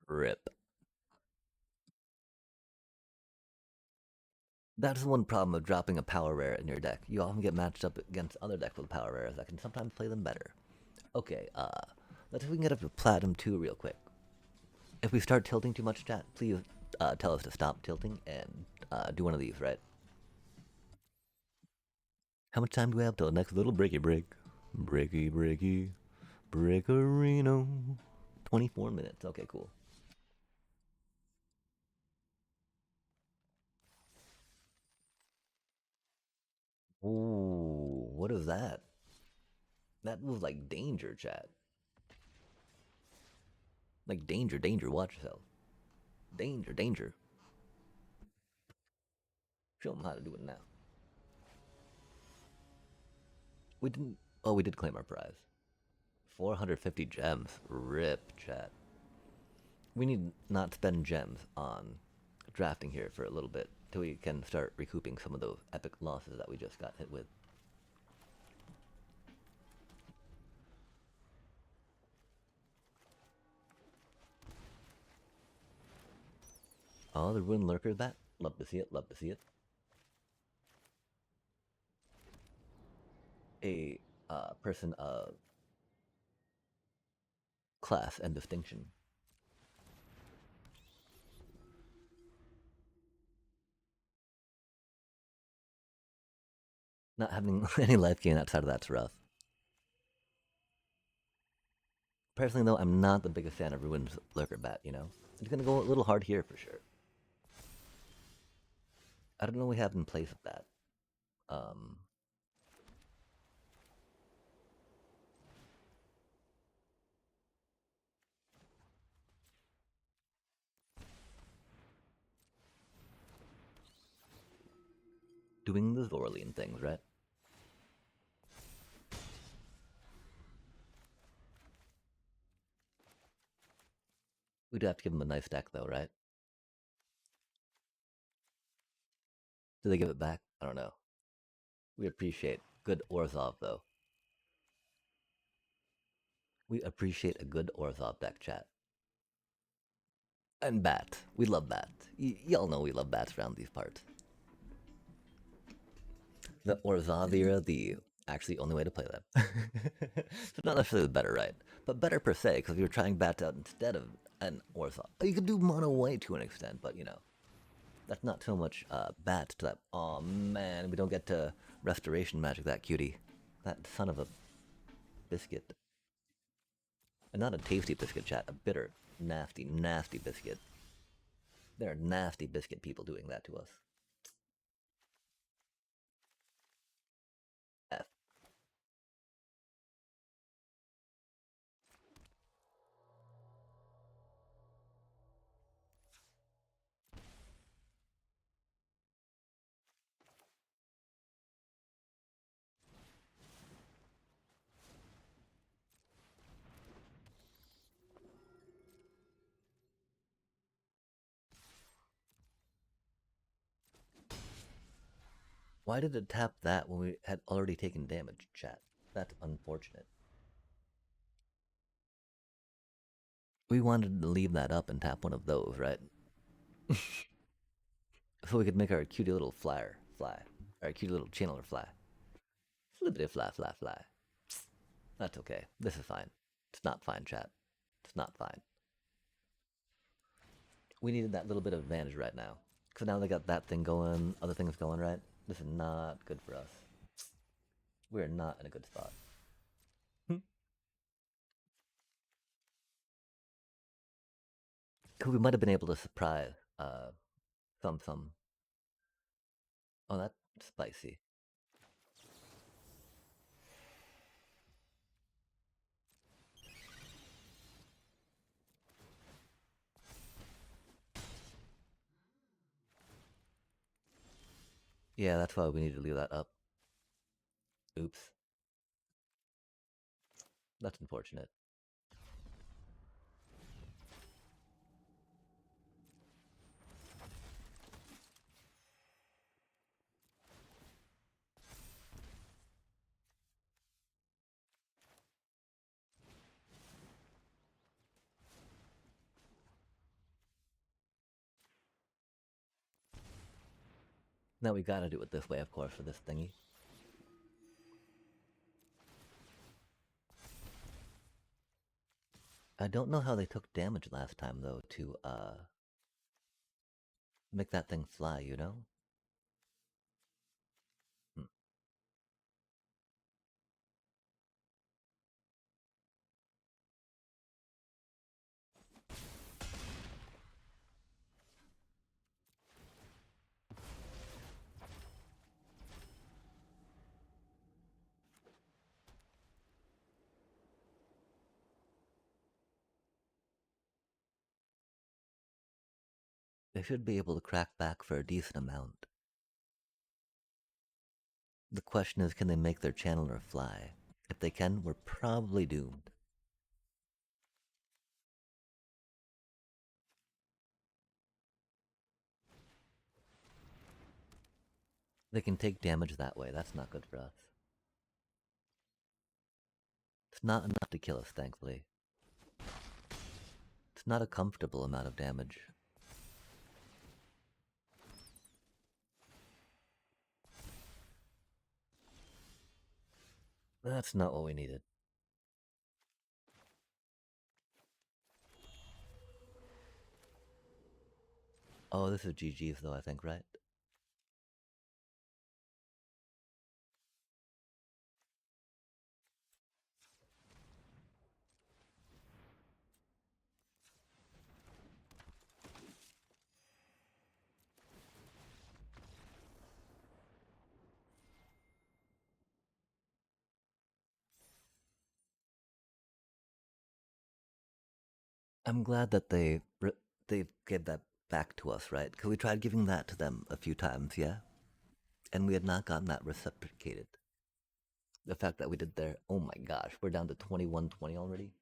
Rip. That's the one problem of dropping a power rare in your deck. You often get matched up against other decks with power rares that can sometimes play them better. Okay, let's see if we can get up to Platinum 2 real quick. If we start tilting too much, chat, please tell us to stop tilting and do one of these, right? How much time do we have till the next little breaky break? Breaky breaky. Breakerino. 24 minutes. Okay, cool. Ooh, what is that? That was like danger, chat. Like danger, danger, watch yourself. Danger, danger. Show them how to do it now. We didn't. Oh, we did claim our prize. 450 gems. Rip, chat. We need not spend gems on drafting here for a little bit till we can start recouping some of those epic losses that we just got hit with. Oh, the Ruin Lurker bat. Love to see it, love to see it. A person of class and distinction. Not having any life gain outside of that's rough. Personally, though, I'm not the biggest fan of Ruin's Lurker bat, you know? It's gonna go a little hard here for sure. I don't know what we have in place of that. Doing the Zorlian things, right? We do have to give them a nice deck, though, right? Do they give it back? I don't know. We appreciate good Orzhov, though. We appreciate a good Orzhov deck, chat. And Bat. We love Bat. Y'all know we love Bats around these parts. The Orzhov era, the actually only way to play them. So not necessarily better, right? But better per se, because you're trying Bats out instead of an Orzhov. You could do mono white to an extent, but you know. That's not so much Bats to that. Oh man, we don't get to Restoration Magic that cutie. That son of a biscuit. And not a tasty biscuit, chat. A bitter, nasty, nasty biscuit. There are nasty biscuit people doing that to us. F. Why did it tap that when we had already taken damage, chat? That's unfortunate. We wanted to leave that up and tap one of those, right? So we could make our cutie little flyer fly. Our cutie little channeler fly. Flippity fly, fly, fly. That's okay. This is fine. It's not fine, chat. It's not fine. We needed that little bit of advantage right now. Because now they got that thing going, other things going, right? This is not good for us. We're not in a good spot. Because we might have been able to surprise some. Oh, that's spicy. Yeah, that's why we need to leave that up. Oops. That's unfortunate. Now we gotta do it this way, of course, for this thingy. I don't know how they took damage last time, though, to, make that thing fly, you know? Hmm. They should be able to crack back for a decent amount. The question is, can they make their channeler fly? If they can, we're probably doomed. They can take damage that way. That's not good for us. It's not enough to kill us, thankfully. It's not a comfortable amount of damage. That's not what we needed. Oh, this is GG's though, I think, right? I'm glad that they gave that back to us, right? Because we tried giving that to them a few times, yeah? And we had not gotten that reciprocated. The fact that we did there, oh my gosh, we're down to 21-20 already?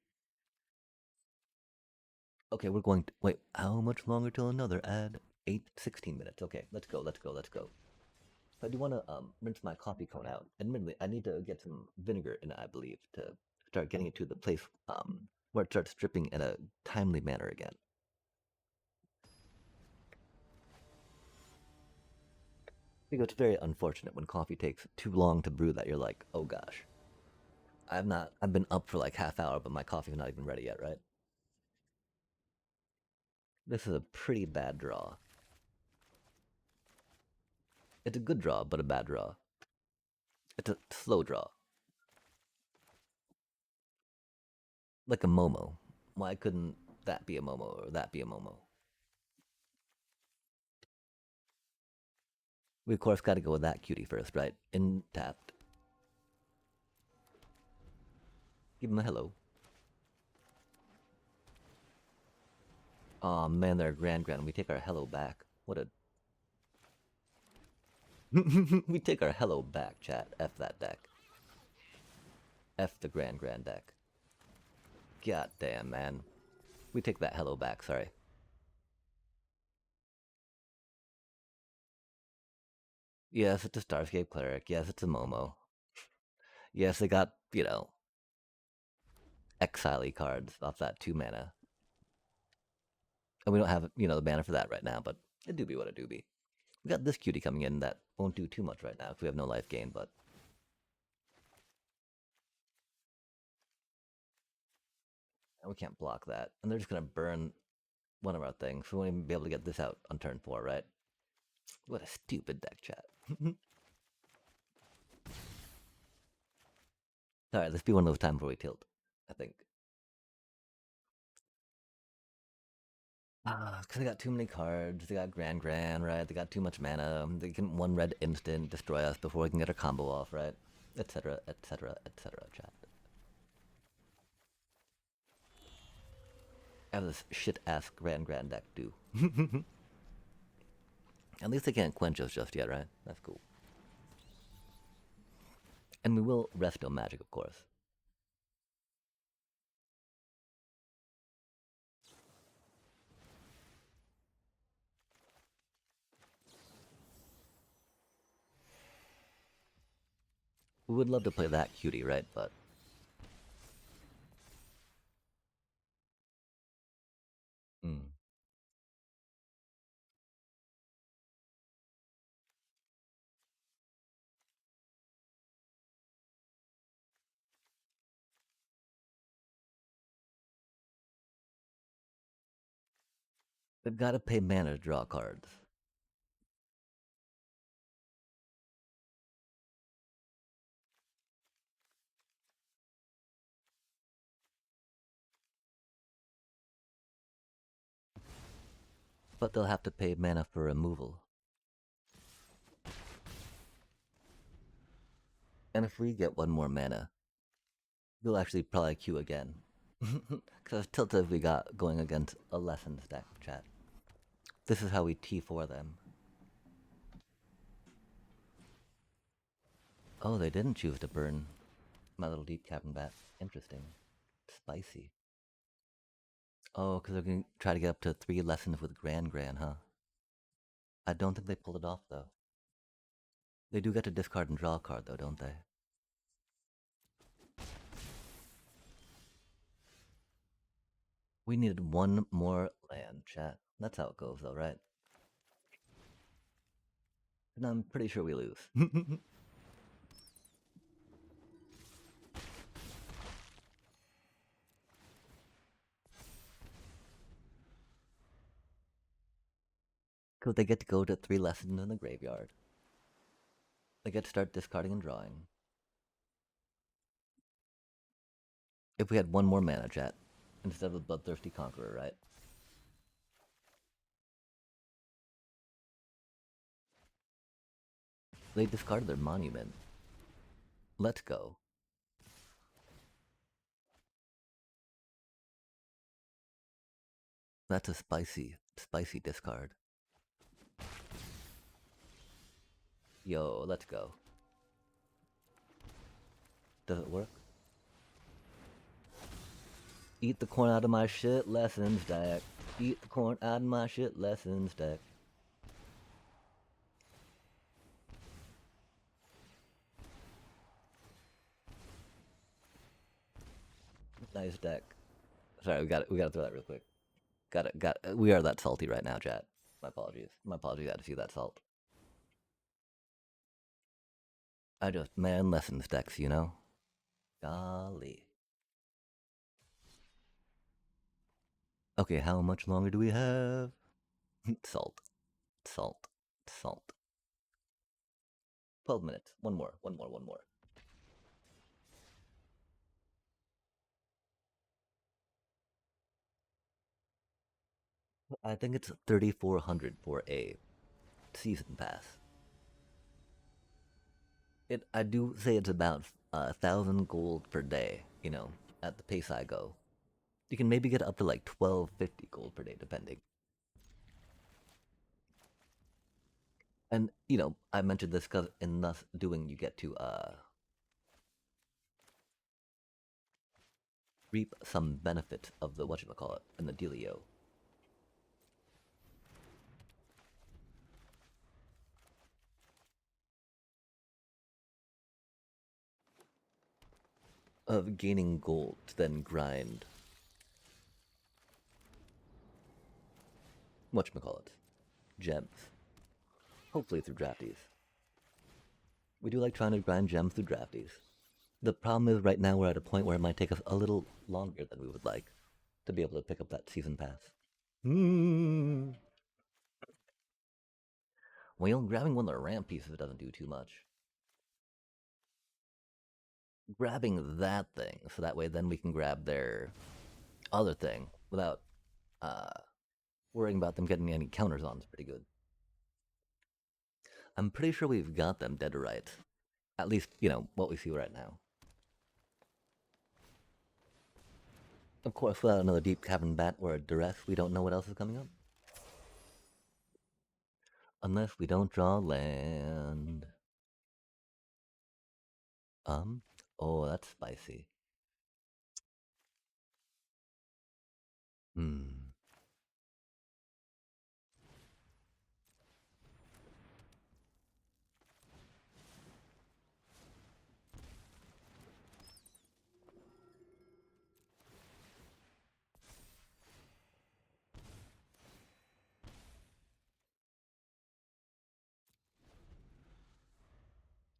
Okay, we're going to, wait, how much longer till another ad? 16 minutes. Okay, let's go, let's go, let's go. I do want to rinse my coffee cone out. Admittedly, I need to get some vinegar in it, I believe, to start getting it to the place where it starts dripping in a timely manner again. Because it's very unfortunate when coffee takes too long to brew that you're like, oh gosh. I've been up for like half hour, but my coffee's not even ready yet, right? This is a pretty bad draw. It's a good draw, but a bad draw. It's a slow draw. Like a Momo. Why couldn't that be a Momo or that be a Momo? We of course gotta go with that cutie first, right? In tapped. Give him a hello. Aw, oh, man, they're grand. We take our hello back. What a... we take our hello back, chat. F that deck. F the grand deck. God damn, man. We take that hello back, sorry. Yes, it's a Starscape Cleric. Yes, it's a Momo. Yes, they got, Exile cards off that 2 mana. And we don't have, the mana for that right now, but it do be what it do be. We got this cutie coming in that won't do too much right now because we have no life gain, but. And we can't block that. And they're just going to burn one of our things. We won't even be able to get this out on turn 4, right? What a stupid deck, chat. Alright, let's be one of those times where we tilt, I think. Because they got too many cards. They got Grand, right? They got too much mana. They can one red instant destroy us before we can get a combo off, right? Etc., etc., etc., chat. I have this shit-ass Grand deck, too. At least they can't quench us just yet, right? That's cool. And we will Resto Magic, of course. We would love to play that cutie, right? But they've got to pay mana to draw cards. But they'll have to pay mana for removal. And if we get one more mana, we'll actually probably queue again. Because tilted we got going against a Lessons deck, chat. This is how we T4 them. Oh, they didn't choose to burn my little deep cavern bat. Interesting. Spicy. Oh, because they're going to try to get up to 3 lessons with Grand, huh? I don't think they pulled it off, though. They do get to discard and draw a card, though, don't they? We needed one more land, chat. That's how it goes, though, right? And I'm pretty sure we lose. Because they get to go to 3 lessons in the graveyard. They get to start discarding and drawing. If we had one more mana, chat, instead of the Bloodthirsty Conqueror, right? They discarded their monument. Let's go. That's a spicy discard. Yo, let's go. Does it work? Eat the corn out of my shit, Lessons deck. Eat the corn out of my shit, Lessons deck. Nice deck. Sorry, we gotta throw that real quick. We are that salty right now, chat. My apologies. My apologies, I had to see that salt. I just, man, Lessons decks, you know? Golly. Okay, how much longer do we have? Salt. 12 minutes. One more. I think it's 3,400 for a season pass. I do say it's about 1,000 gold per day, at the pace I go. You can maybe get up to like 1,250 gold per day, depending. And, I mentioned this because in thus doing, you get to reap some benefit of the whatchamacallit and the dealio. of gaining gold to then grind whatchamacallit, gems. Hopefully through drafties. We do like trying to grind gems through drafties. The problem is right now we're at a point where it might take us a little longer than we would like to be able to pick up that season pass. Well, grabbing one of the ramp pieces doesn't do too much. Grabbing that thing, so that way then we can grab their other thing without worrying about them getting any counters on is pretty good. I'm pretty sure we've got them dead to rights. At least, what we see right now. Of course, without another deep cavern bat or a duress, we don't know what else is coming up. Unless we don't draw land. Oh, that's spicy.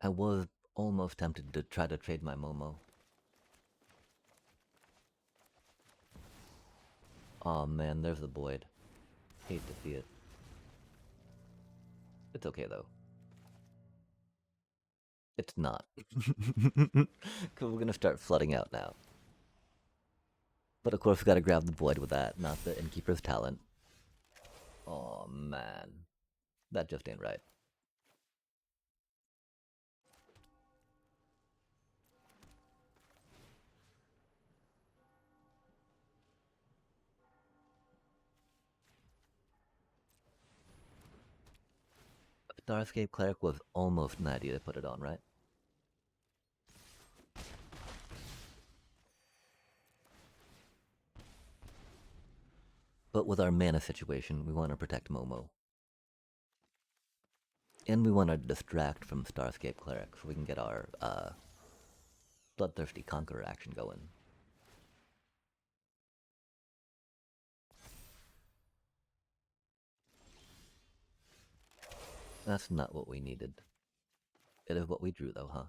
I was almost tempted to try to trade my Momo. Aw man, there's the Boyd. Hate to see it. It's okay though. It's not. Because we're gonna start flooding out now. But of course we gotta grab the Boyd with that, not the Innkeeper's Talent. Oh man. That just ain't right. Starscape Cleric was almost an idea to put it on, right? But with our mana situation, we want to protect Momo. And we want to distract from Starscape Cleric so we can get our Bloodthirsty Conqueror action going. That's not what we needed. It is what we drew though, huh?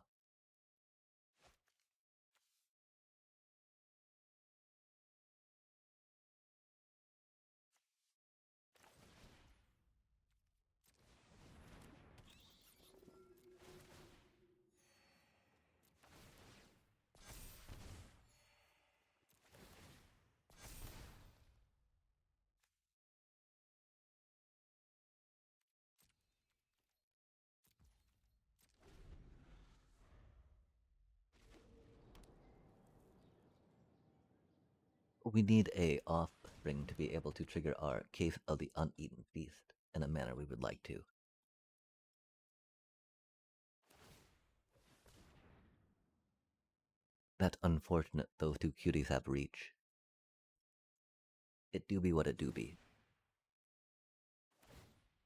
We need a offspring to be able to trigger our Case of the Uneaten Feast in a manner we would like to. That's unfortunate those two cuties have reach. It do be what it do be.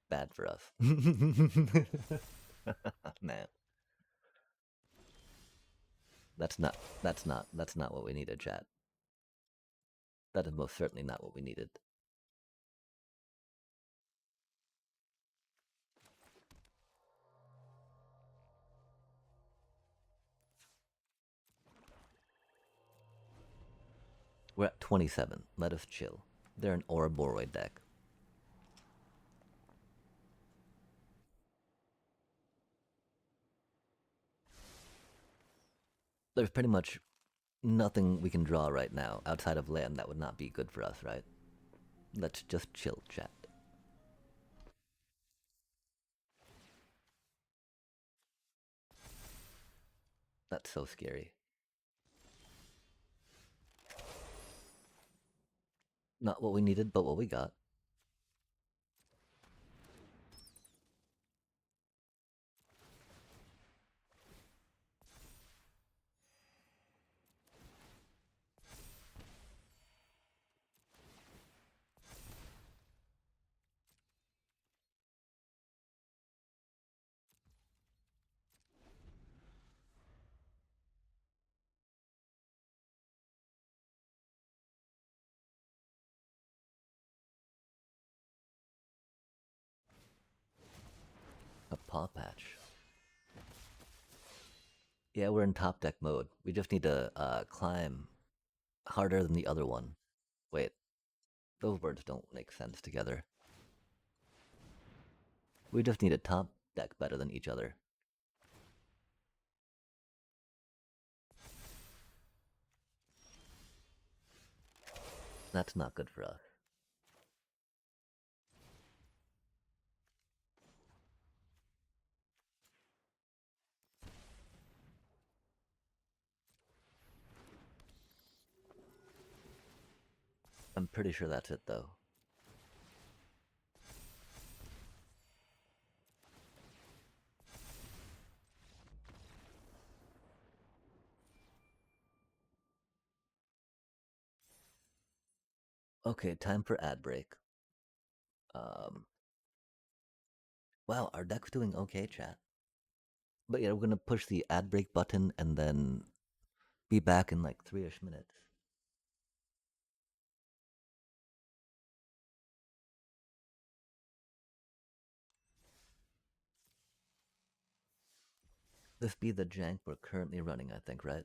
Bad for us. Man. That's not what we needed, chat. That is most certainly not what we needed. We're at 27. Let us chill. They're an Ouroboros deck. There's pretty much nothing we can draw right now outside of land that would not be good for us, right? Let's just chill, chat. That's so scary. Not what we needed, but what we got. paw patch. Yeah, we're in top deck mode. We just need to climb harder than the other one. Wait, those words don't make sense together. We just need a top deck better than each other. That's not good for us. I'm pretty sure that's it though. Okay, time for ad break. Wow, our deck's doing okay, chat. But yeah, we're gonna push the ad break button and then be back in like 3-ish minutes. This be the jank we're currently running, I think, right?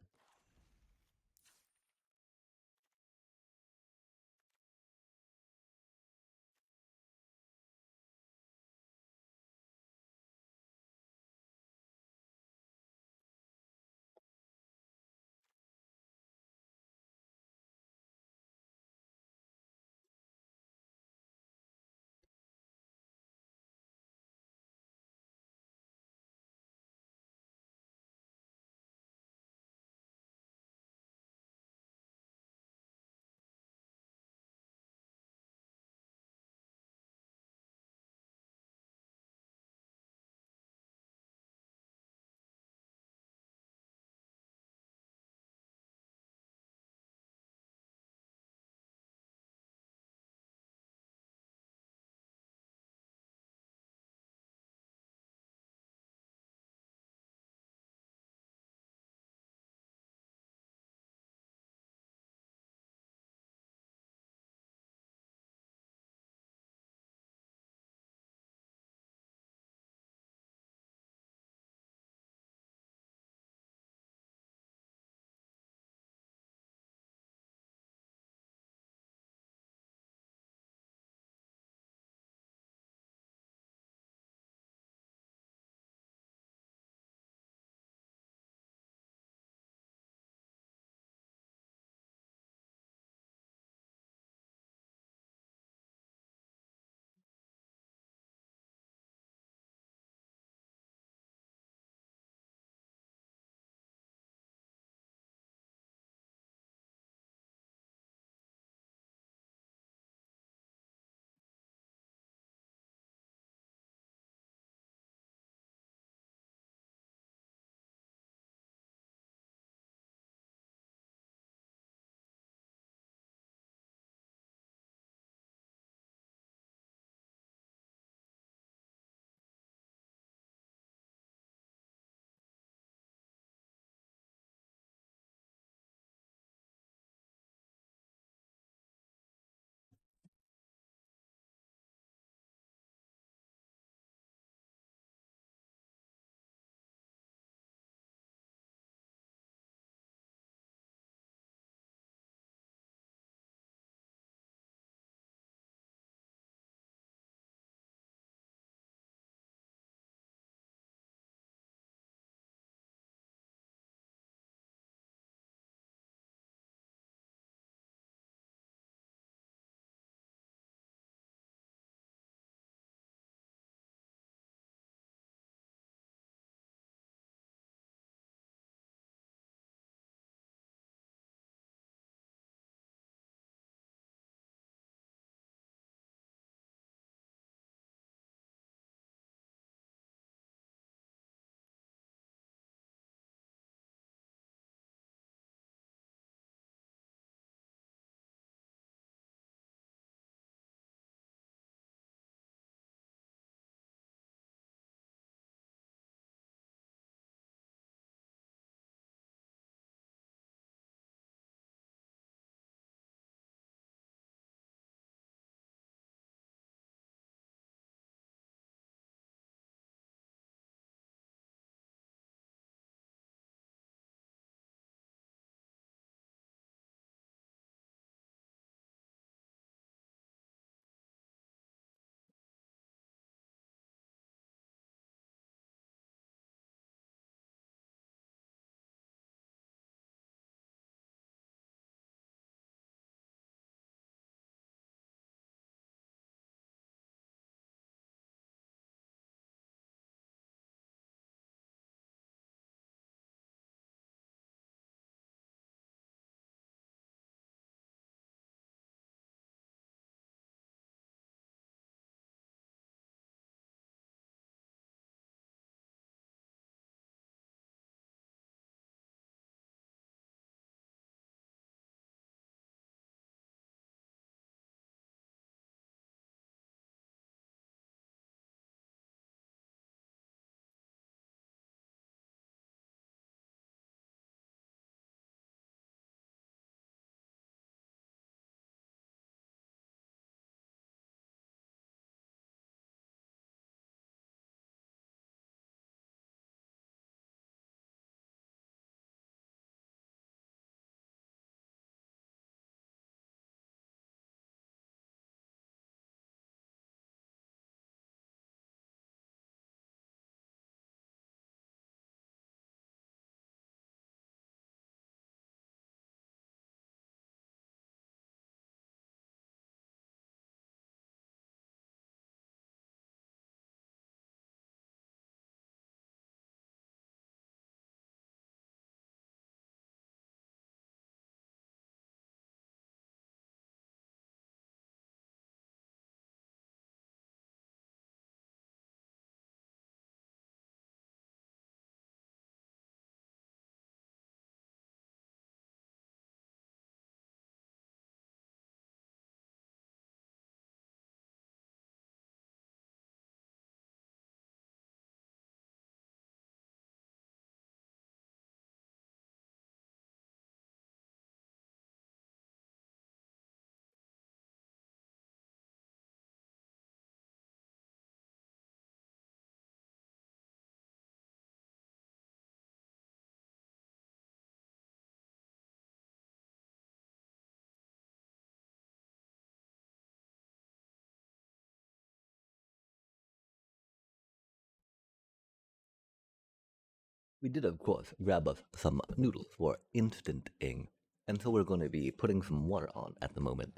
We did, of course, grab us some noodles for instant-ing, and so we're going to be putting some water on at the moment.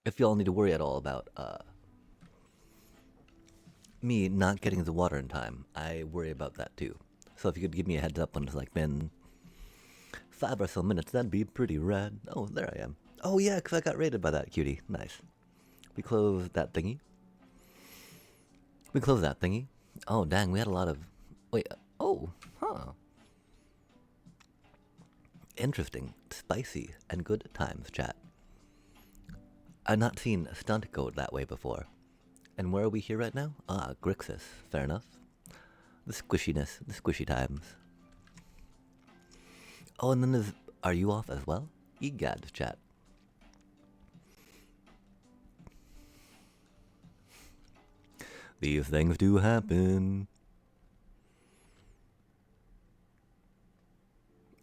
If y'all need to worry at all about me not getting the water in time, I worry about that too. So if you could give me a heads up when it's like been 5 or so minutes, that'd be pretty rad. Oh, there I am. Oh yeah, because I got raided by that cutie. Nice. We closed that thingy. We closed that thingy. Oh, dang, we had a lot of... Wait, oh, huh. Interesting, spicy, and good times, chat. I've not seen a stunt go that way before. And where are we here right now? Ah, Grixis. Fair enough. The squishiness, the squishy times. Oh, and then there's... Are you off as well? Egad, chat. These things do happen.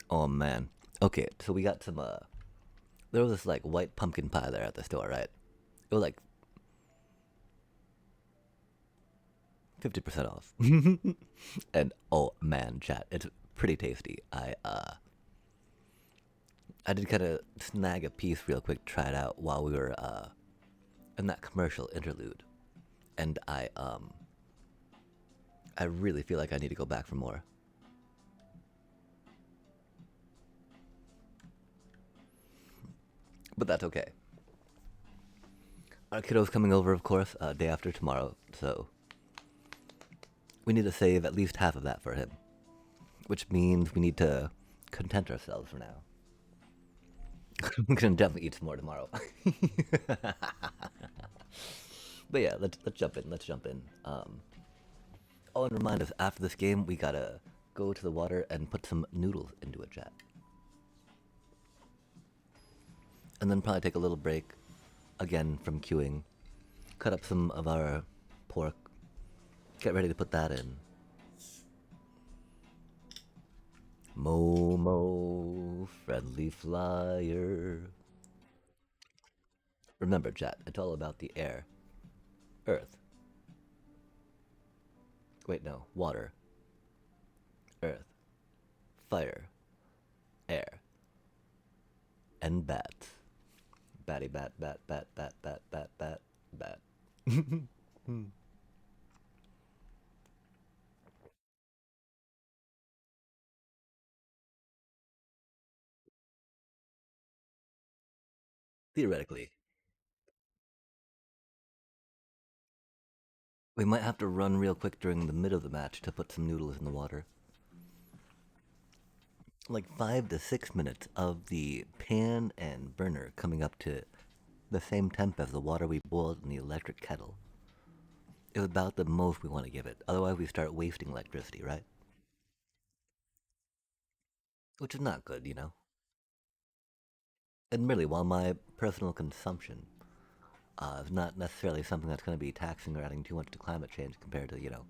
Oh, man. Okay, so we got some, There was this, like, white pumpkin pie there at the store, right? It was, like, 50% off. And, oh, man, chat. It's pretty tasty. I did kind of snag a piece real quick, try it out while we were, in that commercial interlude. And I really feel like I need to go back for more. But that's okay. Our kiddo's coming over, of course, day after tomorrow, so we need to save at least half of that for him. Which means we need to content ourselves for now. I'm gonna definitely eat some more tomorrow. But yeah, let's jump in. Let's jump in. Oh, and remind us, after this game, we gotta go to the water and put some noodles into a chat. And then probably take a little break, again, from queuing. Cut up some of our pork. Get ready to put that in. Momo, friendly flyer. Remember, chat, it's all about the air. Earth. Wait, no. Water. Earth. Fire. Air. And bats. Batty bat, bat, bat, bat, bat, bat, bat, bat. Theoretically. We might have to run real quick during the mid of the match to put some noodles in the water. Like 5 to 6 minutes of the pan and burner coming up to the same temp as the water we boiled in the electric kettle is about the most we want to give it. Otherwise, we start wasting electricity, right? Which is not good, you know? Admittedly, while my personal consumption is not necessarily something that's going to be taxing or adding too much to climate change compared to, you know,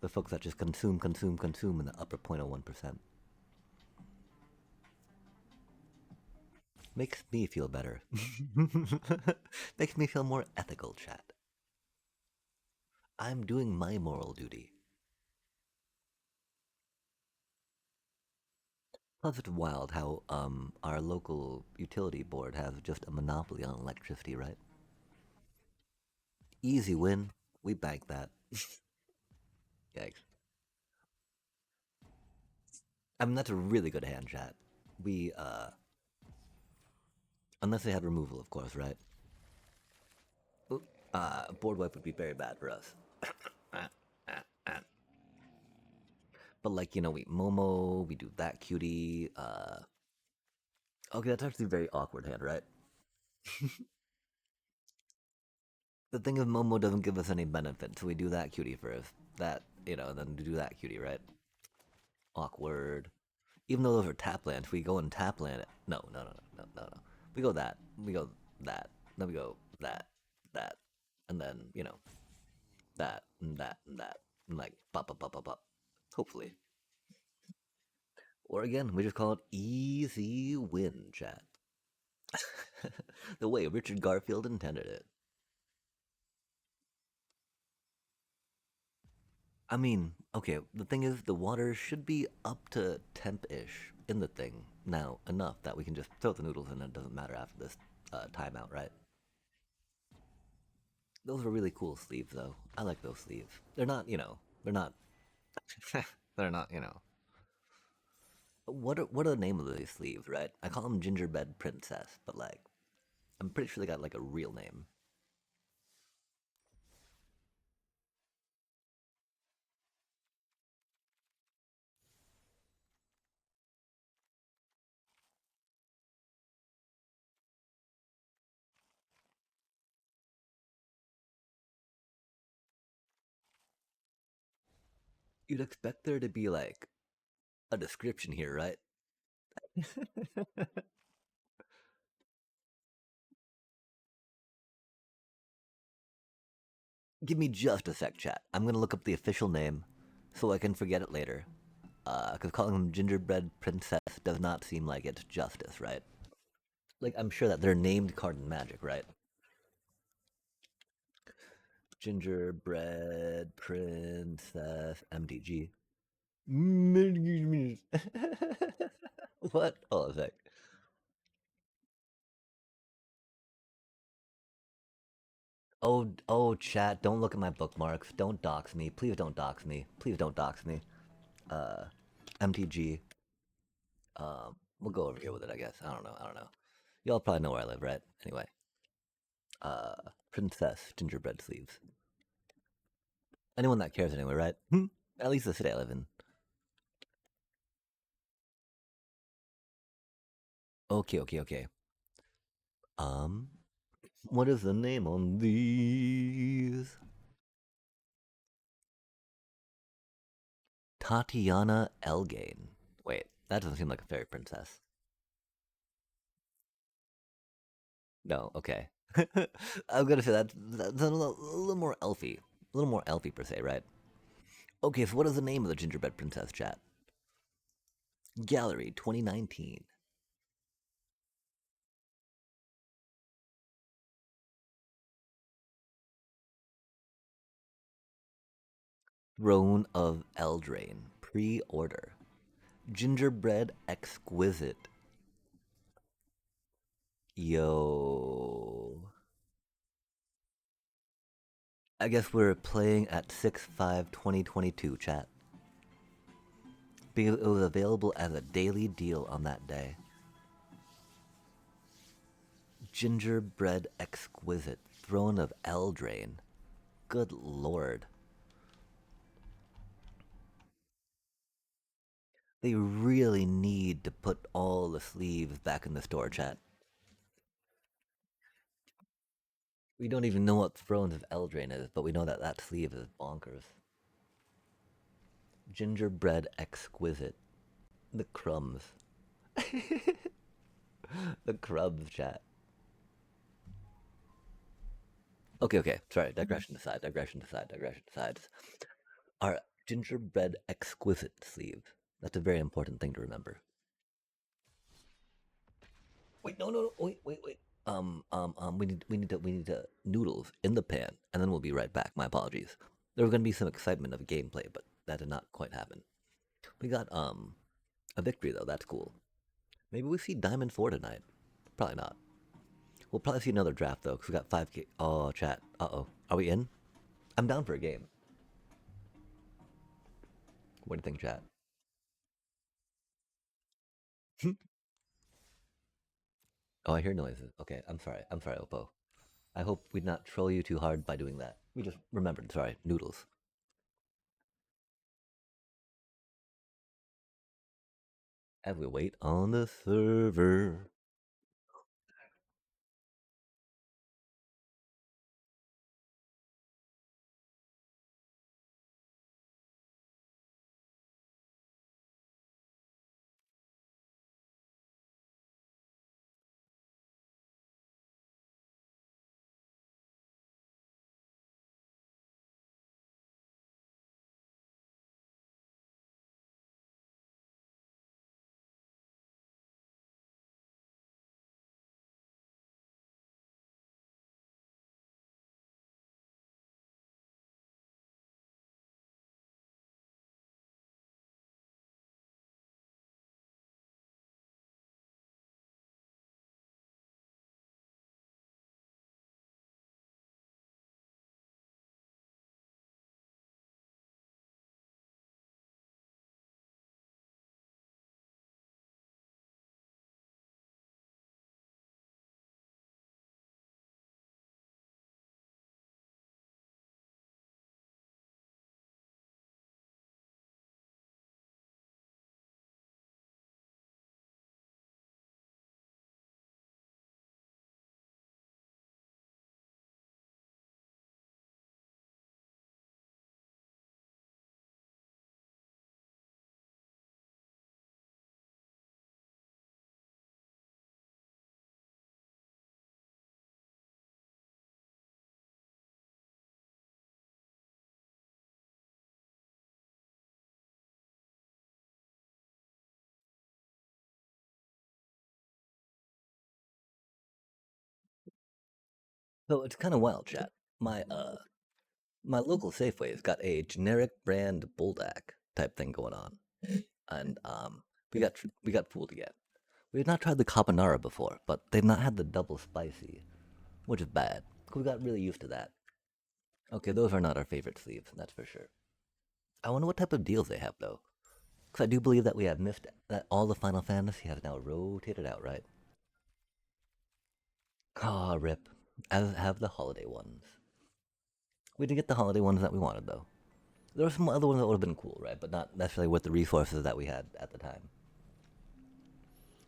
the folks that just consume, consume, consume in the upper 0.01%. Makes me feel better. Makes me feel more ethical, chat. I'm doing my moral duty. Plus, it's wild how our local utility board has just a monopoly on electricity, right? Easy win. We banked that. Yikes. I mean, that's a really good hand, chat. We, unless they had removal, of course, right? Oop. Board wipe would be very bad for us. But like, you know, we Momo, we do that cutie. Okay, that's actually a very awkward hand, right? The thing is, Momo doesn't give us any benefit, so we do that cutie first. That, you know, then do that cutie, right? Awkward. Even though those are tap lands, we go and tap land it. No, no, no, no, no, no. We go that. We go that. Then we go that, that, and then you know that and that and that, and like pop, pop, pop, pop, pop. Hopefully. Or again, we just call it easy win, chat. The way Richard Garfield intended it. I mean, okay, the thing is, the water should be up to temp-ish in the thing now, enough that we can just throw the noodles in and it doesn't matter after this timeout, right? Those were really cool sleeves, though. I like those sleeves. They're not, they're not, they're not, what are the name of these sleeves, right? I call them Gingerbread Princess, but like, I'm pretty sure they got like a real name. You'd expect there to be like a description here, right? Give me just a sec, chat. I'm gonna look up the official name so I can forget it later. Because calling them Gingerbread Princess does not seem like it's justice, right? Like, I'm sure that they're named Card and Magic, right? Gingerbread Princess MTG. What? Hold on a sec. Oh, chat, don't look at my bookmarks. Don't dox me. Please don't dox me. Please don't dox me. Uh, MTG. We'll go over here with it, I guess. I don't know. I don't know. Y'all probably know where I live, right? Anyway, uh, Princess Gingerbread Sleeves. Anyone that cares anyway, right? At least the city I live in. Okay, okay, okay. Um, what is the name on these? Tatiana Elgain. Wait, that doesn't seem like a fairy princess. No, okay. I'm gonna say that's a little more elfy. A little more elfy per se, right? Okay, so what is the name of the gingerbread princess, chat? Gallery 2019. Throne of Eldraine. Pre-order. Gingerbread exquisite. Yo. I guess we're playing at 6/5/2022, chat. Because it was available as a daily deal on that day. Gingerbread exquisite. Throne of Eldraine. Good lord. They really need to put all the sleeves back in the store, chat. We don't even know what Thrones of Eldraine is, but we know that that sleeve is bonkers. Gingerbread exquisite. The crumbs. The crumbs, chat. Okay, okay. Sorry. Digression aside. Digression aside. Digression aside. Our gingerbread exquisite sleeve. That's a very important thing to remember. Wait, no, no, no. Wait. We need to noodles in the pan, and then we'll be right back. My apologies. There was gonna be some excitement of gameplay, but that did not quite happen. We got a victory though. That's cool. Maybe we see Diamond 4 tonight. Probably not. We'll probably see another draft though, because we got 5K. Oh, chat. Uh oh. Are we in? I'm down for a game. What do you think, chat? Oh, I hear noises. Okay, I'm sorry. I'm sorry, Oppo. I hope we did not troll you too hard by doing that. We just remembered. Sorry, noodles. As we wait on the server. So it's kind of wild, chat. My local Safeway's got a generic brand Buldak type thing going on, and we got fooled again. We've not tried the carbonara before, but they've not had the double spicy, which is bad. We got really used to that. Okay, those are not our favorite sleeves, that's for sure. I wonder what type of deals they have though, because I do believe that we have missed that all the Final Fantasy has now rotated out, right? Ah, rip. As have the holiday ones. We did get the holiday ones that we wanted though. There were some other ones that would have been cool, right? But not necessarily with the resources that we had at the time.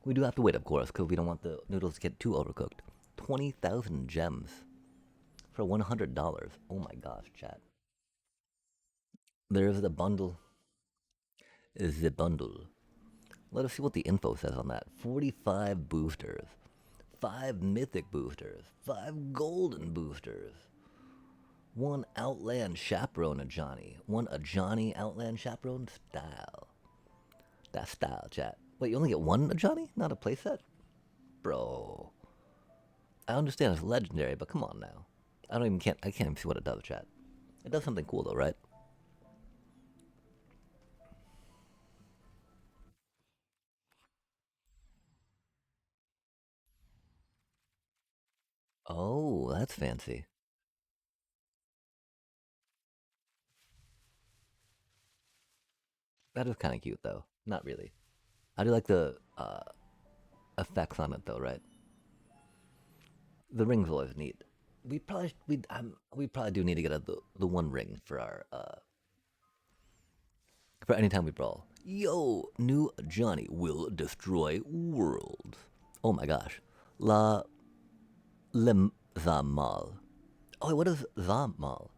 We do have to wait, of course, because we don't want the noodles to get too overcooked. 20,000 gems for $100. Oh my gosh, chat. There's the bundle. Is the bundle. Let us see what the info says on that. 45 boosters, 5 mythic boosters, 5 golden boosters, 1 Outland Chaperone Ajani, 1 Ajani Outland Chaperone style. That's style, chat. Wait, you only get 1 Ajani? Not a playset? Bro. I understand it's legendary, but come on now. I can't even see what it does, chat. It does something cool though, right? Oh, that's fancy. That is kind of cute though. Not really. I do like the effects on it though, right? The ring's always neat. We probably do need to get the one ring for our for any time we brawl. Yo, new Johnny will destroy worlds. Oh my gosh, La Lemzamal. Oh, what is Zamal?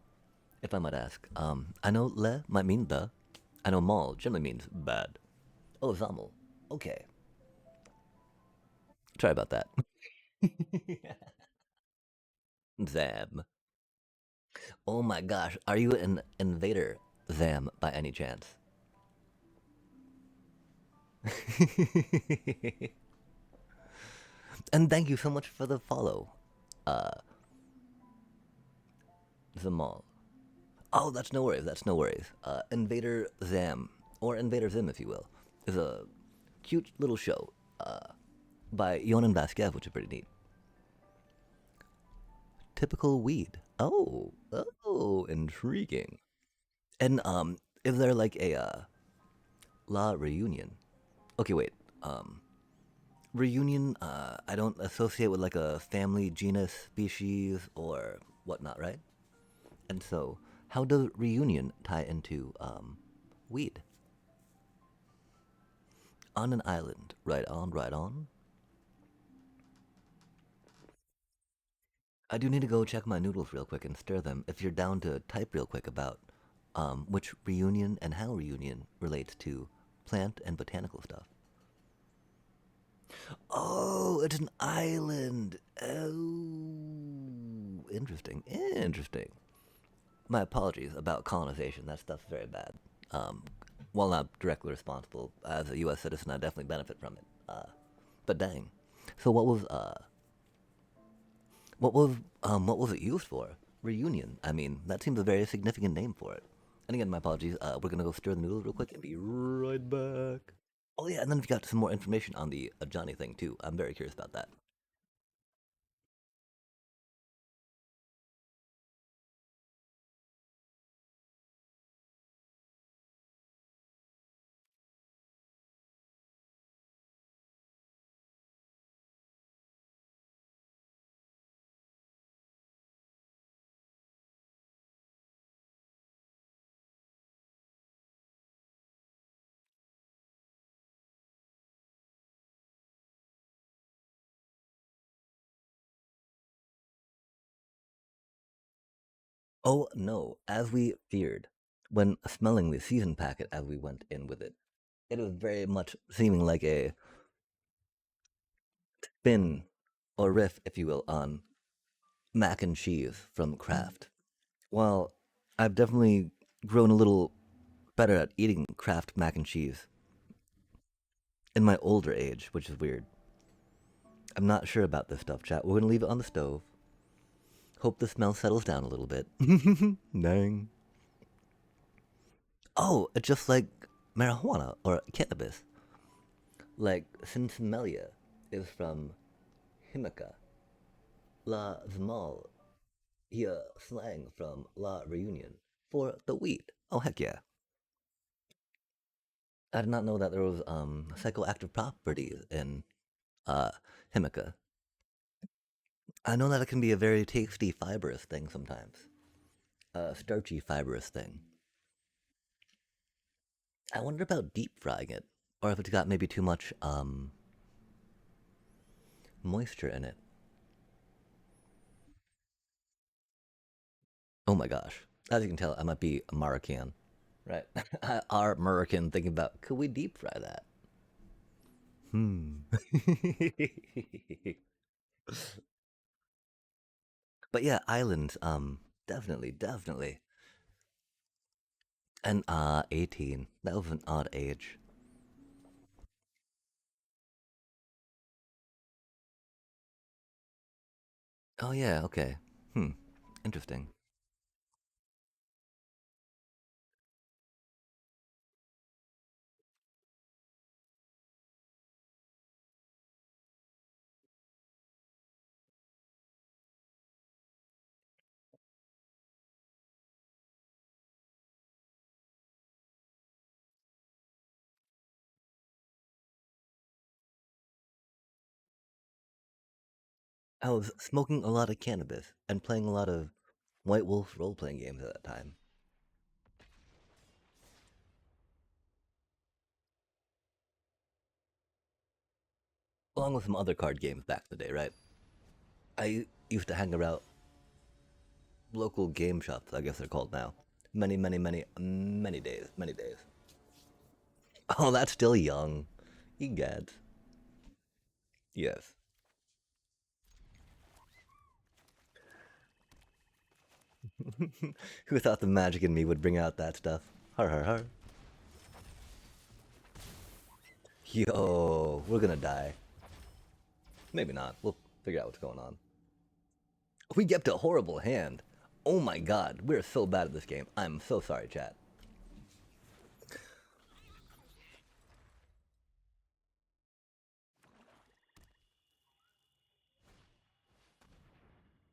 If I might ask. I know le might mean the. I know mal generally means bad. Oh, Zamal. Okay. Sorry about that. Zam. Oh my gosh, are you an invader, Zam, by any chance? And thank you so much for the follow, uh, Zamal. Oh, that's no worries. That's no worries. Invader Zam, or Invader Zim, if you will, is a cute little show by Yonan Vasquez, which is pretty neat. Typical weed. Oh, intriguing. And is there like a La Reunion? Okay, wait. Reunion. I don't associate with like a family, genus, species, or whatnot, right? And so, how does reunion tie into weed? On an island. Right on, right on. I do need to go check my noodles real quick and stir them. If you're down to type real quick about which reunion and how reunion relates to plant and botanical stuff. Oh, it's an island. Oh, interesting. Interesting. My apologies about colonization. That stuff's very bad. Um, while not directly responsible, as a U.S. citizen, I definitely benefit from it. But dang. So what was it used for? Reunion. I mean, that seems a very significant name for it. And again, my apologies. We're gonna go stir the noodles real quick and be right back. Oh yeah, and then we got some more information on the Johnny thing too. I'm very curious about that. Oh no, as we feared, when smelling the season packet as we went in with it, it was very much seeming like a spin or riff, if you will, on mac and cheese from Kraft. While I've definitely grown a little better at eating Kraft mac and cheese in my older age, which is weird. I'm not sure about this stuff, chat. We're gonna leave it on the stove. Hope the smell settles down a little bit. Dang. Oh, it's just like marijuana or cannabis. Like sinsemilla is from Himika. La Zmal, here slang from La Reunion for the weed. Oh heck yeah. I did not know that there was psychoactive properties in uh Himika. I know that it can be a very tasty fibrous thing sometimes. A starchy fibrous thing. I wonder about deep frying it. Or if it's got maybe too much moisture in it. Oh my gosh. As you can tell, I might be a Moroccan. Right. Our American thinking about could we deep fry that? Hmm. But yeah, islands, definitely, definitely. And 18. That was an odd age. Oh yeah, okay. Hmm. Interesting. I was smoking a lot of cannabis and playing a lot of White Wolf role playing games at that time, along with some other card games back in the day, right? I used to hang around local game shops, I guess they're called now. Many, many, many, many days, many days. Oh, that's still young. Egads. Yes. Who thought the magic in me would bring out that stuff? Har har har. Yo, we're gonna die. Maybe not. We'll figure out what's going on. We kept a horrible hand. Oh my god, we're so bad at this game. I'm so sorry, chat.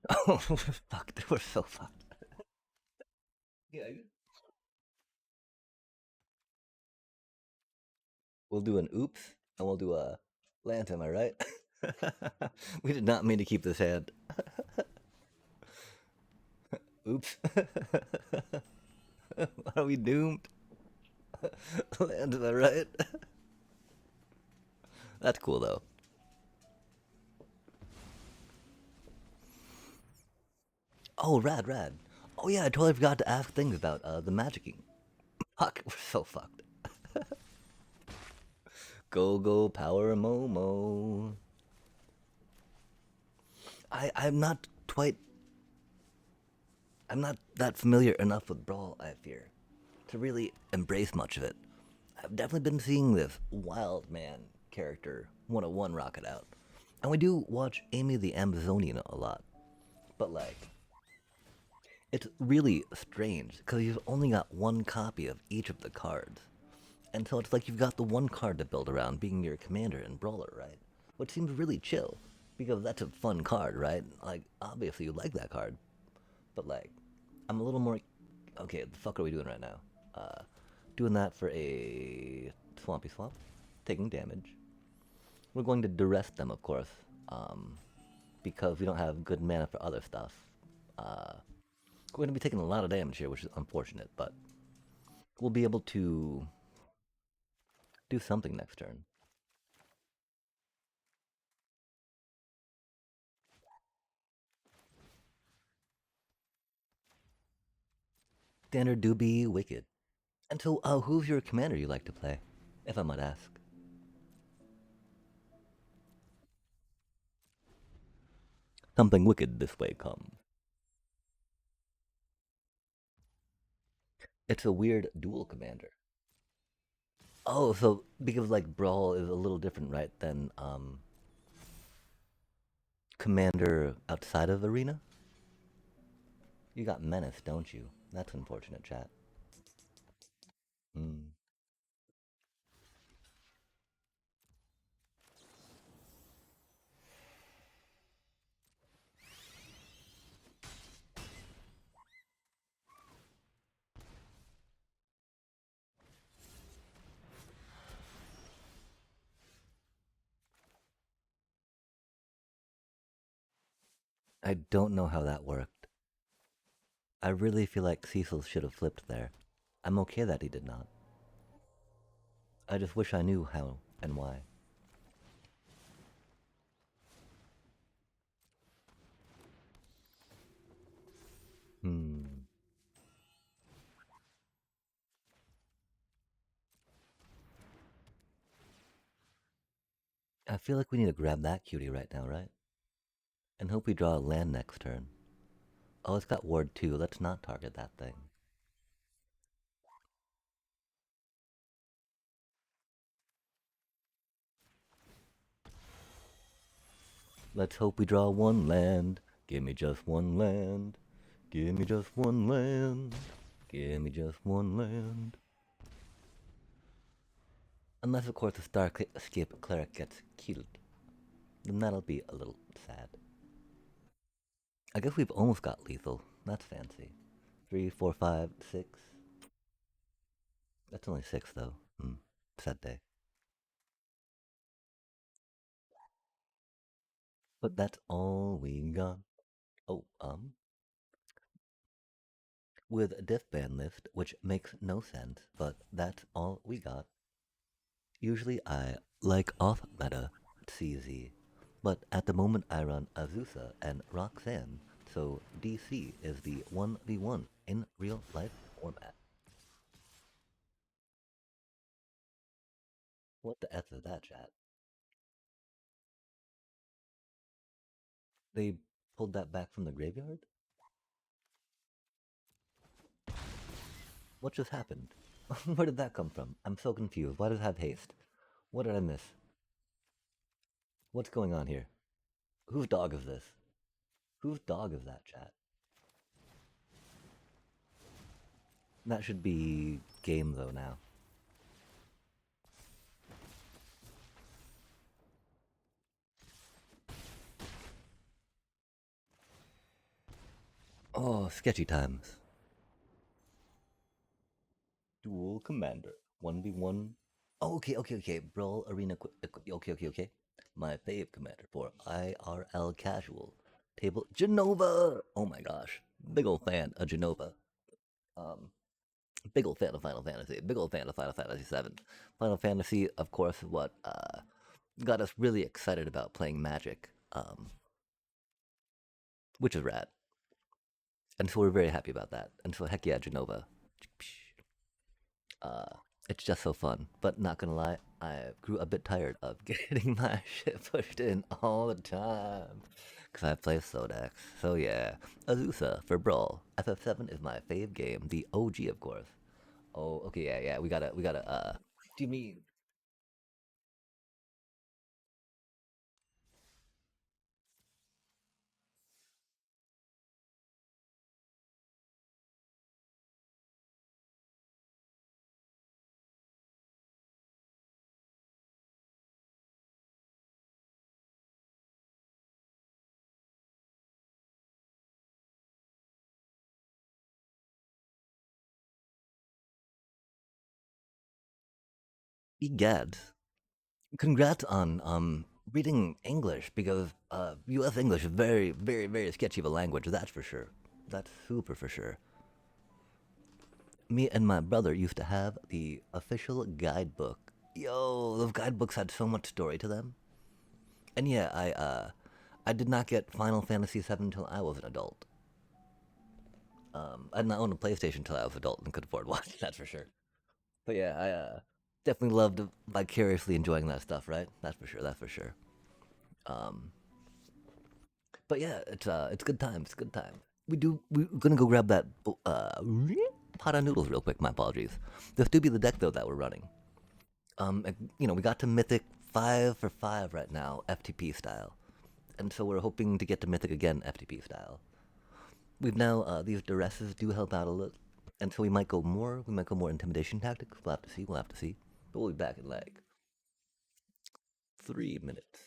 Oh, we're fucked. We're so fucked. Yeah. We'll do an oops, and we'll do a land, am I right? We did not mean to keep this hand. Oops. Are we doomed? Land, am I right? That's cool, though. Oh, rad, rad. Oh yeah, I totally forgot to ask things about the magicking. Fuck, we're so fucked. Go go power Momo. I'm not quite. I'm not that familiar enough with Brawl, I fear, to really embrace much of it. I've definitely been seeing this wild man character 101 rocket out. And we do watch Amy the Amazonian a lot. But like, it's really strange because you've only got one copy of each of the cards. And so it's like you've got the one card to build around being your commander and brawler, right? Which seems really chill because that's a fun card, right? Like, obviously you like that card, but like, I'm a little more. Okay, the fuck are we doing right now? Doing that for a swampy swamp, taking damage. We're going to duress them, of course, because we don't have good mana for other stuff. Uh, we're going to be taking a lot of damage here, which is unfortunate, but we'll be able to do something next turn. Standard do be wicked. And so, who's your commander you like to play, if I might ask? Something wicked this way comes. It's a weird dual commander. Oh, so because like Brawl is a little different, right, than Commander outside of Arena?
You got Menace, don't you? That's unfortunate, chat. Hmm. I don't know how that worked. I really feel like Cecil should have flipped there. I'm okay that he did not. I just wish I knew how and why. Hmm. I feel like we need to grab that cutie right now, right? And hope we draw a land next turn. Oh, it's got Ward 2. Let's not target that thing. Let's hope we draw one land. Give me just one land. Give me just one land. Give me just one land. Unless, of course, the Starscape Cleric gets killed. Then that'll be a little sad. I guess we've almost got lethal. That's fancy. 3, 4, 5, 6. That's only 6, though. Sad day. But that's all we got. Oh, with a diff ban list, which makes no sense, but that's all we got. Usually I like off meta CZ, but at the moment I run Azusa and Roxanne, so DC is the 1v1 in real life format. What the F is that, chat? They pulled that back from the graveyard? What just happened? Where did that come from? I'm so confused. Why does it have haste? What did I miss? What's going on here? Whose dog is this? Whose dog is that, chat? That should be game, though, now. Oh, sketchy times. Dual Commander. 1v1. Oh, okay. Brawl Arena. Okay. My fave commander for IRL Casual. Table Genova! Oh my gosh. Big old fan of Genova. Um, Big old fan of Final Fantasy. Big old fan of Final Fantasy VII. Final Fantasy, of course, is what got us really excited about playing Magic, which is rad. And so we're very happy about that. And so, heck yeah, Genova. Uh, it's just so fun. But not gonna lie, I grew a bit tired of getting my shit pushed in all the time. Because I play Sodex. So yeah, Azusa for Brawl. FF7 is my fave game. The OG, of course. Oh, okay, yeah. Do you mean egads? Congrats on reading English because U.S. English is very sketchy of a language. That's for sure. That's super for sure. Me and my brother used to have the official guidebook. Yo, those guidebooks had so much story to them. And yeah, I did not get Final Fantasy VII until I was an adult. I did not own a PlayStation until I was an adult and could afford one. That's for sure. But yeah, I definitely loved vicariously enjoying that stuff. Right? That's for sure. That's for sure. Um, but yeah, it's good time. It's good time. We're gonna go grab that pot of noodles real quick. My apologies. This do be the deck though that we're running. We got to Mythic 5 for 5 right now, FTP style. And so we're hoping to get to Mythic again, FTP style. we've now these duresses do help out a little, and so we might go more. We might go more intimidation tactics. We'll have to see. We'll have to see. But we'll be back in like 3 minutes.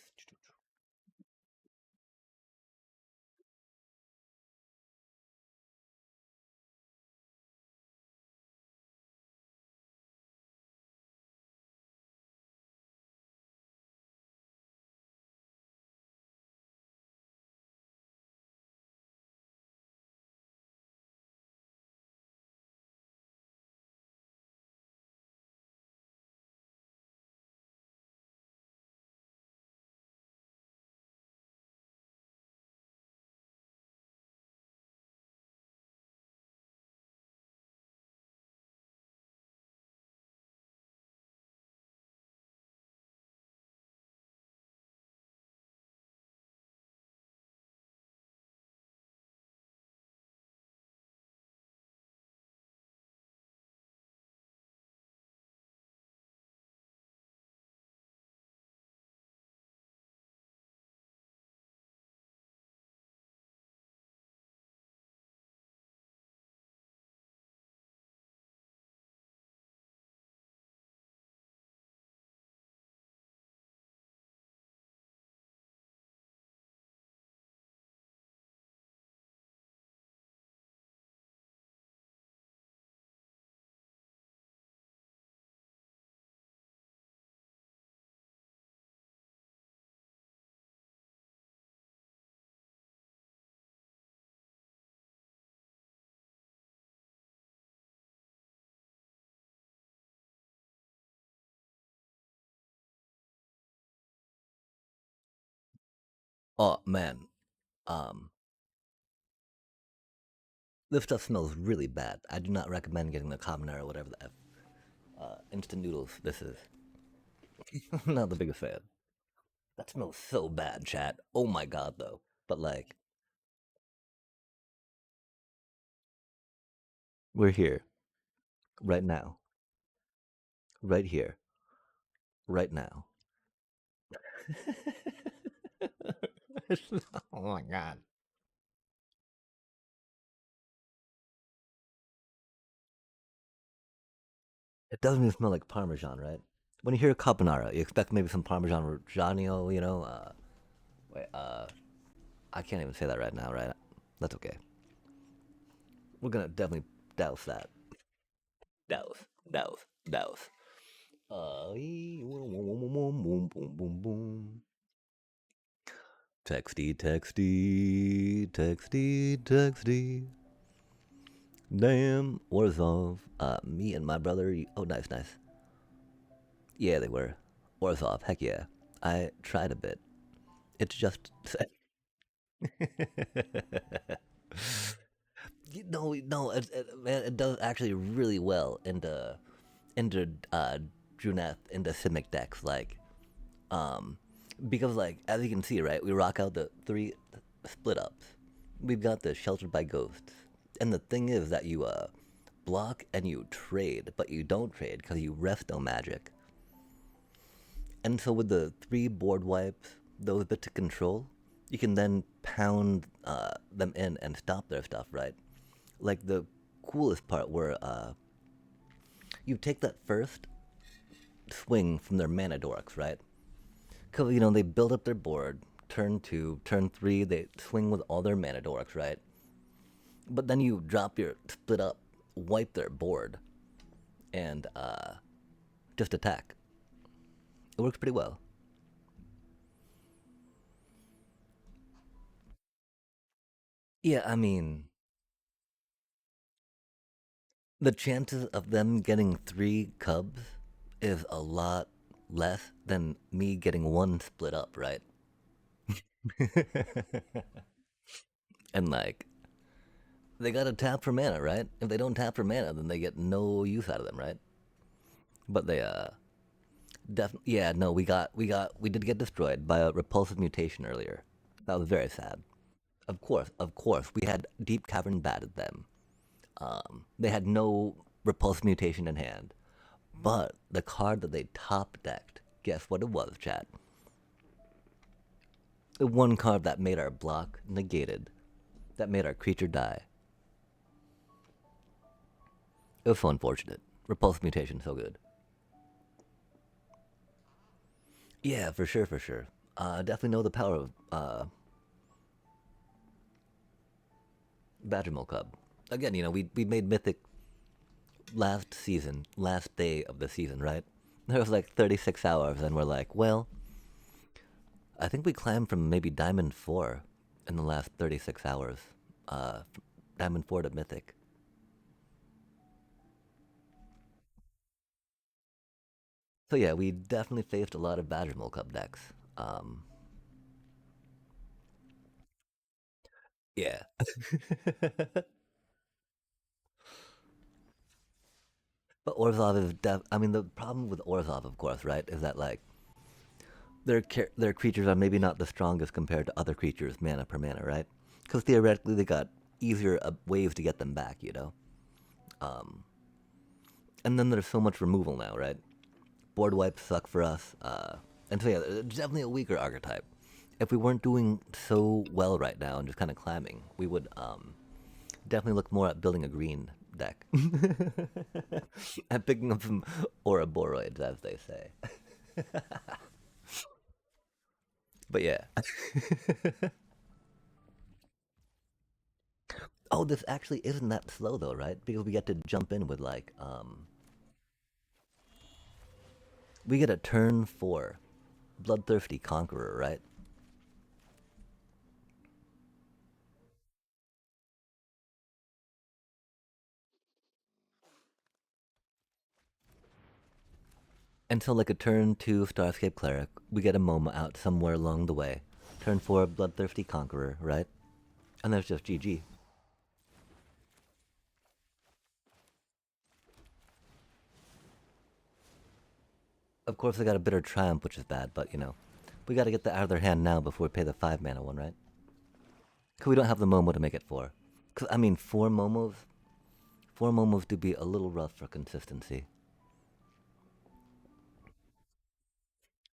Oh man, um, this stuff smells really bad. I do not recommend getting the carbonara, or whatever the instant noodles this is. I'm not the biggest fan. That smells so bad, chat. Oh my god, though. But like, we're here right now, right here, right now. Oh my god. It doesn't even smell like Parmesan, right? When you hear carbonara, you expect maybe some Parmesan Reggiano, you know? Wait, I can't even say that right now, right? That's okay. We're gonna definitely douse that. Douse, douse, douse. Boom, boom, boom, boom. Texty, texty, texty, texty. Damn, Orzov. Me and my brother. Oh, nice, nice. Yeah, they were. Orzov, heck yeah. I tried a bit. It's just. No, man, it does actually really well into Druneth, into Simic decks. Like, um, because, like, as you can see, right, we rock out the 3 split ups. We've got the Sheltered by Ghosts. And the thing is that you, block and you trade, but you don't trade because you resto magic. And so with the 3 board wipes, those bits to control, you can then pound them in and stop their stuff, right? Like the coolest part where you take that first swing from their mana dorks, right? Because, you know, they build up their board, turn 2, turn 3, they swing with all their mana dorks, right? But then you drop your split up, wipe their board, and just attack. It works pretty well. Yeah, I mean, the chances of them getting 3 cubs is a lot less than me getting 1 split up, right? And like, they gotta tap for mana, right? If they don't tap for mana, then they get no use out of them, right? But they definitely, yeah, no, we did get destroyed by a repulsive mutation earlier. That was very sad. Of course, we had Deep Cavern batted them. They had no repulsive mutation in hand. But the card that they top decked, guess what it was, chat? The one card that made our block negated.
That made our creature die. It was so unfortunate. Repulsive mutation, so good. Yeah, for sure, for sure. Definitely know the power of Badgermole Cub. Again, we made Mythic last season, last day of the season, right? There was like 36 hours, and we're like, well, I think we climbed from maybe Diamond 4 in the last 36 hours. Diamond 4 to Mythic. So yeah, we definitely faced a lot of Badgermole Cub decks. Yeah. But Orzhov is I mean, the problem with Orzhov, of course, right, is that like their creatures are maybe not the strongest compared to other creatures, mana per mana, right? Because theoretically, they got easier ways to get them back, you know. Um, and then there's so much removal now, right? Board wipes suck for us, and so yeah, it's definitely a weaker archetype. If we weren't doing so well right now and just kind of climbing, we would definitely look more at building a green deck and picking up some Ouroboros, as they say. But yeah. Oh, this actually isn't that slow though, right? Because we get to jump in with like we get a turn 4 Bloodthirsty Conqueror, right? Until like a turn 2 Starscape Cleric, we get a Moma out somewhere along the way. Turn 4 Bloodthirsty Conqueror, right? And there's just GG. Of course, they got a Bitter Triumph, which is bad, but we gotta get that out of their hand now before we pay the 5 mana one, right? Because we don't have the Momo to make it 4. Because, I mean, 4 Momos do be a little rough for consistency.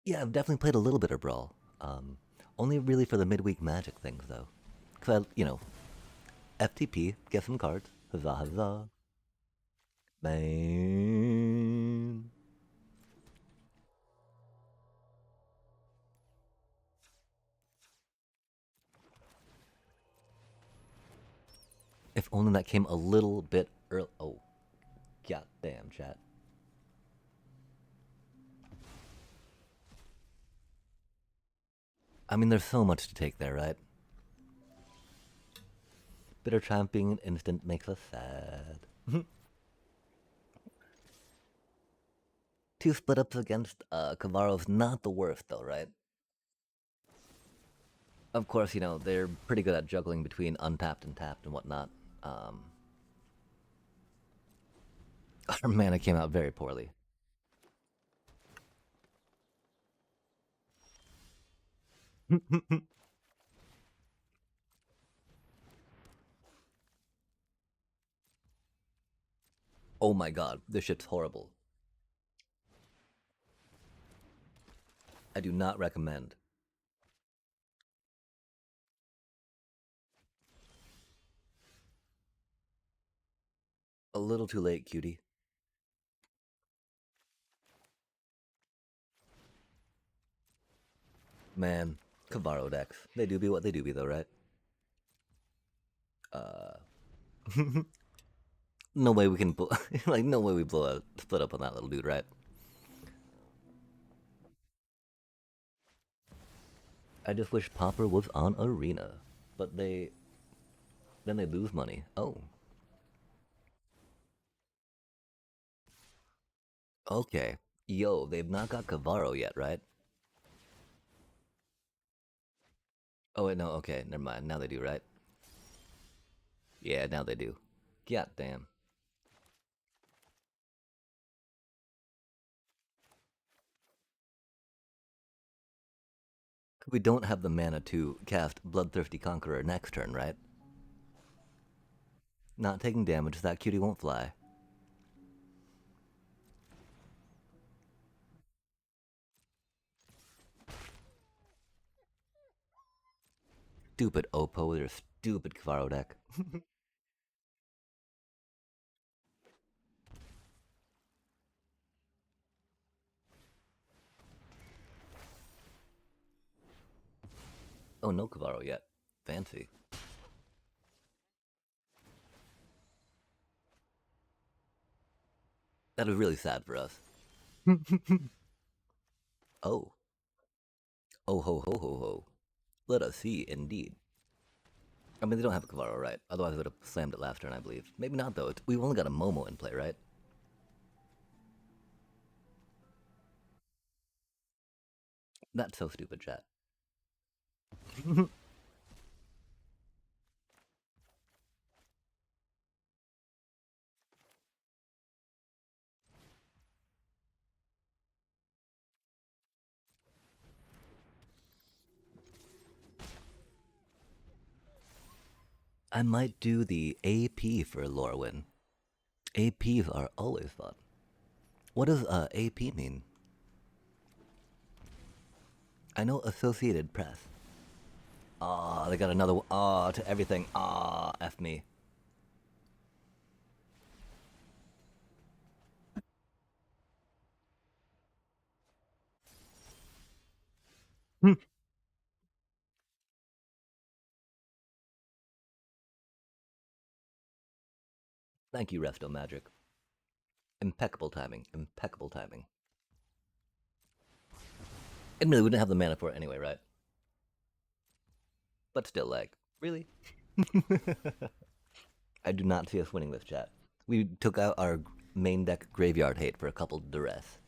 Yeah, I've definitely played a little bit of Brawl. Only really for the midweek magic things, though. Because, FTP, get some cards. Huzzah, huzzah. Bang. If only that came a little bit early. Oh, goddamn, chat. I mean, there's so much to take there, right? Bitter Triumph being an instant makes us sad. Two split ups against Kavaro's not the worst, though, right? Of course, they're pretty good at juggling between untapped and tapped and whatnot. Um, our mana came out very poorly. Oh my god, this shit's horrible. I do not recommend. A little too late, cutie. Man, Kavaro decks. They do be what they do be, though, right? Uh, no way we can like no way we blow a split up on that little dude, right? I just wish Popper was on Arena, but then they lose money. Oh, okay. Yo, they've not got Kavaro yet, right? Oh wait, no. Okay, never mind. Now they do, right? Yeah, now they do. God damn. We don't have the mana to cast Bloodthirsty Conqueror next turn, right? Not taking damage, that cutie won't fly. Stupid Oppo with their
Stupid Kavaro deck. Oh, no Kavaro yet. Fancy. That was really sad for us. Oh. Oh ho ho ho ho. Let us see, indeed. I mean, they don't have a Kavaro, right? Otherwise, I would have slammed it last turn, I believe. Maybe not, though. We've only got a Momo in play, right? That's so stupid, chat. I might do the AP for Lorwyn. APs are always fun. What does AP mean? I know Associated Press. Ah, they got another. Ah, to everything. Ah, F me. Thank you, Resto Magic. Impeccable timing. Impeccable timing. Admittedly, we didn't have the mana for it anyway, right? But still, like, really? I do not see us winning this, chat. We took out our main deck graveyard hate for a couple duress.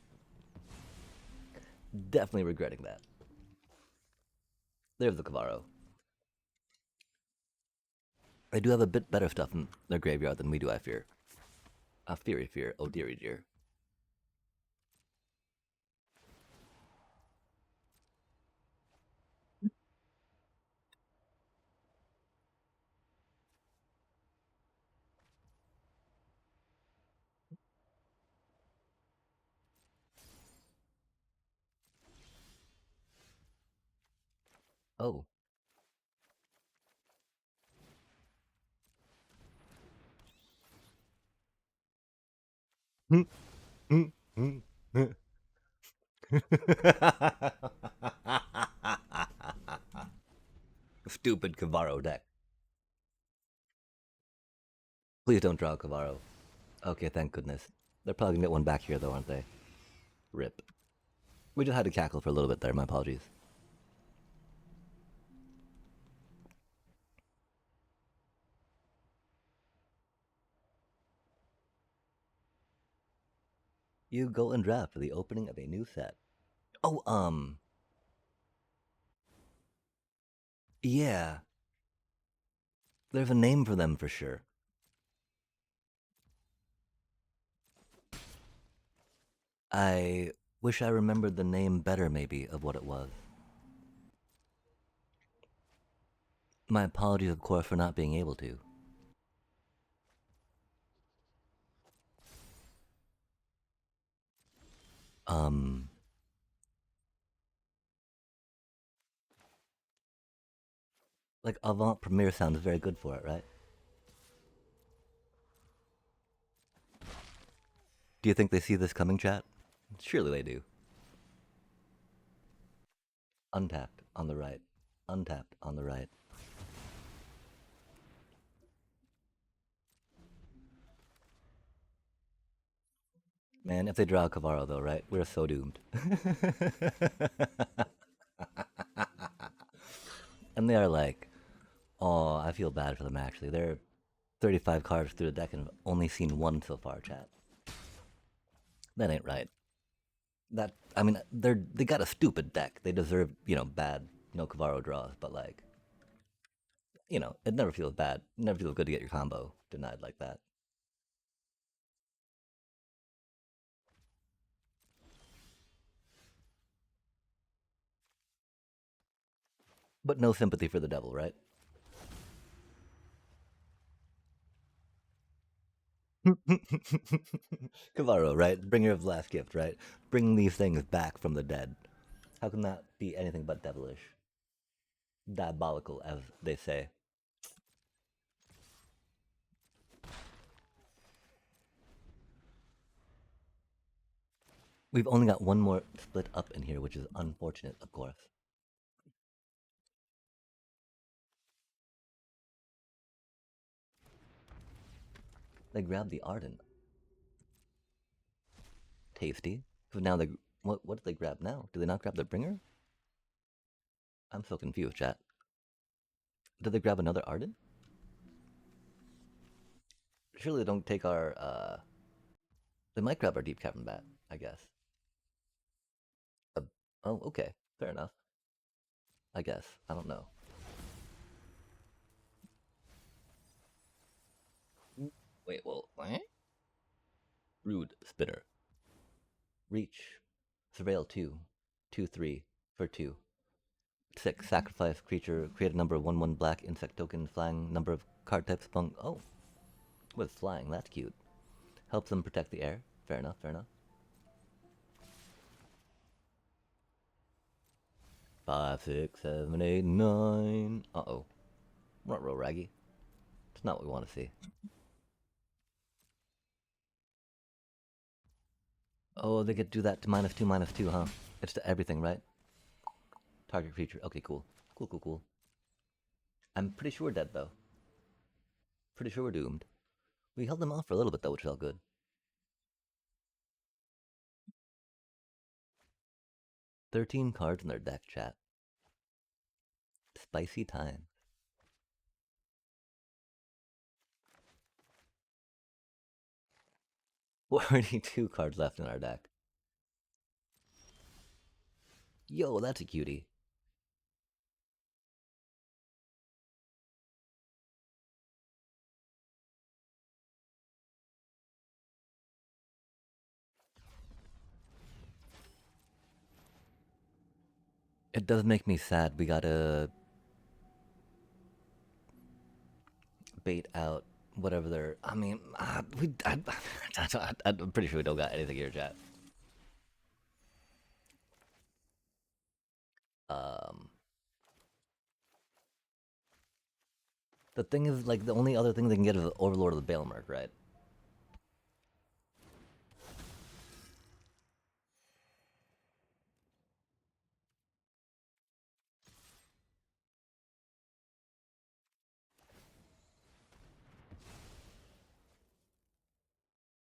Definitely regretting that. There's the Kavaro. They do have a bit better stuff in their graveyard than we do, I fear. A feary fear, oh dearie dear. Oh. Stupid Kavaro deck. Please don't draw Kavaro. Okay, thank goodness. They're probably gonna get one back here, though, aren't they? Rip. We just had to cackle for a little bit there, my apologies. You go and draft for the opening of a new set. Oh, yeah. There's a name for them for sure. I wish I remembered the name better, maybe, of what it was. My apologies, of course, for not being able to. Like, Avant Premiere sounds very good for it, right? Do you think they see this coming, chat? Surely they do. Untapped on the right. Untapped on the right. Man, if they draw a Kavaro, though, right? We're so doomed. And they are like, oh, I feel bad for them, actually. They're 35 cards through the deck and have only seen one so far, chat. That ain't right. That, I mean, they got a stupid deck. They deserve, bad, Kavaro draws, but like, it never feels bad. It never feels good to get your combo denied like that. But no sympathy for the devil, right? Kavaro, right? Bringer of the last gift, right? Bring these things back from the dead. How can that be anything but devilish? Diabolical, as they say. We've only got one more split up in here, which is unfortunate, of course. They grabbed the Ardent. Tasty. So now they... What did they grab now? Did they not grab the Bringer? I'm so confused, chat. Did they grab another Ardent? Surely they don't take our, They might grab our Deep Cavern Bat, I guess. Oh, okay. Fair enough. I guess. I don't know. Wait, well, what? Rude Spinner. Reach. Surveil 2. 2/3 for 2. 6. Sacrifice creature. Create a number of 1/1 black insect token. Flying. Number of card types. Fung. Oh. With flying. That's cute. Helps them protect the air. Fair enough, fair enough. 5, 6, 7, 8, 9. Uh-oh. We're not real raggy. It's not what we want to see. Oh, they get to do that to -2/-2, huh? It's to everything, right? Target creature. Okay, cool. Cool. I'm pretty sure we're dead, though. Pretty sure we're doomed. We held them off for a little bit, though, which felt good. 13 cards in their deck, chat. Spicy time. 42 cards left in our deck. Yo, that's a cutie. It does make me sad. We gotta bait out whatever they're. I mean, I'm pretty sure we don't got anything here, chat. The thing is, like, the only other thing they can get is the Overlord of the Baelmerk, right?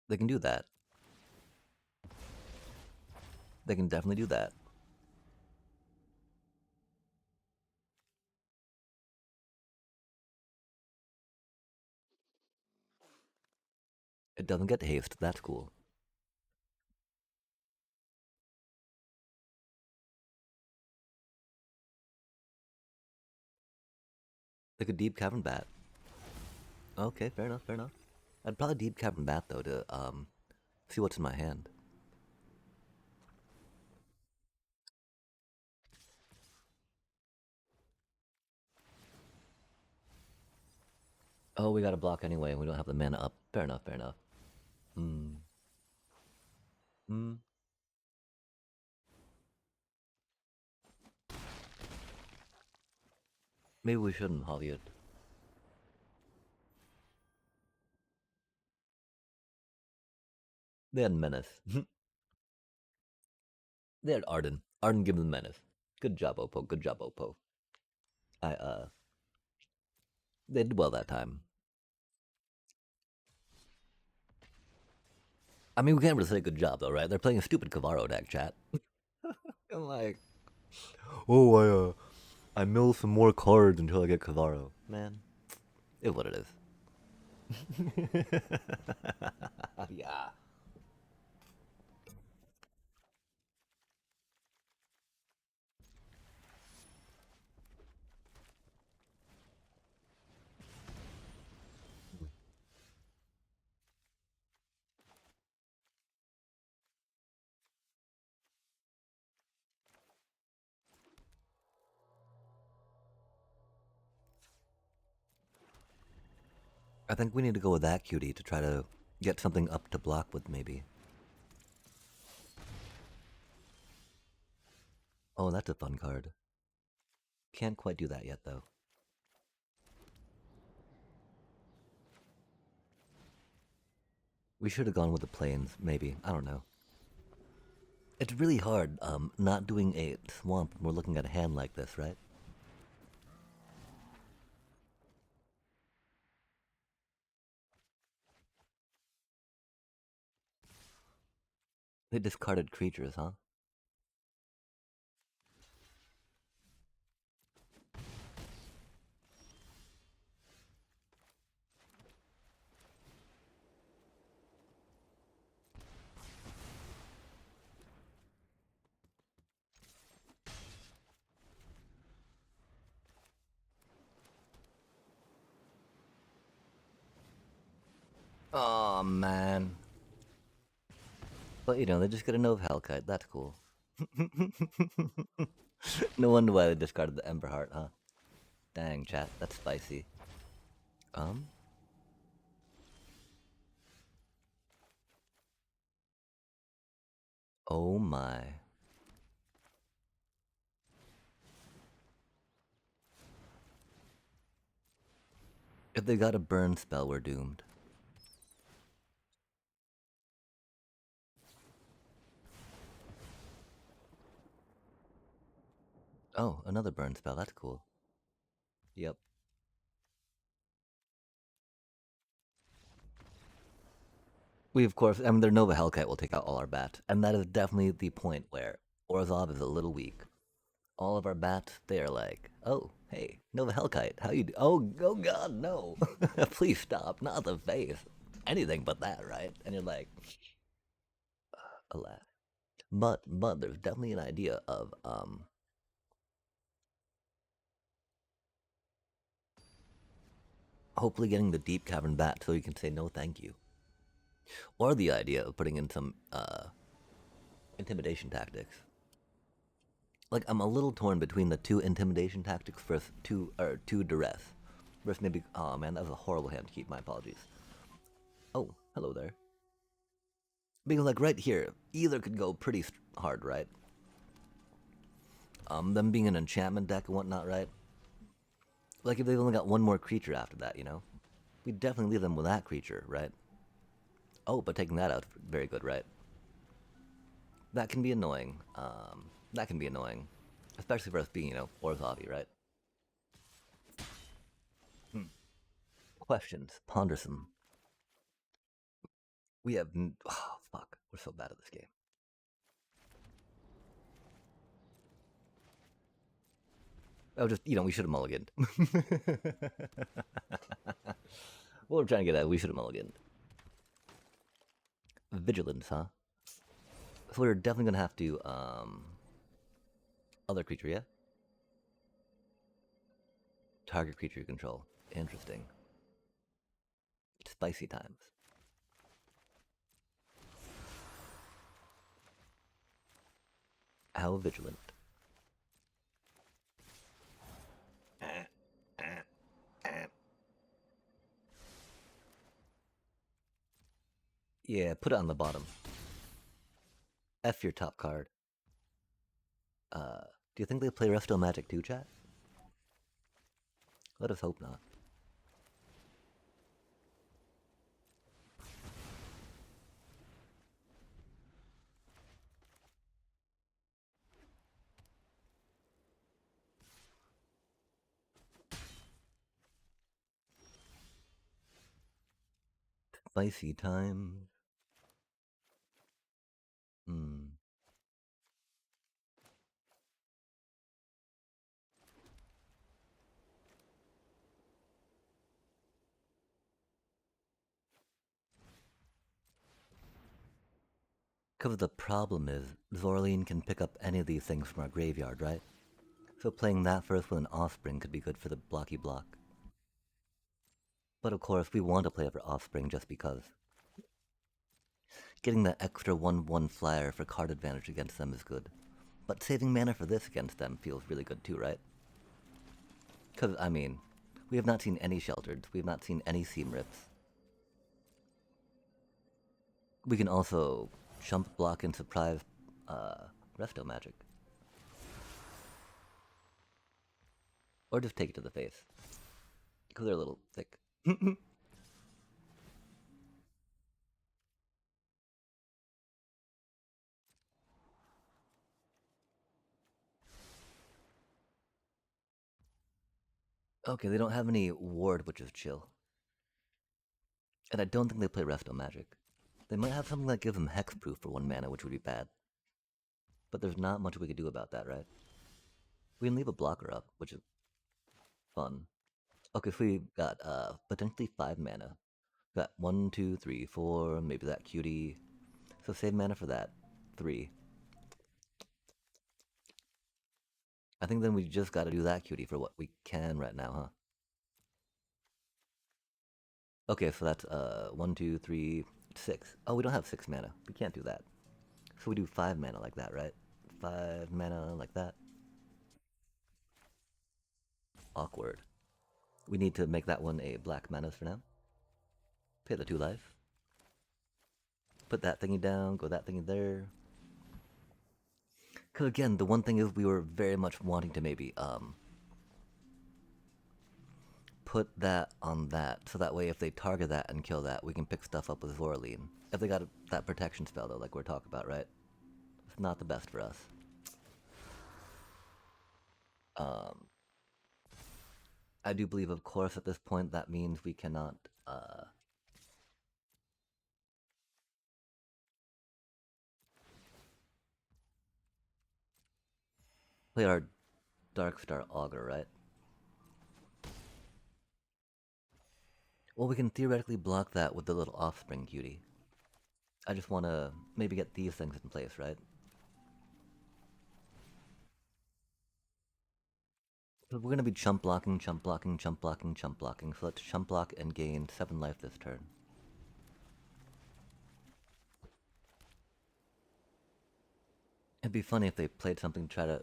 They can do that. They can definitely do that. It doesn't get haste. That's cool. They could Deep Cavern Bat. Okay, fair enough, fair enough. I'd probably Deep Cavern Bat, though, to, see what's in my hand. Oh, we gotta block anyway, and we don't have the mana up. Fair enough, fair enough. Maybe we shouldn't, Hollywood. They had Menace. They had Arden. Arden give them Menace. Good job, Oppo. Good job, Oppo. They did well that time. I mean, we can't really say good job, though, right? They're playing a stupid Kavaro deck, chat. I'm like, oh, I mill some more cards until I get Kavaro. Man, it's what it is. Yeah. I think we need to go with that cutie to try to get something up to block with, maybe. Oh, that's a fun card. Can't quite do that yet, though. We should have gone with the planes, maybe. I don't know. It's really hard, not doing a swamp when we're looking at a hand like this, right? They discarded creatures, huh? Oh man. But you know, they just get a Nova Hellkite, that's cool. No wonder why they discarded the Ember Heart, huh? Dang, chat, that's spicy. Um? Oh my. If they got a burn spell, we're doomed. Oh, another burn spell, that's cool. Yep. We, of course, I mean, their Nova Hellkite will take out all our bats, and that is definitely the point where Orzhov is a little weak. All of our bats, they are like, oh, hey, Nova Hellkite, how you do? Oh God, no. Please stop, not the face. Anything but that, right? And you're like, alas. But there's definitely an idea of, hopefully getting the Deep Cavern Bat so you can say no thank you. Or the idea of putting in some, intimidation tactics. Like, I'm a little torn between the two intimidation tactics versus two duress. Versus maybe, oh man, that was a horrible hand to keep, my apologies. Oh, hello there. Because like right here, either could go pretty hard, right? Them being an enchantment deck and whatnot, right? Like if they've only got one more creature after that, you know? We'd definitely leave them with that creature, right? Oh, but taking that out, very good, right? That can be annoying. That can be annoying. Especially for us being, you know, Orthovi, right? Questions. Pondersome. We have... Oh, fuck. We're so bad at this game. Oh, just, you know, we should have mulliganed. What we're trying to get at, we should have mulliganed. Vigilance, huh? So we're definitely gonna have to, other creature, yeah? Target creature you control. Interesting. Spicy times. How vigilant. Yeah, put it on the bottom. F your top card. Do you think they play Resto Magic too, chat? Let us hope not. Spicy time. Hmm. Because the problem is, Zorleen can pick up any of these things from our graveyard, right? So playing that first with an Offspring could be good for the blocky block. But of course, we want to play for Offspring just because. Getting that extra 1/1 flyer for card advantage against them is good. But saving mana for this against them feels really good too, right? Because, I mean, we have not seen any Sheltered. We have not seen any Seam Rips. We can also jump, block, and surprise Resto Magic. Or just take it to the face. Because they're a little thick. Okay, they don't have any ward, which is chill. And I don't think they play Resto Magic. They might have something that gives them Hexproof for 1 mana, which would be bad. But there's not much we could do about that, right? We can leave a blocker up, which is fun. Okay, so we got potentially 5 mana. Got 1, 2, 3, 4, maybe that cutie. So save mana for that. 3. I think then we just gotta do that cutie for what we can right now, huh? Okay, so that's 1, 2, 3, 6. Oh, we don't have 6 mana. We can't do that. So we do 5 mana like that, right? 5 mana like that. Awkward. We need to make that one a black manas for now. Pay the 2 life. Put that thingy down, go that thingy there. Cause again, the one thing is we were very much wanting to maybe put that on that, so that way if they target that and kill that, we can pick stuff up with Zoraline. If they got that protection spell though, like we're talking about, right? It's not the best for us. I do believe, of course, at this point that means we cannot play our Darkstar Augur, right? Well, we can theoretically block that with the little offspring cutie. I just want to maybe get these things in place, right? So we're going to be chump blocking, chump blocking, chump blocking, chump blocking. So let's chump block and gain 7 life this turn. It'd be funny if they played something to try to...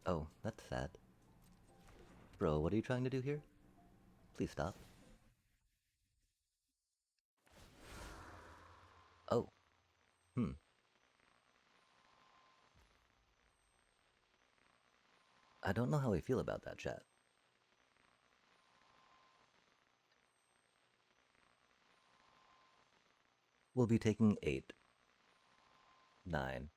Oh, that's sad. Bro, what are you trying to do here? Please stop. Oh. Hmm. I don't know how I feel about that, chat. We'll be taking 8. 9.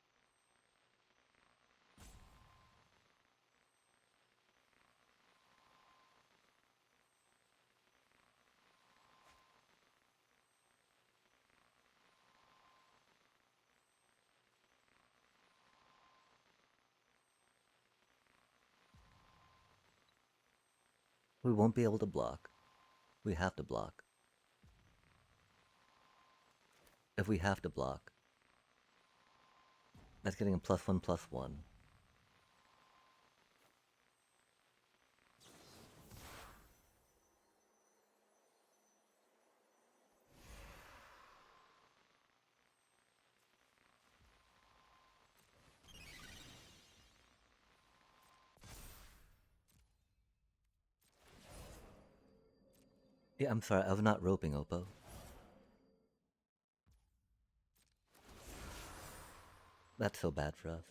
We won't be able to block. We have to block. If we have to block, that's getting a +1/+1. Yeah, I'm sorry, I was not roping, Oppo. That's so bad for us.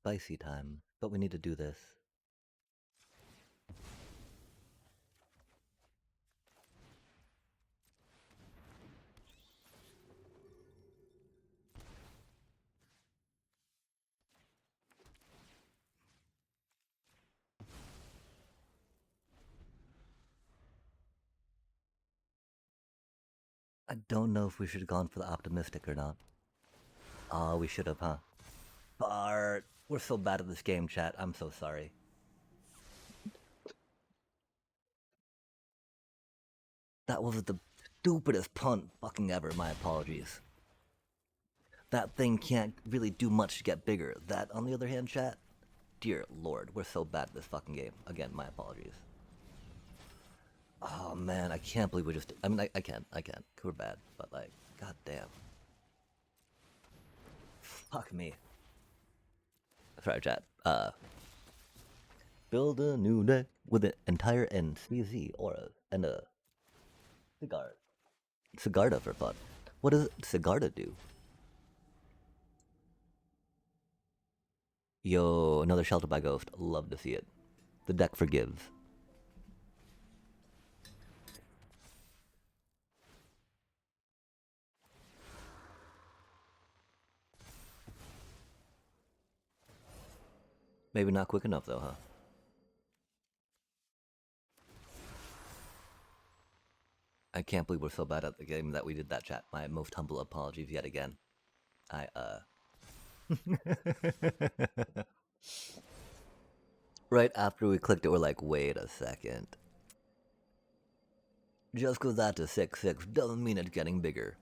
Spicy time, but we need to do this. I don't know if we should have gone for the optimistic or not. Oh, we should have, huh? Bart! We're so bad at this game, chat. I'm so sorry. That was the stupidest punt fucking ever. My apologies. That thing can't really do much to get bigger. That, on the other hand, chat, dear lord, we're so bad at this fucking game. Again, my apologies. Oh man, I can't believe we just... I mean, I can't. We're bad, but like, god damn.
Fuck me. Sorry, chat. Build a new deck with an entire NCZ aura and a cigar. Sigarda for fun. What does Sigarda do? Yo, another Shelter by Ghost. Love to see it. The deck forgives. Maybe not quick enough though, huh? I can't believe we're so bad at the game that we did that, chat. My most humble apologies yet again. Right after we clicked it, we're like, wait a second. Just because that's a 6-6 doesn't mean it's getting bigger.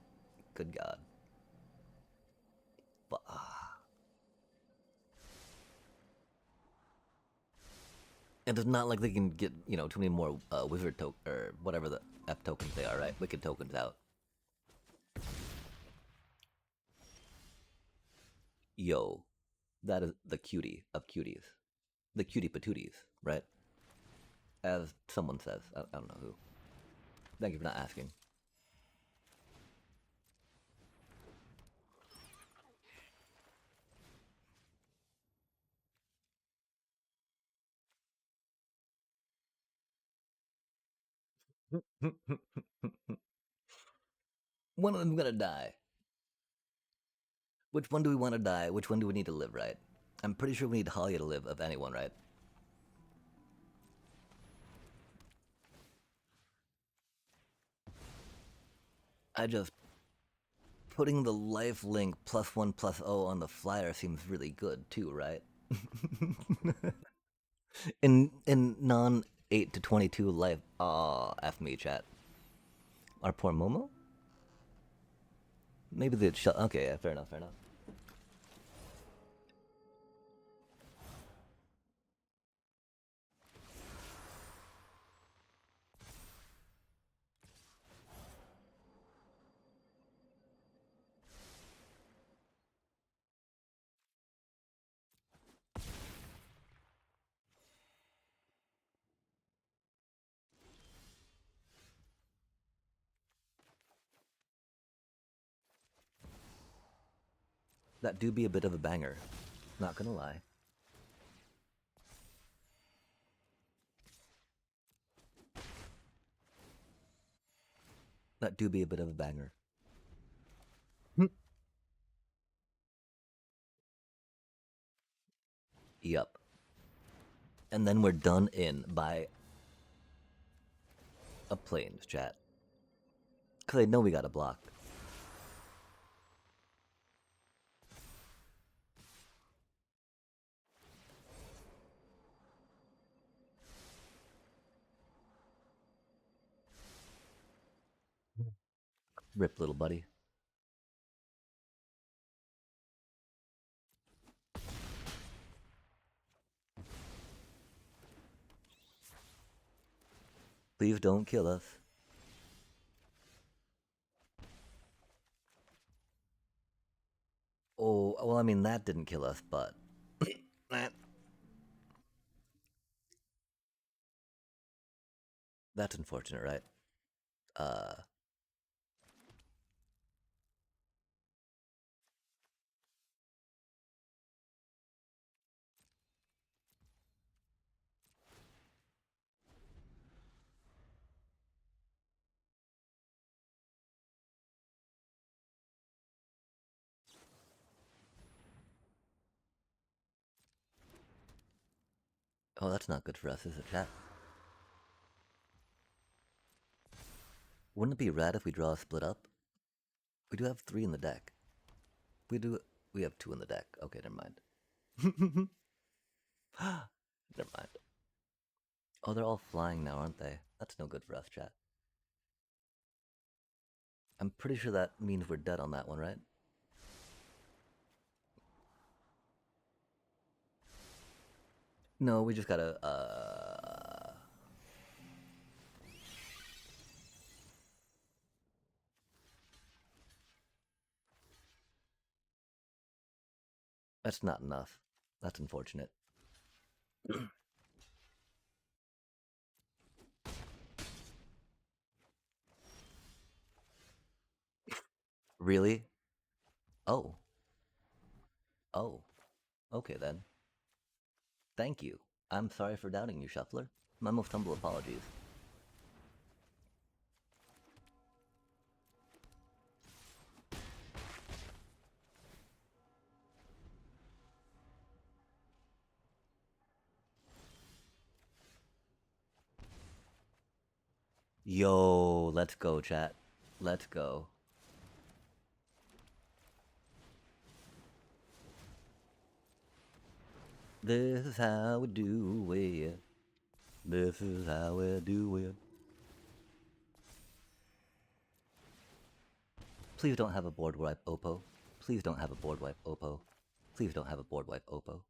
Good God. And it's not like they can get, too many more wizard token or whatever the F tokens they are, right? Wicked tokens out. Yo, that is the cutie of cuties. The cutie patooties, right? As someone says. I don't know who. Thank you for not asking. One of them's gonna die. Which one do we want to die? Which one do we need to live, right? I'm pretty sure we need Halia to live, of anyone, right? I just... Putting the life link +1/+0 on the flyer seems really good, too, right? in non 8 to 22 life... Aw, F me, chat. Our poor Momo? Maybe the... Okay, yeah, fair enough, fair enough. That do be a bit of a banger. Not gonna lie. That do be a bit of a banger. Yup. And then we're done in by a plains, chat. Because I know we got a block. Rip, little buddy. Please don't kill us. Oh, well, I mean, that didn't kill us, but... That's unfortunate, right? Oh, that's not good for us, is it, chat? Wouldn't it be rad if we draw a split up? We do have 3 in the deck. We have 2 in the deck. Okay, never mind. Never mind. Oh, they're all flying now, aren't they? That's no good for us, chat. I'm pretty sure that means we're dead on that one, right? No, we just gotta, That's not enough. That's unfortunate. Really? Oh. Oh. Okay then. Thank you. I'm sorry for doubting you, Shuffler. My most humble apologies. Yo, let's go, chat. Let's go. This is how we do it. This is how we do it. Please don't have a board wipe, Oppo. Please don't have a board wipe, Oppo. Please don't have a board wipe, Oppo.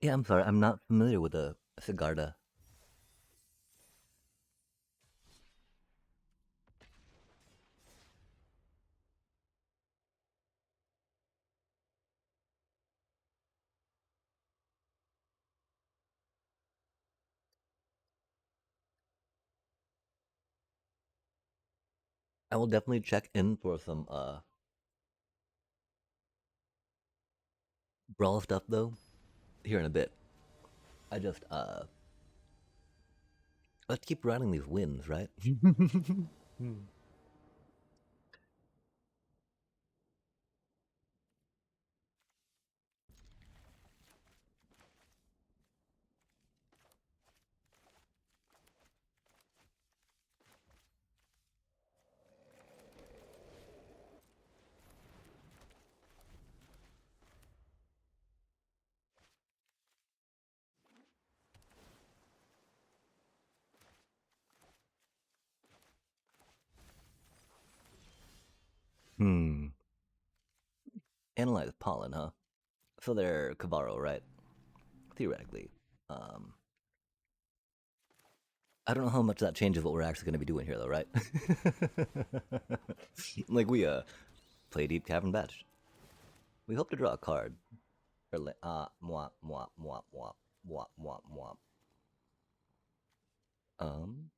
Yeah, I'm sorry. I'm not familiar with a Sigarda. I will definitely check in for some brawl stuff though here in a bit. I just let's keep riding these wins, right? Hmm. Analyze pollen, huh? So they're Cabarro, right? Theoretically. Um, I don't know how much that changes what we're actually going to be doing here, though, right? Like we play Deep Cavern Batch. We hope to draw a card. Or mwah mwah mwah mwah mwah mwah mwah. Um.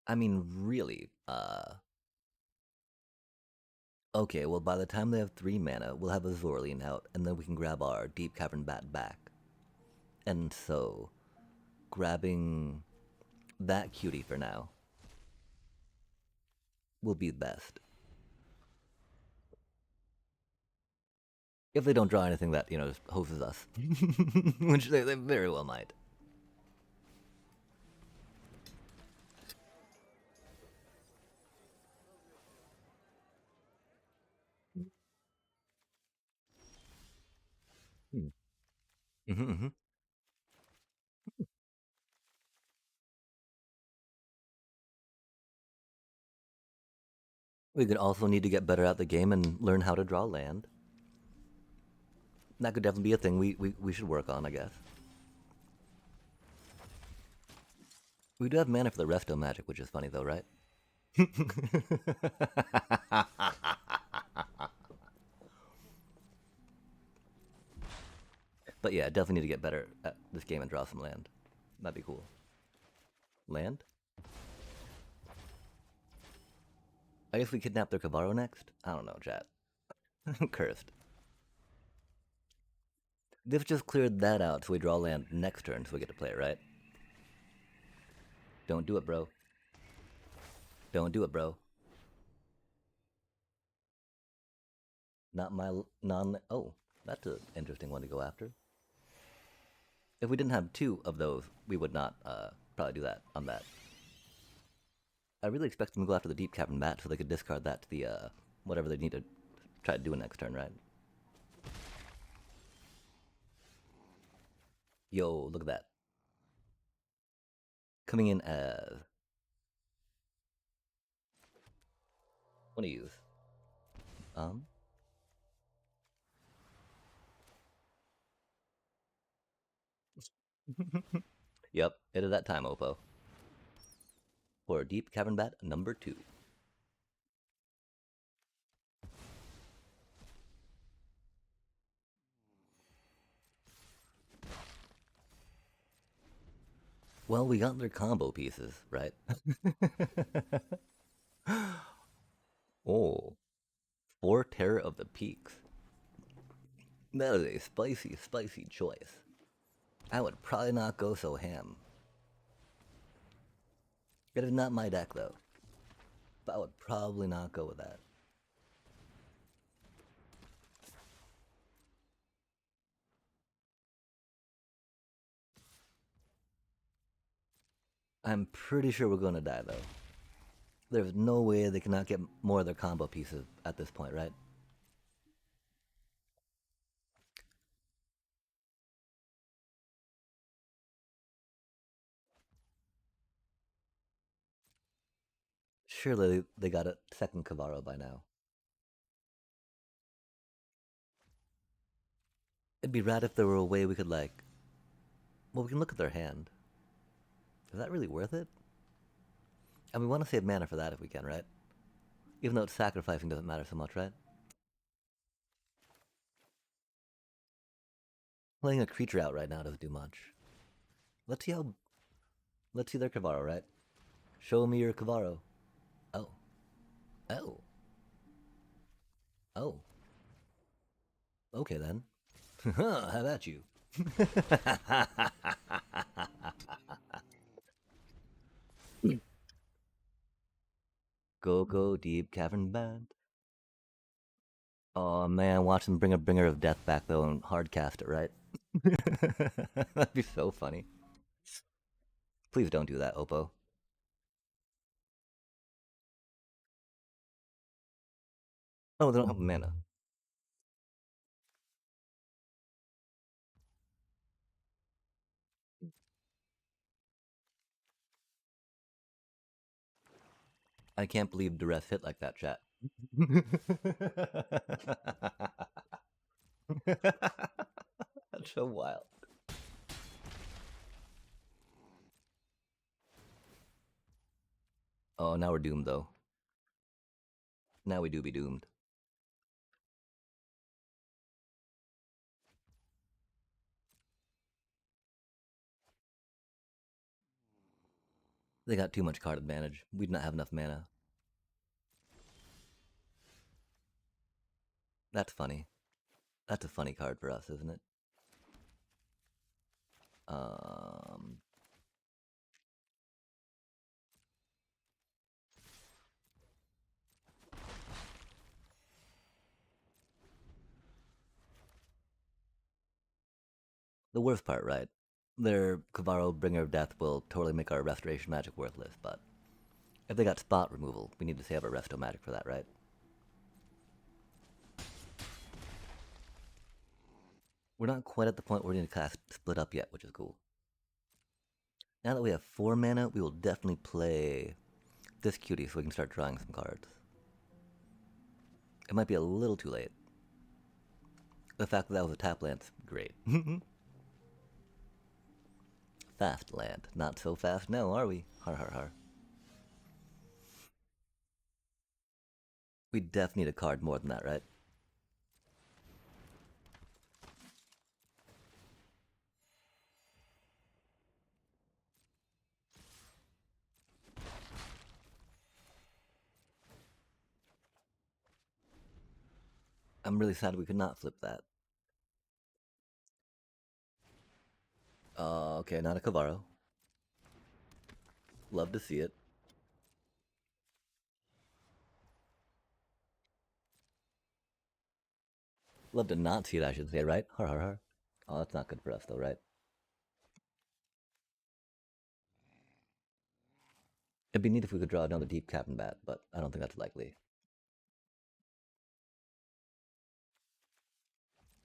I mean, really. Okay, well, by the time they have 3 mana, we'll have a Zorlian out, and then we can grab our Deep Cavern Bat back. And so, grabbing that cutie for now will be best. If they don't draw anything that, just hoses us. Which they very well might. Hmm. Mm-hmm. We could also need to get better at the game and learn how to draw land. That could definitely be a thing we should work on, I guess. We do have mana for the resto magic, which is funny though, right? But yeah, definitely need to get better at this game and draw some land. That'd be cool. Land? I guess we kidnap their Cabarro next? I don't know, chat. Cursed. They've just cleared that out so we draw land next turn so we get to play it, right? Don't do it, bro.
Don't do it, bro. Not my non. Oh, that's an interesting one to go after. If we didn't have two of those, we would not probably do that on that. I really expect them to go after the Deep Cavern Bat so they could discard that to the whatever they need to try to do next turn, right? Yo, look at that. Coming in as... What do you use? Yep, it is that time, Oppo. For Deep Cavern Bat number 2. Well, we got their combo pieces, right? Oh, 4 Terror of the Peaks. That is a spicy, spicy choice. I would probably not go so ham. It is not my deck, though. But I would probably not go with that. I'm pretty sure we're going to die, though. There's no way they cannot get more of their combo pieces at this point, right? Surely they got a second Kavaro by now. It'd be rad if there were a way we could, like... Well, we can look at their hand. Is that really worth it? And we want to save mana for that if we can, right? Even though it's sacrificing doesn't matter so much, right? Playing a creature out right now doesn't do much. Let's see how... Let's see their Kavaro, right? Show me your Kavaro. Oh. Oh. Oh. Okay then. How about you? Go Deep Cavern Band. Oh man, watch them bring a Bringer of Death back though and hardcast it, right? That'd be so funny. Please don't do that, Oppo. Oh, they don't have mana. I can't believe Duress hit like that, chat. That's so wild. Oh, now we're doomed though. Now we do be doomed. They got too much card advantage. We do not have enough mana. That's funny. That's a funny card for us, isn't it? The worst part, right? Their Kavaro Bringer of Death will totally make our Restoration Magic worthless, but if they got spot removal, we need to save our Resto Magic for that, right? We're not quite at the point where we need to cast Split Up yet, which is cool. Now that we have 4 mana, we will definitely play this cutie so we can start drawing some cards. It might be a little too late. The fact that that was a tap land's great. Fast land. Not so fast now, are we? Har har har. We definitely need a card more than that, right? I'm really sad we could not flip that. Okay, not a Kavaro. Love to see it.
Love to not see it, I should say, right? Har har har. Oh, that's not good for us, though, right? It'd be neat if we could draw another deep Captain Bat, but I don't think that's likely.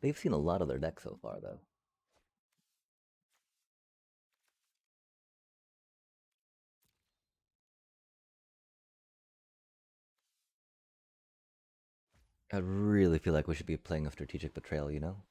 They've seen a lot of their deck so far, though. I really feel like we should be playing a strategic betrayal, you know?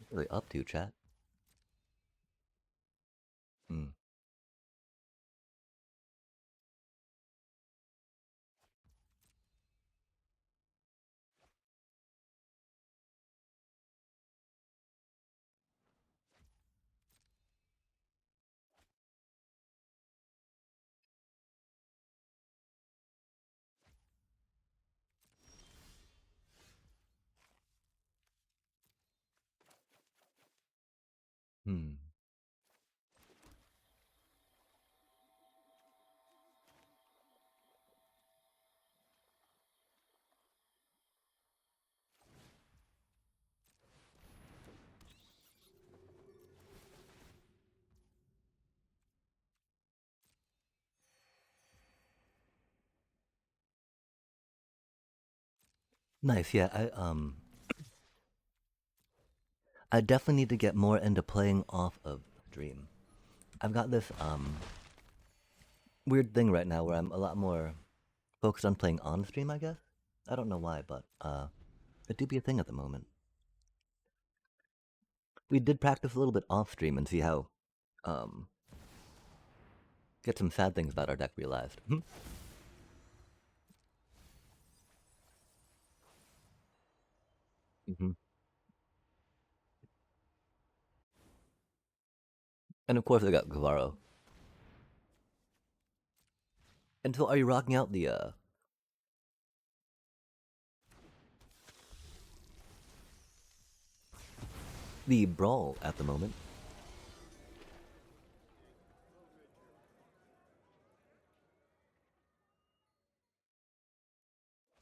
What are they up to, chat? Hmm. Hmm. Nice, yeah. I definitely need to get more into playing off of Dream. I've got this weird thing right now where I'm a lot more focused on playing on stream, I guess. I don't know why, but it do be a thing at the moment. We did practice a little bit off stream and see how um get some sad things about our deck realized. Mm-hmm. And of course I got Guevaro. And so are you rocking out the brawl at the moment?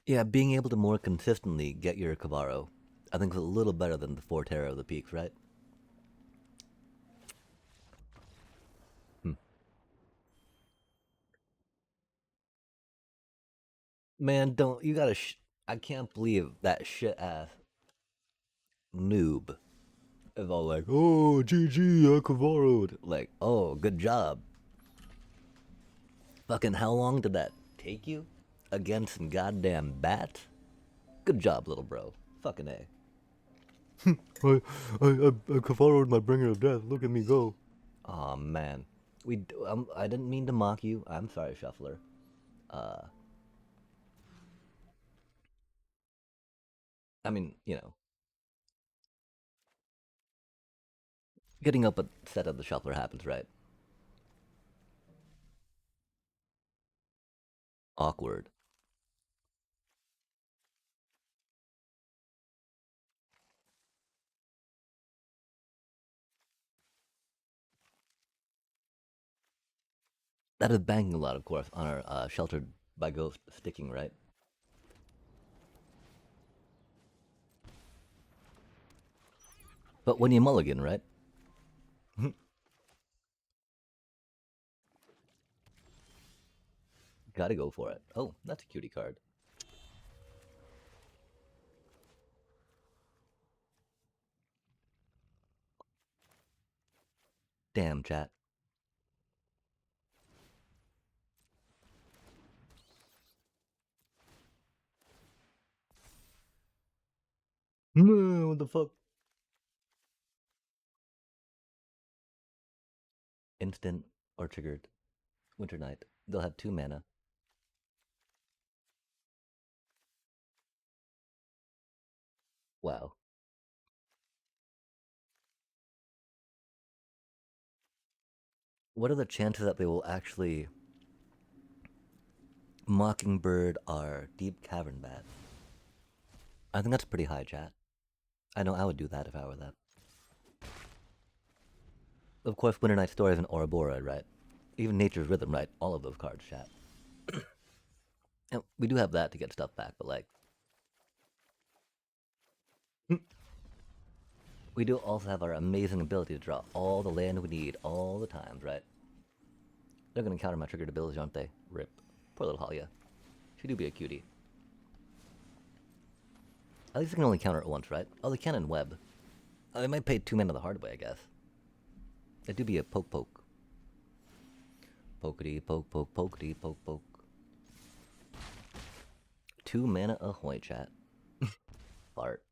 Yeah, being able to more consistently get your Cavarro, I think is a little better than the Forterra of the Peaks, right? Hmm. Man, don't you gotta? I can't believe that shit ass noob is all like, "Oh, GG, I Cavarro'd." Like, oh, good job. Fucking, how long did that take you against some goddamn bats? Good job, little bro. Fucking a. I Cavarro'd my bringer of death. Look at me go. Oh man, I didn't mean to mock you. I'm sorry, Shuffler. Uh, I mean, getting up a set of the Shuffler happens, right? Awkward. That is banking a lot, of course, on our Sheltered by Ghost sticking, right? But when you mulligan, right? Gotta go for it. Oh, that's a cutie card. Damn, chat.
What the fuck? Instant or triggered. Winter Night. They'll have 2 mana. Wow. What are the chances that they will actually Mockingbird our Deep Cavern Bat? I think that's pretty high, chat. I know I would do that if I were that. Of course, Winter Night Stories and Ouroboros, right? Even Nature's Rhythm, right? All of those cards, chat. And we do have that to get stuff back, but like, we do also have our amazing ability to draw all the land we need all the times, right? They're gonna counter my triggered abilities, aren't they? Rip. Poor little Halia. She do be a cutie. At least they can only counter it once, right? Oh, they can in web. Oh, they might pay 2 mana the hard way, I guess. They do be a poke poke. Pokety poke poke pokety poke poke. 2 mana ahoy, chat. Fart.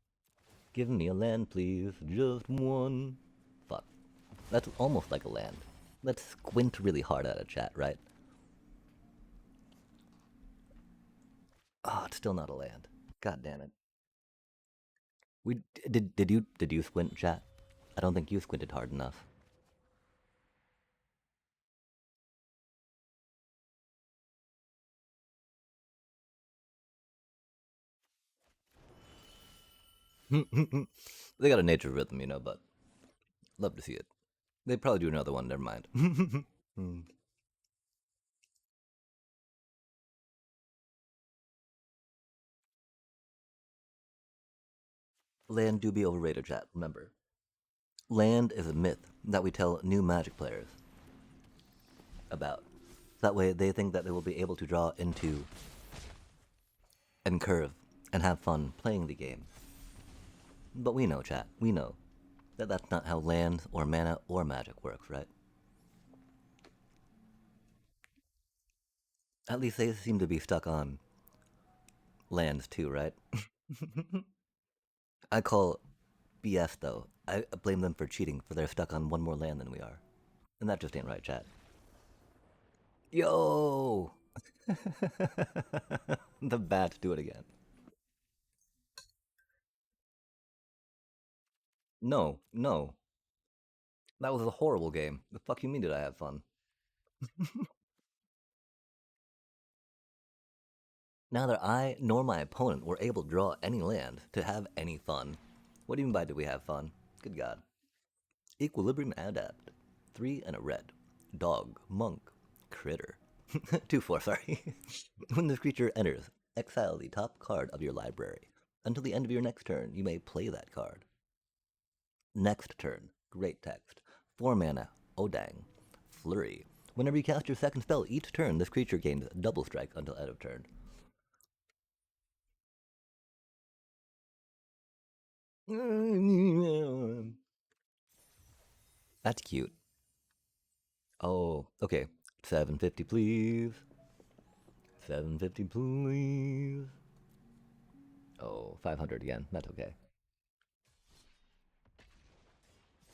Give me a land, please. Just one. Fuck. That's almost like a land. Let's squint really hard at a chat, right? Oh, it's still not a land. God damn it. We did you squint, chat? I don't think you squinted hard enough. They got a nature rhythm, you know, but love to see it. They'd probably do another one, never mind. Land do be overrated, chat, remember. Land is a myth that we tell new Magic players about. That way they think that they will be able to draw into and curve and have fun playing the game. But we know, chat, we know that that's not how land or mana or magic works, right? At least they seem to be stuck on lands too, right? I call BS though. I blame them for cheating, for they're stuck on one more land than we are. And that just ain't right, chat. Yo! The bats do it again. No, no. That was a horrible game. The fuck you mean did I have fun? Neither I nor my opponent were able to draw any land to have any fun. What do you mean by did we have fun? Good God. Equilibrium Adapt. 3 and a red. Dog, monk, critter. 2/4, sorry. When this creature enters, exile the top card of your library. Until the end of your next turn, you may play that card. Next turn, great text. 4 mana, Odang. Flurry. Whenever you cast your second spell each turn, this creature gains double strike until end of turn. That's cute. Oh, okay. 750, please. 750, please. Oh, 500 again. That's okay.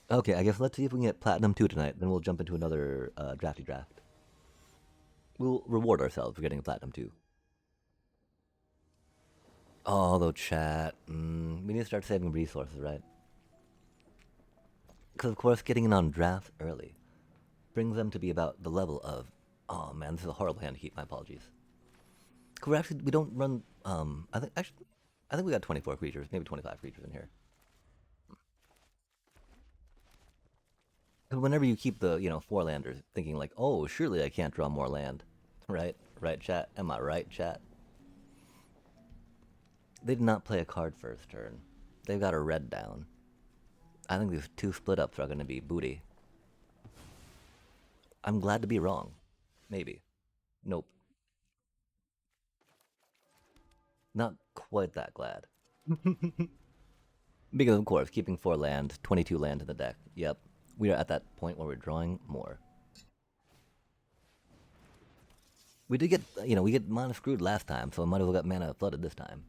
Okay, I guess let's see if we can get Platinum 2 tonight. Then we'll jump into another drafty draft. We'll reward ourselves for getting a Platinum 2. Although, chat, we need to start saving resources, right? Because, of course, getting in on drafts early brings them to be about the level of, oh man, this is a horrible hand to keep, my apologies. We don't run, I think we got 24 creatures, maybe 25 creatures in here. Whenever you keep the, 4-landers, thinking like, oh, surely I can't draw more land. Right? Right, chat? Am I right, chat? They did not play a card first turn. They've got a red down. I think these 2 split ups are going to be booty. I'm glad to be wrong. Maybe. Nope. Not quite that glad. Because, of course, keeping 4 land, 22 land in the deck. Yep. We are at that point where we're drawing more. We did get, we get mana screwed last time, so I might as well got mana flooded this time.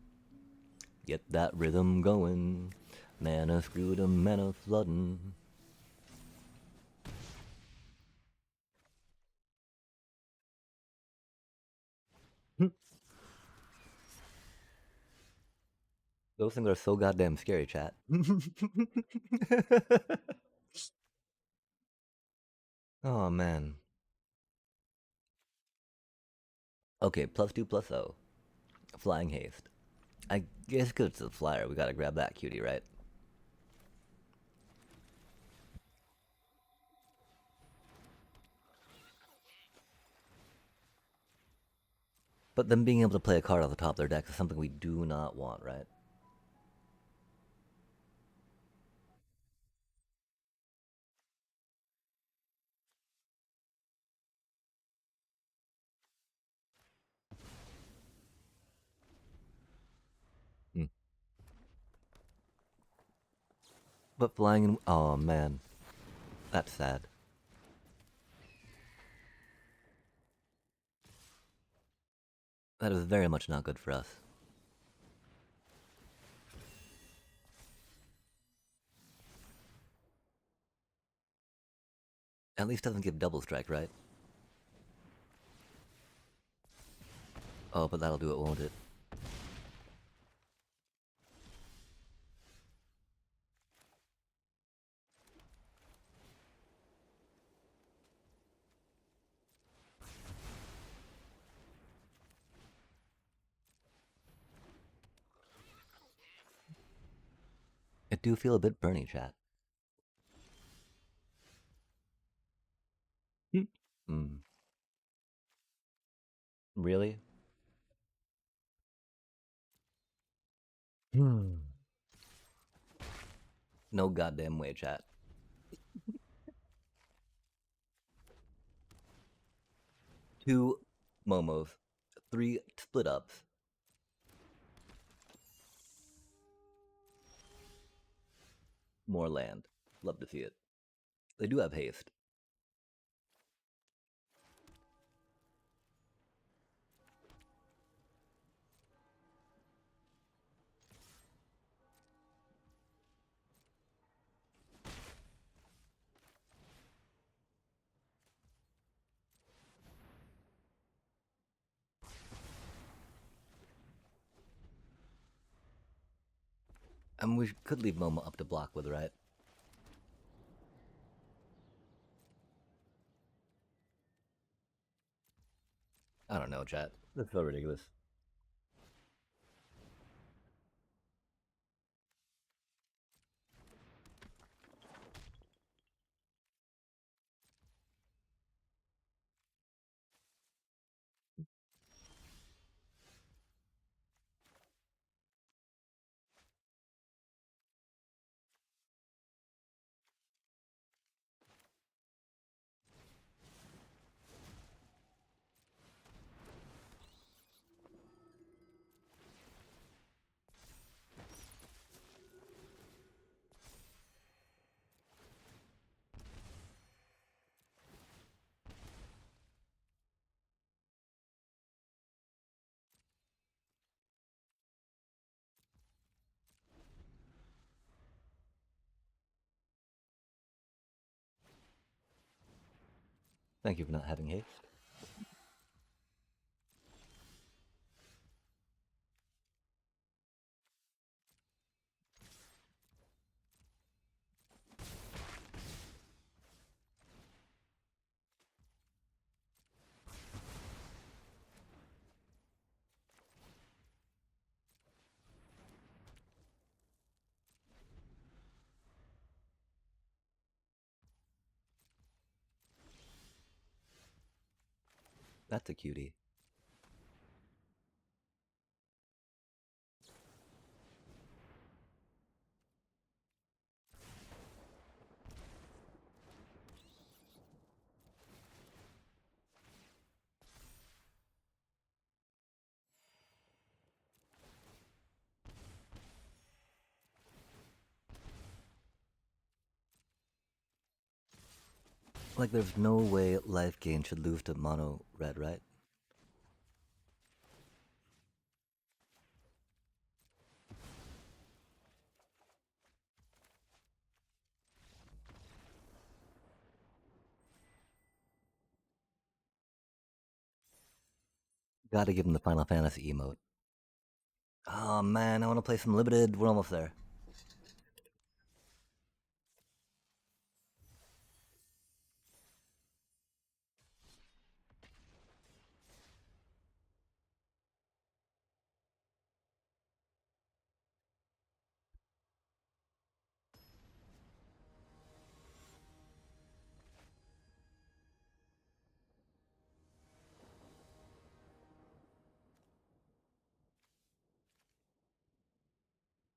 Get that rhythm going. Mana screwed 'em, mana floodin'. Those things are so goddamn scary, chat. Oh man. Okay, +2/+0. Flying haste. I guess because it's a flyer, we gotta grab that cutie, right? But them being able to play a card off the top of their deck is something we do not want, right? Hmm. But flying in... Oh man. That's sad. That is very much not good for us. At least doesn't give double strike, right? Oh, but that'll do it, won't it? It do feel a bit burny, chat. Hmm. Really? Hmm. No goddamn way, chat. 2 Momos. 3 split ups. More land. Love to see it. They do have haste. And we could leave Momo up to block with, right? I don't know, chat. That's so ridiculous. Thank you for not having haste. That's a cutie. Like, there's no way life gain should lose to mono red, right? Gotta give him the Final Fantasy emote. Oh man, I want to play some limited. We're almost there.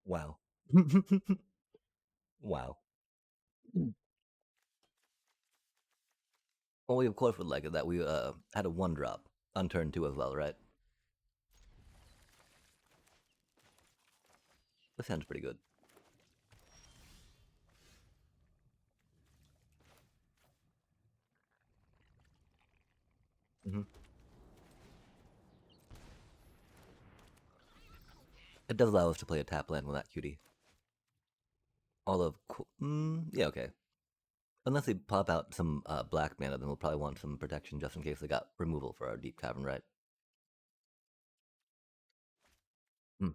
Wow. Wow. Well, we of course would like it that we had a one drop on turn 2 as well, right? This hand's pretty good. Hmm. It does allow us to play a tap land with that cutie. All of yeah, okay. Unless they pop out some black mana, then we'll probably want some protection just in case they got removal for our Deep Cavern, right? Hmm.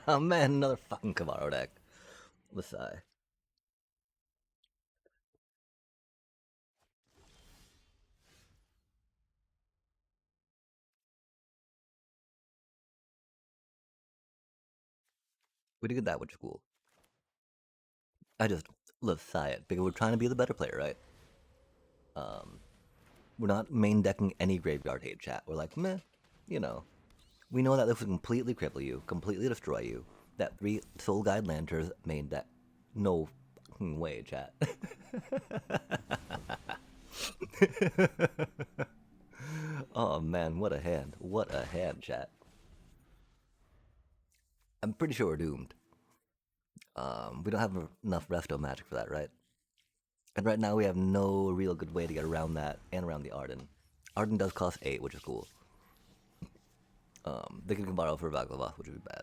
Oh man, another fucking Kavaro deck. The sigh. We did that, which is cool. I just love sigh it because we're trying to be the better player, right? Um, we're not main decking any graveyard hate chat. We're like, meh, you know. We know that this will completely cripple you, completely destroy you. That 3 Soul Guide Lanterns main deck. No fucking way, chat. Oh man, what a hand. What a hand, chat. I'm pretty sure we're doomed. We don't have enough resto magic for that, right? And right now we have no real good way to get around that and around the Arden. Arden does cost 8, which is cool. They can borrow for Baklava, which would be bad.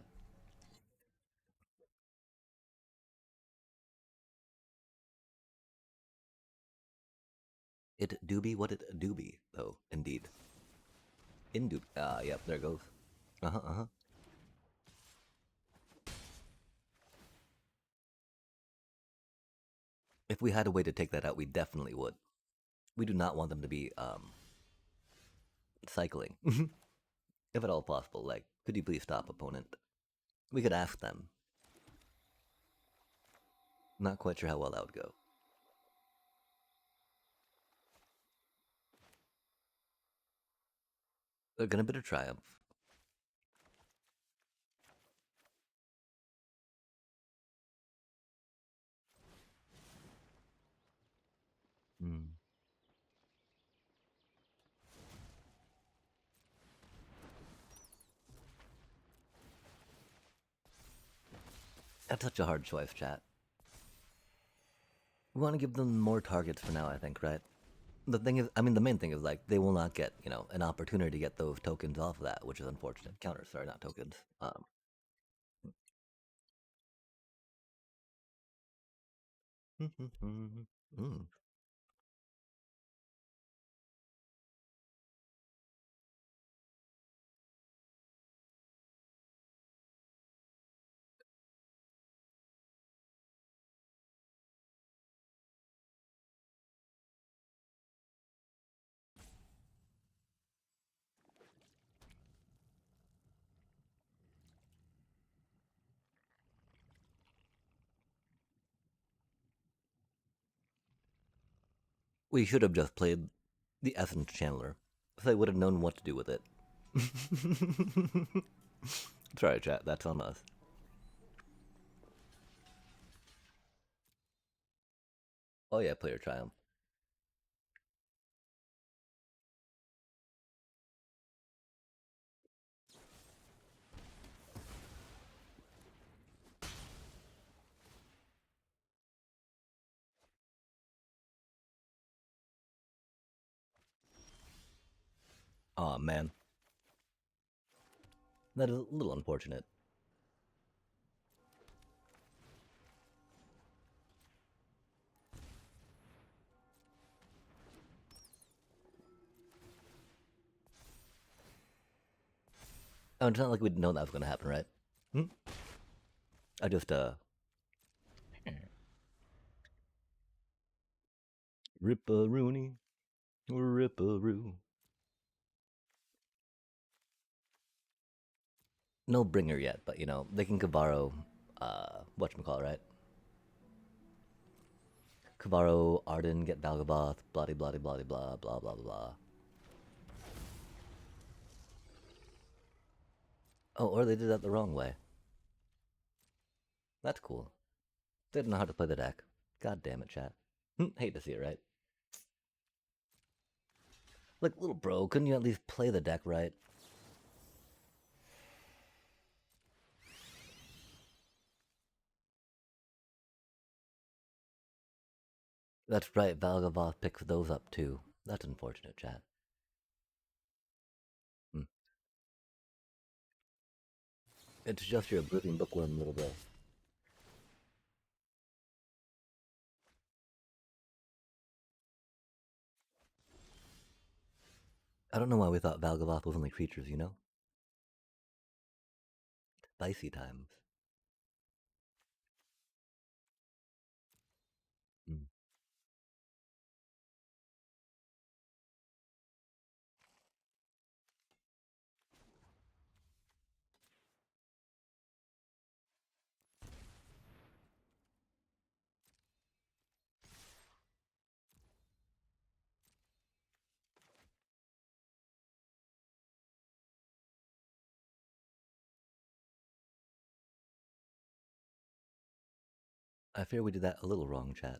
It do be what it do be, though, indeed. Indub. Yep, there it goes. Uh huh, uh huh. If we had a way to take that out, we definitely would. We do not want them to be cycling, if at all possible. Like, could you please stop, opponent? We could ask them. Not quite sure how well that would go. They're gonna bit of triumph. Hmm. That's such a hard choice, chat. We want to give them more targets for now, I think, right? The thing is, I mean, the main thing is like they will not get, an opportunity to get those tokens off of that, which is unfortunate. Counters, sorry, not tokens. Mm. We should have just played the Essence Chandler, so they would have known what to do with it. Sorry, chat. That's on us. Oh yeah, player triumph. Oh man, that is a little unfortunate.
Oh, it's not like we'd know that was gonna happen, right? Hmm? I just Ripperoonie, Ripperoo. No bringer yet, but you know, they can Kavaro, whatchamacall, right? Kavaro, Arden, get Valgaboth, blah blah blah blah blah blah blah blah. Oh, or they did that the wrong way. That's cool. They didn't know how to play the deck. God damn it, chat. Hate to see it, right? Like, little bro, couldn't you at least play the deck right? That's right, Valgavoth picks those up too. That's unfortunate, chat. Hmm. It's just your Oblivion Bookworm, little bro. I don't know why we thought Valgavoth was only creatures, you know? Spicy times. Hmm. I fear we did that a little wrong, chat.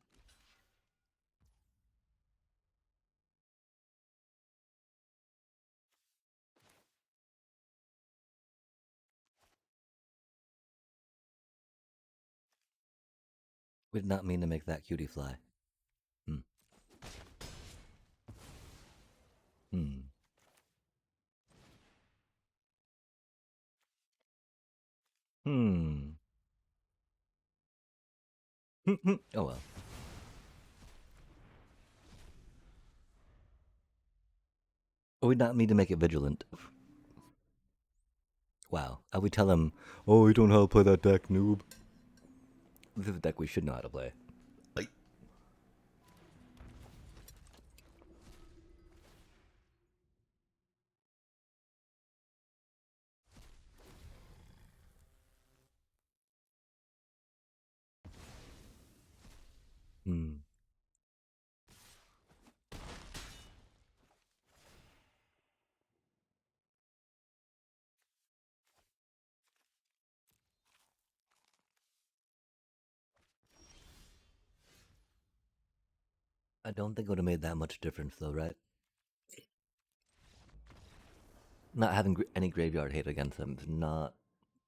We did not mean to make that cutie fly. Hmm. Hmm. Hmm. Oh well. We did not mean to make it vigilant. Wow. I would tell him, oh, you don't know how to play that deck, noob. This is a deck we should know how to play. Hmm. I don't think it would have made that much difference, though, right? Not having any graveyard hate against them is not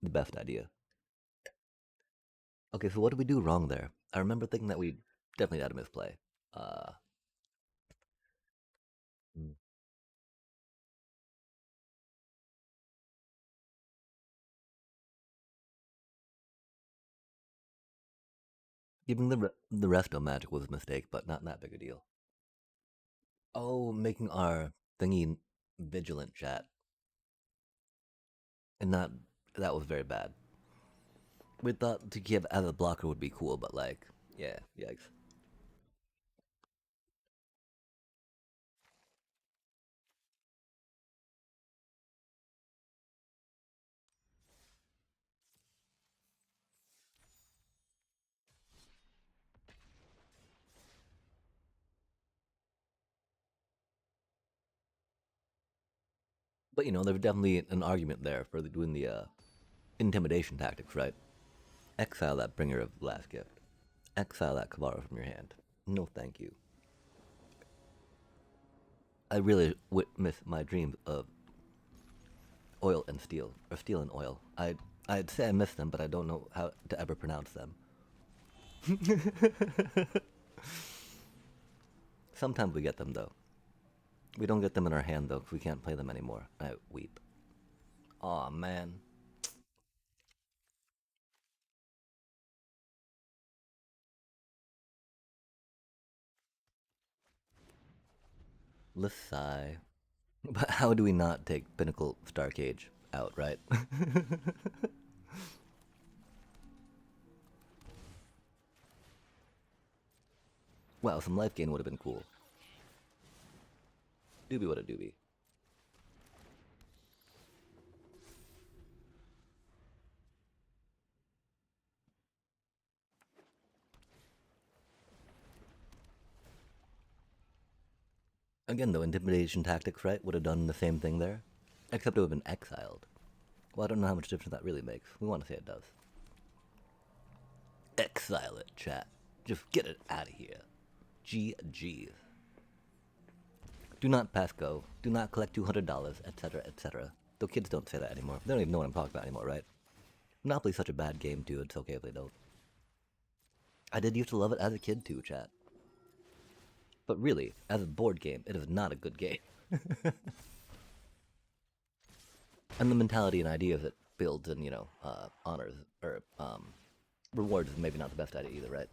the best idea. Okay, so what did we do wrong there? I remember thinking that we definitely had a misplay. Uh, hmm. Giving the resto magic was a mistake, but not that big a deal. Oh, making our thingy vigilant, chat, and that was very bad. We thought to give as a blocker would be cool, but like, yeah, yikes. But you know, there's definitely an argument there for doing the intimidation tactics, right? Exile that bringer of last gift. Exile that Kavara from your hand. No, thank you. I really miss my dreams of oil and steel, or steel and oil. I'd say I miss them, but I don't know how to ever pronounce them. Sometimes we get them though. We don't get them in our hand though, because we can't play them anymore. I weep. Aw, man. Let's sigh. But how do we not take Pinnacle Stark Age out, right? Wow, some life gain would have been cool. Doobie what a doobie. Again, though, intimidation tactics, right, would have done the same thing there. Except it would have been exiled. Well, I don't know how much difference that really makes. We want to say it does. Exile it, chat. Just get it out of here. GG. Do not pass go. Do not collect $200, etc., etc. Though kids don't say that anymore. They don't even know what I'm talking about anymore, right? Monopoly's such a bad game, too. It's okay if they don't. I did used to love it as a kid, too, chat. But really, as a board game, it is not a good game. And the mentality and ideas it builds and, honors, or, rewards is maybe not the best idea either, right?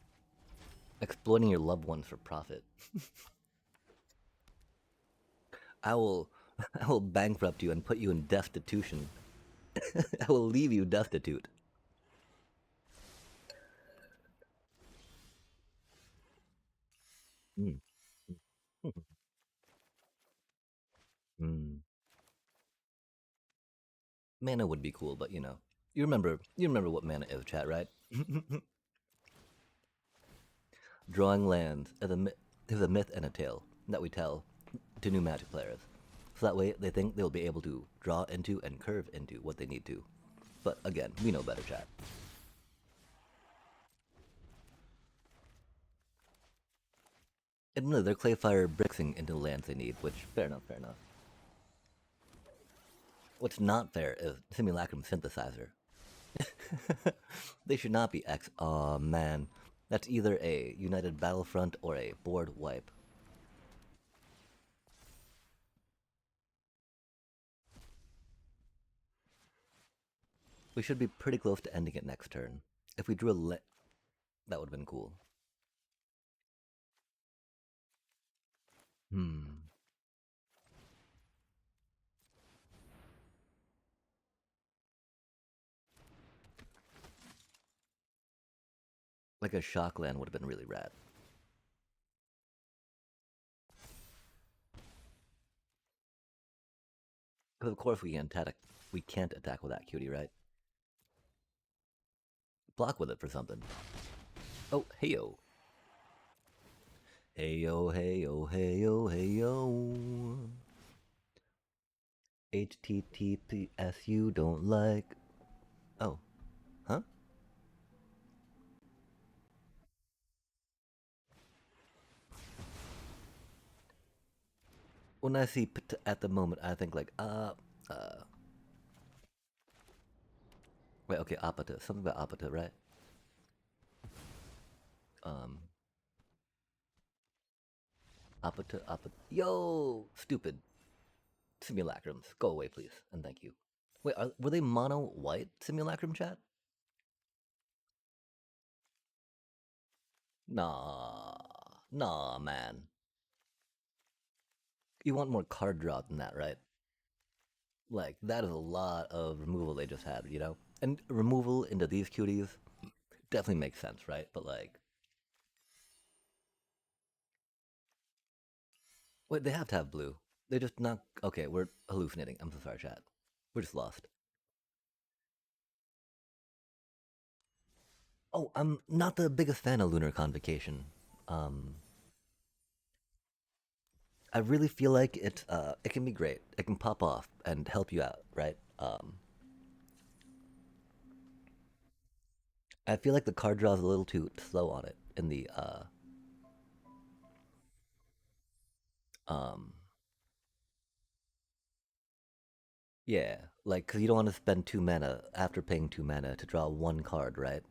Exploiting your loved ones for profit. I will, I will bankrupt you and put you in destitution. I will leave you destitute. Mm. Mm. Mana would be cool, but you remember what mana is, chat, right? Drawing lands is a myth and a tale that we tell to new Magic players, so that way they think they'll be able to draw into and curve into what they need to. But again, we know better, chat. And no, they're Clayfire brixing into the lands they need, which fair enough, fair enough. What's not fair is Simulacrum Synthesizer. They should not be X. Aw, man. That's either a United Battlefront or a board wipe. We should be pretty close to ending it next turn. If we drew a that would have been cool. Hmm. Like a Shockland would have been really rad. Because of course we can't attack with that cutie, right? Block with it for something. Oh, heyo. Heyo, heyo, heyo, heyo. HTTPS you don't like. Oh, huh? When I see at the moment, I think like, wait, okay, Apata. Something about Apata, right? Um, Apata. Yo, stupid simulacrums. Go away, please, and thank you. Wait, were they mono white simulacrum chat? Nah, nah, man. You want more card draw than that, right? Like, that is a lot of removal they just had, you know? And removal into these cuties definitely makes sense, right? But, like, wait, they have to have blue. They're just not. Okay, we're hallucinating. I'm so sorry, chat. We're just lost. Oh, I'm not the biggest fan of Lunar Convocation. Um, I really feel like it can be great. It can pop off and help you out, right? I feel like the card draw is a little too slow on it in the um yeah, like cuz you don't want to spend 2 mana after paying 2 mana to draw one card, right?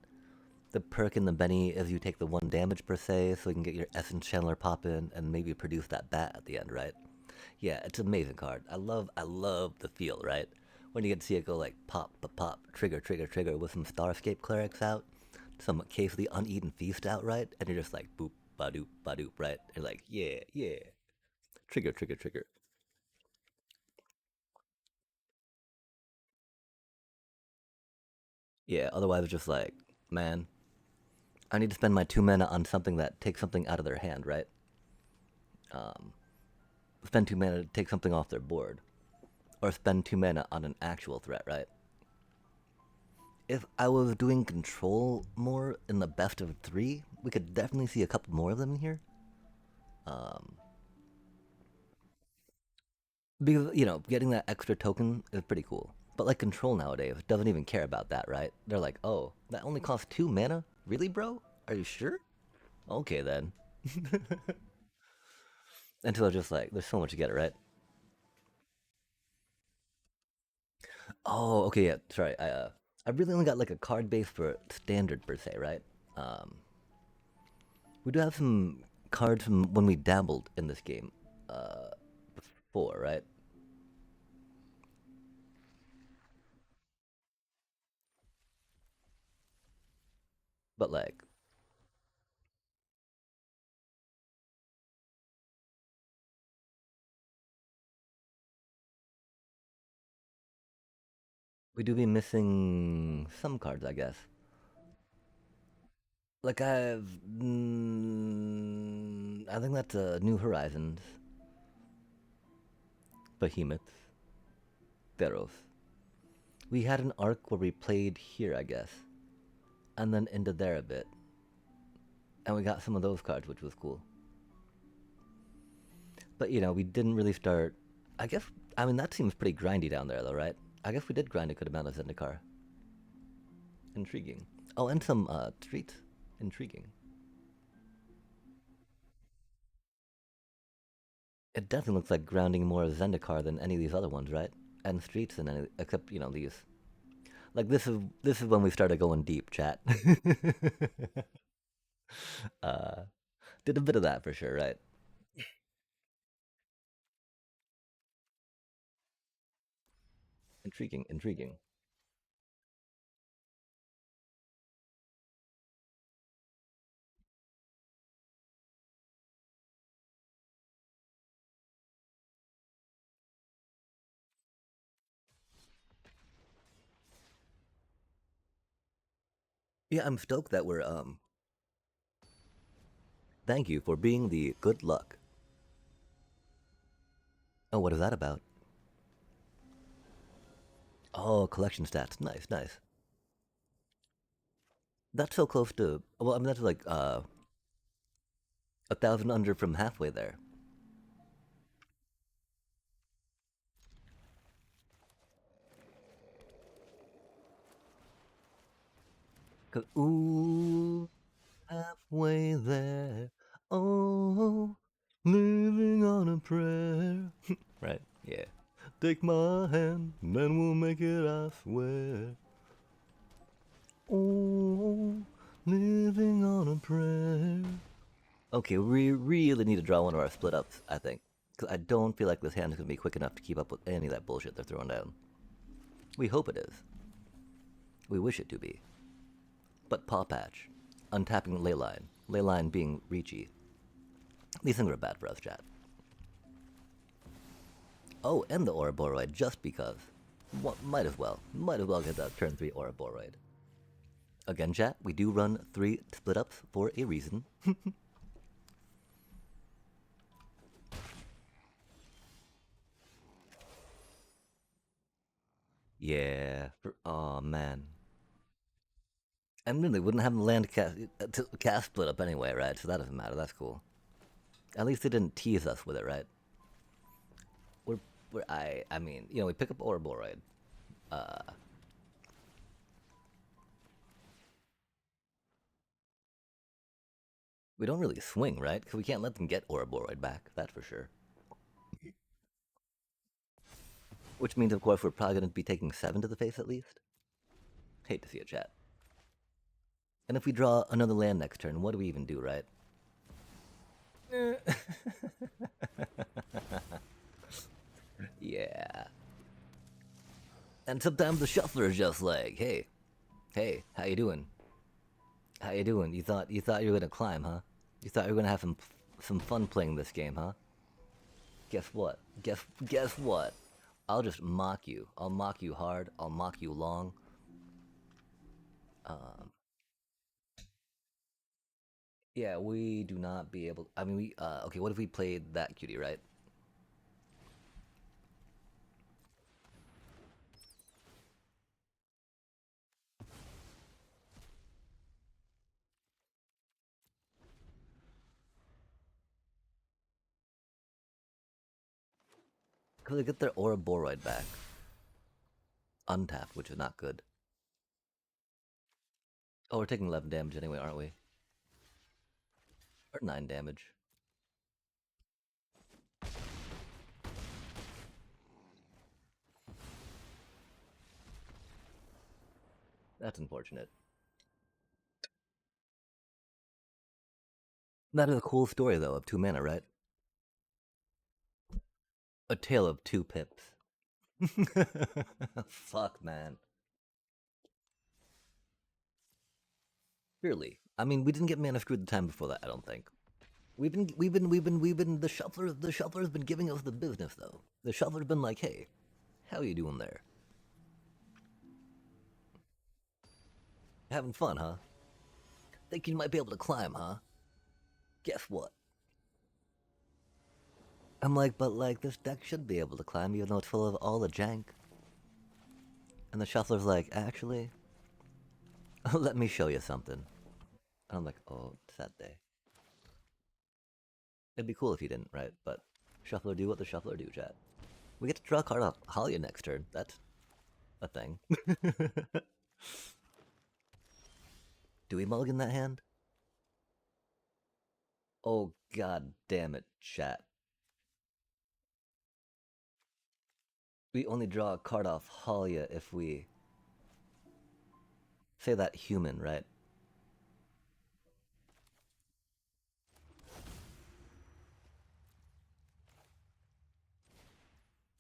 The perk in the Benny is you take the 1 damage per se so you can get your Essence Channeler pop in and maybe produce that bat at the end, right? Yeah, it's an amazing card. I love the feel, right? When you get to see it go like pop, pop, pop, trigger, trigger, trigger with some Starscape clerics out, some Case of the Uneaten Feast out, right? And you're just like boop, ba doop, right? You're like, yeah, yeah. Trigger, trigger, trigger.
Yeah, otherwise it's just like, man, I need to spend my 2 mana on something that takes something out of their hand, right? Um, spend 2 mana to take something off their board, or spend 2 mana on an actual threat, right? If I was doing control more in the best of three, we could definitely see a couple more of them in here. Um, because getting that extra token is pretty cool. But like control nowadays doesn't even care about that, right? They're like, oh, that only costs 2 mana? Really, bro? Are you sure? Okay then. Until it's just like, there's so much to get it, right? Oh, okay, yeah. Sorry, I really only got like a card base for standard per se, right? Um, we do have some cards from when we dabbled in this game, uh, before, right? But like, we do be missing some cards, I guess. Like I think that's New Horizons, Behemoths, Theros. We had an arc where we played here, I guess, and then into there a bit, and we got some of those cards, which was cool. But we didn't really start. I guess I mean that seems pretty grindy down there, though, right? I guess we did grind a good amount of Zendikar. Intriguing. Oh, and some streets. Intriguing. It definitely looks like grounding more Zendikar than any of these other ones, right? And streets and any except these. Like this is when we started going deep, chat. uh, did a bit of that for sure, right? Intriguing, intriguing. Yeah, I'm stoked that we're Thank you for being the good luck. Oh, what is that about? Oh, collection stats. Nice, nice. That's so close to. Well, I mean that's like 1,000 under from halfway there. Cause ooh, halfway there. Oh, living on a prayer. Right? Yeah. Take my hand, then we'll make it, I swear. Oh, living on a prayer. Okay, we really need to draw one of our split ups, I think. Because I don't feel like this hand is going to be quick enough to keep up with any of that bullshit they're throwing down. We hope it is. We wish it to be. But Paw Patch, untapping Leyline, Leyline being Reachy. These things are bad for us, chat. Oh, and the Ouroboros just because. What, might as well get that turn 3 Ouroboros. Again, chat, we do run 3 split ups for a reason. Yeah. Oh man. And really, wouldn't have them land cast split up anyway, right? So that doesn't matter. That's cool. At least they didn't tease us with it, right? We're, I mean, we pick up Ouroboros. Uh, we don't really swing, right? Because we can't let them get Ouroboros back. That's for sure. Which means, of course, we're probably going to be taking 7 to the face at least. Hate to see it, chat. And if we draw another land next turn, what do we even do, right? Yeah. And sometimes the shuffler is just like, hey, how you doing? How you doing? You thought you were gonna climb, huh? You thought you were gonna have some fun playing this game, huh? Guess what? Guess what? I'll just mock you. I'll mock you hard. I'll mock you long.
Um, yeah, we do not be able. I mean, we. Okay, what if we played that cutie, right? Could they get their Ouroboros back? Untapped, which is not good. Oh, we're taking 11 damage anyway, aren't we? Or 9 damage. That's unfortunate. That is a cool story, though, of 2 mana, right? A tale of 2 pips. Fuck, man. Really. I mean, we didn't get mana screwed the time before that, I don't think. The shuffler's been giving us the business, though. The shuffler's been like, hey, how you doing there? Having fun, huh? Think you might be able to climb, huh? Guess what? I'm like, but like, this deck should be able to climb, even though it's full of all the jank. And the shuffler's like, actually, let me show you something. And I'm like, oh, sad day. It'd be cool if you didn't, right? But shuffler do what the shuffler do, chat. We get to draw a card off Halia next turn. That's a thing. Do we mulligan that hand? Oh, god damn it, chat. We only draw a card off Halia if we say that human, right?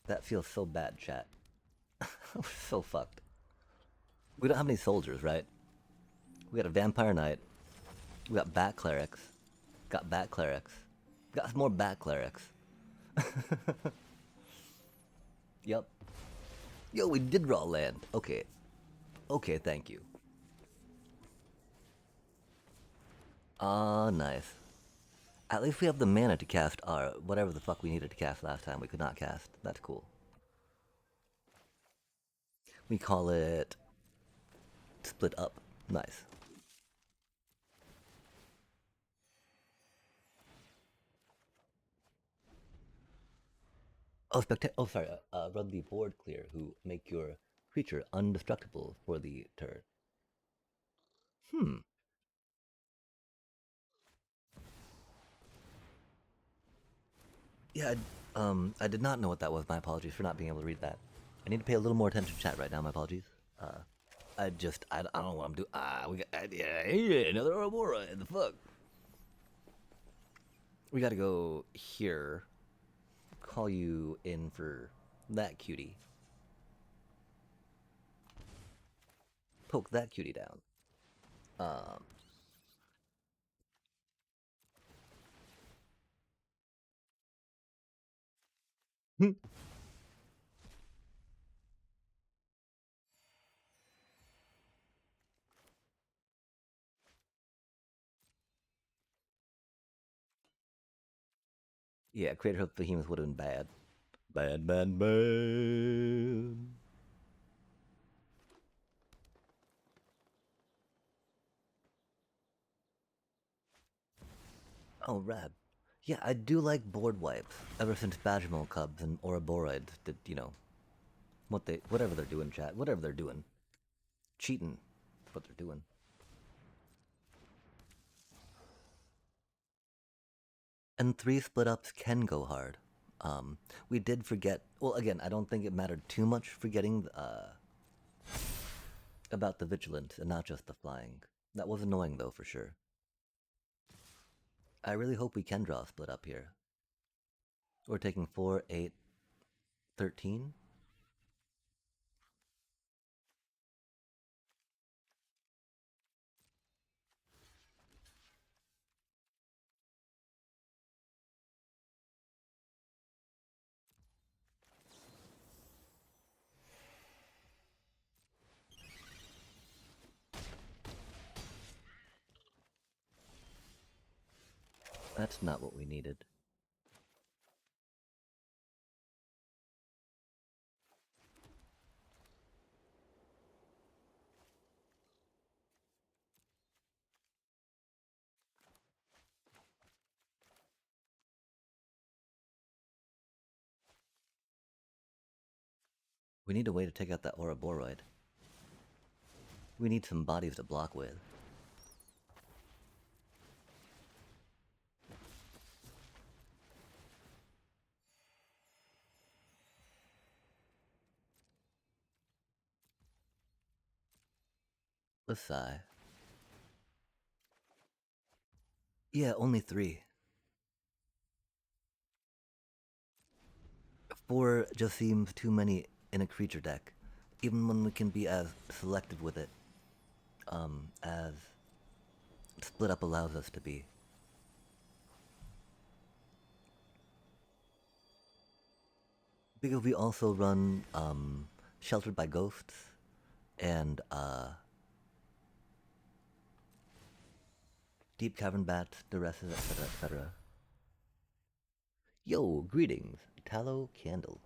That feels so bad, chat. We're so fucked. We don't have any soldiers, right? We got a Vampire Knight. We got Bat Clerics. Got Bat Clerics. Got some more Bat Clerics. Yep. Yo, we did draw land. Okay. Okay, thank you. Ah, nice. At least we have the mana to cast our whatever the fuck we needed to cast last time we could not cast. That's cool. We call it Split Up. Nice. Oh, oh, sorry. Run the board clear, who make your creature undestructible for the turn. Hmm. Yeah, I did not know what that was. My apologies for not being able to read that. I need to pay a little more attention to chat right now. My apologies. I don't know what I'm doing. We got, yeah, another Aurora. The fuck? We gotta go here. Call you in for that cutie. Poke that cutie down. Yeah, Creator of Behemoth would have been bad. Bad, bad, bad. Oh, rad. Yeah, I do like board wipes. Ever since Bajmal Cubs and Ouroboros did, whatever they're doing, chat. Whatever they're doing. Cheating. What they're doing. And 3 split ups can go hard. We did forget. Well, again, I don't think it mattered too much forgetting about the vigilance and not just the flying. That was annoying though, for sure. I really hope we can draw a split up here. We're taking 4, 8, 13.
That's not what we needed. We need a way to take out that Ouroboros. We need some bodies to block with. Let's sigh. Yeah, only 3. 4 just seems too many in a creature deck, even when we can be as selective with it as Split Up allows us to be. Because we also run Sheltered by Ghosts and Deep Cavern Bats, Duresses, etc., etc. Yo, greetings, Tallow Candle.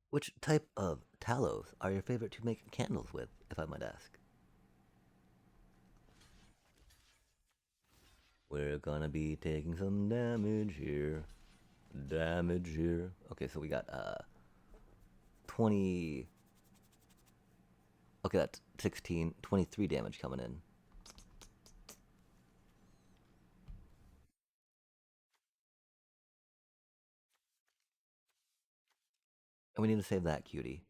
Which type of tallows are your favorite to make candles with, if I might ask? We're gonna be taking some damage here. Damage here. Okay, so we got 20. Okay, that's 16, 23 damage coming in. And we need to save that cutie.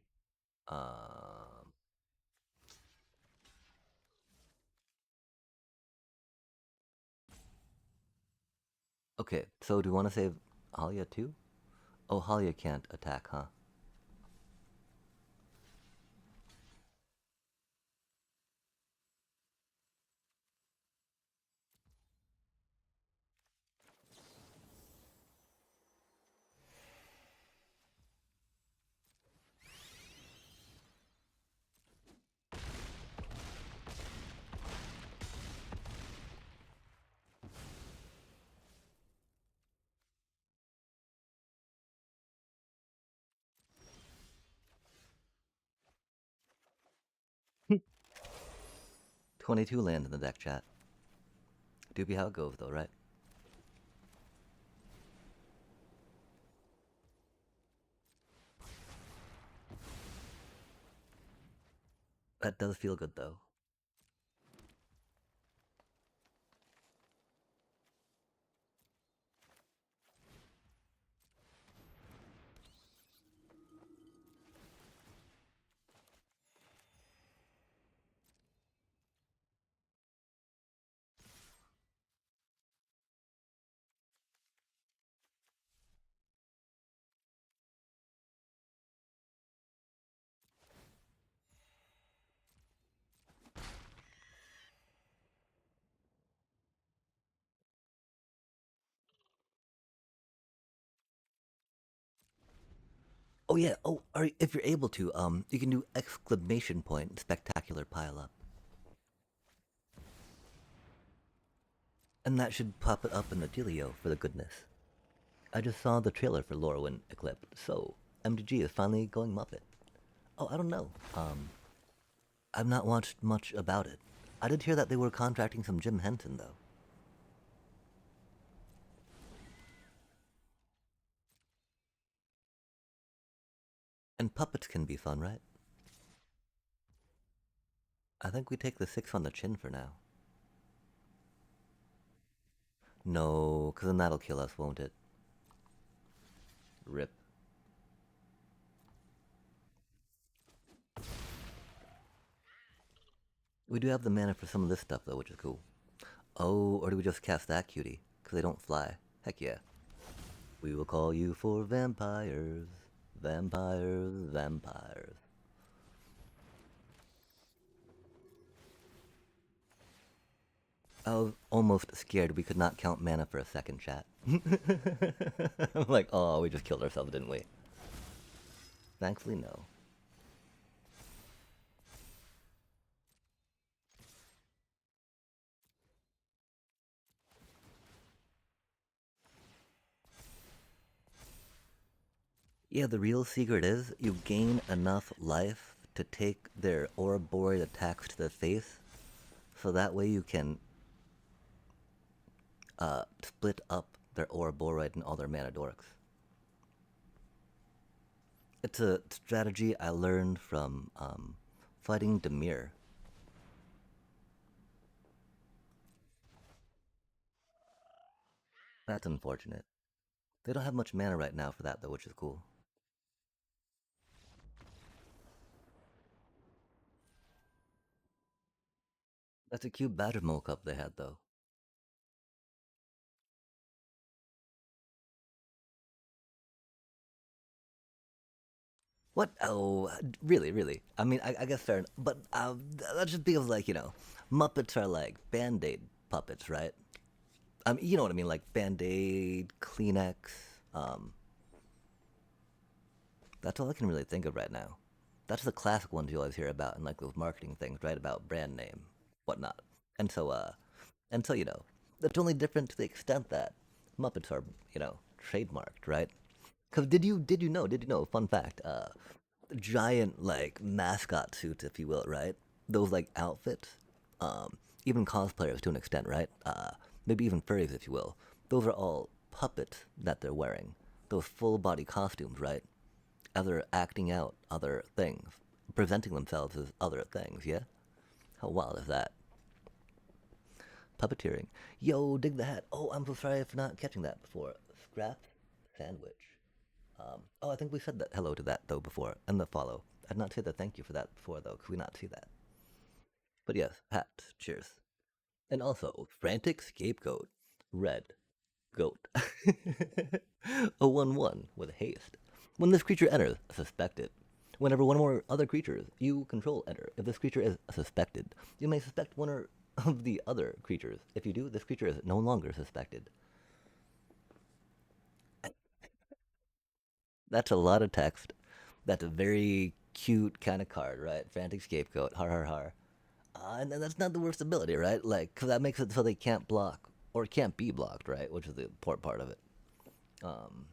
Okay, so do we want to save Halia too? Oh, Halia can't attack, huh? Hmm. 22 land in the deck, chat. Do be how it goes, though, right? That does feel good, though. Oh yeah. Oh, if you're able to, you can do exclamation point spectacular pile up, and that should pop it up in the dealio for the goodness. I just saw the trailer for Lorwyn Eclipse, so MTG is finally going Muppet. Oh, I don't know. I've not watched much about it. I did hear that they were contracting some Jim Henson though. And puppets can be fun, right? I think we take the 6 on the chin for now. No, because then that'll kill us, won't it? Rip. We do have the mana for some of this stuff though, which is cool. Oh, or do we just cast that cutie? Because they don't fly. Heck yeah. We will call you for vampires. Vampires, vampires. I was almost scared we could not count mana for a second, chat. I'm like, oh, we just killed ourselves, didn't we? Thankfully, no. Yeah, the real secret is you gain enough life to take their Ouroboros attacks to the face, so that way you can split up their Ouroboros and all their mana dorks. It's a strategy I learned from fighting Demir. That's unfortunate. They don't have much mana right now for that though, which is cool. That's a cute Badger Cup they had though. What? Oh, really, really? I mean, I guess fair enough. But that's just because, like, Muppets are like Band Aid puppets, right? I mean, you know what I mean? Like Band Aid, Kleenex. Um, that's all I can really think of right now. That's the classic ones you always hear about in like those marketing things, right? About brand name, whatnot. And so, uh, and so, that's only different to the extent that Muppets are, trademarked, right? Because did you know? Fun fact: giant like mascot suits, if you will, right? Those like outfits, even cosplayers to an extent, right? Maybe even furries, if you will. Those are all puppets that they're wearing. Those full body costumes, right? Other acting out other things, presenting themselves as other things. Yeah, how wild is that? Puppeteering. Yo, dig the hat. Oh, I'm so sorry for not catching that before. Scrap sandwich. Oh, I think we said that hello to that though before, and the follow. I'd not say the thank you for that before though. Could we not see that? But yes, hat. Cheers. And also, frantic scapegoat. Red goat. A 1/1 with haste. When this creature enters, suspect it. Whenever one or more other creatures you control enter, if this creature is suspected, you may suspect one or of the other creatures. If you do, this creature is no longer suspected. That's a lot of text. That's a very cute kind of card, right? Frantic scapegoat, har har har. And then that's not the worst ability, right? Like, because that makes it so they can't block or can't be blocked, right? Which is the important part of it. Um,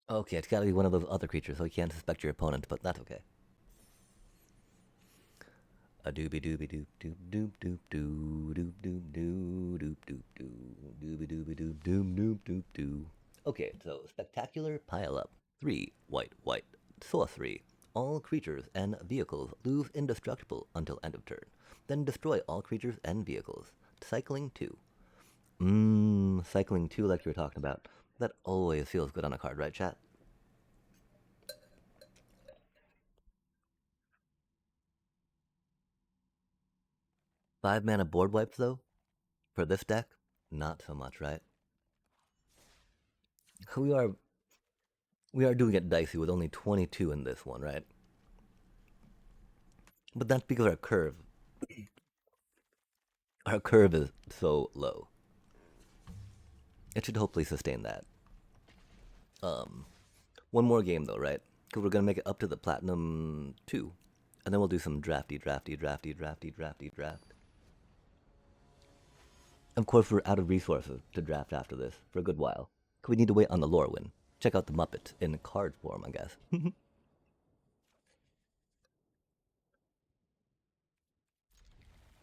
okay, it's got to be one of those other creatures, so you can't suspect your opponent, but that's okay. A doobie doobie doop doop doop doop doo doop doop doo doop doop doo doobie doobie doop doop doop doop doo. Okay, so spectacular pile up. 3 white. Sorcery. All creatures and vehicles lose indestructible until end of turn. Then destroy all creatures and vehicles. Cycling 2. Cycling 2 like you were talking about. That always feels good on a card, right, chat? 5 mana board wipes, though, for this deck, not so much, right? We are we are doing it dicey with only 22 in this one, right? But that's because our curve is so low. It should hopefully sustain that. Um, one more game though, right? Because we're gonna make it up to the platinum 2, and then we'll do some draft. Of course, we're out of resources to draft after this for a good while. We need to wait on the lore win. Check out the Muppets in card form, I guess.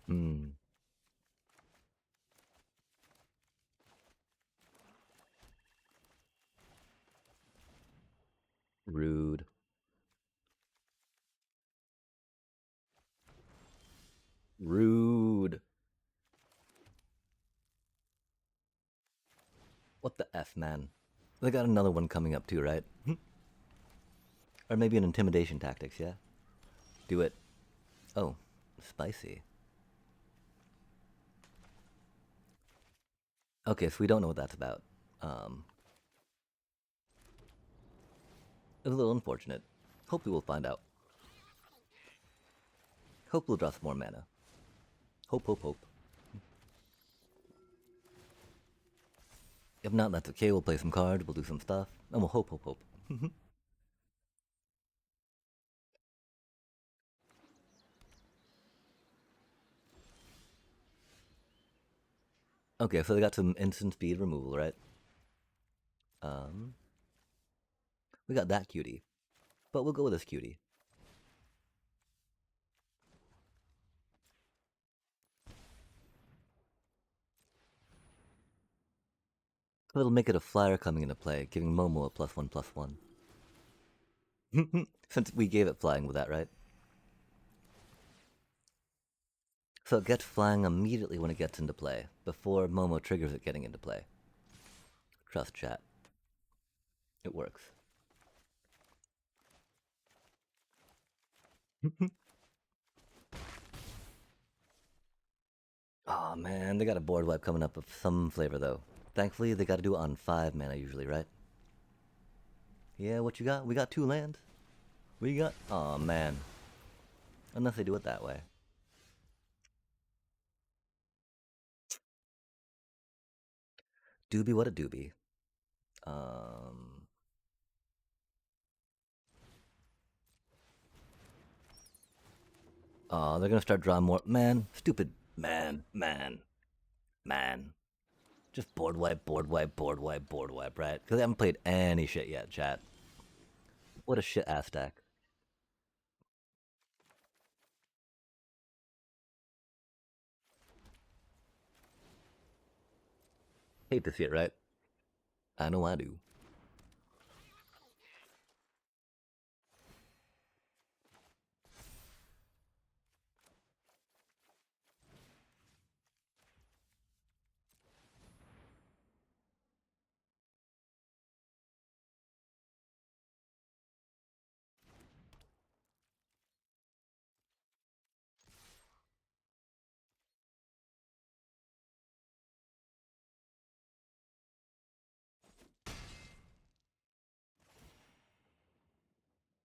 Hmm. Rude. Rude. What the F, man? They got another one coming up too, right? Or maybe an intimidation tactics, yeah? Do it. Oh, spicy. Okay, so we don't know what that's about. Um, it's a little unfortunate. Hope we will find out. Hope we'll draw some more mana. Hope. If not, that's okay. We'll play some cards, we'll do some stuff, and we'll hope.
Okay, so they got some instant speed removal, right? Um, we got that cutie, but we'll go with this cutie. It'll make it a flyer coming into play, giving Momo a +1/+1. Since we gave it flying with that, right? So it gets flying immediately when it gets into play, before Momo triggers it getting into play. Trust chat. It works. Oh man, they got a board wipe coming up of some flavor though. Thankfully, they got to do it on 5 mana usually, right? Yeah, what you got? We got 2 lands. We got. Oh man. Unless they do it that way. Doobie, what a doobie. Um. Oh, they're gonna start drawing more. Man, stupid. Man. Just board wipe, board wipe, board wipe, board wipe, right? Because they haven't played any shit yet, chat. What a shit ass stack. Hate to see it, right? I know I do.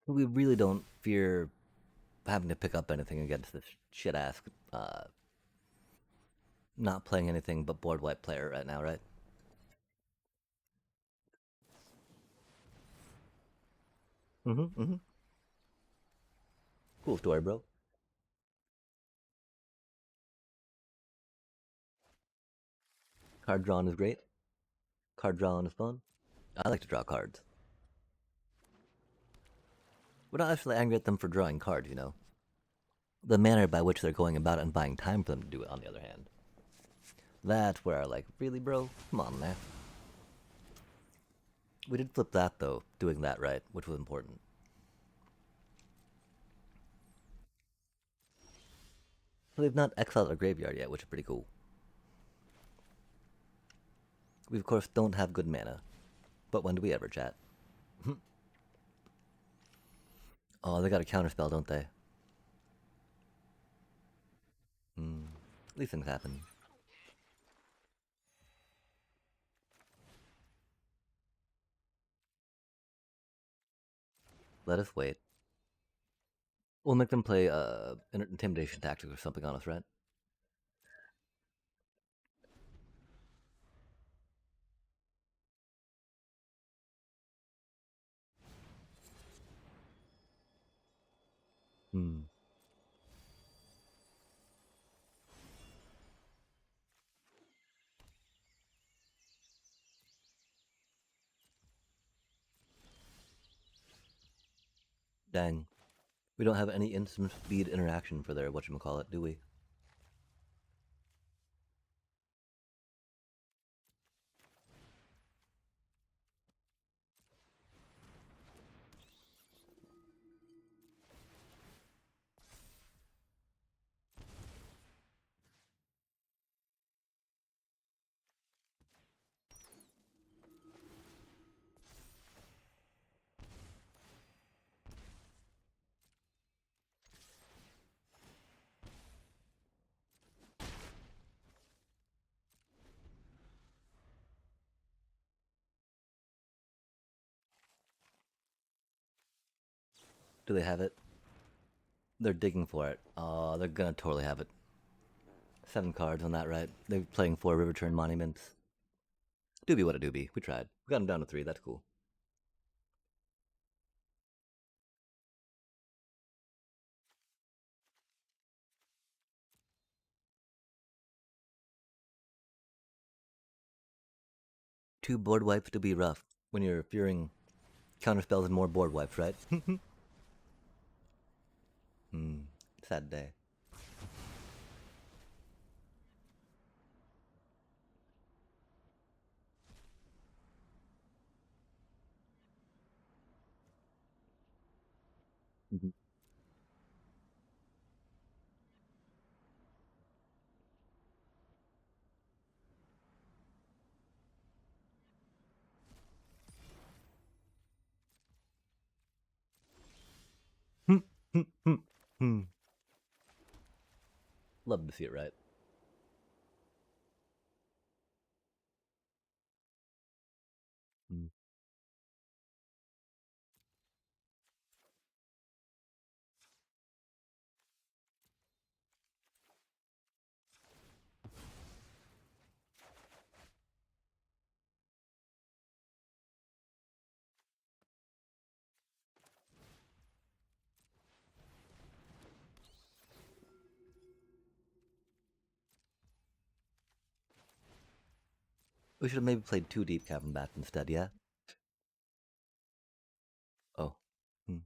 We really don't fear having to pick up anything against this shit ass, not playing anything but board wipe player right now, right? Mm-hmm. Cool story, bro. Card drawing is great. Card drawing is fun. I like to draw cards. We're not actually angry at them for drawing cards, you know. The manner by which they're going about it and buying time for them to do it, on the other hand. That's where I like, really, bro? Come on, man. We did flip that, though, doing that right, which was important. They've not exiled our graveyard yet, which is pretty cool. We, of course, don't have good mana. But when do we ever, chat? Oh, they got a counterspell, don't they? Hmm. These things happen. Let us wait. We'll make them play intimidation tactics or something on us, right? Hmm. Dang. We don't have any instant speed interaction for their whatchamacallit, do we? Do they have it? They're digging for it. Oh, they're gonna totally have it. 7 cards on that, right? They're playing 4 River Turn Monuments. Doobie, what a doobie. We tried. We got them down to 3. That's cool.
2 board wipes to be rough when you're fearing counterspells and more board wipes, right? Sad day. Mhm.
Love to see it, right?
Mm. We should have maybe played 2 deep cavern bats instead, yeah? Oh. Hmm.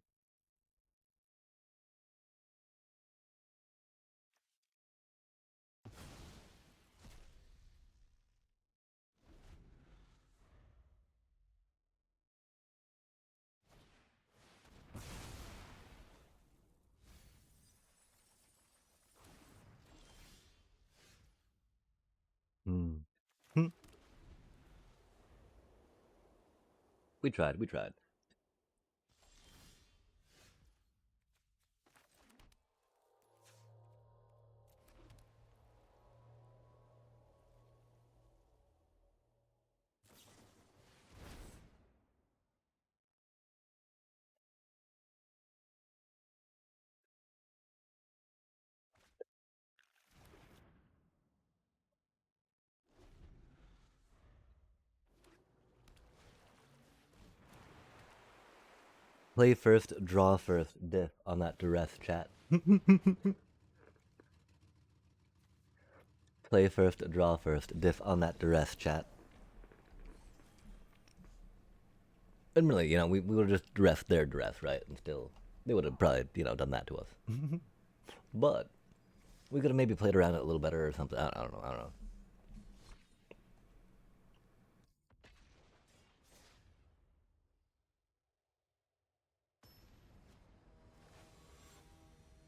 Hmm. Hmm.
We tried, we tried.
Play first, draw first, diff on that duress chat. Play first, draw first, diff on that duress chat.
Admittedly, you know, we would have just dressed their dress, right? And still, they would have probably, you know, done that to us. But we could have maybe played around it a little better or something. I don't know. I don't know.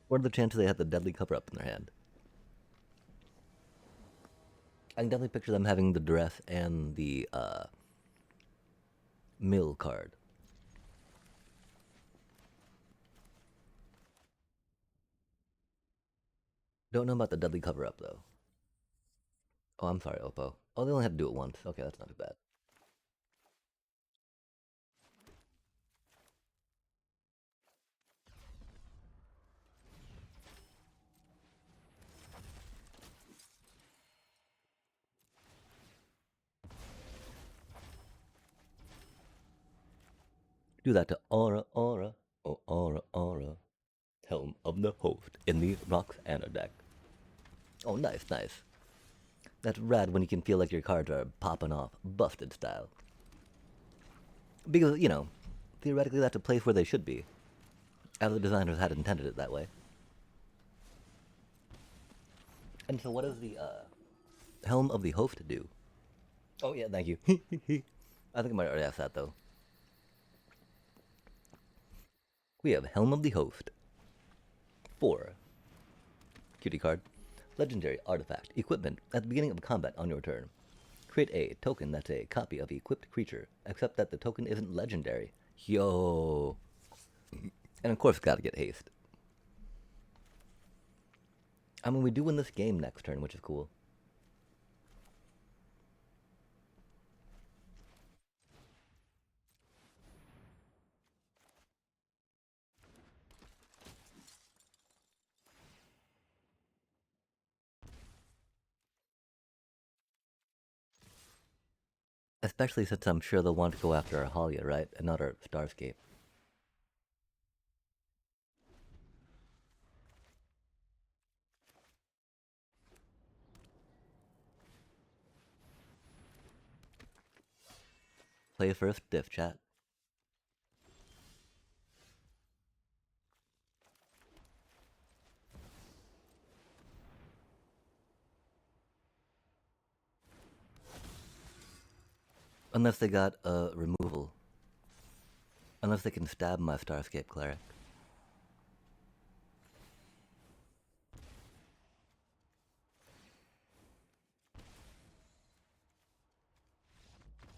What are the chances they had the deadly cover up in their hand? I can definitely picture them having the dress and the mill card. Don't know about the deadly cover up though. Oh, I'm sorry, Oppo. Oh, they only had to do it once. Okay, that's not too bad. Do that to Aura, Aura, oh Aura, Aura. Helm of the Host in the Roxana deck. Oh, nice, nice. That's rad when you can feel like your cards are popping off, busted style. Because, you know, theoretically that's a place where they should be, as the designers had intended it that way. And so, what does the Helm of the Host do? Oh, yeah, thank you. I think I might already ask that, though. We have Helm of the Host. 4. Cutie card. Legendary artifact. Equipment. At the beginning of combat on your turn. Create a token that's a copy of the equipped creature, except that the token isn't legendary. Yo. And of course, gotta get haste. I mean, we do win this game next turn, which is cool. Especially since I'm sure they'll want to go after our Halia, right? And not our Starscape. Play first, diff chat. Unless they got a removal. Unless they can stab my Starscape Cleric.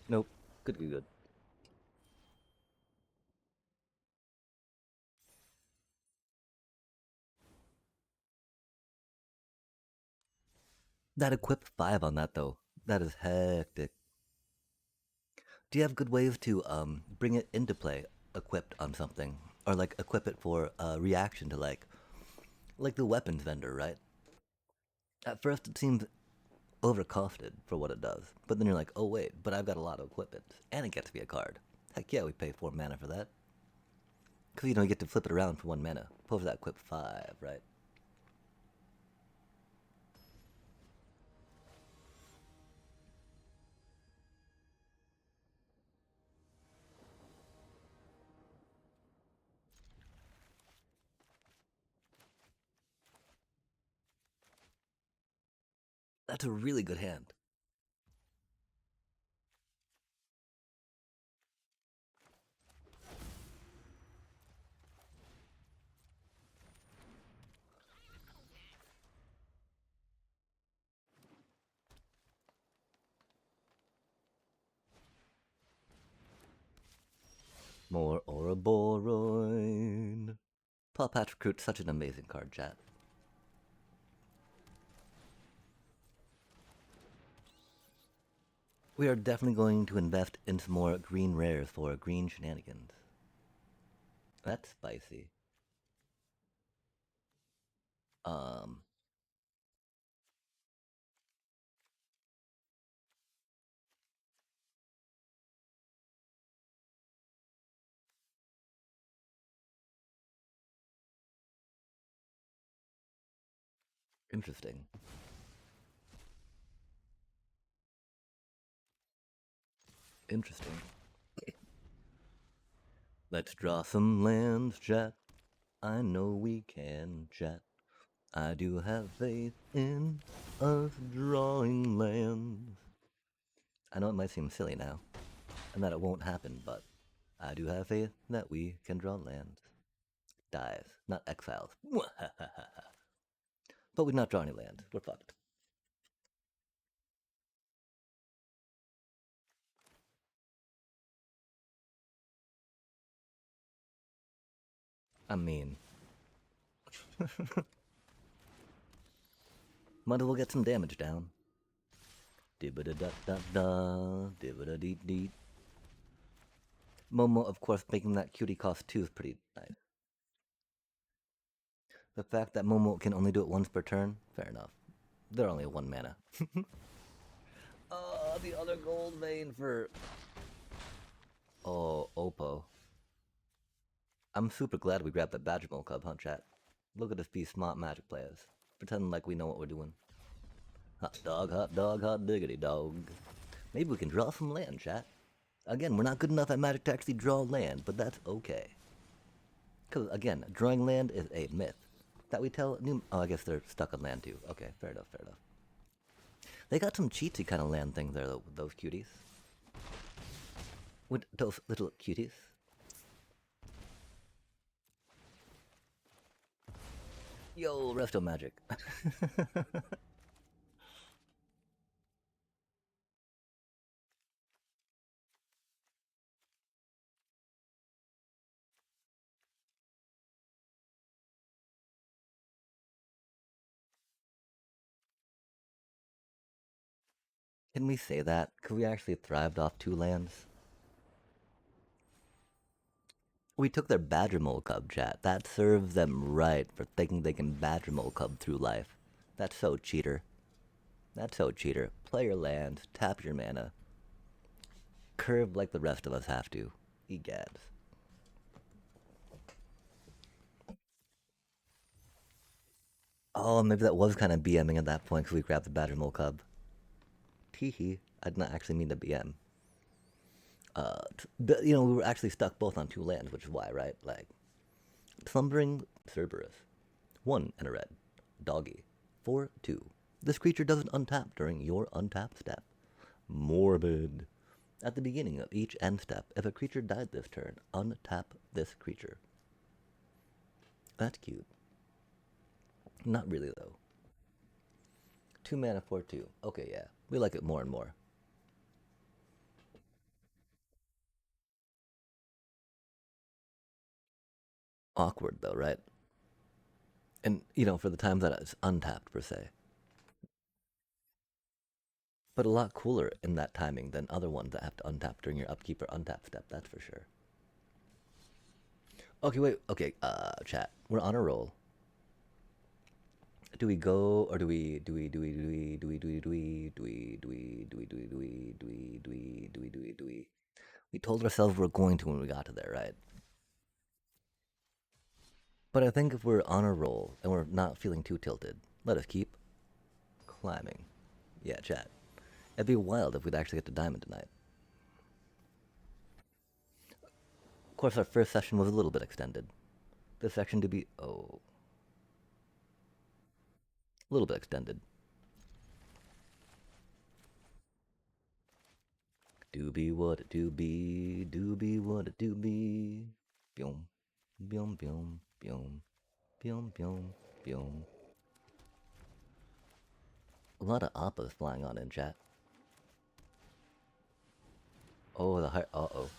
Nope. Good, good, good. That equip 5 on that though. That is hectic. Do you have good ways to bring it into play equipped on something? Or like equip it for a reaction to like the weapons vendor, right? At first it seems overcosted for what it does. But then you're like, oh wait, but I've got a lot of equipment. And it gets me a card. Heck yeah, we pay 4 mana for that. Because, you get to flip it around for 1 mana. Pull for that equip 5, right? That's a really good hand. More Ouroboros. Paul Patrick Root, such an amazing card, chat. We are definitely going to invest in some more green rares for green shenanigans. That's spicy. Interesting. Interesting. Let's draw some lands, chat. I know we can, chat. I do have faith in us drawing lands. I know it might seem silly now, and that it won't happen, but I do have faith that we can draw lands. Dies, not exiles. But we not draw any lands. We're fucked. I mean, might as well get some damage down. Dibba da da da, dibba da dee dee. Momo, of course, making that cutie cost 2 is pretty nice. The fact that Momo can only do it once per turn, fair enough. They're only 1 mana. Oh, the other gold vein for... Oh, Oppo. I'm super glad we grabbed that Badgermole Cub, huh, chat? Look at us be smart magic players. Pretending like we know what we're doing. Hot dog, hot diggity dog. Maybe we can draw some land, chat. Again, we're not good enough at Magic to actually draw land, but that's okay. Because, again, drawing land is a myth. That we tell new... Oh, I guess they're stuck on land, too. Okay, fair enough, fair enough. They got some cheatsy kind of land things there, though, with those cuties. With those little cuties. Yo, Resto Magic. Can we say that? Could we actually thrived off 2 lands? We took their Badgermole Cub, chat. That serves them right for thinking they can Badgermole Cub through life. That's so cheater. That's so cheater. Play your lands, tap your mana. Curve like the rest of us have to. Egads. Oh, maybe that was kind of BMing at that point because we grabbed the Badgermole Cub. Teehee. I did not actually mean to BM.
You know, we were actually stuck both on two lands, which is why, right? Like, Slumbering Cerberus. 1 and a red. Doggy. 4/2. This creature doesn't untap during your untap step. Morbid. At the beginning of each end step, if a creature died this turn, untap this creature. That's cute. Not really, though. 2 mana, 4/2. Okay, yeah. We like it more and more. Awkward, though, right? And, you know, for the times that it's untapped, per se. But a lot cooler in that timing than other ones that have to untap during your upkeep or untap step, that's for sure. Okay, wait, okay, chat. We're on a roll. Do we go or do we? We told ourselves we're going to when we got to there, right? But I think if we're on a roll and we're not feeling too tilted, let us keep climbing. Yeah, chat. It'd be wild if we'd actually get to diamond tonight. Of course, our first session was a little bit extended. This section to be a little bit extended. Do be what it do be what it do be. Byum, byum, byum, byum, byum, byum, byum. A lot of appas flying on in chat. Oh, the heart. Uh-oh.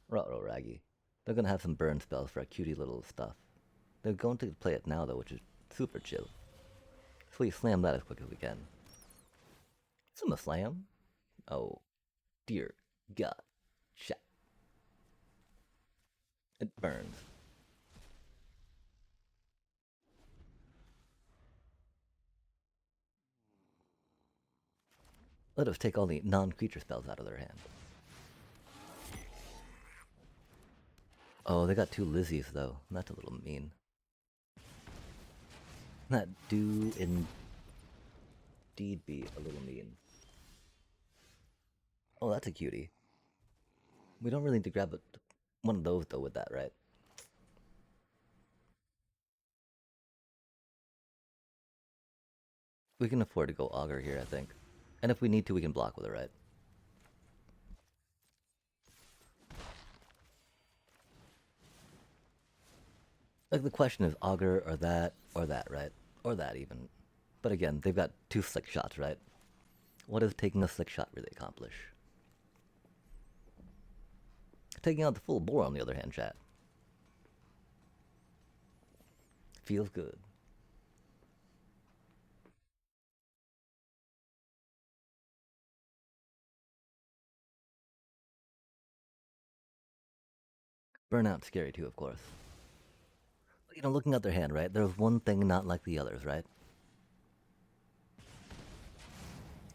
Ruh-roh, Raggy. They're gonna have some burn spells for a cutie little stuff. They're going to play it now, though, which is super chill. So we slam that as quick as we can. Some slam? Oh, dear God. Chat. It burns. Let us take all the non-creature spells out of their hand. Oh, they got two Lizzies, though. That's a little mean. That do indeed be a little mean. Oh, that's a cutie. We don't really need to grab one of those, though, with that, right? We can afford to go Augur here, I think. And if we need to, we can block with it, right? Like, the question is Augur or that, right? Or that, even. But again, they've got two slick shots, right? What does taking a slick shot really accomplish? Taking out the full bore, on the other hand, chat. Feels good. Burnout's scary too, of course. You know, looking at their hand, right? There's one thing not like the others, right?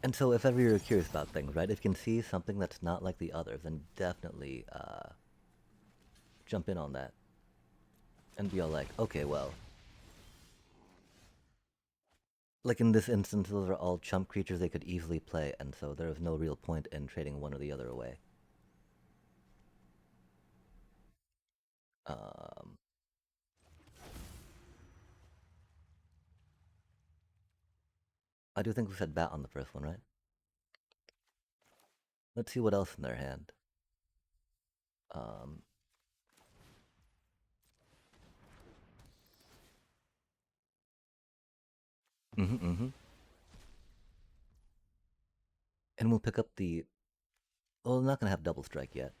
And so, if ever you're curious about things, right? If you can see something that's not like the others, then definitely jump in on that and be all like, okay, well, like in this instance, those are all chump creatures they could easily play, and so there is no real point in trading one or the other away. Um, I do think we said bat on the first one, right? Let's see what else in their hand. Um, mm-hmm. And we'll pick up the. Well, I'm not gonna have double strike yet.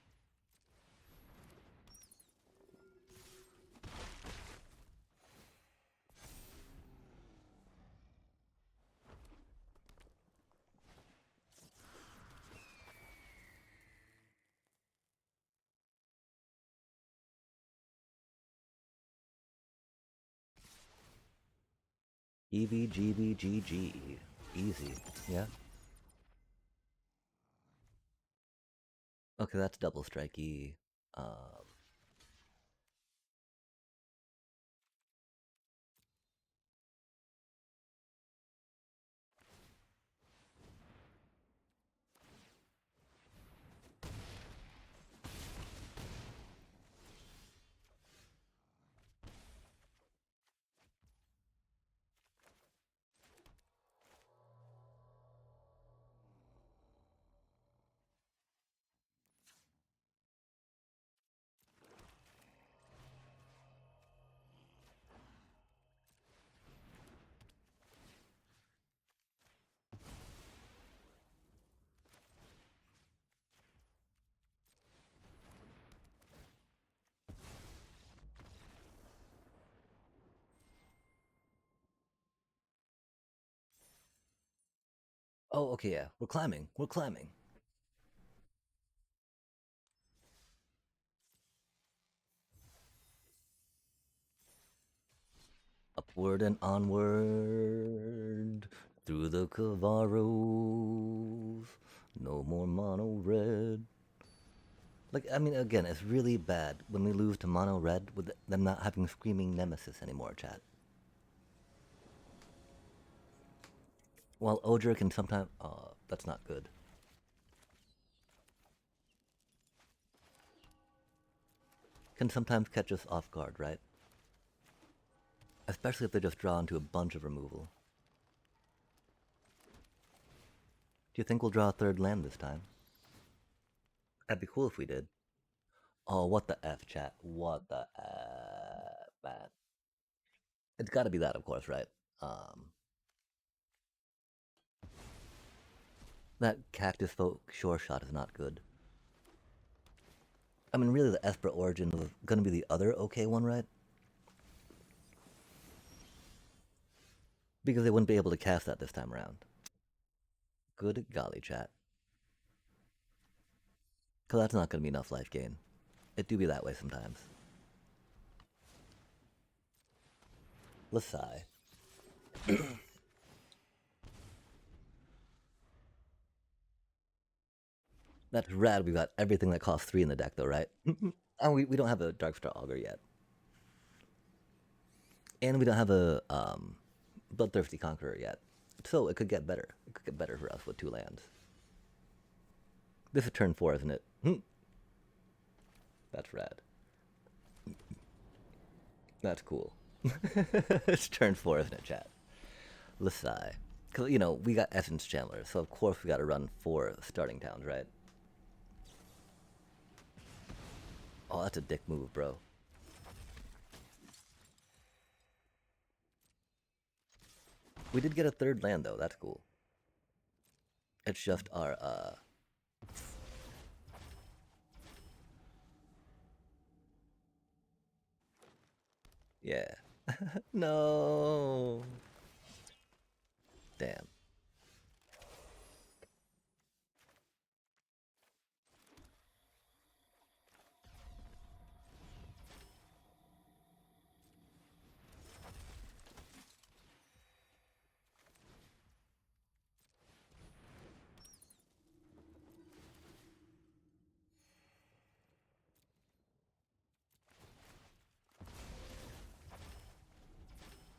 EVGBGG. Easy. Yeah? Okay, that's double strikey. Um, Oh, okay, yeah. We're climbing. We're climbing. Upward and onward through the Cavaros. No more mono red. Like, I mean, again, it's really bad when we lose to mono red with them not having screaming nemesis anymore, chat. While Odra can sometimes. That's not good. Can sometimes catch us off guard, right? Especially if they just draw into a bunch of removal. Do you think we'll draw a third land this time? That'd be cool if we did. Oh, what the F, chat? What the F, man? It's gotta be that, of course, right? That Cactus Folk Shore Shot is not good. I mean, really, the Esper Origin was gonna be the other okay one, right? Because they wouldn't be able to cast that this time around. Good golly, chat. Because that's not gonna be enough life gain. It do be that way sometimes. Let's sigh. That's rad. We got everything that costs 3 in the deck, though, right? And we don't have a Darkstar Augur yet. And we don't have a Bloodthirsty Conqueror yet. So it could get better. It could get better for us with 2 lands. This is turn 4, isn't it? That's rad. That's cool. It's turn 4, isn't it, chat? Let's sigh. Because, you know, we got Essence Chandler, so of course we got to run 4 starting towns, right? Oh, that's a dick move, bro. We did get a 3rd land, though. That's cool. It's just our, yeah. No. Damn.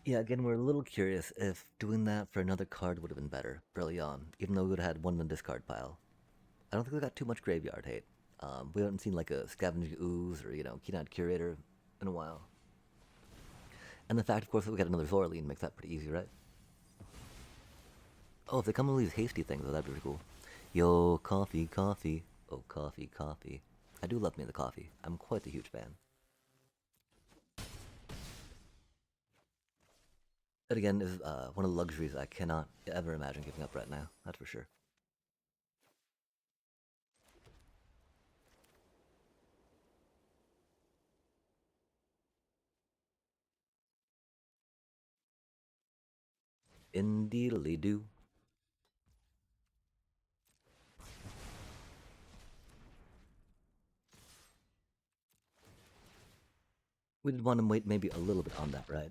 Yeah, again, we're a little curious if doing that for another card would have been better early on, even though we would have had one in the discard pile. I don't think we got too much graveyard hate. We haven't seen like a Scavenging Ooze or, you know, Keynight Curator in a while. And the fact, of course, that we got another Zoraline makes that pretty easy, right? Oh, if they come with these hasty things, though, that'd be pretty cool. Yo, coffee, coffee. Oh, coffee, coffee. I do love me the coffee. I'm quite a huge fan. It again is one of the luxuries I cannot ever imagine giving up right now. That's for sure. Indeedly do. We did want to wait maybe a little bit on that, right?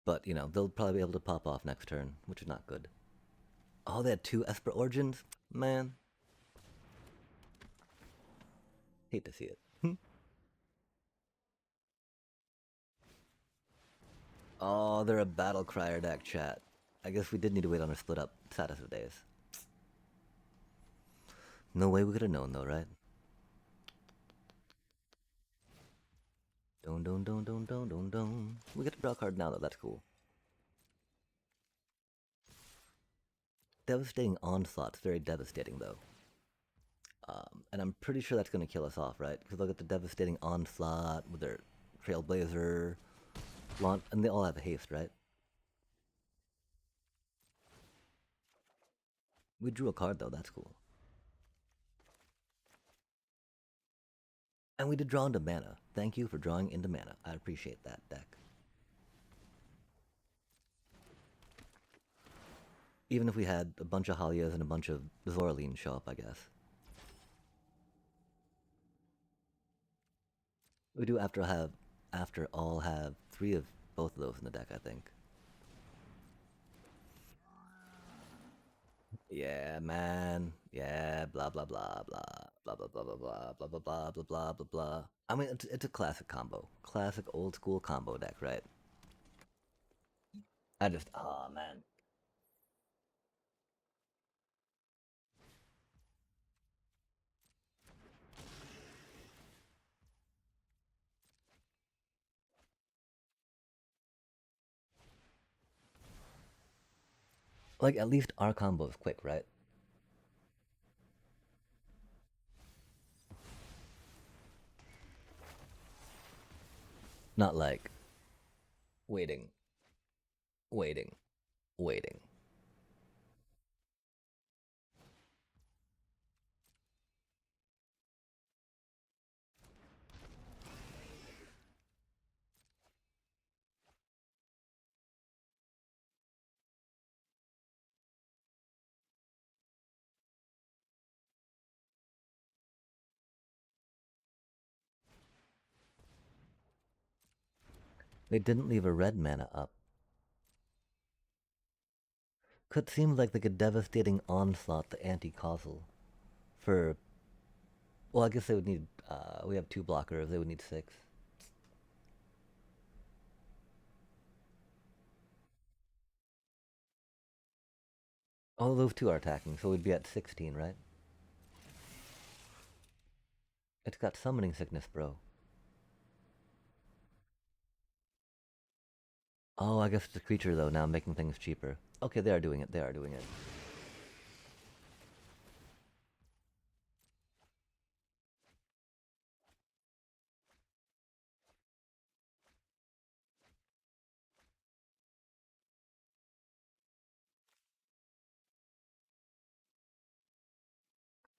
But, you know, they'll probably be able to pop off next turn, which is not good. Oh, they had 2 Esper Origins? Man. Hate to see it. Oh, they're a Battle Crier deck, chat. I guess we did need to wait on a split up. Saddest of days. No way we could have known, though, right? Don. We get to draw a card now, though. That's cool. Devastating Onslaught's very devastating, though. And I'm pretty sure that's going to kill us off, right? Because they'll get the Devastating Onslaught with their Trailblazer, launch, and they all have haste, right? We drew a card, though. That's cool. And we did draw into mana. Thank you for drawing into mana. I appreciate that, deck.
Even if we had a bunch of Halias and a bunch of Zorlines show up, I guess. We do after all have 3 of both of those in the deck, I think. Yeah, man. Yeah, blah blah blah blah blah blah blah blah blah blah blah blah blah blah blah blah. I mean, it's a classic combo, classic old school combo deck, right? Oh man. Like at least our combo is quick, right? Not like waiting, waiting, waiting. They didn't leave a red mana up. Could seem like a devastating onslaught to anti-causal for. Well, I guess they would need. We have 2 blockers. They would need 6. All those 2 are attacking, so we'd be at 16, right? It's got summoning sickness, bro. Oh, I guess it's a creature though now, making things cheaper. Okay, they are doing it. They are doing it.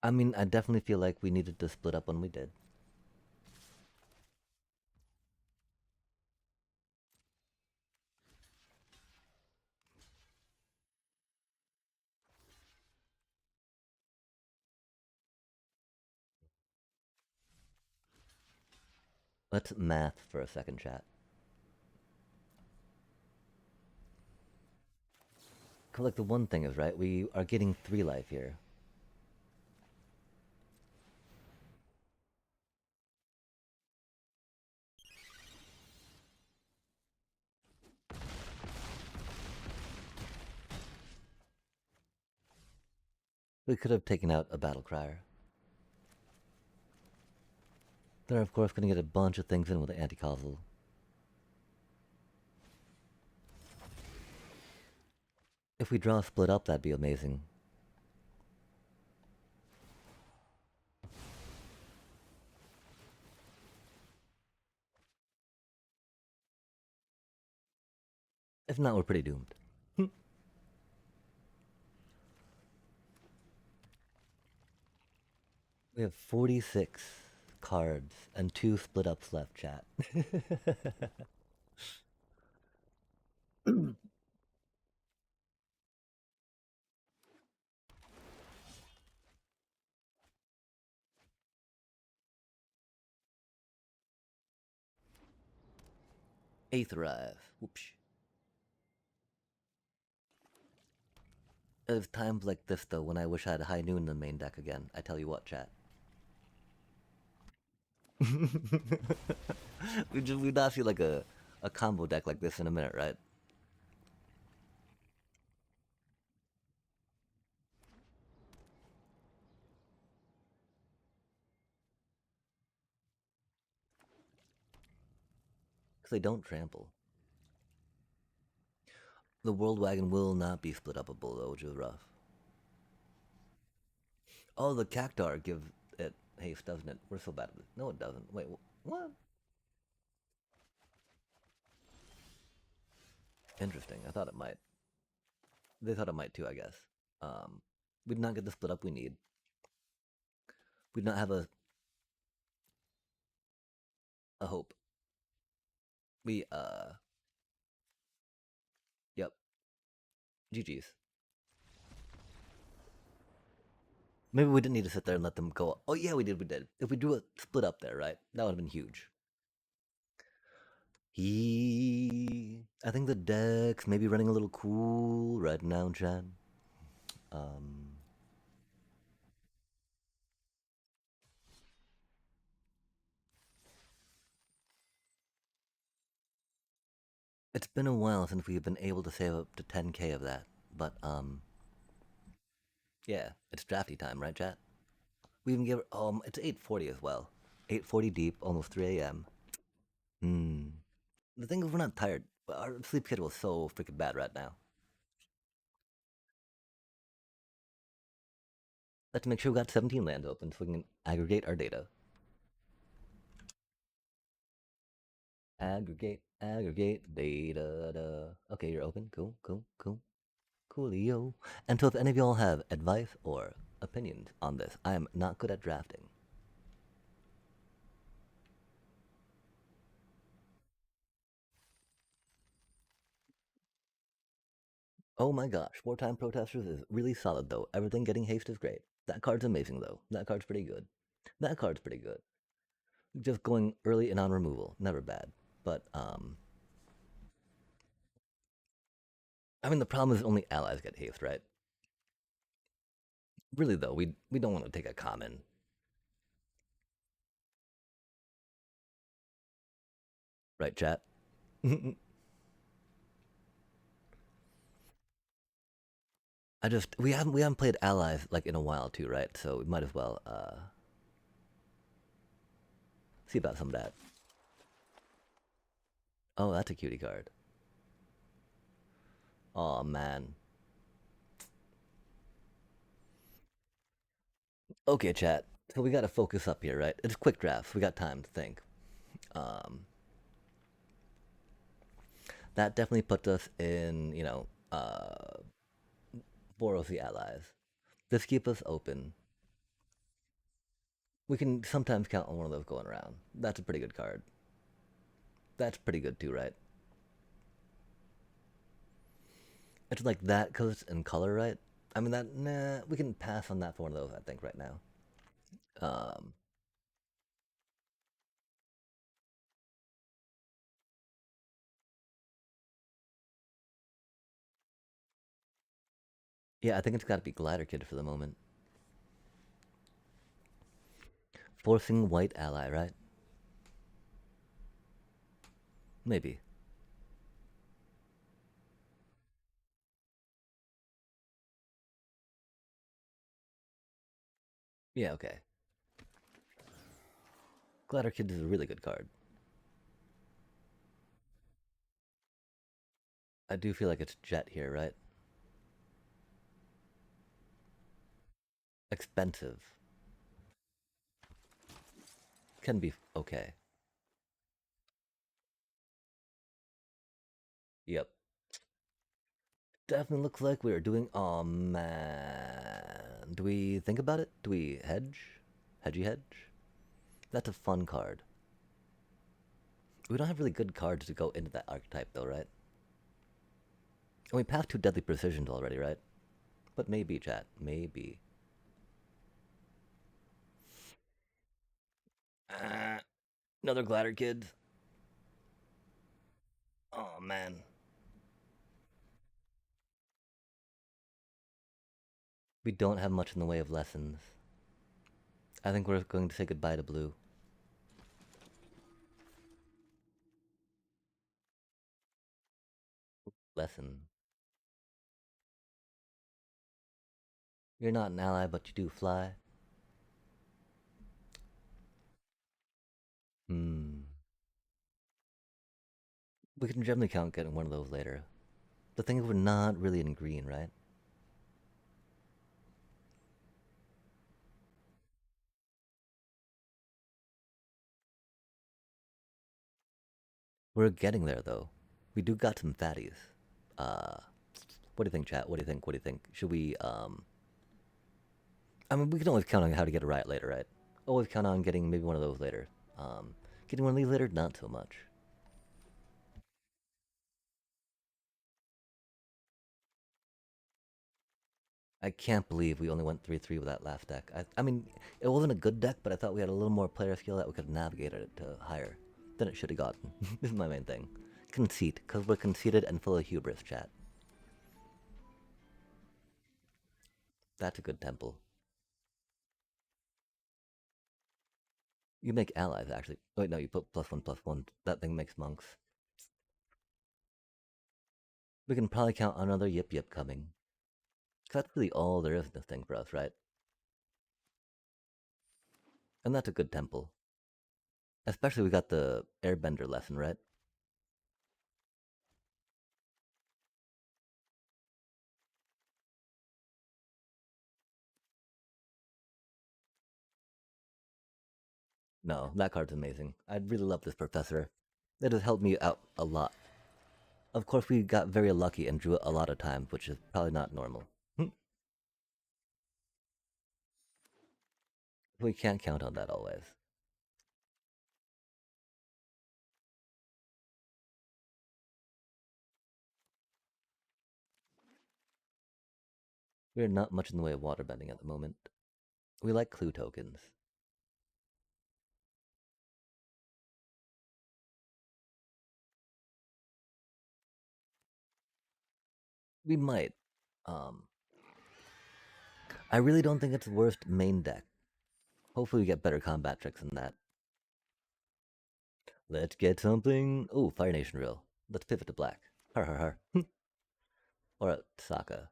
I mean, I definitely feel like we needed to split up when we did. Let's math for a second, chat. Cause like the one thing is right, we are getting 3 life here. We could have taken out a battle crier. They're of course gonna get a bunch of things in with the anti-causal. If we draw a split up, that'd be amazing. If not, we're pretty doomed. We have 46 cards and 2 split ups left, chat. 8th arrive. Whoops. There's times like this though when I wish I had High Noon in the main deck again. I tell you what, chat. we not see like a combo deck like this in a minute, right? Because they don't trample. The World Wagon will not be split upable though, which is rough. Oh, the Cactuar gives it haste, doesn't it? We're so bad at this. No, it doesn't. Wait, what? Interesting. I thought it might. They thought it might too, I guess. We did not get the split up we need. We did not have a hope. We. Yep. GG's.
Maybe we didn't need to sit there and let them go. Oh yeah, we did. We did. If we drew a split up there, right? That would have been huge. I think the deck's maybe running a little cool right now, Chad. Um, it's been a while since we've been able to save up to 10k of that, but yeah, it's drafty time, right, chat? We even give it's 8:40 as well. 8:40 deep, almost 3 a.m. Hmm. The thing is, we're not tired. Our sleep schedule is so freaking bad right now. Let's make sure we got 17 lands open so we can aggregate our data. Aggregate data. Okay, you're open. Cool. Coolio. And so, if any of y'all have advice or opinions on this, I am not good at drafting. Oh my gosh, Wartime Protesters is really solid though. Everything getting haste is great. That card's amazing though. That card's pretty good. That card's pretty good. Just going early and on removal, never bad. But I mean the problem is only allies get haste, right? Really though, we don't want to take a common. Right, chat? We haven't played allies like in a while too, right? So we might as well see about some of that. Oh, that's a cutie card. Oh man. Okay, chat. So we gotta focus up here, right? It's quick drafts. We got time to think. Um, that definitely puts us in, Boros the allies. This keep us open. We can sometimes count on one of those going around. That's a pretty good card. That's pretty good too, right? It's like that because it's in color, right? I mean that. Nah, we can pass on that for one of those. I think right now. Um, yeah, I think it's got to be Glider Kid for the moment. Forcing white ally, right? Maybe. Yeah, okay. Glider Kid is a really good card. I do feel like it's Jet here, right? Expensive. Can be okay. Yep. Definitely looks like we are doing. Oh man. Do we think about it? Do we hedge? Hedgy hedge? That's a fun card. We don't have really good cards to go into that archetype though, right? And we passed two Deadly Precisions already, right? But maybe, chat. Maybe. Another Glider Kid. Oh man. We don't have much in the way of lessons. I think we're going to say goodbye to blue. Lesson. You're not an ally, but you do fly. Hmm. We can generally count getting one of those later. The thing is, we're not really in green, right? We're getting there, though. We do got some fatties. Uh, what do you think, chat? What do you think? What do you think? Should we, I mean, we can always count on how to get a riot later, right? Always count on getting maybe one of those later. Getting one of these later, not so much. I can't believe we only went 3-3 with that last deck. I mean, it wasn't a good deck, but I thought we had a little more player skill that we could have navigated it to higher than it should have gotten. This is my main thing. Conceit, because we're conceited and full of hubris, chat. That's a good temple. You make allies, actually. Wait, no, you put +1/+1. That thing makes monks. We can probably count on another Yip Yip coming. That's really all there is in this thing for us, right? And that's a good temple. Especially we got the airbender lesson, right? No, that card's amazing. I really love this professor. It has helped me out a lot. Of course, we got very lucky and drew it a lot of times, which is probably not normal. We can't count on that always. We're not much in the way of waterbending at the moment. We like clue tokens. We might. I really don't think it's the worst main deck. Hopefully we get better combat tricks than that. Let's get something. Oh, Fire Nation real. Let's pivot to black. Har har har. Or a Sokka.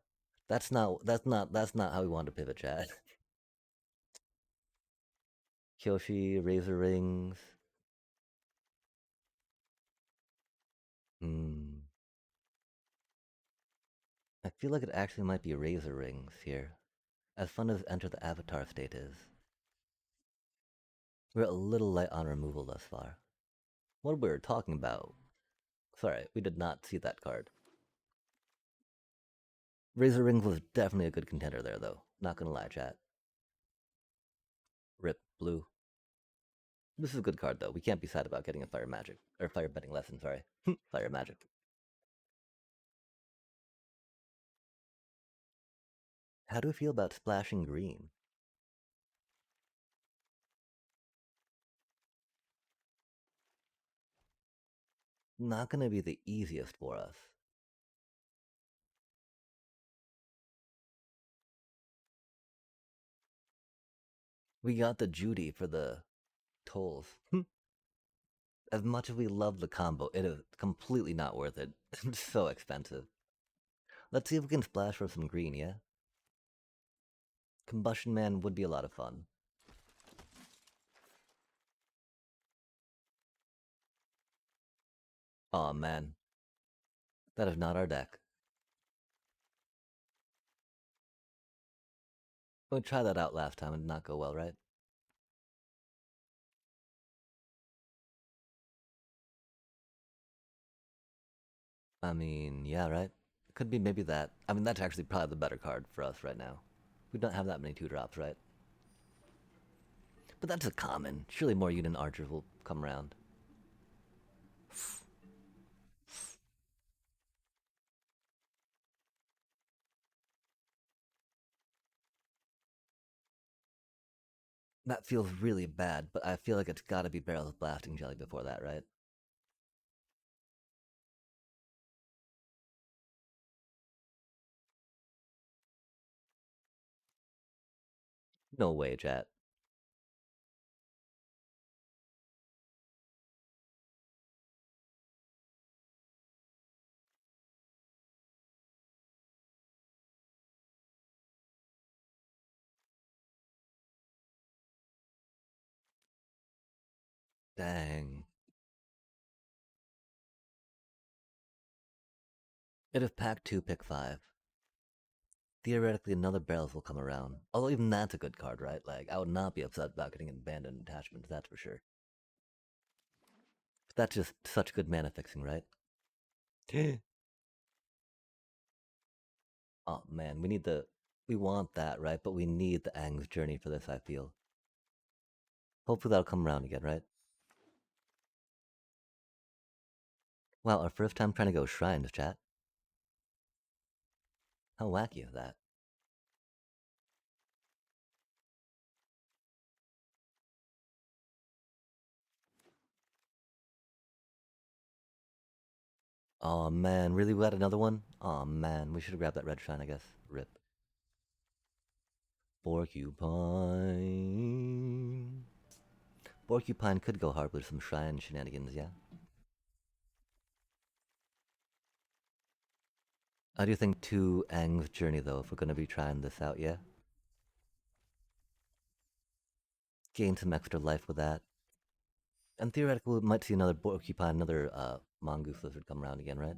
That's not how we want to pivot, chat. Kyoshi, Razor Rings. Hmm. I feel like it actually might be Razor Rings here. As fun as Enter the Avatar state is. We're a little light on removal thus far. What we were talking about. Sorry, we did not see that card. Razor Rings was definitely a good contender there, though. Not gonna lie, chat. Rip blue. This is a good card, though. We can't be sad about getting a Fire Magic. Or Fire Bending Lesson, sorry. Fire Magic. How do we feel about splashing green? Not gonna be the easiest for us. We got the Judy for the tolls. As much as we love the combo, it is completely not worth it. It's so expensive. Let's see if we can splash for some green, yeah? Combustion Man would be a lot of fun. Aw, man. That is not our deck. We tried that out last time and did not go well, right? I mean, yeah, right? Could be maybe that. I mean, that's actually probably the better card for us right now. We don't have that many 2-drops, right? But that's a common. Surely more Yuden Archers will come around. That feels really bad, but I feel like it's gotta be Barrels of Blasting Jelly before that, right? No way, chat. Dang. It is pack 2, pick 5. Theoretically, another Barrels will come around. Although even that's a good card, right? Like, I would not be upset about getting an abandoned attachment, that's for sure. But that's just such good mana fixing, right? Oh man, we want that, right? But we need the Aang's journey for this, I feel. Hopefully that'll come around again, right? Wow, our first time trying to go shrines, chat. How wacky is that?
Oh man, really? We got another one? Oh man, we should have grabbed that red shrine, I guess. Rip. Porcupine. Porcupine could go hard with some shrine shenanigans, yeah? I do think to Aang's journey, though, if we're gonna be trying this out, yeah? Gain some extra life with that. And theoretically, we might see another porcupine, another mongoose lizard come around again, right?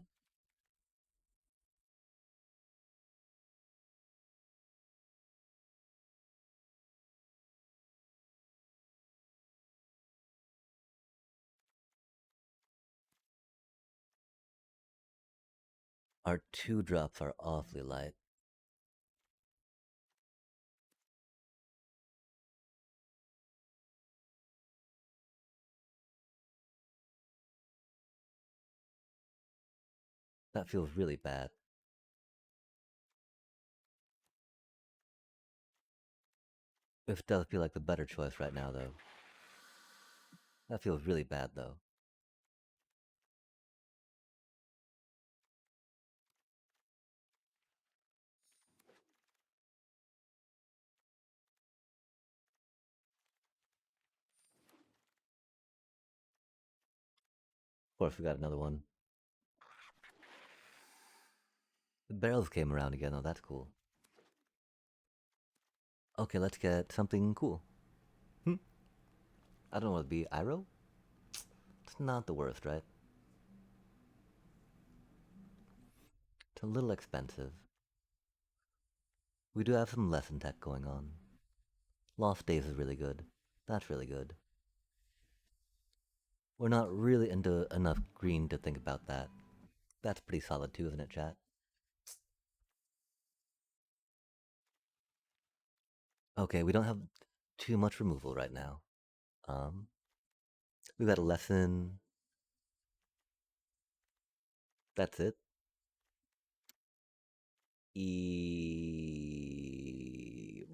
Our 2-drops are awfully light. That feels really bad. This does feel like the better choice right now, though. That feels really bad, though. Of course, we got another one. The barrels came around again, though. That's cool. Okay, let's get something cool. I don't know what it'd be. Iroh? It's not the worst, right? It's a little expensive. We do have some lesson tech going on. Lost Days is really good. That's really good. We're not really into enough green to think about that. That's pretty solid too, isn't it, chat? Okay, we don't have too much removal right now. We got a lesson. That's it.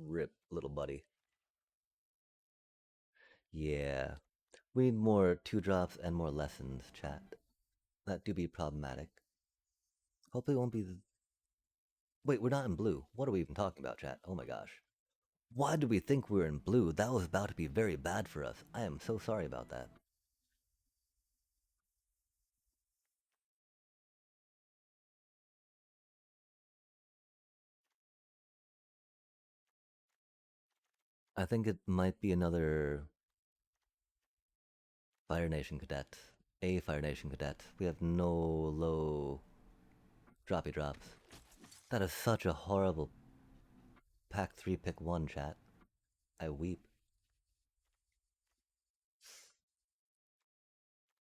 Rip, little buddy. Yeah. We need more 2-drops and more lessons, chat. That do be problematic. Hopefully it won't be... Wait, we're not in blue. What are we even talking about, chat? Oh my gosh. Why did we think we were in blue? That was about to be very bad for us. I am so sorry about that. I think it might be another Fire Nation cadet. A Fire Nation cadet. We have no low droppy drops. That is such a horrible pack 3 pick 1, chat. I weep.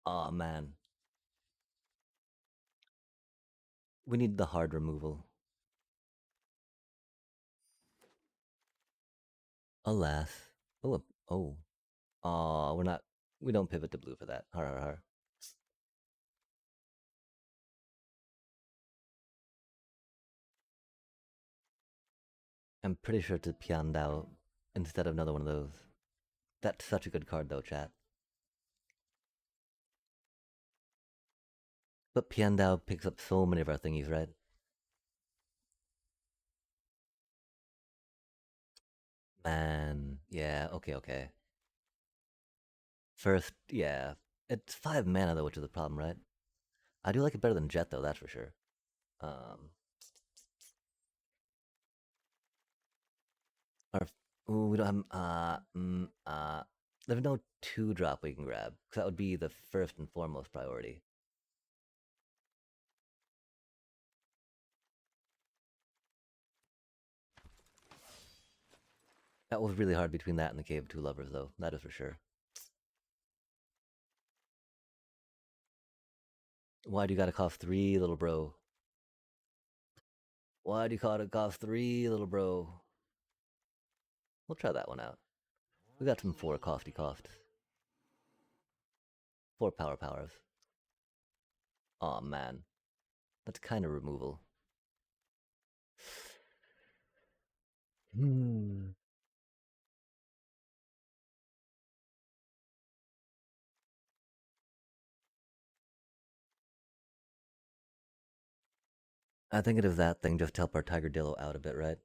Aw, oh, man. We need the hard removal. Alas. Oh, oh. Aw, we're not... We don't pivot to blue for that. Har har har. I'm pretty sure it's a Piandao instead of another one of those. That's such a good card though, chat. But Piandao picks up so many of our thingies, right? Man, yeah, okay. First, yeah. It's 5 mana though, which is the problem, right? I do like it better than Jet though, that's for sure. Um, our, ooh, we don't have, there's no 2-drop we can grab, because that would be the first and foremost priority. That was really hard between that and the Cave of Two Lovers, though. That is for sure. Why do you gotta cost 3, little bro? Why do you gotta cost 3, little bro? We'll try that one out. We got some 4 costy costs. 4 power powers. Aw, oh, man. That's kind of removal. Hmm.
I think it is that thing just to help our Tigerdillo out a bit, right?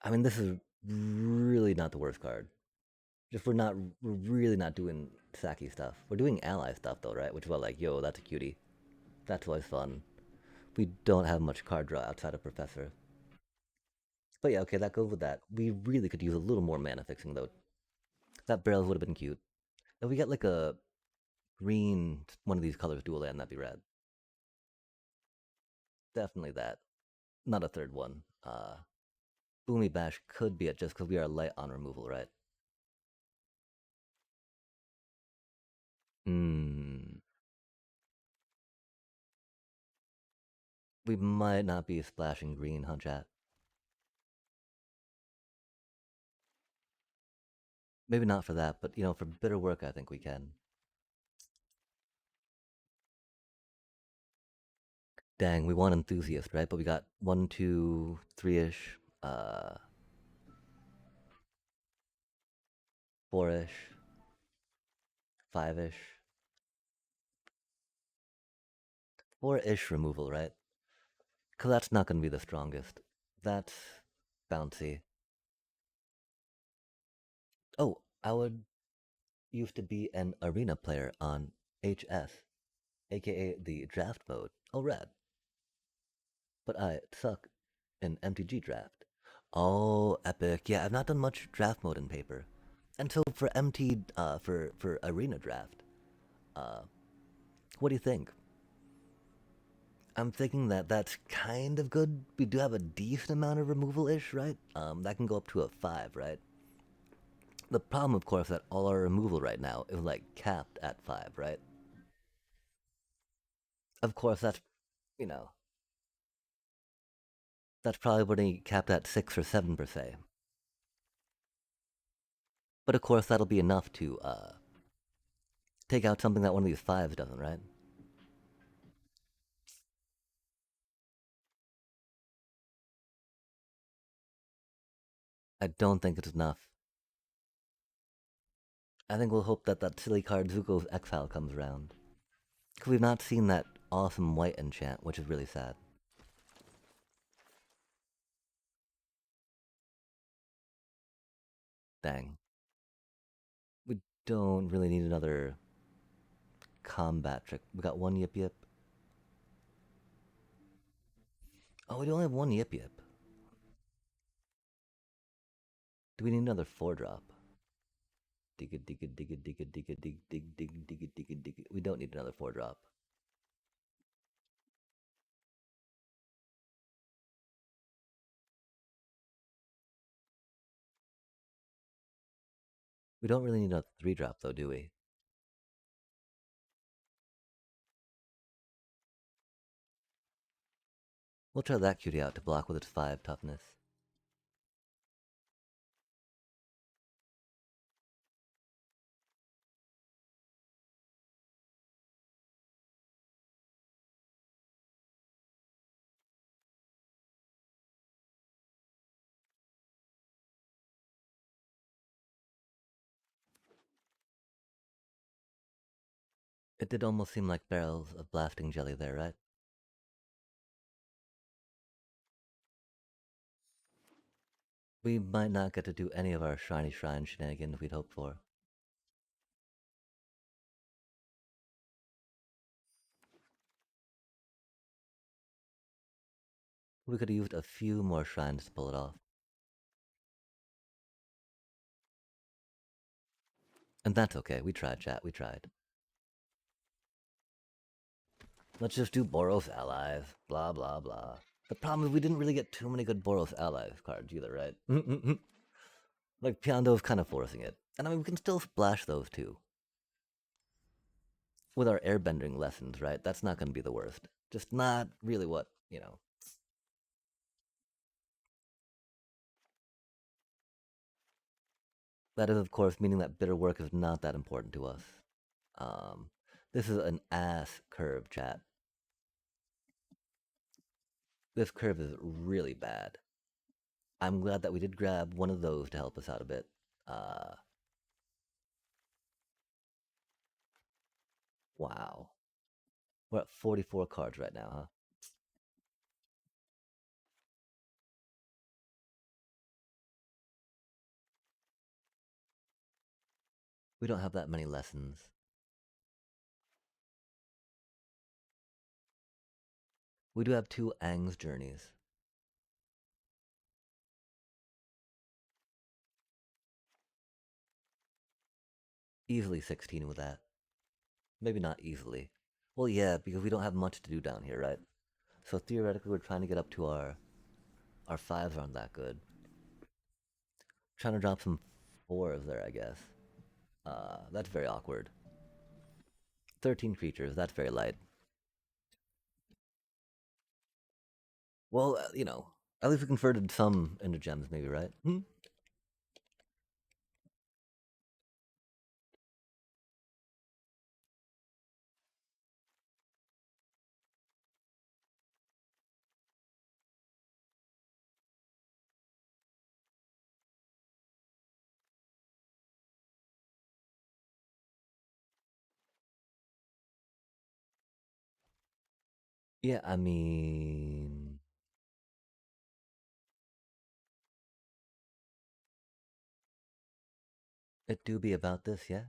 I mean, this is really not the worst card. Just we're really not doing sacky stuff. We're doing ally stuff though, right? Which is what, like, yo, that's a cutie. That's always fun. We don't have much card draw outside of Professor. But yeah, okay, that goes with that. We really could use a little more mana fixing though. That barrel would have been cute. If we get like a green one of these colors dual land, that'd be rad. Definitely that. Not a third one. Boomy Bash could be it just because we are light on removal, right? Hmm. We might not be splashing green, huh, chat? Maybe not for that, but for bitter work, I think we can. Dang, we want enthusiast, right? But we got 1, 2, 3-ish, 4-ish, 5-ish, 4-ish removal, right? Because that's not going to be the strongest. That's bouncy. Oh, I would used to be an arena player on HS, aka the draft mode. Oh, rad. But I suck in MTG draft. Oh, epic. Yeah, I've not done much draft mode in paper. And so for MT, for arena draft, uh, what do you think? I'm thinking that that's kind of good. We do have a decent amount of removal ish, right? That can go up to a 5, right? The problem, of course, that all our removal right now is like capped at 5, right? Of course, you know, that's probably when he capped at 6 or 7 per se. But of course, that'll be enough to take out something that one of these 5s doesn't, right? I don't think it's enough. I think we'll hope that that silly card Zuko's Exile comes around. Because we've not seen that awesome white enchant, which is really sad. Dang. We don't really need another combat trick. We got one Yip Yip. Oh, we only have one Yip Yip. Do we need another 4-drop? Digga digga digga digga digga dig dig dig digga digga digga. We don't need another 4-drop. We don't really need a 3-drop though, do we? We'll try that cutie out to block with its 5 toughness. It did almost seem like barrels of blasting jelly there, right? We might not get to do any of our shiny shrine shenanigans we'd hoped for. We could have used a few more shrines to pull it off. And that's okay, we tried, chat, we tried. Let's just do Boros allies, blah blah blah. The problem is we didn't really get too many good Boros allies cards either, right? Like, Piondo's kind of forcing it. And I mean, we can still splash those too. With our airbending lessons, right? That's not going to be the worst. Just not really what. That is, of course, meaning that bitter work is not that important to us. Um, this is an ass curve, chat. This curve is really bad. I'm glad that we did grab one of those to help us out a bit. Uh, wow. We're at 44 cards right now, huh? We don't have that many lessons. We do have 2 Aang's journeys. Easily 16 with that. Maybe not easily. Well, yeah, because we don't have much to do down here, right? So theoretically, we're trying to get up to our fives aren't that good. Trying to drop some fours there, I guess. That's very awkward. 13 creatures. That's very light. Well, at least we converted some into gems, maybe, right? Hmm? Yeah, I mean, it do be about this, yeah.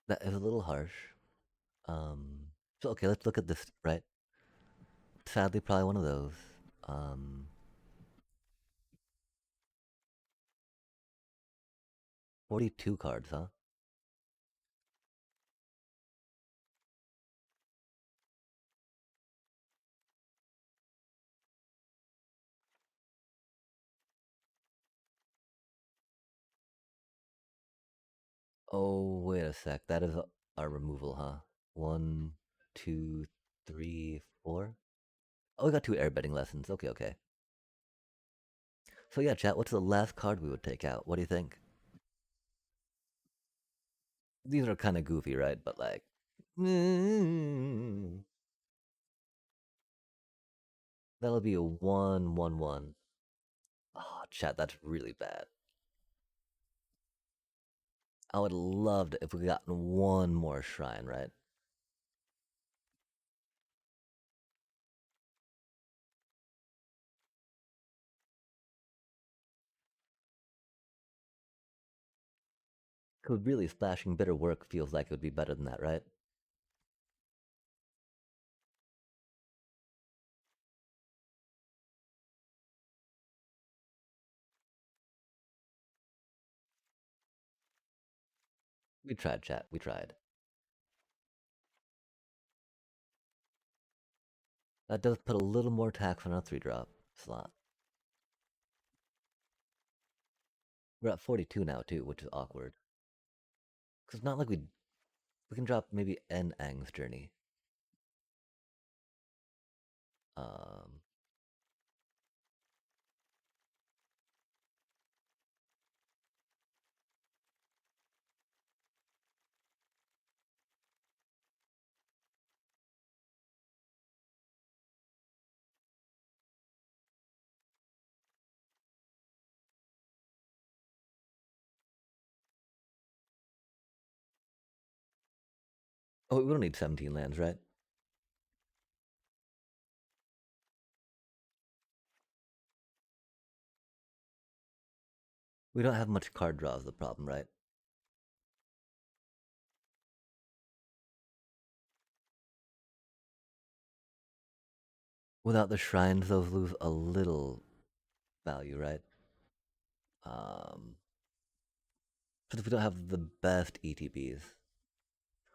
That is a little harsh. So okay, let's look at this, right? Sadly, probably one of those. Um, 42 cards, huh? Oh, wait a sec. That is our removal, huh? One, two, three, four. Oh, we got 2 airbending lessons. Okay, okay. So yeah, chat. What's the last card we would take out? What do you think? These are kind of goofy, right? But like, that'll be a 1/1/1. Oh, chat. That's really bad. I would love it if we gotten one more shrine, right? Because really, splashing bitter work feels like it would be better than that, right? We tried, chat. We tried. That does put a little more tax on our 3-drop slot. We're at 42 now, too, which is awkward. Because it's not like we can drop maybe an Aang's journey. Um, oh, we don't need 17 lands, right? We don't have much card draw is the problem, right? Without the shrines, those lose a little value, right? Um, but if we don't have the best ETBs,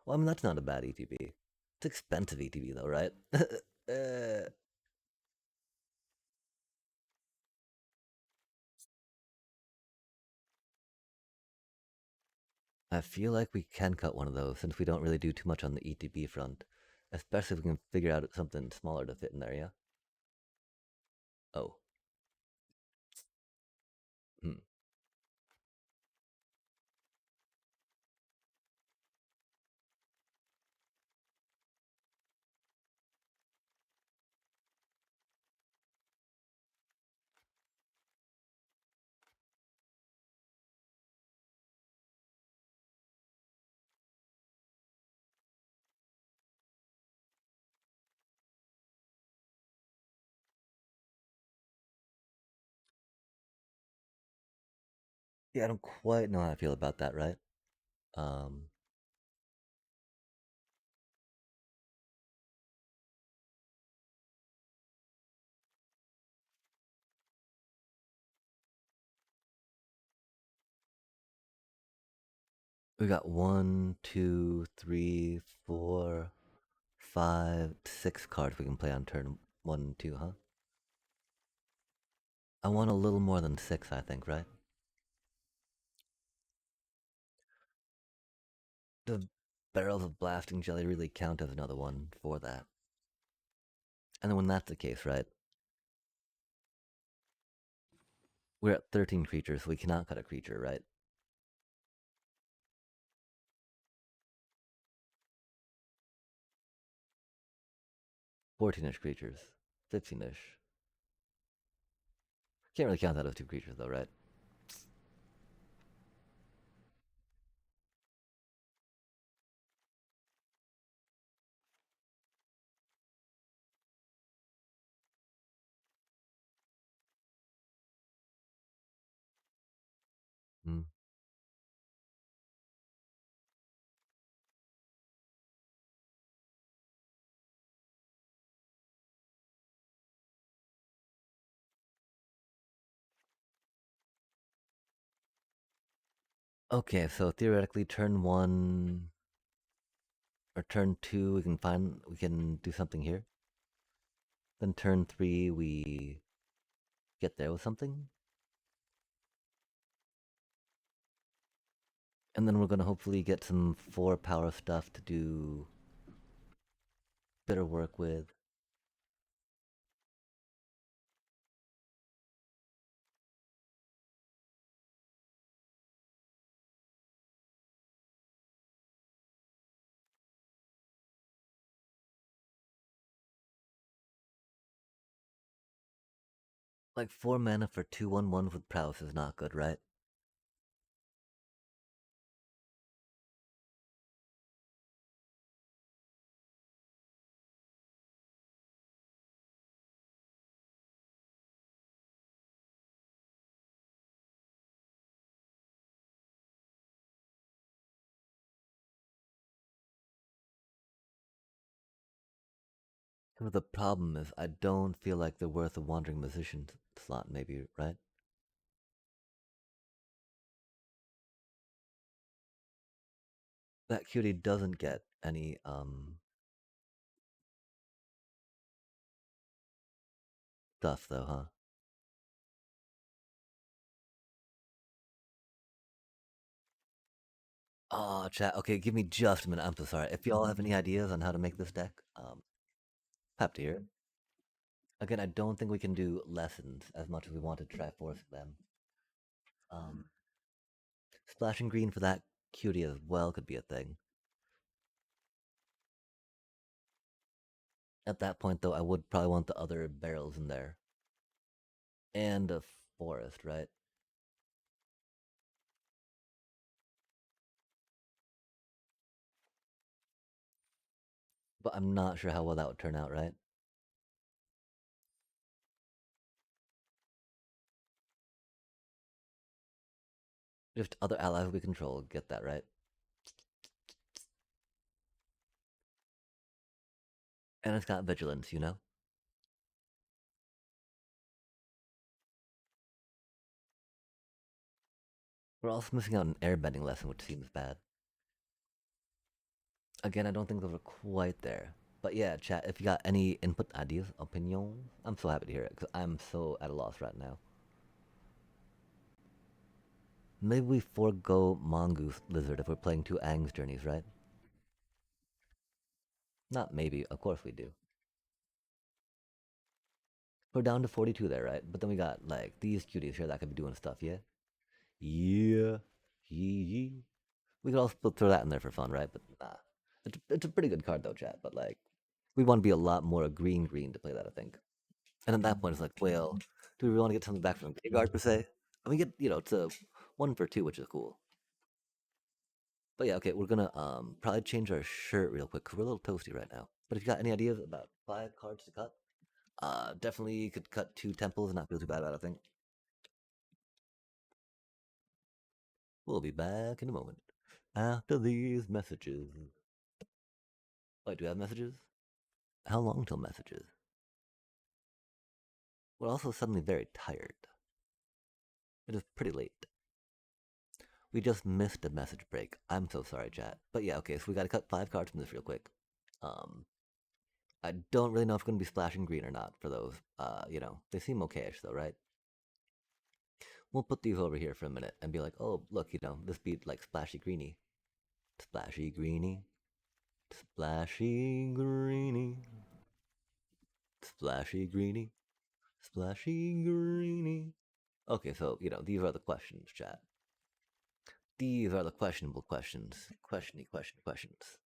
well, I mean that's not a bad ETB. It's expensive ETB though, right? I feel like we can cut one of those since we don't really do too much on the ETB front, especially if we can figure out something smaller to fit in there. Yeah. Oh. Hmm. Yeah, I don't quite know how I feel about that, right? Um, we got one, two, three, four, five, 6 cards we can play on turn one and two, huh? I want a little more than six, I think, right? The barrels of blasting jelly really count as another one for that. And then when that's the case, right? We're at 13 creatures, so we cannot cut a creature, right? 14-ish creatures. 15-ish. Can't really count that as two creatures though, right? Hmm. Okay, so theoretically turn one or turn two we can do something here. Then turn three we get there with something. And then we're gonna hopefully get some 4 power stuff to do better work with. Like 4 mana for 2/1/1 with prowess is not good, right? And the problem is I don't feel like they're worth a wandering musician slot, maybe, right? That cutie doesn't get any stuff though, huh? Oh, chat. Okay, give me just a minute. I'm so sorry. If y'all have any ideas on how to make this deck, happy to hear it. Again, I don't think we can do lessons as much as we want to try force them. Um, splashing green for that cutie as well could be a thing. At that point, though, I would probably want the other barrels in there and a forest, right? But I'm not sure how well that would turn out, right? Just other allies we control get that, right? And it's got vigilance, you know? We're also missing out an airbending lesson, which seems bad. Again, I don't think those are quite there. But yeah, chat, if you got any input, ideas, opinions, I'm so happy to hear it, because I'm so at a loss right now. Maybe we forego Mongoose Lizard if we're playing 2 Aang's Journeys, right? Not maybe, of course we do. We're down to 42 there, right? But then we got, like, these cuties here that could be doing stuff, yeah? Yeah. Yee. We could also throw that in there for fun, right? But nah. It's a pretty good card, though, chat. But, like, we want to be a lot more green to play that, I think. And at that point, it's like, well, do we really want to get something back from the graveyard per se? I mean, it's a 1 for 2, which is cool. But yeah, okay, we're gonna probably change our shirt real quick because we're a little toasty right now. But if you got any ideas about 5 cards to cut, definitely could cut 2 temples and not feel too bad about it, I think. We'll be back in a moment. After these messages. Wait, do we have messages? How long till messages? We're also suddenly very tired. It is pretty late. We just missed a message break. I'm so sorry, chat. But yeah, okay, so we gotta cut 5 cards from this real quick. I don't really know if it's gonna be splashing green or not for those. They seem okayish though, right? We'll put these over here for a minute and be like, oh, look, this beat like splashy greeny. Splashy greeny. Splashy greeny. Splashy greeny. Splashy greeny. Okay, so, these are the questions, chat. These are the questionable questions. Questions.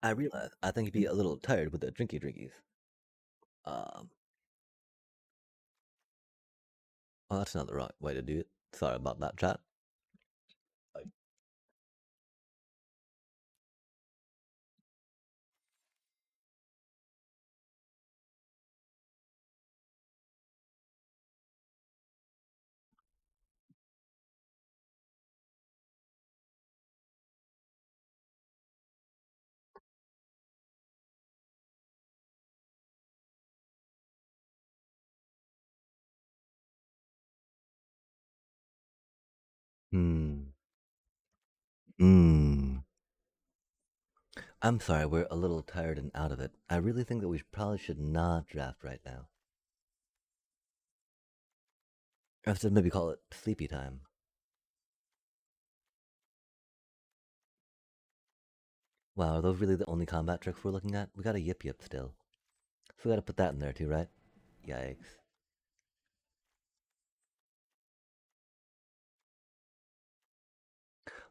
I realize I think you'd be a little tired with the drinkies. Um, oh, that's not the right way to do it. Sorry about that, chat. I
Hmm. Hmm. I'm sorry, we're a little tired and out of it. I really think that we probably should not draft right now. Or instead, maybe call it sleepy time. Wow, are those really the only combat tricks we're looking at? We got a Yip Yip still. So we gotta put that in there too, right? Yikes.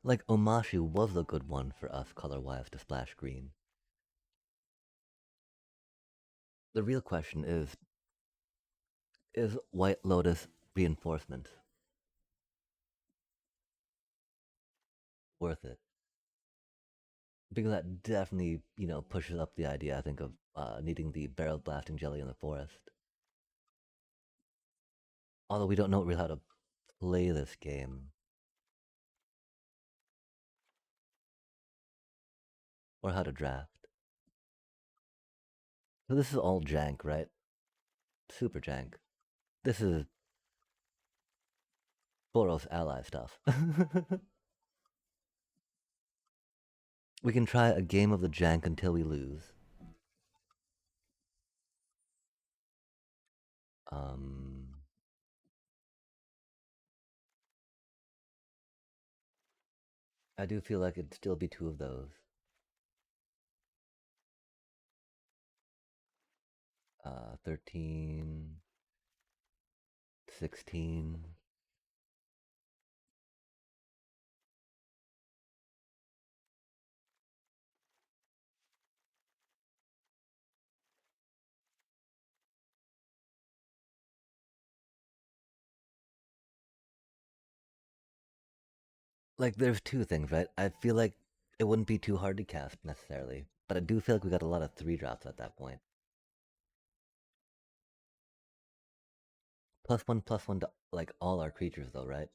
Like, Omashu was a good one for us color-wise to splash green. The real question is White Lotus reinforcement worth it? Because that definitely, pushes up the idea, I think, of needing the barrel blasting jelly in the forest. Although we don't know really how to play this game or how to draft. So this is all jank, right? Super jank. This is Boros ally stuff. We can try a game of the jank until we lose. Um, I do feel like it'd still be two of those. 13, 16. Like, there's two things, right? I feel like it wouldn't be too hard to cast necessarily, but I do feel like we got a lot of three drops at that point. Plus one to like all our creatures, though, right?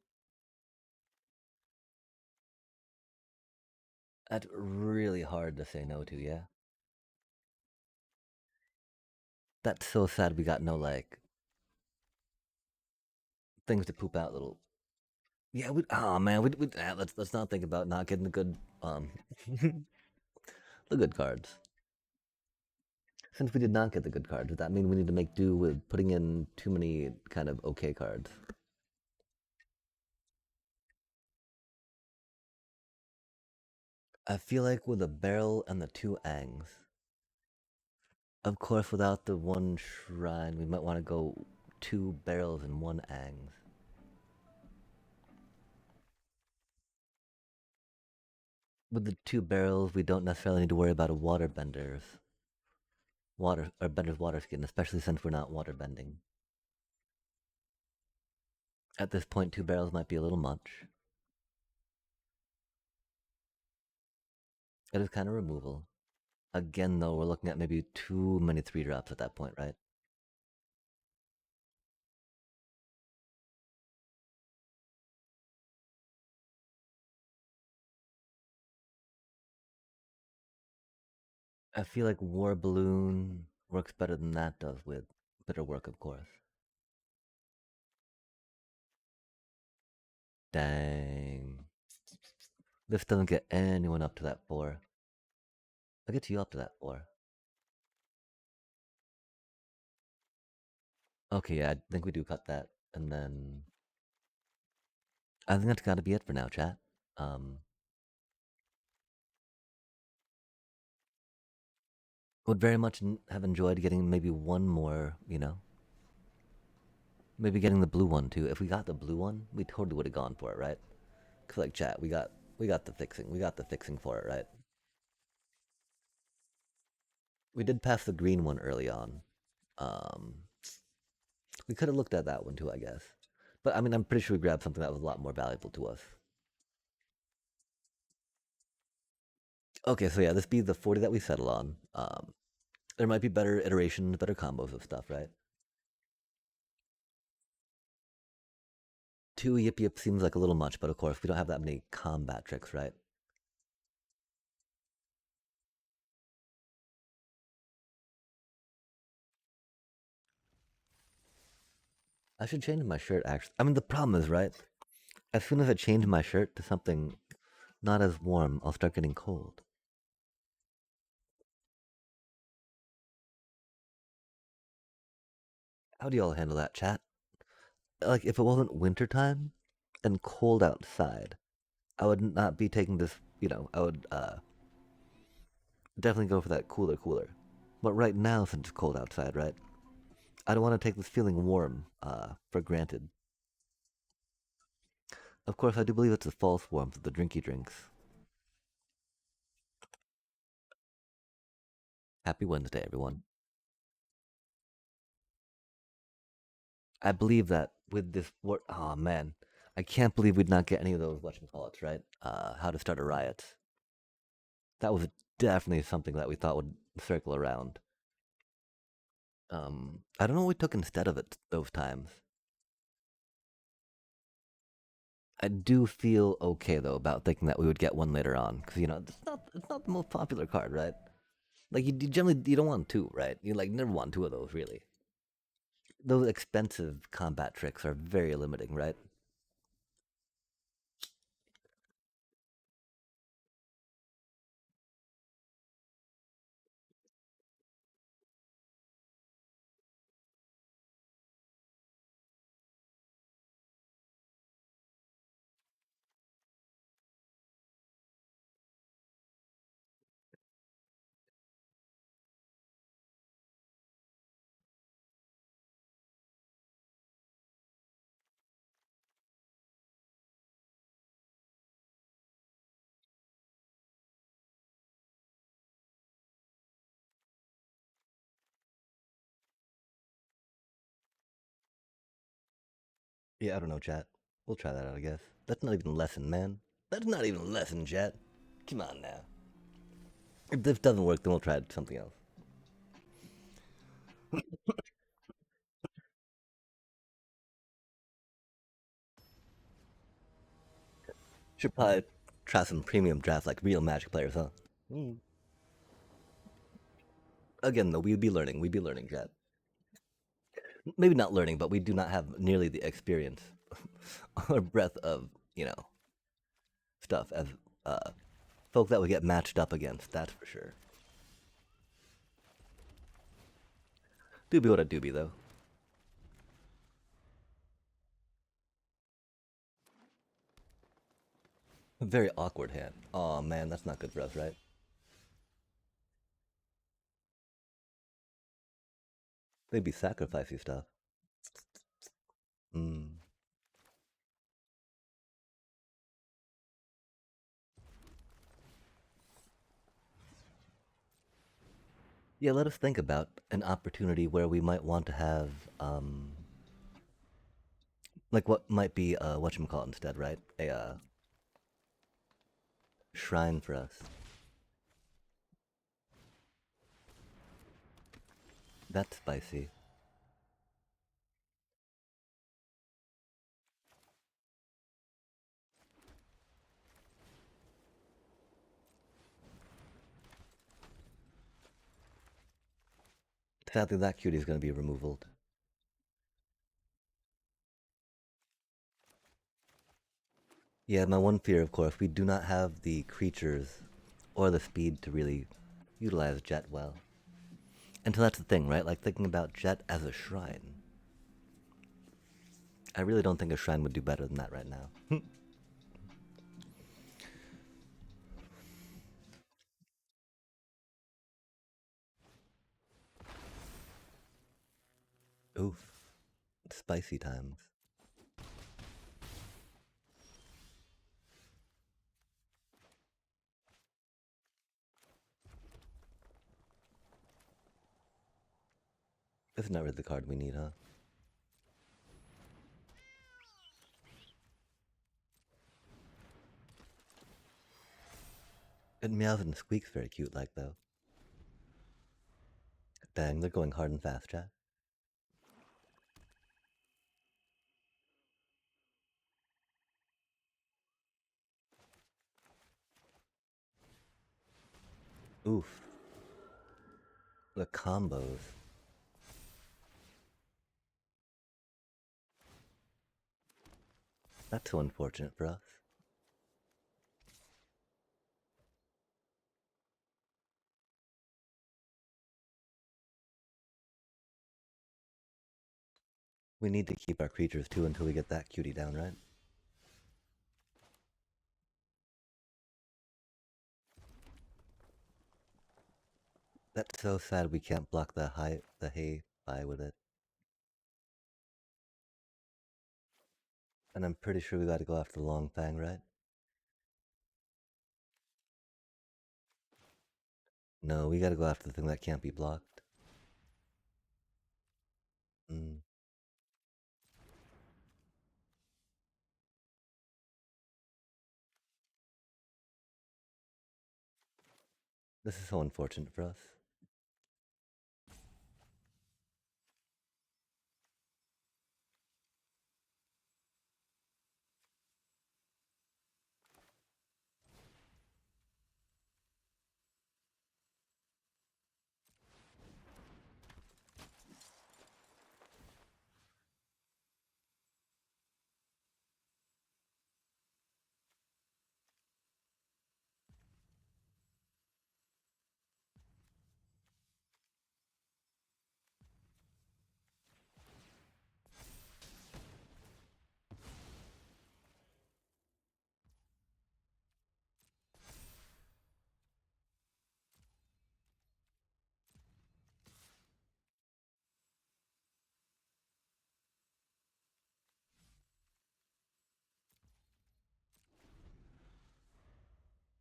That's really hard to say no to, yeah? That's so sad we got no, like, things to poop out little. Yeah, oh man, let's not think about not getting the good, the good cards. Since we did not get the good cards, does that mean we need to make do with putting in too many kind of okay cards? I feel like with the barrel and the two Angs, of course, without the one shrine, we might want to go two barrels and one Angs. With the two barrels, we don't necessarily need to worry about a bender's water skin, especially since we're not water bending. At this point, two barrels might be a little much. It is kind of removal. Again, though, we're looking at maybe too many three drops at that point, right? I feel like War Balloon works better than that does with Bitter Work, of course. Dang. This doesn't get anyone up to that 4. I'll get you up to that 4. Okay, yeah, I think we do cut that. And then I think that's gotta be it for now, chat. Um would very much have enjoyed getting maybe one more, maybe getting the blue one too. If we got the blue one, we totally would have gone for it, right? Cause like chat, we got the fixing. We got the fixing for it, right? We did pass the green one early on. Um we could have looked at that one too, I guess. But I mean I'm pretty sure we grabbed something that was a lot more valuable to us. Okay, so yeah, this be the 40 that we settle on. There might be better iterations, better combos of stuff, right? Two Yip Yip seems like a little much, but of course, we don't have that many combat tricks, right? I should change my shirt, actually. I mean, the problem is, right?
As soon as I change my shirt to something not as warm, I'll start getting cold. How do y'all handle that, chat? Like, if it wasn't wintertime and cold outside, I would not be taking this, I would definitely go for that cooler. But right now, since it's cold outside, right, I don't want to take this feeling warm for granted. Of course, I do believe it's a false warmth of the drinky drinks. Happy Wednesday, everyone. I believe that with this war, oh man, I can't believe we'd not get any of those whatchamacallits, right? How to start a riot. That was definitely something that we thought would circle around. I don't know what we took instead of it those times. I do feel okay though about thinking that we would get one later on because it's not the most popular card, right? Like you generally you don't want two, right? You like never want two of those really. Those expensive combat tricks are very limiting, right? Yeah, I don't know, chat. We'll try that out, I guess. That's not even a lesson, man. That's not even a lesson, chat. Come on now. If this doesn't work, then we'll try something else. Should probably try some premium drafts like real Magic players, huh? Mm. Again, though, we'd be learning. We'd be learning, chat. Maybe not learning, but we do not have nearly the experience or breadth of, stuff as folk that we get matched up against, that's for sure. Doobie what a doobie, though. A very awkward hand. Oh man, that's not good for us, right? They'd be sacrificing stuff. Mm. Yeah, let us think about an opportunity where we might want to have, like what might be whatchamacallit instead, right? A shrine for us. That's spicy. Sadly, that cutie is going to be removed. Yeah, my one fear, of course, we do not have the creatures or the speed to really utilize Jet well. And so that's the thing, right? Like thinking about Jet as a shrine. I really don't think a shrine would do better than that right now. Oof. Spicy times. This is not really the card we need, huh? It meows and squeaks very cute like though. Dang, they're going hard and fast, chat. Oof. The combos. That's so unfortunate for us. We need to keep our creatures too until we get that cutie down, right? That's so sad we can't block the hay by with it. And I'm pretty sure we gotta go after the Long Fang, right? No, we gotta go after the thing that can't be blocked. Mm. This is so unfortunate for us.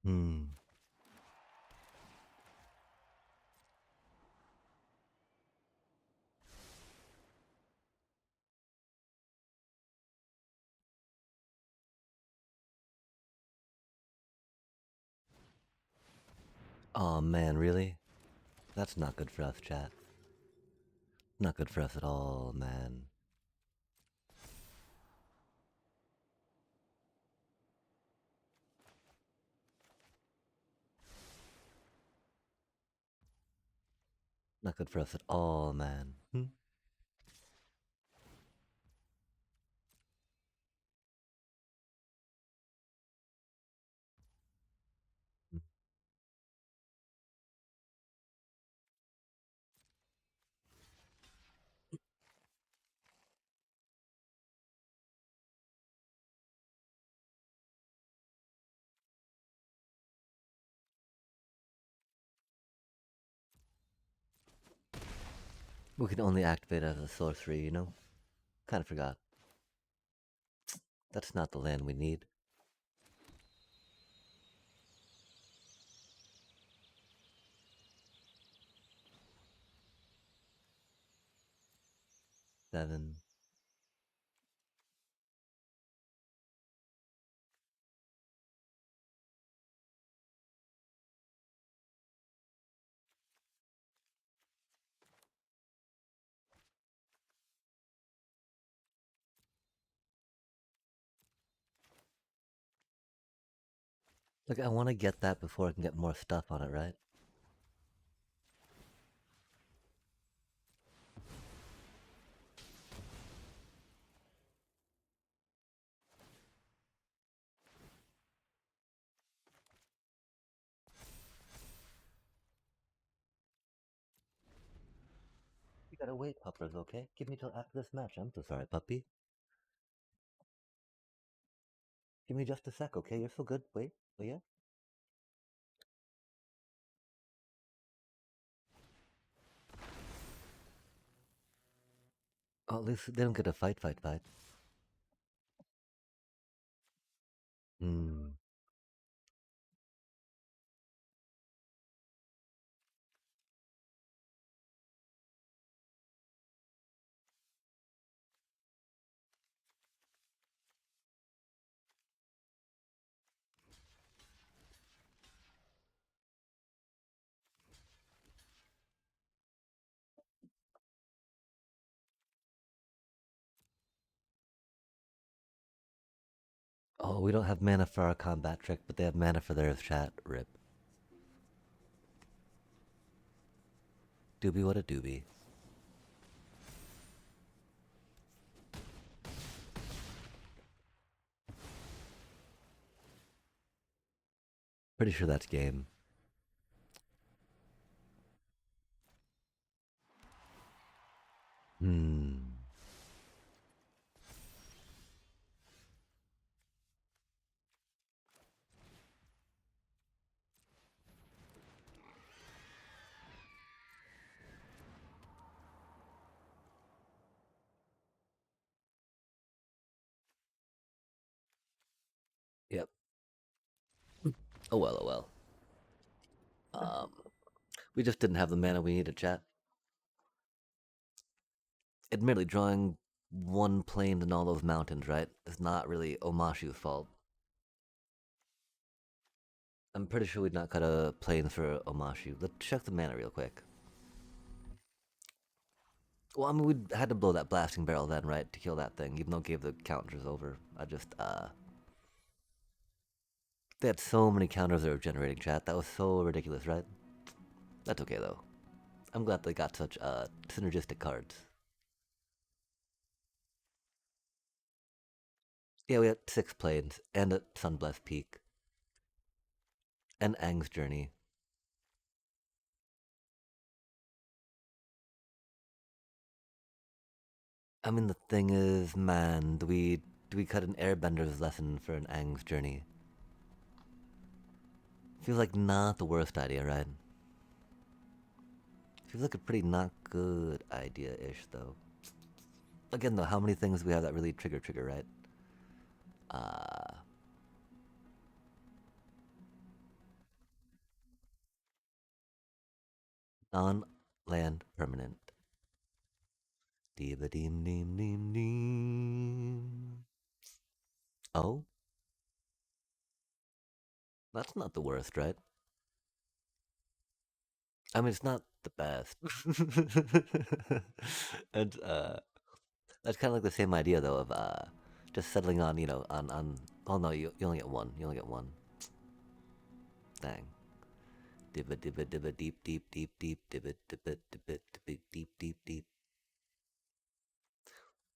Hmm. Oh man, really? That's not good for us, chat. Not good for us at all, man. Not good for us at all, man. Hmm? We can only activate as a sorcery, you know? Kinda forgot. That's not the land we need. 7. Look, I want to get that before I can get more stuff on it, right? You gotta wait, puppers, okay? Give me till after this match. I'm so sorry, puppy. Give me just a sec, okay? You're so good. Wait, oh yeah? Oh, at least they don't get a fight. Hmm. Oh, we don't have mana for our combat trick, but they have mana for theirs, chat. Rip. Doobie, what a doobie. Pretty sure that's game. Hmm. Yep. Oh well, oh well. Um, we just didn't have the mana we needed, chat. Admittedly, drawing one plane in all those mountains, right, is not really Omashu's fault. I'm pretty sure we'd not cut a plane for Omashu. Let's check the mana real quick. Well, I mean, we had to blow that blasting barrel then, right, to kill that thing, even though it gave the counters over. They had so many counters they were generating, chat. That was so ridiculous, right? That's okay, though. I'm glad they got such, synergistic cards. Yeah, we had 6 planes, and a Sunblessed Peak, and Aang's Journey. I mean, the thing is, man, do we cut an Airbender's lesson for an Aang's Journey? Feels like not the worst idea, right? Feels like a pretty not good idea-ish, though. Again, though, how many things do we have that really trigger, right? Uh, non-land permanent. Diva deem deem deem deem. Oh, that's not the worst, right? I mean, it's not the best. and that's kind of like the same idea, though, of just settling on, on. Oh no, you only get one. You only get one. Dang. Dibba dibba dibba deep deep deep deep dibba dibba dibba dibba deep deep deep.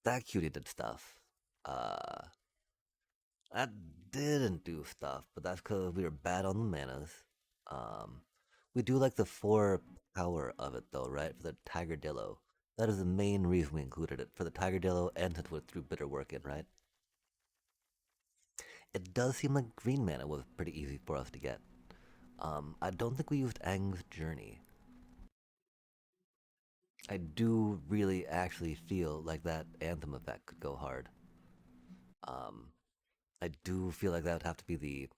That cutie did stuff. Uh, that didn't do stuff, but that's because we were bad on the manas. Um, we do like the 4 power of it though, right? For the Tigerdillo. That is the main reason we included it for the Tigerdillo, and since we threw bitter work in, right? It does seem like green mana was pretty easy for us to get. I don't think we used Aang's Journey. I do really actually feel like that Anthem effect could go hard. Um, I do feel like that would have to be the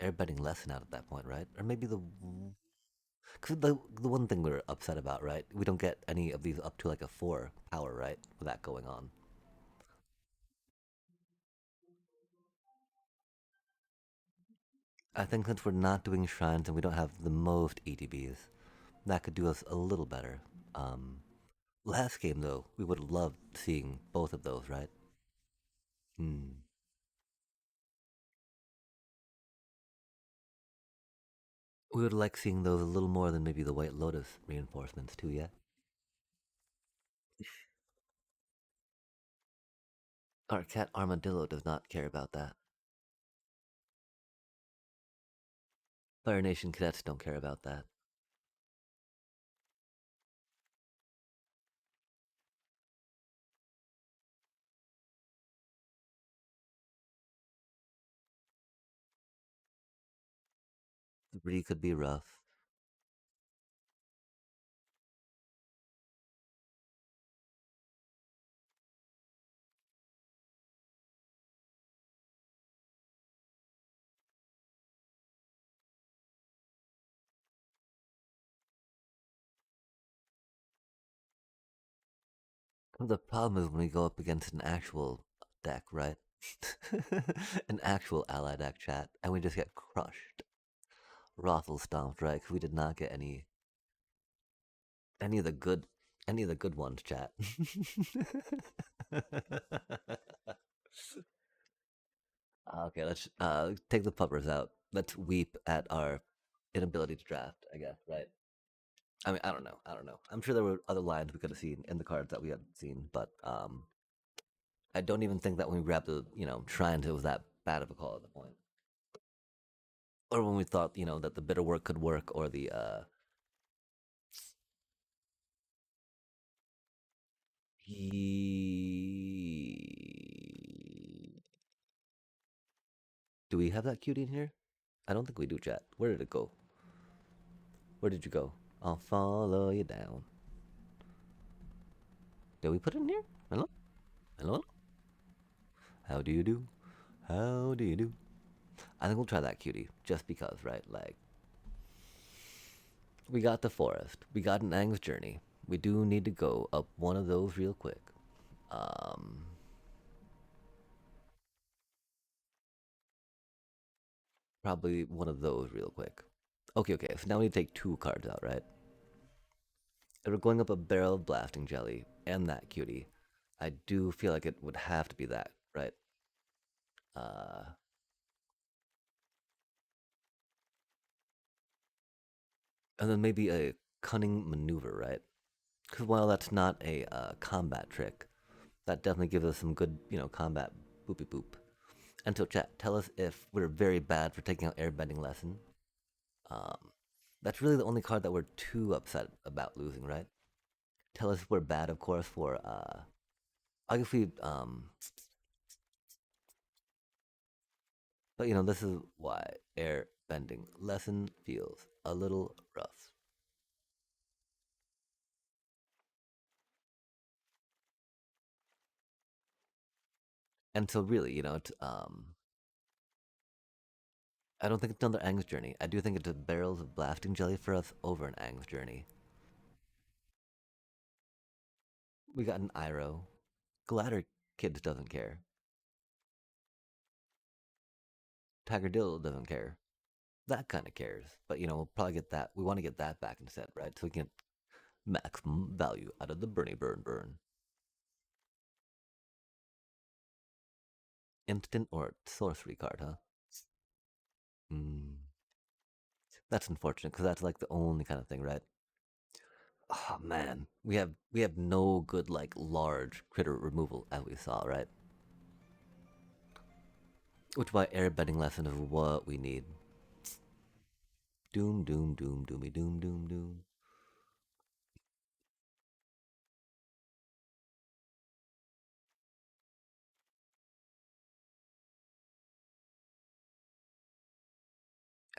airbending lesson out at that point, right? Or maybe because the one thing we're upset about, right? We don't get any of these up to like a 4 power, right? With that going on. I think since we're not doing shrines and we don't have the most ETBs, that could do us a little better. Um, Last game though, we would have loved seeing both of those, right? Hmm. We would like seeing those a little more than maybe the White Lotus reinforcements too, yeah? Our cat Armadillo does not care about that. Fire Nation cadets don't care about that. The Bree could be rough. The problem is when we go up against an actual deck, right? An actual ally deck, chat, and we just get crushed. Rothel stomped, right? Because we did not get any of the good any of the good ones, chat. Okay, let's take the puppers out. Let's weep at our inability to draft, I guess, right? I mean, I don't know. I don't know. I'm sure there were other lines we could have seen in the cards that we hadn't seen, but I don't even think that when we grabbed the shrines, it was that bad of a call at the point. or when we thought, that the bitter work could work, or the he. Do we have that cutie in here? I don't think we do, chat. Where did it go? Where did you go? I'll follow you down. Did we put it in here? Hello? Hello? How do you do? How do you do? I think we'll try that cutie, just because, right? Like, we got the forest. We got an Aang's journey. We do need to go up one of those real quick. Um, Probably one of those real quick. Okay, okay. So now we need to take 2 cards out, right? If we're going up a barrel of blasting jelly and that cutie, I do feel like it would have to be that, right? Uh, and then maybe a cunning maneuver, right? Because while that's not a combat trick, that definitely gives us some good, combat boopy boop. And so, chat, tell us if we're very bad for taking out airbending lesson. Um, that's really the only card that we're too upset about losing, right? Tell us if we're bad, of course, for I guess we but this is why air bending lesson feels a little rough. And so really, I don't think it's another Aang's journey. I do think it's barrels of blasting jelly for us over an Aang's journey. We got an Iroh. Gladder Kids doesn't care. Tiger Dill doesn't care. That kind of cares. But we'll probably get that. We want to get that back instead, right? So we can get maximum value out of the Bernie burn. Instant or sorcery card, huh? Mm, that's unfortunate because that's like the only kind of thing, right? Oh man, we have no good like large critter removal as we saw, right? Which why airbending lesson is what we need. Doom, doom, doom, doomy, doom, doom, doom.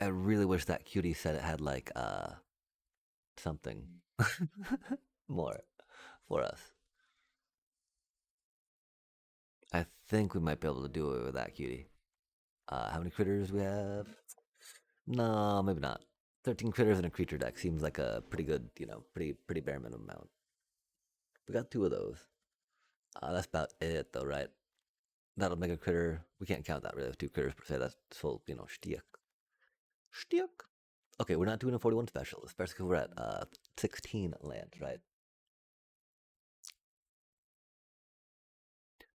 I really wish that cutie said it had like something more for us. I think we might be able to do it with that cutie. How many critters we have? No, maybe not. 13 critters in a creature deck seems like a pretty good, pretty bare minimum amount. We got 2 of those. That's about it, though, right? That'll make a critter. We can't count that really with 2 critters per se. That's full, shtick. Shtick. Okay, we're not doing a 41 special, especially because we're at 16 lands, right?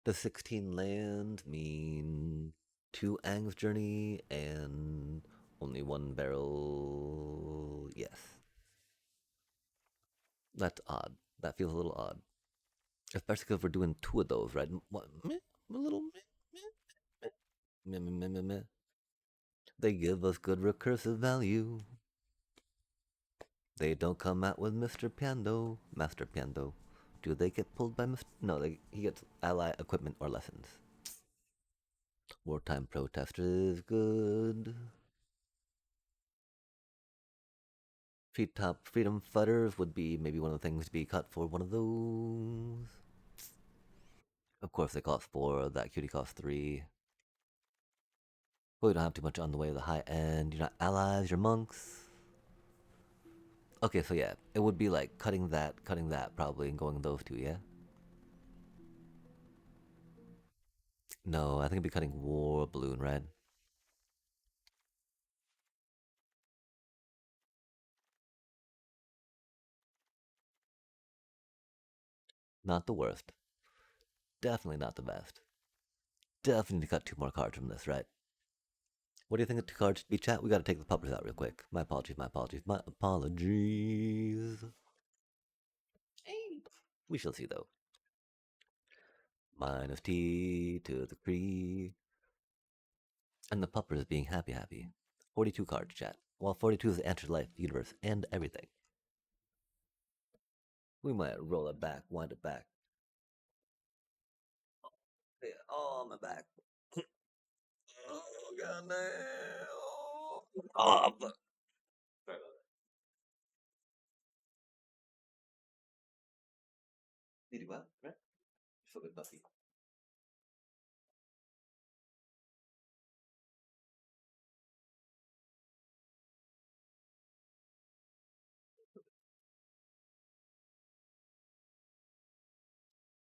Does 16 land mean 2 Aang's Journey and only 1 barrel? Yes. That's odd. That feels a little odd. Especially because we're doing 2 of those, right? What, meh, a little meh, meh, meh, meh, meh, meh. They give us good recursive value. They don't come out with Mr. Piando, Master Piando. Do they get pulled by Mr. No, he gets ally equipment or lessons. Wartime protester is good. Treetop freedom fighters would be maybe one of the things to be cut for one of those. Of course, they cost 4. That cutie costs 3. But we don't have too much on the way of the high end. You're not allies, you're monks. Okay, so yeah, it would be like cutting that probably, and going those 2, yeah? No, I think it'd be cutting War Balloon, right? Not the worst. Definitely not the best. Definitely need to cut 2 more cards from this, right? What do you think of 2 cards should be, chat? We gotta take the puppers out real quick. My apologies, my apologies, my apologies. Hey. We shall see though. Minus T to the Cree. And the puppers being happy happy. 42 cards, chat. Well, 42 is the answer to life, the universe, and everything. We might roll it back, wind it back. Yeah. Oh, my back. Oh, god damn. Oh, fuck. Sorry about that. Did you what? Right? So good, Buffy.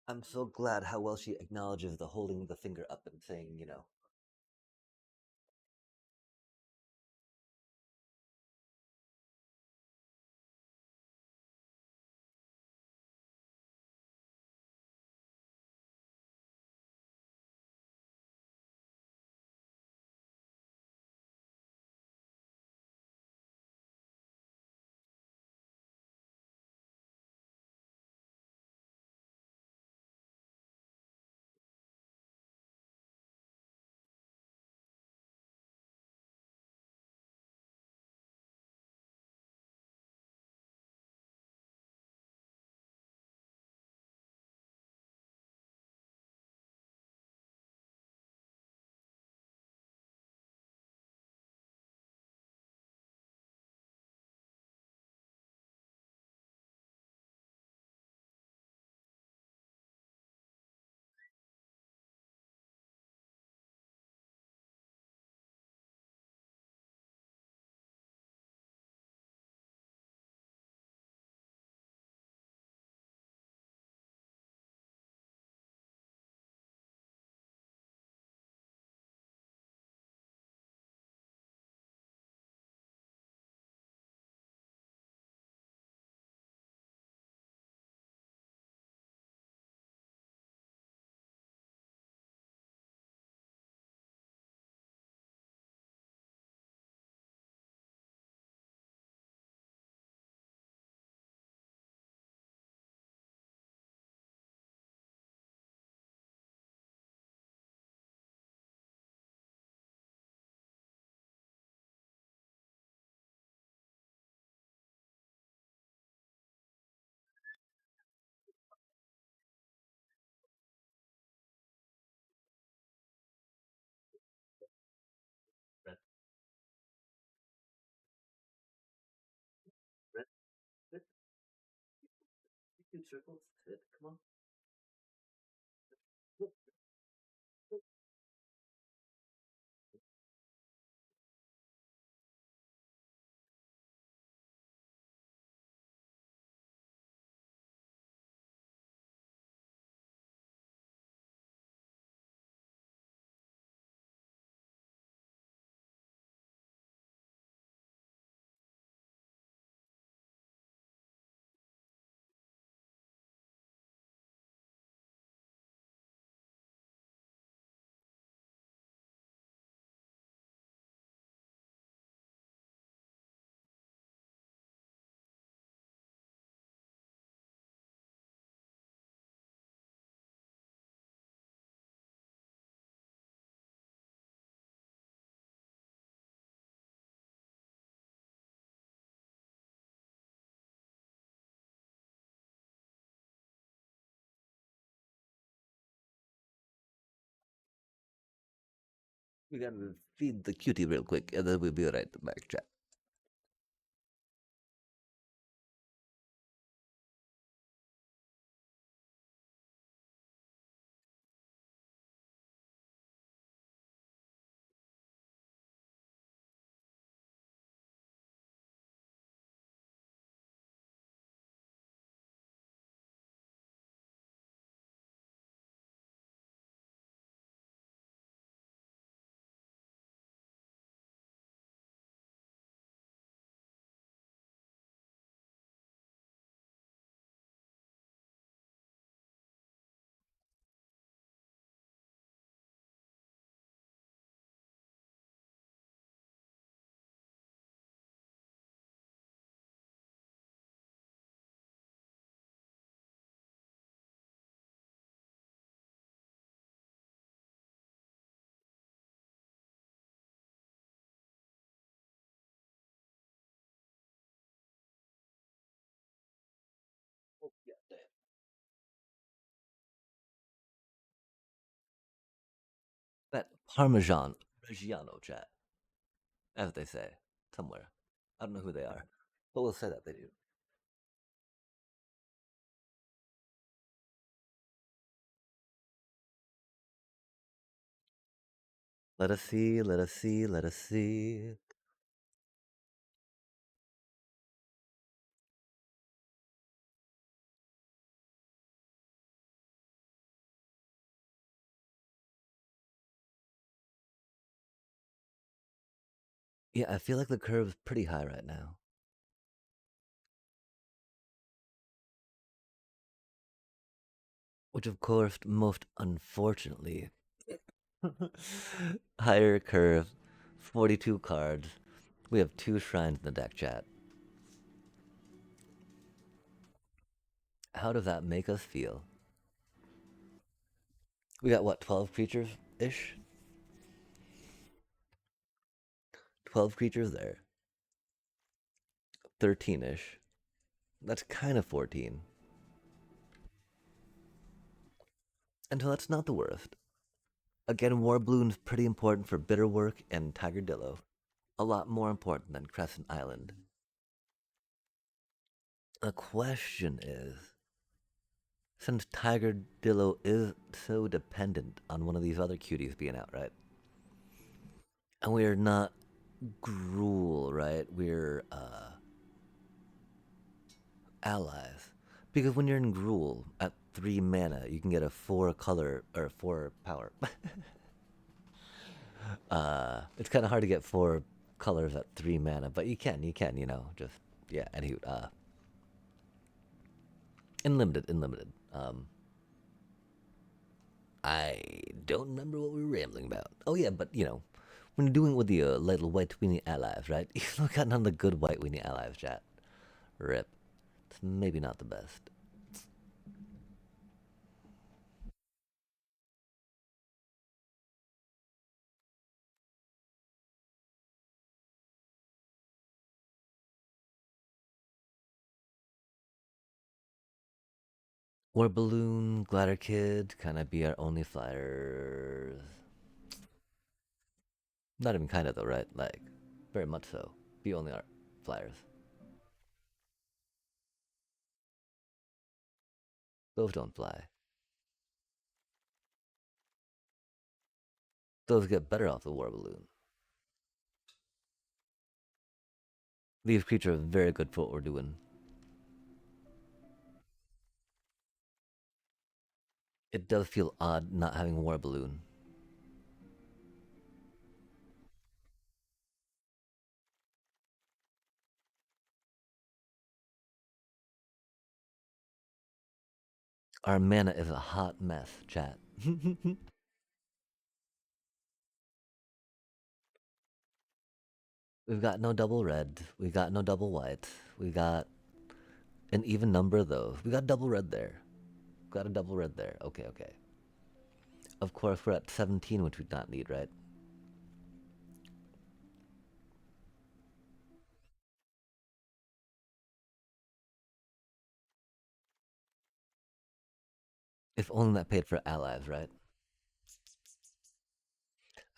I'm so glad how well she acknowledges the holding the finger up and saying, you know. Red, red, red. You can circles. Red, come on. We gotta feed the cutie real quick, and then we'll be right back, chat. Parmesan Reggiano, chat, as they say somewhere. I don't know who they are, but we'll say that they do. Let us see, let us see, let us see. Yeah, I feel like the curve's pretty high right now. Which, of course, most unfortunately, higher curve, 42 cards. We have 2 shrines in the deck, chat. How does that make us feel? We got what, 12 creatures ish? 12 creatures there. 13 ish. That's kind of 14. And so that's not the worst. Again, Warbloon's pretty important for Bitterwork and Tigerdillo. A lot more important than Crescent Island. The question is, since Tigerdillo is so dependent on one of these other cuties being out, right? And we're not Gruul, right? We're allies. Because when you're in Gruul at 3 mana, you can get a 4 color or 4 power. It's kind of hard to get 4 colors at 3 mana, but you can, you know, just yeah. Anywho, in limited. I don't remember what we were rambling about. Oh yeah, but you know, when you're doing it with the little white weenie allies, right? You look at none of the good white weenie allies, chat. Rip. It's maybe not the best. War Balloon, Glider Kid, kind of be our only flyers. Not even kind of though, right? Like, very much so. Be only our flyers. Those don't fly. Those get better off the War Balloon. These creatures are very good for what we're doing. It does feel odd not having War Balloon. Our mana is a hot mess, chat. We've got no double red. We got no double white. We got an even number of those. We got double red there. Got a double red there. Okay, okay. Of course, we're at 17, which we do not need, right? If only that paid for allies, right?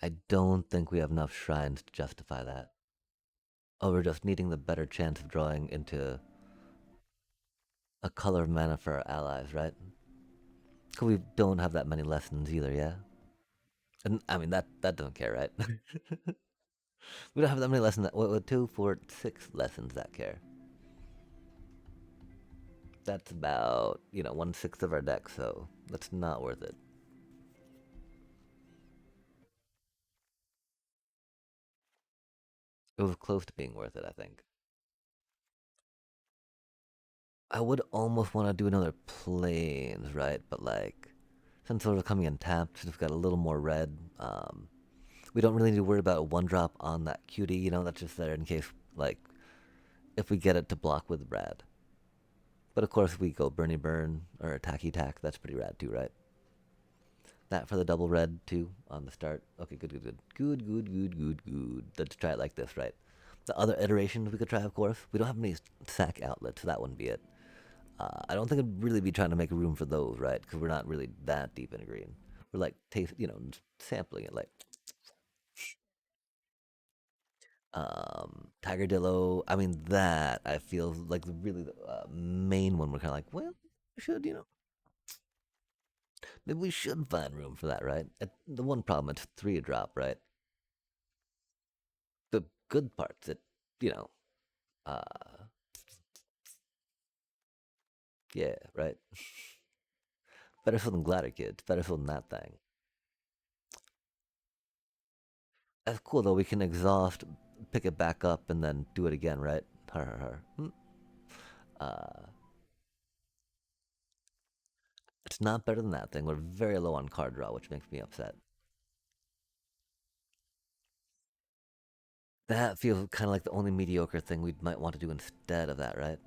I don't think we have enough shrines to justify that. Oh, we're just needing the better chance of drawing into a color of mana for our allies, right? Because we don't have that many lessons either, yeah? And I mean, that doesn't care, right? We don't have that many lessons. What, 2, 4, 6 lessons that care. That's about, you know, 1/6 of our deck, so that's not worth it. It was close to being worth it, I think. I would almost want to do another planes, right? But like, since those are coming in tapped, since we've got a little more red, we don't really need to worry about a 1-drop on that cutie. You know, that's just there in case, like, if we get it to block with rad. But of course, if we go Burny Burn or Tacky Tack, that's pretty rad too, right? That for the double red too on the start. Okay, good. Let's try it like this, right? The other iterations we could try, of course. We don't have any sack outlets, so that wouldn't be it. I don't think I'd really be trying to make room for those, right? Because we're not really that deep in green. We're like taste, you know, sampling it, like Tigerdillo. I mean, that I feel like really the main one. We're kind of like, well, we should, maybe we should find room for that, right? The one problem, it's three a drop, right? The good parts, you know, uh, yeah, right. Better feel than Glider Kids. Better feel than that thing. That's cool though. We can exhaust, pick it back up, and then do it again, right? Har har har. Uh, it's not better than that thing. We're very low on card draw, which makes me upset. That feels kind of like the only mediocre thing we might want to do instead of that, right?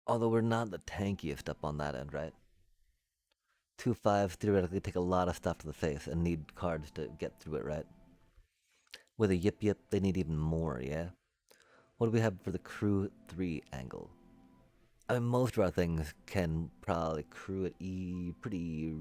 Although we're not the tankiest up on that end, right? 2/5 theoretically take a lot of stuff to the face and need cards to get through it, right? With a Yip Yip, they need even more, yeah? What do we have for the crew 3 angle? I mean, most of our things can probably crew it pretty.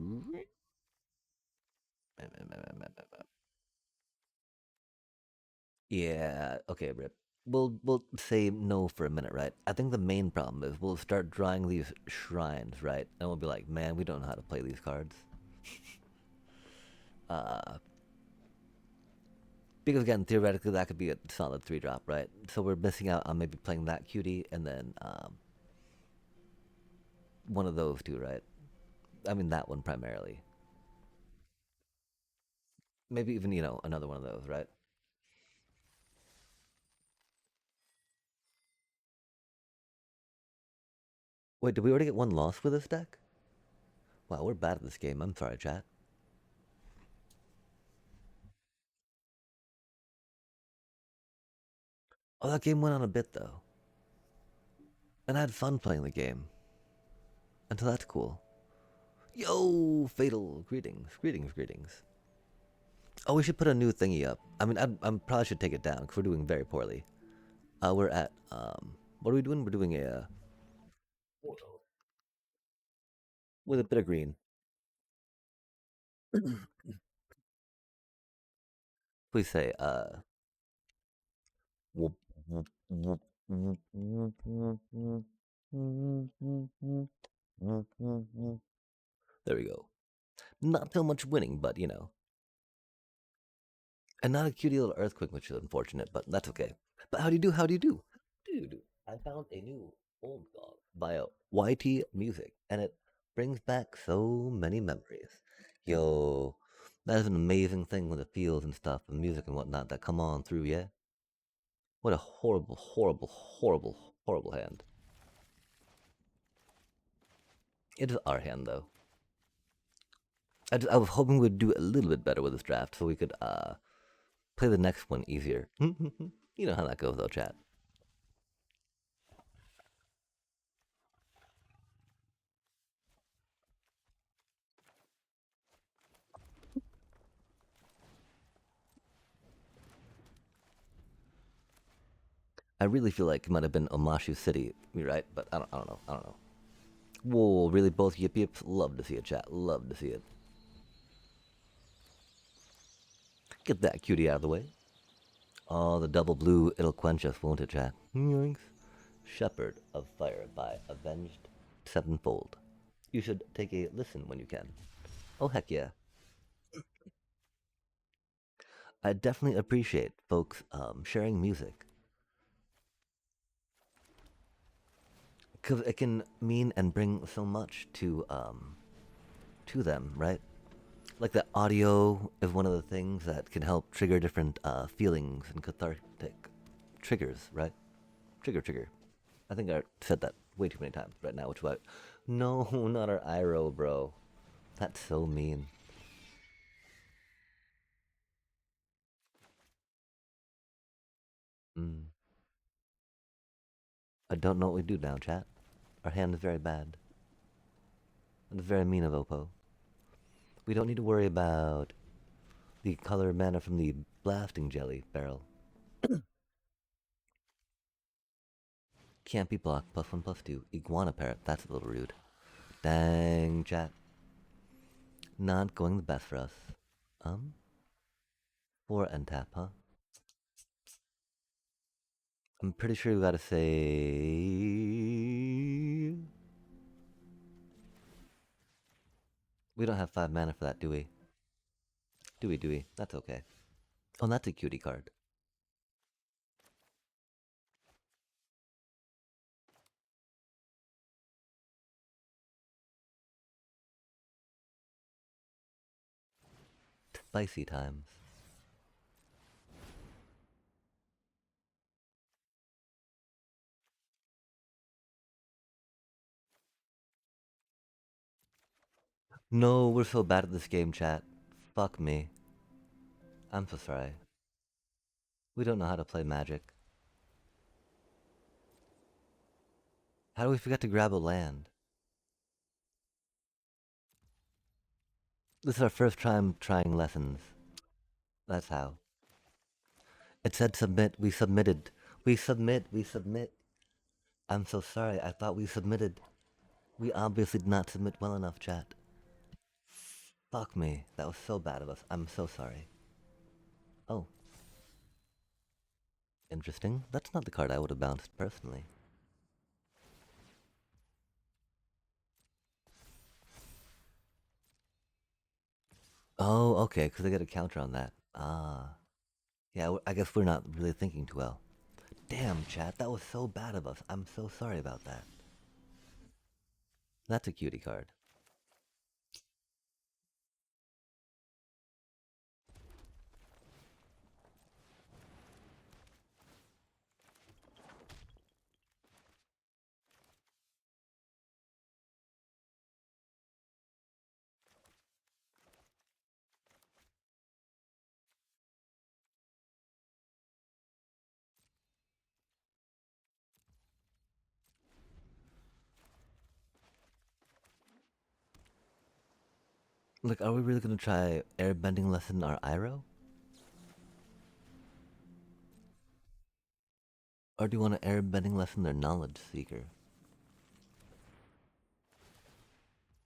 Yeah, okay, Rip. We'll say no for a minute, right? I think the main problem is we'll start drawing these shrines, right? And we'll be like, man, we don't know how to play these cards. Uh, because again, theoretically, that could be a solid 3 drop, right? So we're missing out on maybe playing that cutie and then one of those two, right? I mean, that one primarily. Maybe even, another one of those, right? Wait, did we already get one loss with this deck? Wow, we're bad at this game. I'm sorry, chat. Oh, that game went on a bit, though. And I had fun playing the game. And so that's cool. Yo, Fatal. Greetings. Greetings, greetings. Oh, we should put a new thingy up. I mean, I probably should take it down because we're doing very poorly. We're at, what are we doing? We're doing a, with a bit of green. Please say, whoop, whoop, whoop, whoop, whoop, whoop, whoop, whoop, whoop, whoop. There we go. Not so much winning, but and not a cutie little earthquake, which is unfortunate, but that's okay. But how do you do? How do you do? Dude, I found a new old dog by YT Music, and it brings back so many memories. Yo, that is an amazing thing with the feels and stuff, and music and whatnot that come on through, yeah? What a horrible, horrible, horrible, horrible hand. It is our hand, though. I was hoping we'd do a little bit better with this draft so we could play the next one easier. You know how that goes, though, chat. I really feel like it might have been Omashu City, right? But I don't know. I don't know. Whoa, really? Both Yip Yips? Love to see it, chat. Love to see it. Get that cutie out of the way. Oh, the double blue, it'll quench us, won't it, chat? Yoinks. Shepherd of Fire by Avenged Sevenfold. You should take a listen when you can. Oh, heck yeah. I definitely appreciate folks sharing music. Because it can mean and bring so much to them, right? Like the audio is one of the things that can help trigger different feelings and cathartic triggers, right? Trigger. I think I said that way too many times right now, which is why. No, not our Iro, bro. That's so mean. Mm. I don't know what we do now, chat. Our hand is very bad. And very mean of Oppo. We don't need to worry about the color mana from the blasting jelly barrel. Can't be blocked. +1/+2. Iguana parrot. That's a little rude. Dang, chat. Not going the best for us.
Um, 4 untap, huh? I'm pretty sure we gotta say... We don't have 5 mana for that, do we? Do we, do we? That's okay. Oh, that's a cutie card. Spicy times. No, we're so bad at this game, chat. Fuck me. I'm so sorry. We don't know how to play Magic. How do we forget to grab a land? This is our first time trying lessons. That's how. It said submit. We submitted. We submit. We submit. I'm so sorry. I thought we submitted. We obviously did not submit well enough, chat. Fuck me. That was so bad of us. I'm so sorry. Oh. Interesting. That's not the card I would have bounced personally. Oh, okay, because I get a counter on that. Ah. Yeah, I guess we're not really thinking too well. Damn, chat, that was so bad of us. I'm so sorry about that. That's a cutie card. Like, are we really gonna try airbending lesson our Iroh? Or do you want to airbending lesson their knowledge seeker?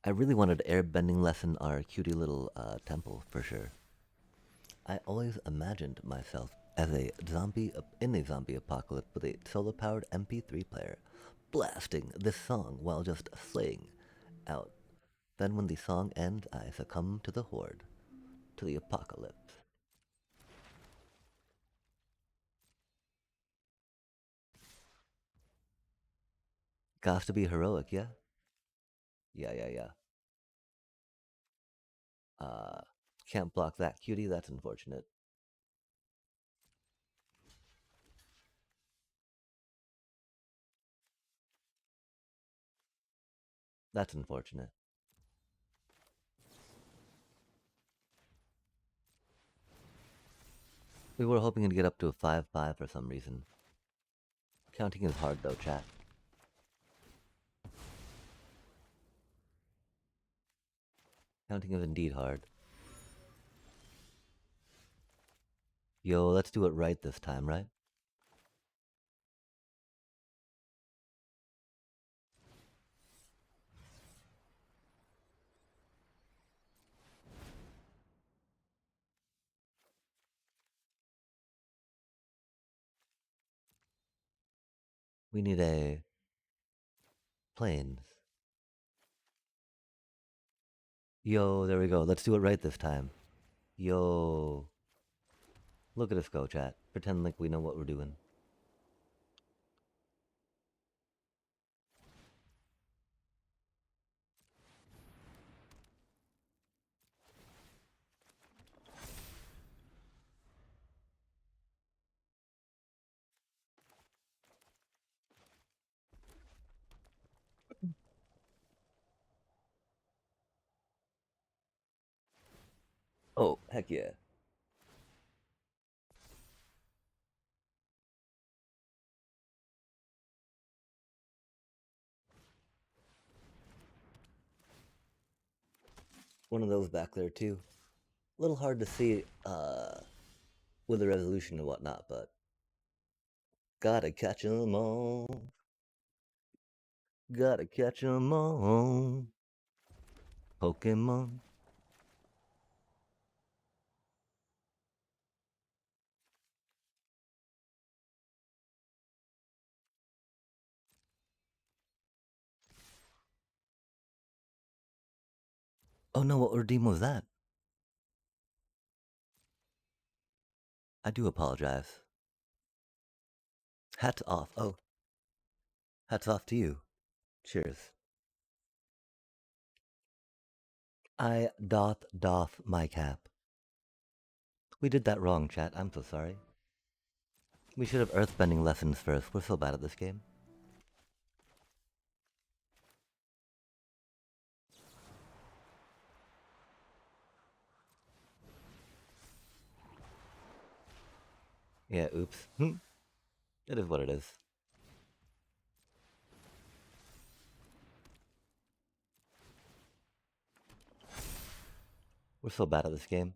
I really wanted to airbending lesson our cutie little temple for sure. I always imagined myself as a zombie in a zombie apocalypse with a solar-powered MP3 player, blasting this song while just slaying out. Then when the song ends, I succumb to the horde, to the apocalypse. Got to be heroic, yeah? Yeah. Uh, can't block that cutie, that's unfortunate. That's unfortunate. We were hoping to get up to a 5-5 for some reason. Counting is hard though, chat. Counting is indeed hard. Yo, let's do it right this time, right? We need a planes. Yo, there we go. Let's do it right this time. Yo. Look at us go, chat. Pretend like we know what we're doing. Oh, heck yeah. One of those back there, too. A little hard to see with the resolution and whatnot, but gotta catch 'em all. Gotta catch 'em all. Pokemon. Oh no, what redeem was that? I do apologize. Hats off. Oh, hats off to you. Cheers. I doth my cap. We did that wrong, chat. I'm so sorry. We should have earthbending lessons first. We're so bad at this game. Yeah, oops. It is what it is. We're so bad at this game.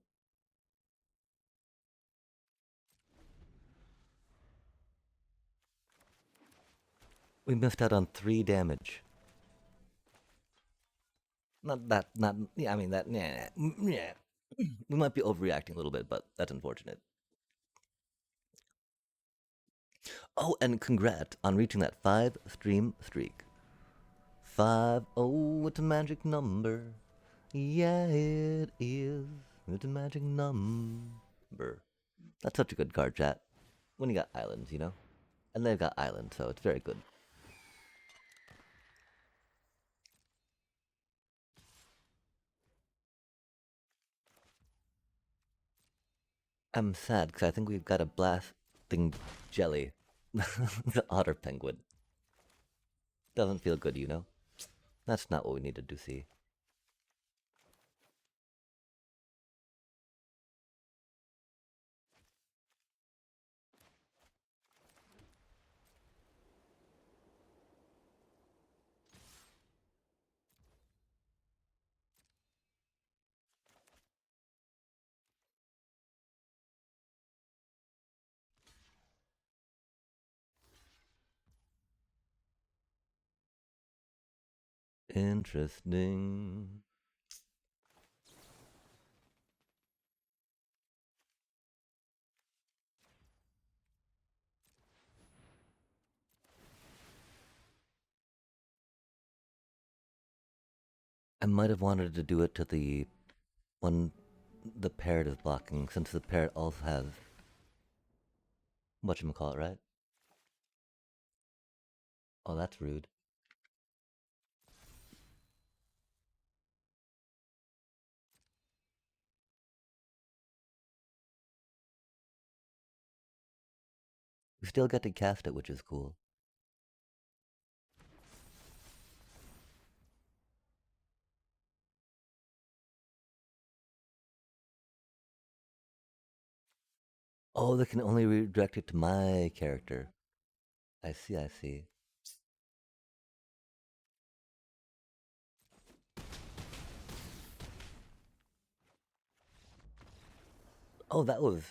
We missed out on 3 damage. Not that, not, yeah, I mean, that, yeah. We might be overreacting a little bit, but that's unfortunate. Oh, and congrats on reaching that 5 stream streak. 5, oh, it's a magic number. Yeah, it is. It's a magic number. That's such a good card, chat. When you got islands, you know? And they've got islands, so it's very good. I'm sad because I think we've got a blasting jelly. The otter penguin. Doesn't feel good, you know? That's not what we needed to see. Interesting. I might have wanted to do it to the one the parrot is blocking, since the parrot also has whatchamacallit, right? Oh, that's rude. We still get to cast it, which is cool. Oh, they can only redirect it to my character. I see, I see. Oh, that was...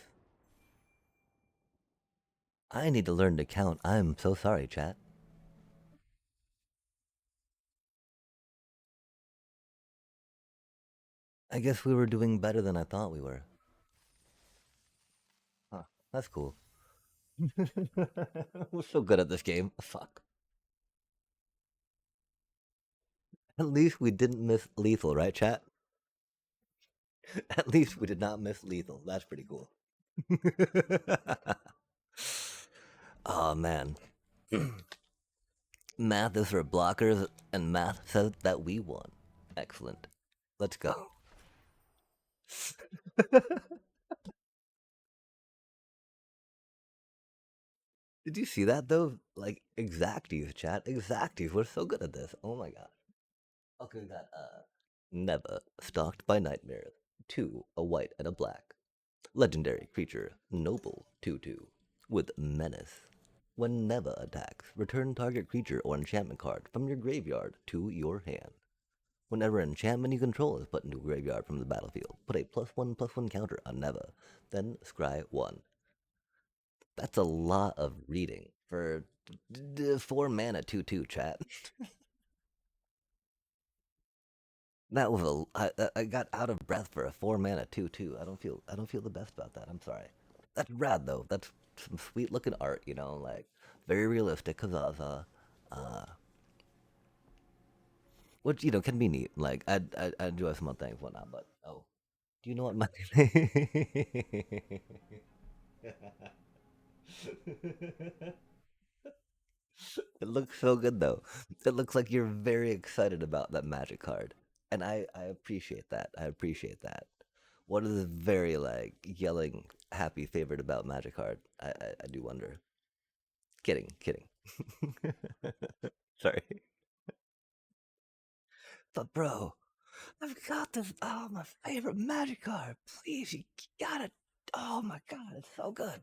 I need to learn to count. I'm so sorry, chat. I guess we were doing better than I thought we were. Huh, that's cool. We're so good at this game. Fuck. At least we didn't miss lethal, right, chat? At least we did not miss lethal. That's pretty cool. Oh, man. Math is for blockers, and math says that we won. Excellent. Let's go. Did you see that though? Like exacties, chat. Exacties. We're so good at this. Oh my god. Okay, we got Never stalked by nightmares. 2, a white and a black. Legendary creature, noble 2/2 with menace. When Neva attacks, return target creature or enchantment card from your graveyard to your hand. Whenever an enchantment you control is put into a graveyard from the battlefield, put a +1/+1 counter on Neva, then scry 1. That's a lot of reading for 4 mana 2/2, chat. That was I got out of breath for a 4 mana 2/2. I don't feel the best about that. I'm sorry. That's rad though. That's some sweet looking art, you know, like very realistic Kazaza. Uh
which can be neat. Like I enjoy some other things, whatnot. But oh, do you know what my It looks so good though. It looks like you're very excited about that magic card. And I appreciate that. I appreciate that. What is very like yelling happy favorite about magic card? I do wonder. Kidding, kidding. Sorry. But bro, I've got this my favorite magic card. Please, you gotta oh my god, it's so good.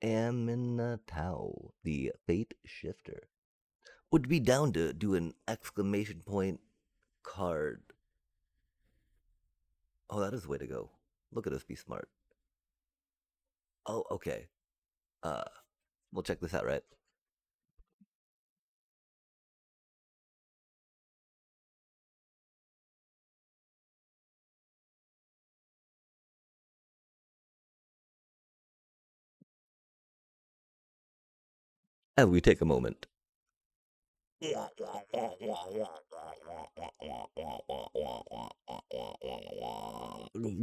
Aminatau, the Fate Shifter. Would be down to do an exclamation point card. Oh, that is the way to go. Look at us be smart. Oh, okay. Uh, we'll check this out, right? And we take a moment.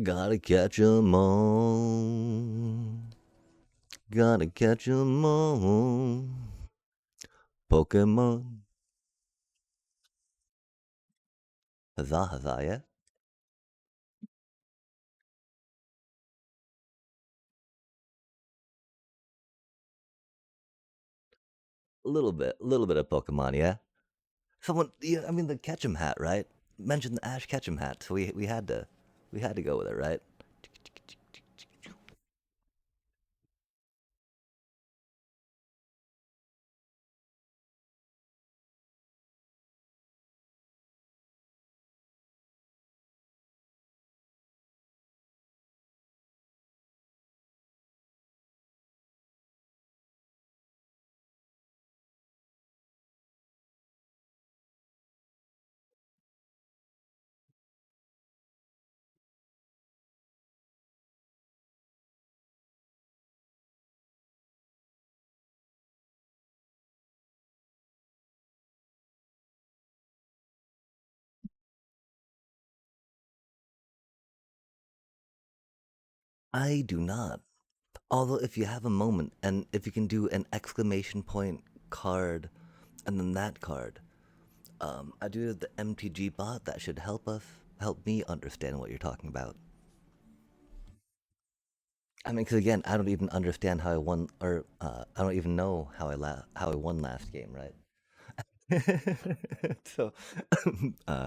Gotta catch 'em all. Gotta catch 'em all. Pokemon. Huzzah, huzzah, yeah? A little bit of Pokemon, yeah? Someone, yeah, I mean, the Ketchum hat, right? Mentioned the Ash Ketchum hat, so we had to go with it, right? I do not. Although, if you have a moment, and if you can do an exclamation point card, and then that card, I do have the MTG bot that should help me understand what you're talking about. I mean, because again, I don't even understand how I won, or I don't even know how I won last game, right? So,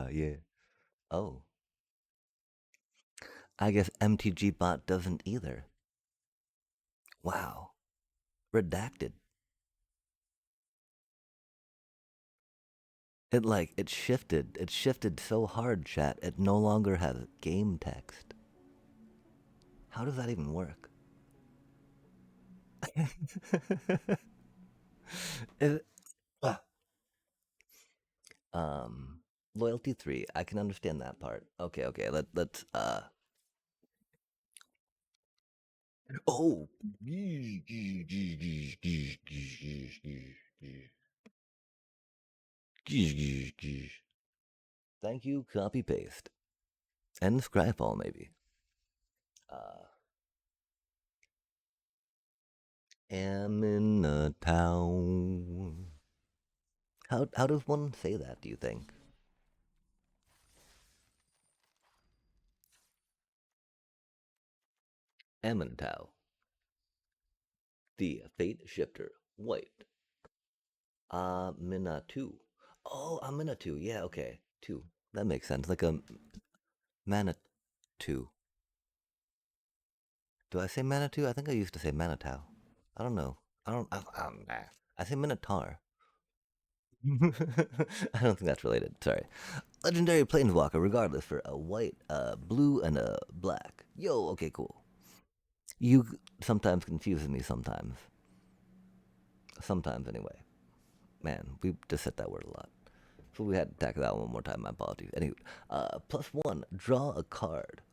yeah. Oh, I guess MTG bot doesn't either. Wow. Redacted. It shifted. It shifted so hard, chat. It no longer has game text. How does that even work? Is ah, um, loyalty 3. I can understand that part. Okay, okay. Let's. Oh. Thank you. Copy paste and Scryfall maybe. Uh, am in a town. How does one say that? Do you think? Amentow, the Fate Shifter, white. Aminatu. Oh, Aminatu. Yeah, okay. Two. That makes sense. Like a Manitou. Do I say Manitou? I think I used to say Manitow. I don't know. I say Minotaur. I don't think that's related. Sorry. Legendary Planeswalker, regardless, for a white, blue, and a black. Yo, okay, cool. You sometimes confuses me sometimes. Sometimes, anyway. Man, we just said that word a lot. So we had to tackle that one more time. My apologies. Anyway, +1, draw a card.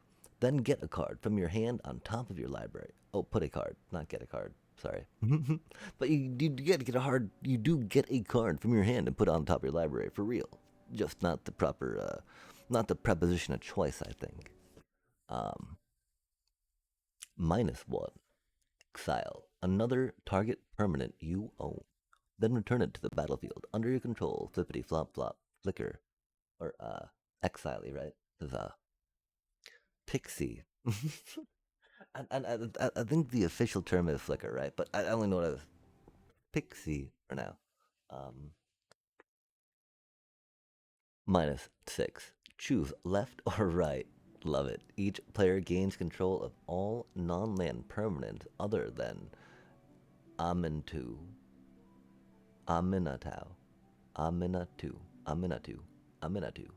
Then get a card from your hand on top of your library. Oh, put a card, not get a card. Sorry, but you get a hard. You do get a card from your hand and put it on top of your library for real. Just not the proper, not the preposition of choice. I think. Um, -1. Exile another target permanent you own. Then return it to the battlefield under your control. Flippity flop flop. Flicker or exile, right? This is pixie. I think the official term is flicker, right? But I only know it as pixie for now. Um, -6. Choose left or right. Love it. Each player gains control of all non-land permanents other than Amintu, Aminatau, Aminatu, Aminatu, Aminatu.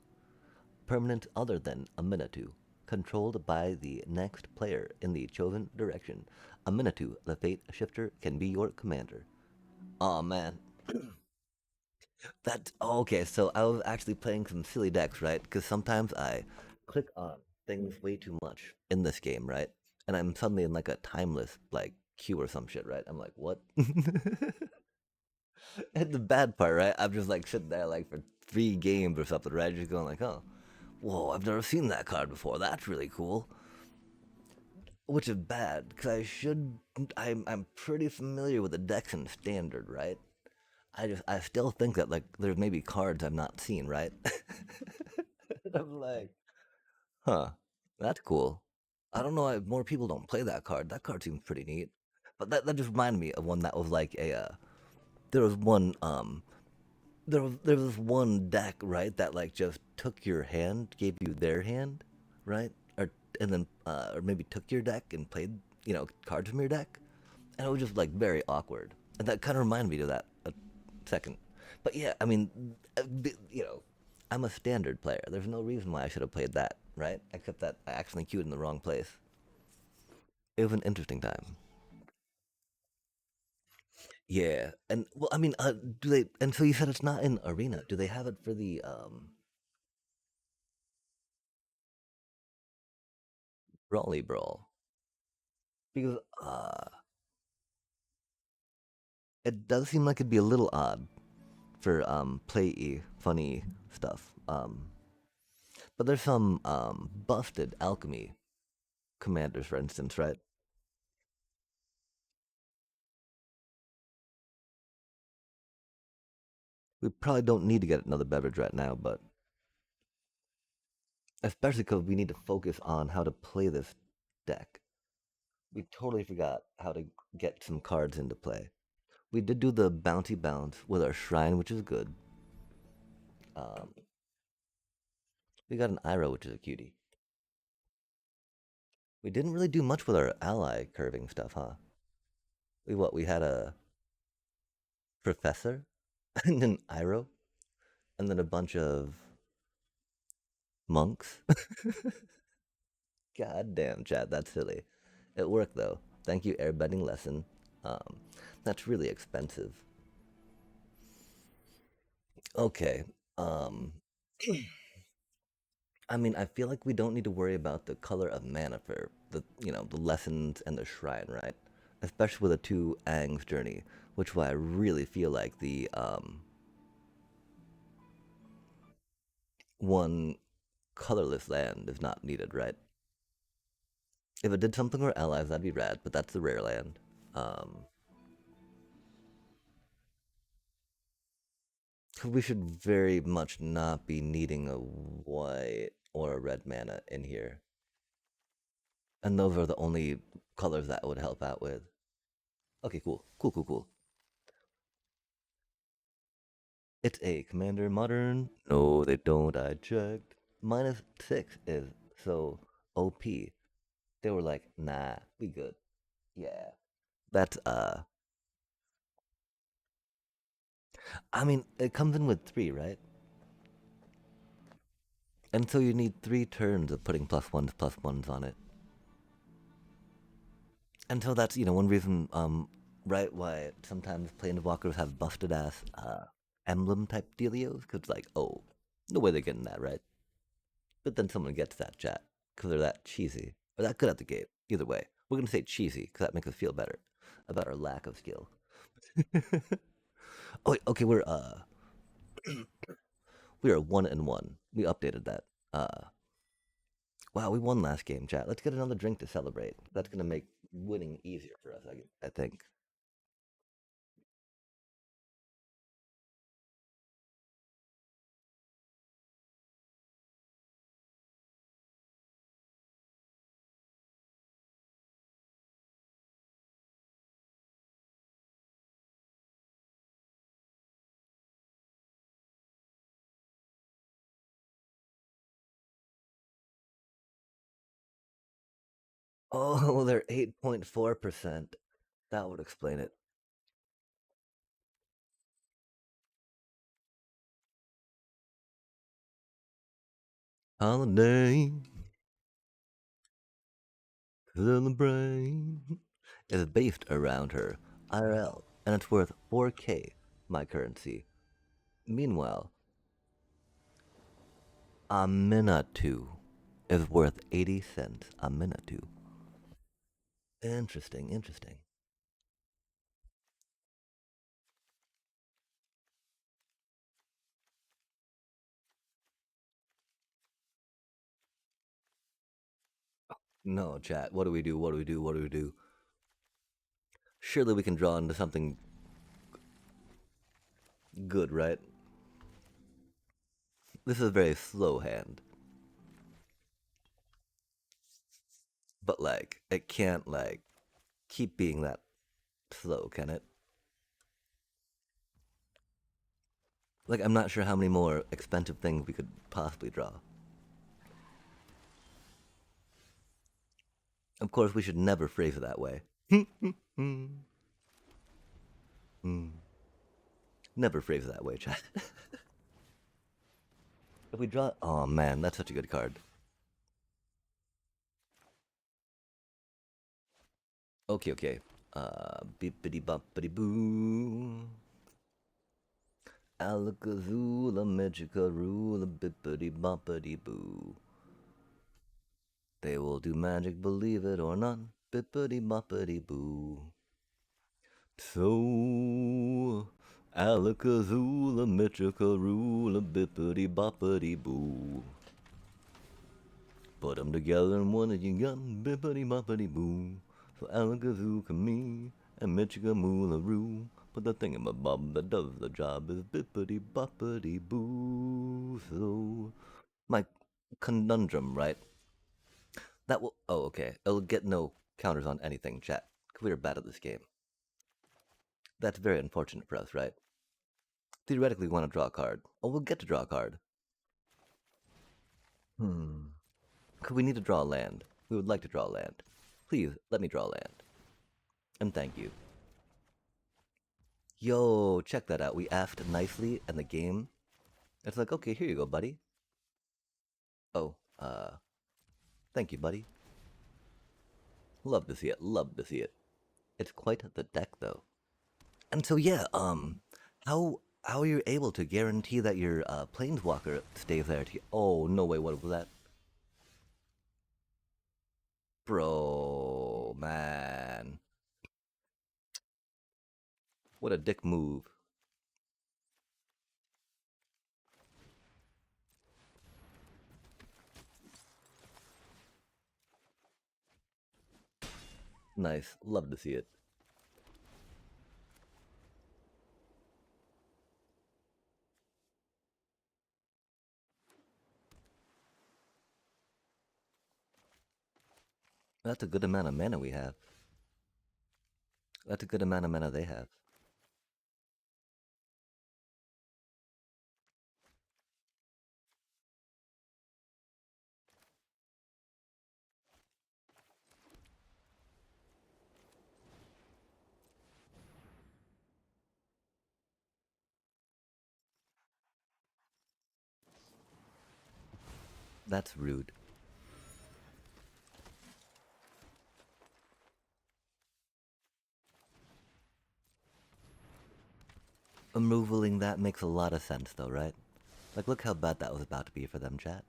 Permanents other than Aminatu, controlled by the next player in the chosen direction. Aminatu, the fate shifter, can be your commander. Oh man, that okay. So I was actually playing some silly decks, right? Because sometimes I click on things way too much in this game, right? And I'm suddenly in like a timeless like queue or some shit, right? I'm like, what? And the bad part, right? I'm just like sitting there like for 3 games or something, right? Just going like, oh, whoa, I've never seen that card before. That's really cool. Which is bad because I should. I'm pretty familiar with the decks in standard, right? I still think that like there's maybe cards I've not seen, right? I'm like, huh, that's cool. I don't know why more people don't play that card. That card seems pretty neat. But that just reminded me of one that was like a there was one there was one deck, right, that like just took your hand, gave you their hand, right? Or and then or maybe took your deck and played, cards from your deck. And it was just like very awkward. And that kind of reminded me of that a second. But yeah, I mean, I'm a standard player. There's no reason why I should have played that, right? Except that I accidentally queued in the wrong place. It was an interesting time. Yeah, and well, I mean, do they? And so you said it's not in arena. Do they have it for the Brawly Brawl? Because it does seem like it'd be a little odd for play funny stuff. But there's some busted alchemy commanders, for instance, right? We probably don't need to get another beverage right now, but especially because we need to focus on how to play this deck. We totally forgot how to get some cards into play. We did do the bounty bounce with our shrine, which is good. Um, we got an Iroh, which is a cutie. We didn't really do much with our ally curving stuff, huh? We had a professor and an Iroh, and then a bunch of monks. God damn, Chad, that's silly. It worked though. Thank you, airbending lesson. Um, that's really expensive. Okay. Um, I mean, I feel like we don't need to worry about the color of mana for the lessons and the shrine, right? Especially with a two Aang's journey, which why I really feel like the one colorless land is not needed, right? If it did something for allies, that'd be rad, but that's the rare land. Um, we should very much not be needing a white or a red mana in here. And those are the only colors that would help out with. Okay, cool. Cool, cool, cool. It's a Commander Modern. No, they don't. I checked. -6 is so OP. They were like, nah, we good. Yeah. That's I mean, it comes in with 3, right? And so you need 3 turns of putting plus ones on it. And so that's, one reason, right, why sometimes planeswalkers have busted ass emblem type dealios, because like, oh, no way they're getting that, right? But then someone gets that chat, because they're that cheesy, or that good at the game. Either way, we're gonna say cheesy, because that makes us feel better. about our lack of skill. Oh, wait, okay, we are 1-1. We updated that. Wow, we won last game, chat. Let's get another drink to celebrate. That's gonna make winning easier for us, I think. Oh, they're 8.4%. That would explain it. Holiday, celebrate is based around her IRL, and it's worth 4K, my currency. Meanwhile, a Minatu is worth 80 cents a Minatu. Interesting, interesting. No, chat. What do we do? What do we do? What do we do? Surely we can draw into something good, right? This is a very slow hand. But, like, it can't, like, keep being that slow, can it? Like, I'm not sure how many more expensive things we could possibly draw. Of course, we should never phrase it that way. Never phrase it that way, chat. If we draw... Oh, man, that's such a good card. Okay, okay. Beepity boppity boo. Alakazoola, Magikaroola, bippity boppity boo. They will do magic, believe it or not. Bippity boppity boo. So, Alakazoola, Magikaroola, bippity boppity boo. Put them together and what did you got? Bippity boppity boo. So Alakazoo me and Michikamoolaroo. But the thingamabob that does the job is bippity boppity boo. So, my conundrum, right? That will. Oh, okay. It'll get no counters on anything, chat. 'Cause we're bad at this game. That's very unfortunate for us, right? Theoretically, we want to draw a card. Oh, we'll get to draw a card. Could we need to draw a land? We would like to draw a land. Please, let me draw a land. And thank you. Yo, check that out. We asked nicely, and the game, it's like, okay, here you go, buddy. Oh, thank you, buddy. Love to see it. Love to see it. It's quite the deck, though. And so, yeah, how are you able to guarantee that your planeswalker stays there? Oh no way! What was that, bro? Man, what a dick move! Nice. Love to see it. That's a good amount of mana we have. That's a good amount of mana they have. That's rude. Removing that makes a lot of sense, though, right? Like, look how bad that was about to be for them, chat.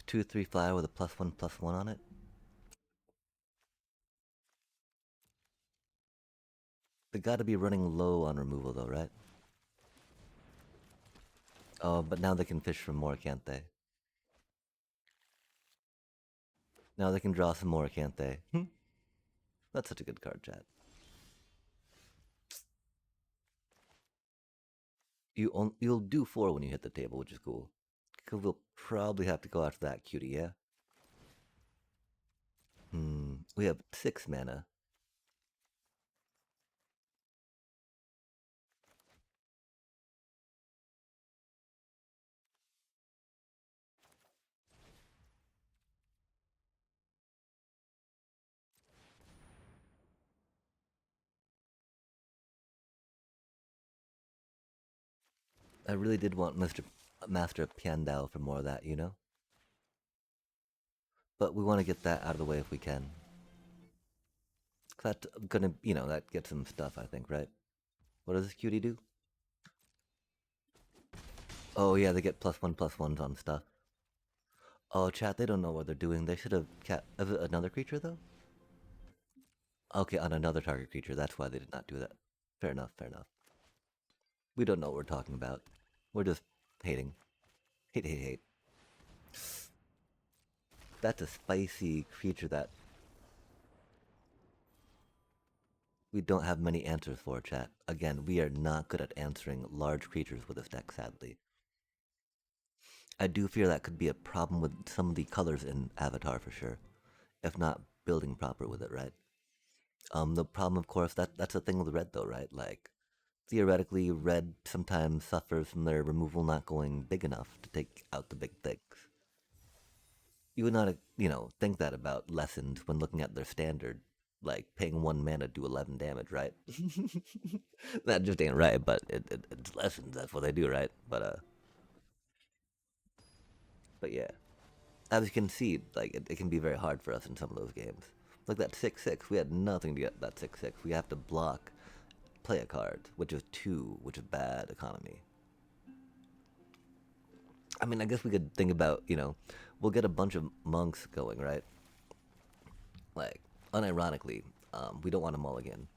2/3 flyer with a +1/+1 on it. They gotta be running low on removal though, right? Oh, but now they can fish for more, can't they? Now they can draw some more, can't they? That's such a good card, chat. You'll do 4 when you hit the table, which is cool. Cause we'll probably have to go after that cutie, yeah? We have 6 mana. I really did want Master Piandao for more of that, you know? But we want to get that out of the way if we can. That's gonna, that gets some stuff, I think, right? What does this cutie do? Oh yeah, they get +1/+1s on stuff. Oh, chat, they don't know what they're doing. They should have Is it another creature, though? Okay, on another target creature. That's why they did not do that. Fair enough, fair enough. We don't know what we're talking about. We're just hating. Hate, hate, hate. That's a spicy creature that we don't have many answers for, chat. Again, we are not good at answering large creatures with this deck, sadly. I do fear that could be a problem with some of the colors in Avatar for sure, if not building proper with it, right? The problem, of course, that's the thing with red though, right? Like, theoretically, red sometimes suffers from their removal not going big enough to take out the big things. You would not, think that about lessons when looking at their standard, like paying 1 mana to do 11 damage, right? That just ain't right, but it's lessons. That's what they do, right? But yeah, as you can see, like it can be very hard for us in some of those games. Like that 6/6, we had nothing to get that 6/6. We have to block, play a card, which is 2, which is bad economy. I mean, I guess we could think about, we'll get a bunch of monks going, right? Like, unironically, we don't want a mulligan.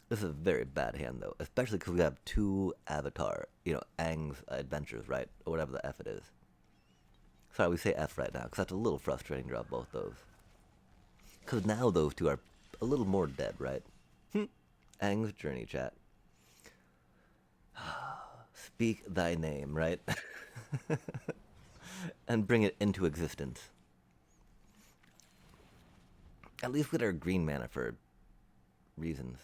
This is a very bad hand, though, especially because we have 2 Avatar, Aang's adventures, right? Or whatever the F it is. Sorry, we say F right now, because that's a little frustrating to draw both those. Because now those 2 are a little more dead, right? Aang's Journey, chat. Speak thy name, right? And bring it into existence. At least with our green mana for reasons.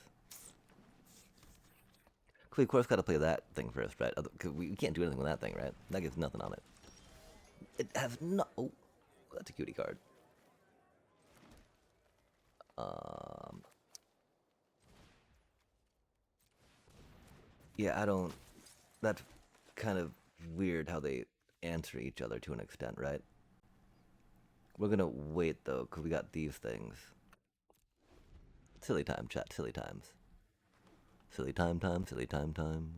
We of course gotta play that thing first, right? Because we can't do anything with that thing, right? That gets nothing on it. It has no. Oh, that's a cutie card. Yeah, I don't. That's kind of weird how they answer each other to an extent, right? We're gonna wait though, because we got these things. Silly time, chat. Silly times. Silly time, silly time times.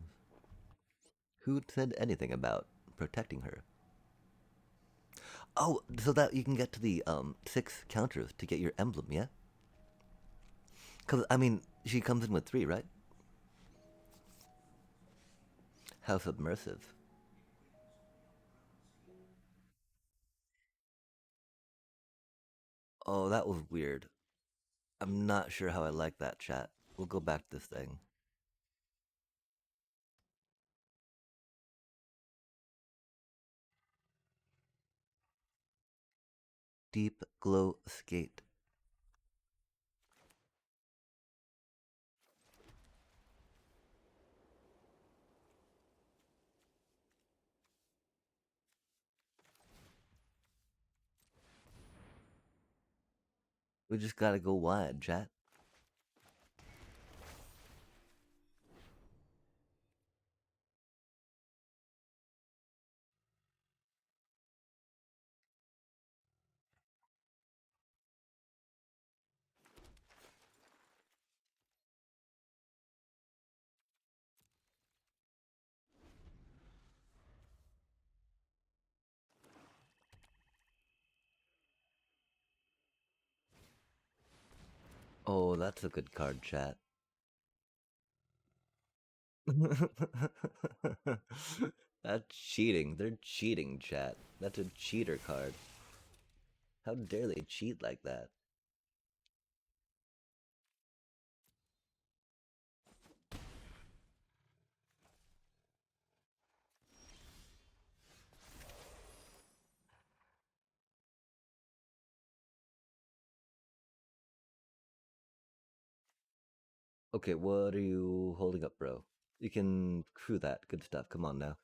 Who said anything about protecting her? Oh, so that you can get to the 6 counters to get your emblem, yeah? Because, I mean, she comes in with 3, right? How submersive. Oh, that was weird. I'm not sure how I like that, chat. We'll go back to this thing. Deep Glow Skate. We just gotta go wide, chat. Oh, that's a good card, chat. That's cheating. They're cheating, chat. That's a cheater card. How dare they cheat like that? Okay, what are you holding up, bro? You can crew that. Good stuff. Come on now.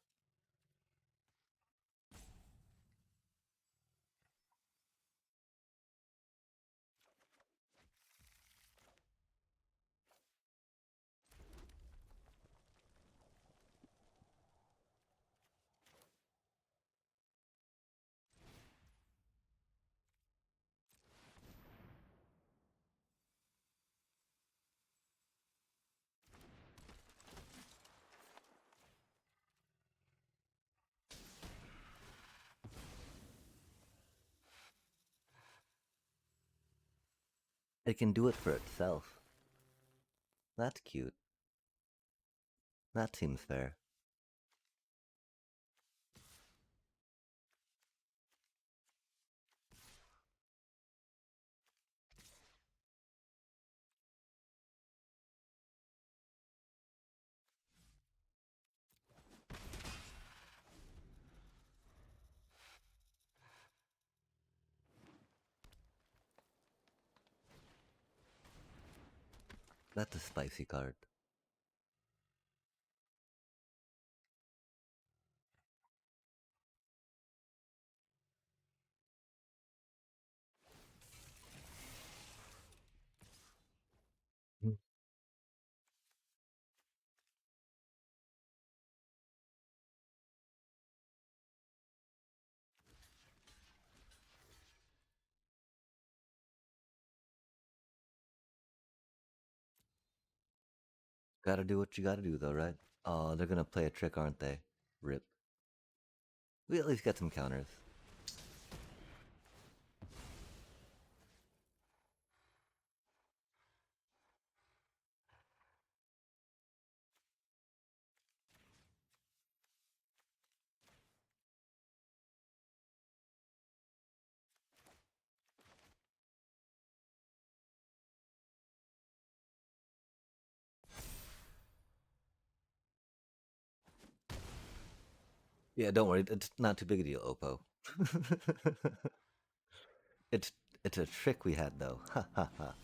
It can do it for itself. That's cute. That seems fair. That's a spicy card. Mm. Gotta do what you gotta do, though, right? Oh, they're gonna play a trick, aren't they? Rip. We at least get some counters. Yeah, don't worry. It's not too big a deal, Oppo. it's it's a trick we had, though. Ha ha ha.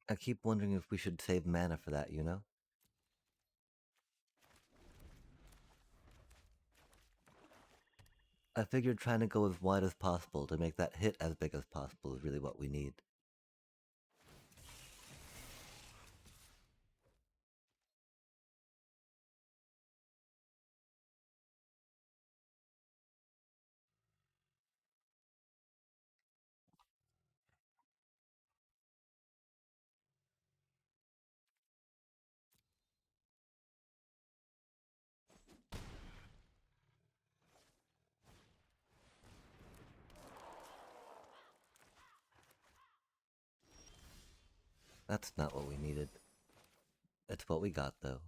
I keep wondering if we should save mana for that, you know? I figured trying to go as wide as possible to make that hit as big as possible is really what we need. That's not what we needed. It's what we got, though.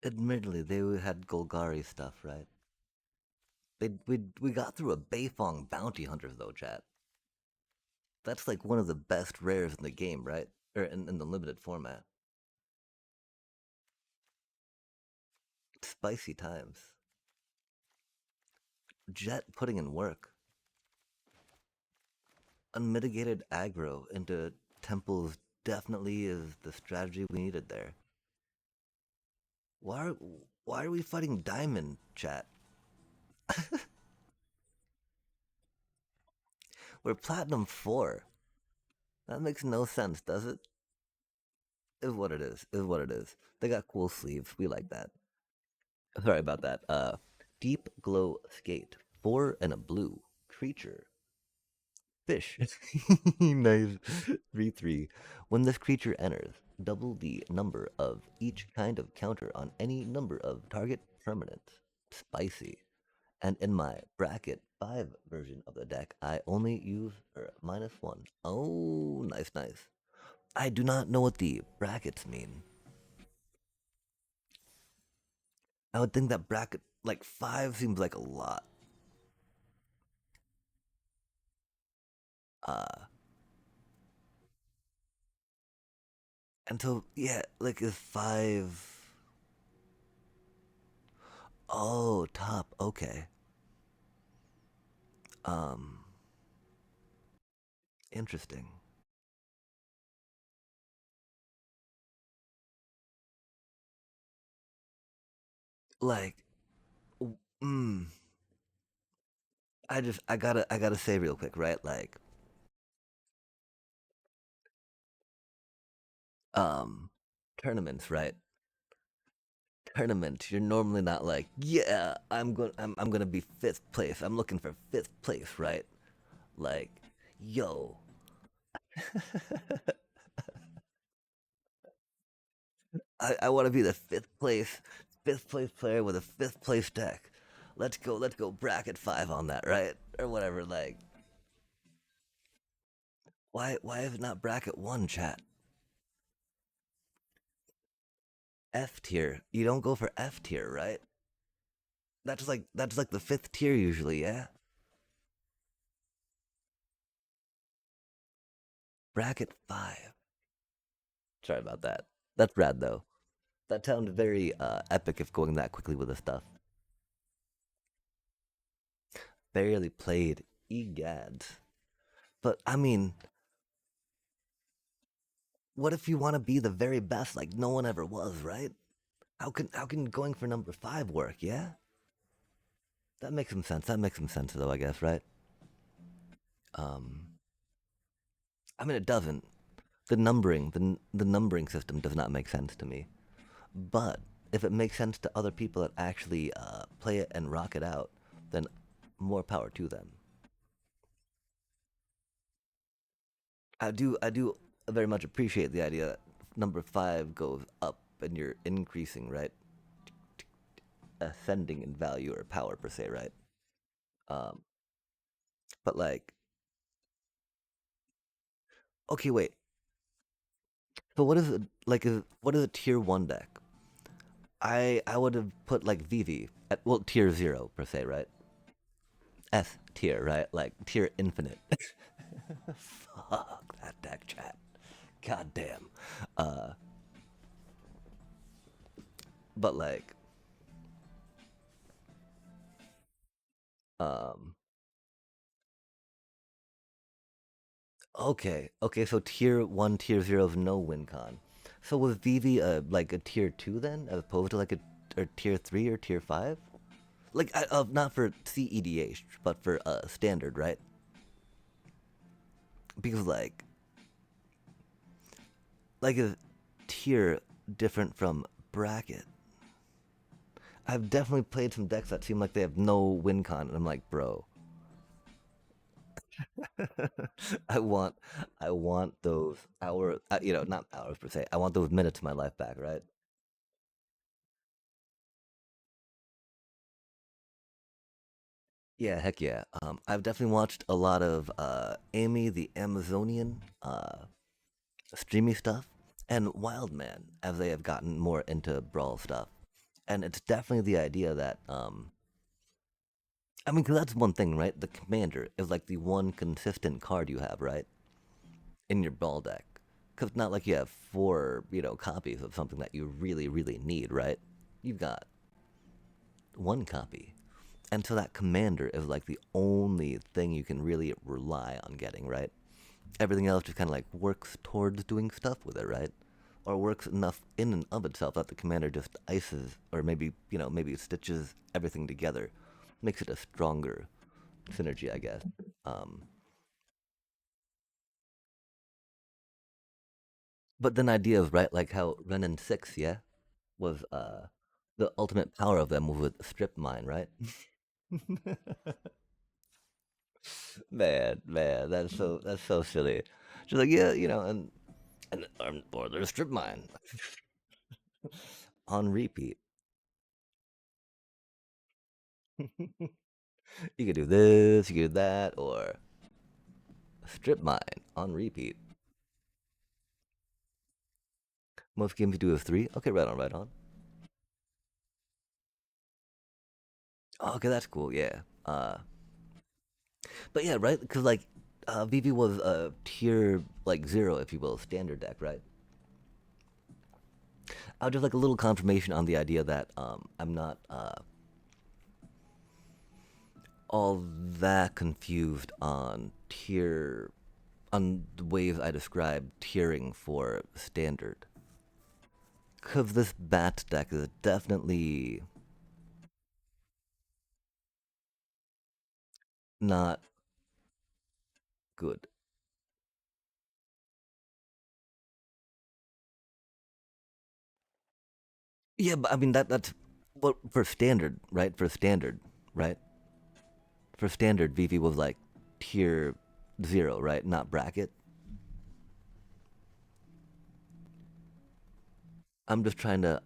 Admittedly, they had Golgari stuff, right? We got through a Beifong bounty hunters though, chat. That's like one of the best rares in the game, right? Or in the limited format. Spicy times. Jet putting in work. Unmitigated aggro into temples definitely is the strategy we needed there. Why are, why are we fighting Diamond, chat? We're Platinum 4. That makes no sense, does it? Is what it is. Is what it is. They got cool sleeves. We like that. Sorry about that. Deep glow skate. 4 and a blue. Creature. Fish. Nice. 3/3. When this creature enters, double the number of each kind of counter on any number of target permanents. Spicy. And in my bracket 5 version of the deck, I only use -1. Oh, nice, nice. I do not know what the brackets mean. I would think that bracket, like 5 seems like a lot. Uh, and so, yeah, like is 5. Oh, top. Okay. Um, interesting. Like, mm, I gotta say real quick, right? Like, um, tournaments, right? Tournament, you're normally not like, yeah, I'm gonna be fifth place. I'm looking for fifth place, right? Like, yo, I want to be the fifth place player with a fifth place deck. Let's go bracket 5 on that, right? Or whatever. Like, why is it not bracket 1, chat? F tier. You don't go for F tier, right? That's like the fifth tier usually, yeah. Bracket 5. Sorry about that. That's rad though. That sounds very epic if going that quickly with the stuff. Barely played. Egads. But I mean, what if you want to be the very best like no one ever was, right? How can going for number 5 work, yeah? That makes some sense. That makes some sense though, I guess, right? Um I mean it doesn't. The numbering system does not make sense to me. But if it makes sense to other people that actually play it and rock it out, then more power to them. I do very much appreciate the idea that number 5 goes up and you're increasing, right? Ascending in value or power per se, right? Um, but like, okay, wait. So what is it like? What is a tier 1 deck? I would have put like VV at well tier 0 per se, right? S tier, right? Like tier infinite. Fuck that deck, chat. God damn. Uh, but like, um, okay. So tier 1, tier 0 is no win con. So was VV like a tier 2 then, as opposed to like a tier 3 or tier 5? Like, not for CEDH, but for standard, right? Because like a tier different from bracket. I've definitely played some decks that seem like they have no win con, and I'm like, bro, I want, I want those not hours per se. I want those minutes of my life back, right? Yeah, heck yeah. I've definitely watched a lot of Amy the Amazonian streamy stuff and Wildman as they have gotten more into brawl stuff.
and it's definitely the idea that I mean, 'cause that's one thing, right? The commander is like the one consistent card you have, right, in your ball deck. Because it's not like you have four, copies of something that you really, really need, right? You've got one copy. And so that commander is like the only thing you can really rely on getting, right? Everything else just kind of like works towards doing stuff with it, right? Or works enough in and of itself that the commander just ices, or maybe stitches everything together, makes it a stronger synergy, I guess. Um, but then ideas, right? Like how Ren and Six, yeah, was the ultimate power of them was with strip mine, right? Man, that's so silly. She's like, yeah, and or there's strip mine on repeat. You could do this, you could do that, or strip mine on repeat. Most games you do is three. Okay, right on, right on. Oh, okay, that's cool. Yeah. But yeah, right? Because like, VV was a tier like zero, if you will, standard deck, right? I would just like a little confirmation on the idea that I'm not all that confused on the ways I described tiering for standard. Because this bat deck is definitely not good. Yeah, but I mean that's what for standard, right? For standard, right? For standard, VV was like tier zero, right? Not bracket. I'm just trying to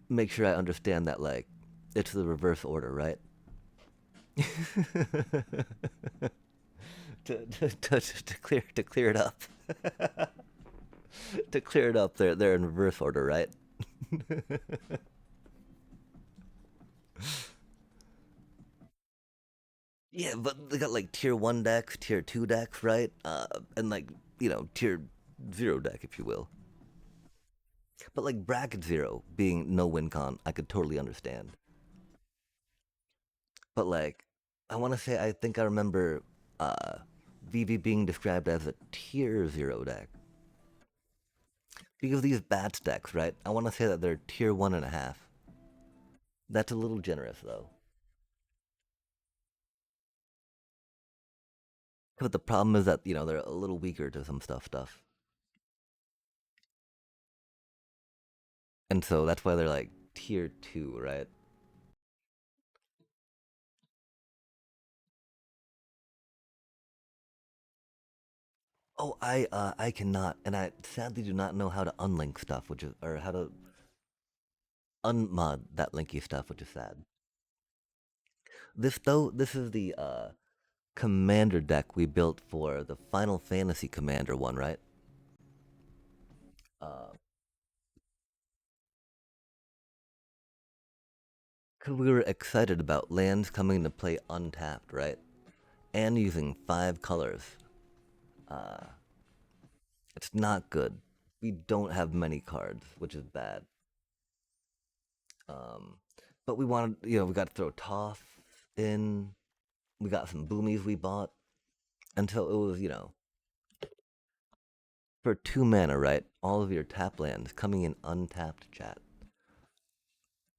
make sure I understand that like it's the reverse order, right? To clear it up. To clear it up, they're in reverse order, right? Yeah, but they got like tier one decks, tier two decks, right? And like tier zero deck, if you will. But like bracket zero being no win con, I could totally understand. But like, I want to say I think I remember uh, VV being described as a tier zero deck because these bats decks, right? I want to say that they're tier one and a half. That's a little generous though. But the problem is that they're a little weaker to some stuff, and so that's why they're like tier two, right? Oh, I cannot, and I sadly do not know how to unlink stuff, which is or how to unmod that linky stuff, which is sad. This is the commander deck we built for the Final Fantasy Commander one, right? Uh, Cause we were excited about lands coming to play untapped, right? And using five colors. Uh, it's not good. We don't have many cards, which is bad. Um, but we wanted, we got to throw Toss in. We got some boomies we bought until it was, for two mana, right? All of your tap lands coming in untapped, chat.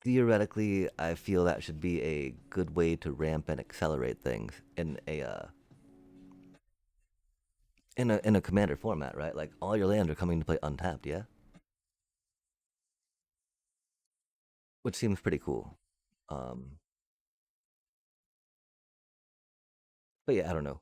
Theoretically, I feel that should be a good way to ramp and accelerate things in a commander format, right? Like all your lands are coming to play untapped, yeah, which seems pretty cool. Um, but yeah, I don't know.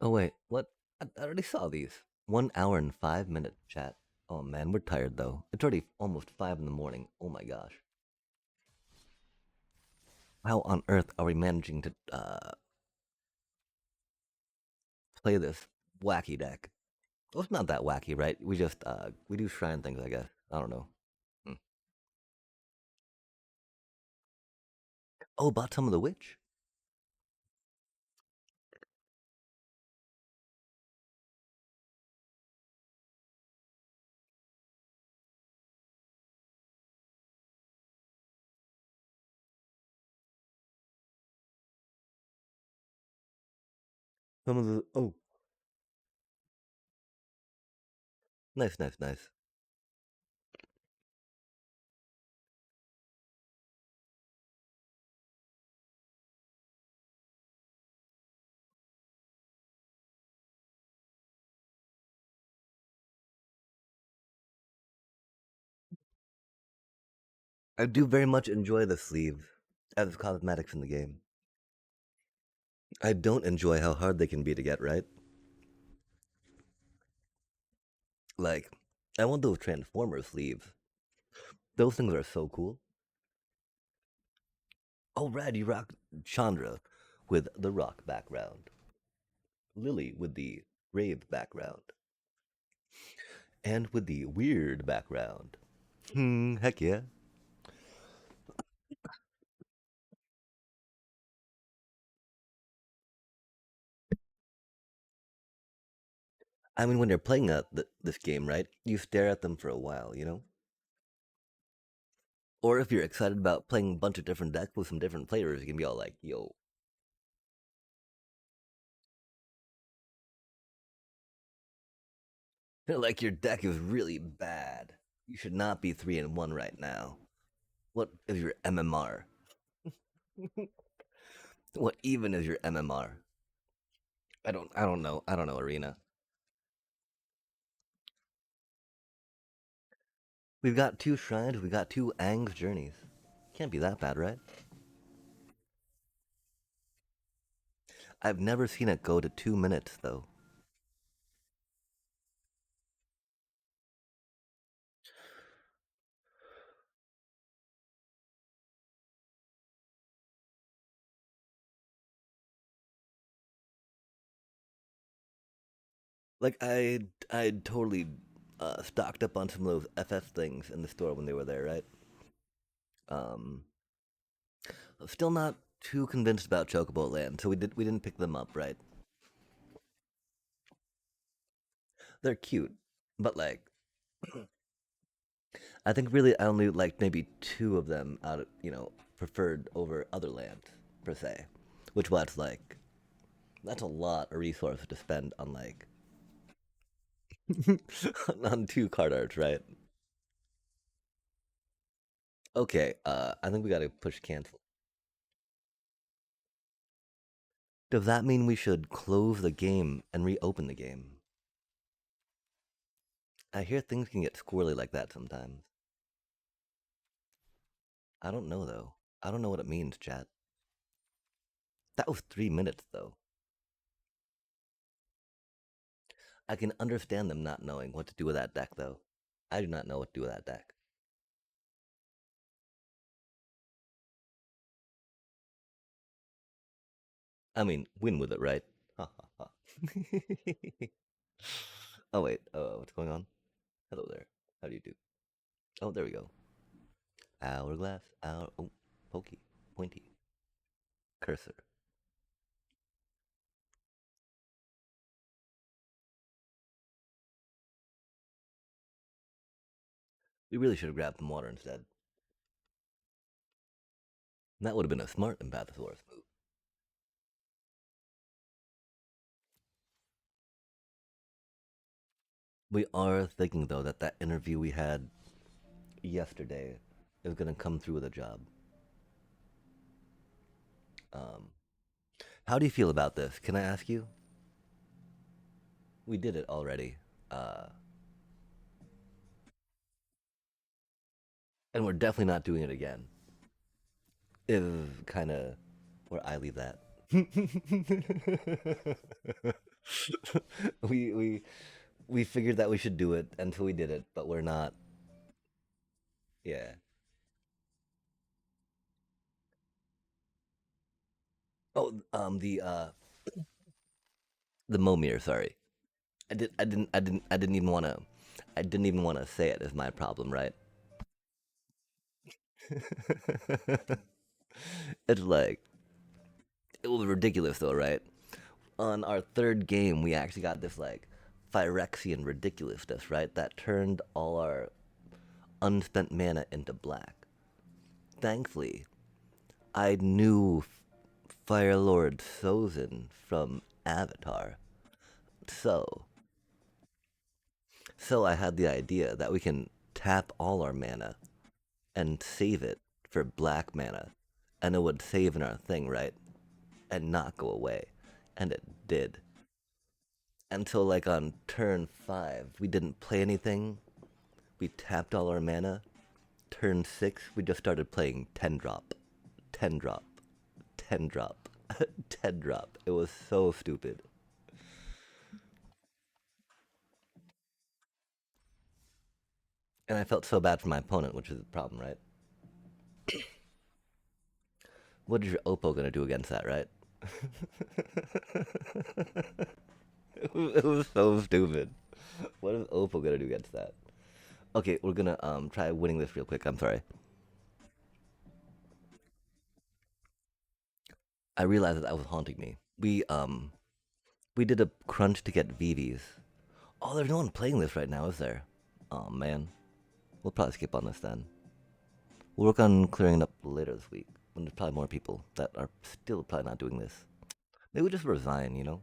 Oh wait, what? I already saw these. 1 hour and 5 minute chat. Oh man, we're tired though. It's already almost 5 in the morning. Oh my gosh. How on earth are we managing to play this wacky deck? Well, it's not that wacky, right? We just we do shrine things, I guess. I don't know. Hmm. Oh, Bottom of the Witch. Some of the oh, nice, nice, nice. I do very much enjoy the sleeve as cosmetics in the game. I don't enjoy how hard they can be to get right. Like, I want those Transformer sleeves. Those things are so cool. Oh, Rad, you rock Chandra with the rock background, Lily with the rave background, and with the weird background. Heck yeah. I mean, when you're playing this game, right? You stare at them for a while, you know? Or if you're excited about playing a bunch of different decks with some different players, you can be all like, yo, like your deck is really bad. You should not be 3-1 right now. What is your MMR? What even is your MMR? I don't know. I don't know, Arena. We've got two shrines, we've got two Aang's journeys. Can't be that bad, right? I've never seen it go to 2 minutes though. Like I totally stocked up on some of those FF things in the store when they were there, right? Um, Still not too convinced about Chocobo Land, so we didn't pick them up, right? They're cute, but like I think really I only like maybe two of them out of preferred over other land per se, which was like that's a lot of resources to spend on like on two card arts, right? Okay, I think we gotta push cancel. Does that mean we should close the game and reopen the game? I hear things can get squirrely like that sometimes. I don't know though. I don't know what it means, chat. That was 3 minutes though. I can understand them not knowing what to do with that deck though. I do not know what to do with that deck. I mean, win with it, right? Ha ha ha. Oh wait, what's going on? Hello there. How do you do? Oh, there we go. Hourglass, oh, pokey, pointy, cursor. We really should have grabbed some water instead. That would have been a smart Empathosaurus move. We are thinking though that that interview we had yesterday is gonna come through with a job. Um, how do you feel about this? Can I ask you? We did it already, uh, and we're definitely not doing it again. Is kind of where I leave that. we we we figured that we should do it until we did it, but we're not. Yeah, Oh, the Momir. Sorry, I didn't even wanna. I didn't even want to say it. Is my problem, right? It's like it was ridiculous though, right? On our third game, we actually got this like Phyrexian ridiculousness, right? That turned all our unspent mana into black. Thankfully, I knew Fire Lord Sozin from Avatar, so I had the idea that we can tap all our mana and save it for black mana, and it would save in our thing, right? And not go away, and it did. Until like on turn 5, we didn't play anything. We tapped all our mana. Turn 6, we just started playing 10 drop, 10 drop, 10 drop, 10 drop. It was so stupid. And I felt so bad for my opponent, which is the problem, right? What is your Oppo gonna do against that, right? It was so stupid. What is Oppo gonna do against that? Okay, we're gonna try winning this real quick. I'm sorry. I realized that that was haunting me. We did a crunch to get VVs. Oh, there's no one playing this right now, is there? Oh man. We'll probably skip on this then. We'll work on clearing it up later this week when there's probably more people that are still probably not doing this. Maybe we just resign, you know?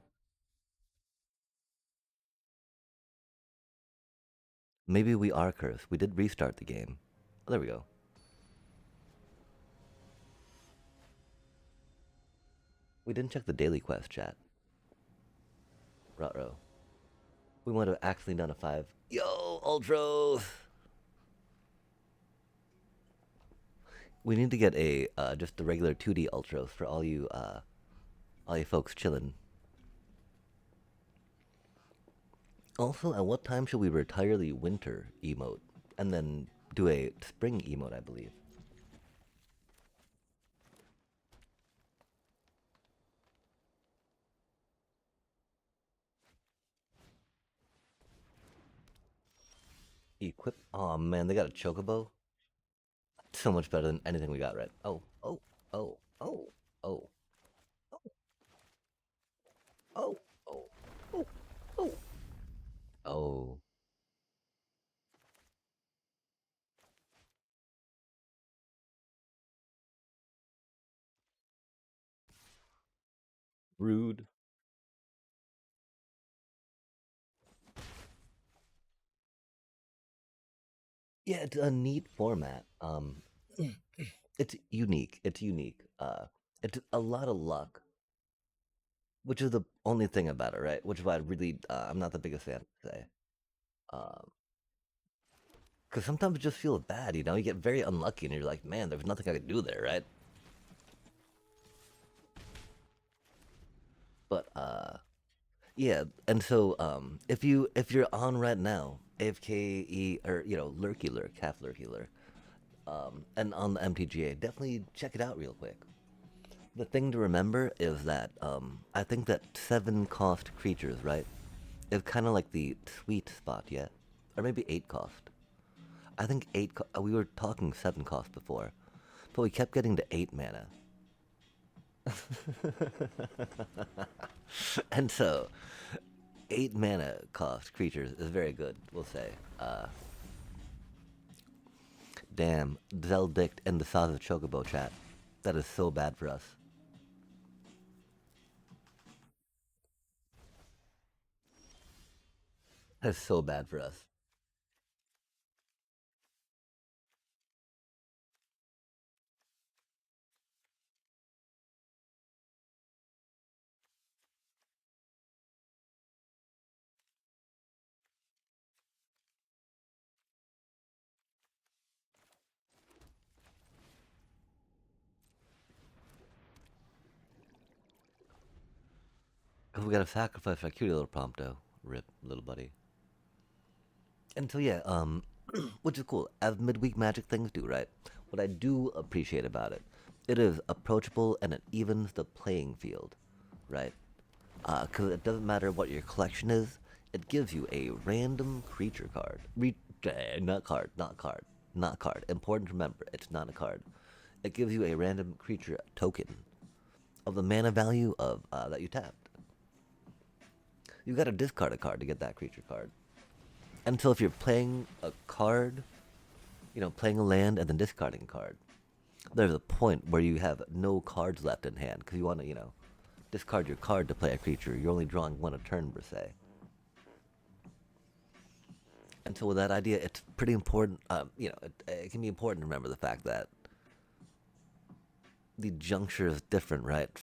Maybe we are cursed. We did restart the game. Oh, there we go. We didn't check the daily quest chat. Ruh-roh. We might have actually done a 5. Yo, Ultros! We need to get a just the regular 2D Ultros for all you folks chilling. Also, at what time should we retire the winter emote and then do a spring emote, I believe? Equip. Oh man, they got a chocobo. So much better than anything we got, right? Oh, oh, oh, oh, oh, oh, oh, oh, oh, oh. Rude. Yeah, it's a neat format. It's unique. It's unique. It's a lot of luck, which is the only thing about it, right? Which is why I really, I'm not the biggest fan. Say, um, because sometimes it just feels bad, you know. You get very unlucky, and you're like, man, there's nothing I could do there, right? But yeah, and so if you're on right now, AFKE or lurky lurk, half lurky lurk, and on the MTGA, definitely check it out real quick. The thing to remember is that I think that 7 cost creatures, right, is kind of like the sweet spot yet, or maybe 8 cost. I think we were talking 7 cost before, but we kept getting to 8 mana. And so 8 mana cost creatures is very good, we'll say. Damn, Zeldict and the Saza Chocobo chat. That is so bad for us. That is so bad for us. 'Cause we gotta sacrifice our cute little Prompto. Rip, little buddy. And so yeah, which is cool, as midweek magic things do, right? What I do appreciate about it it is approachable and it evens the playing field, right? Because it doesn't matter what your collection is, it gives you a random creature card. Not card, not card, not card. Important to remember, it's not a card. It gives you a random creature token of the mana value of that you tapped. You got to discard a card to get that creature card. Until if you're playing a card, playing a land and then discarding a card, there's a point where you have no cards left in hand because you want to, discard your card to play a creature. You're only drawing one a turn per se. And so with that idea, it's pretty important. It can be important to remember the fact that the juncture is different, right?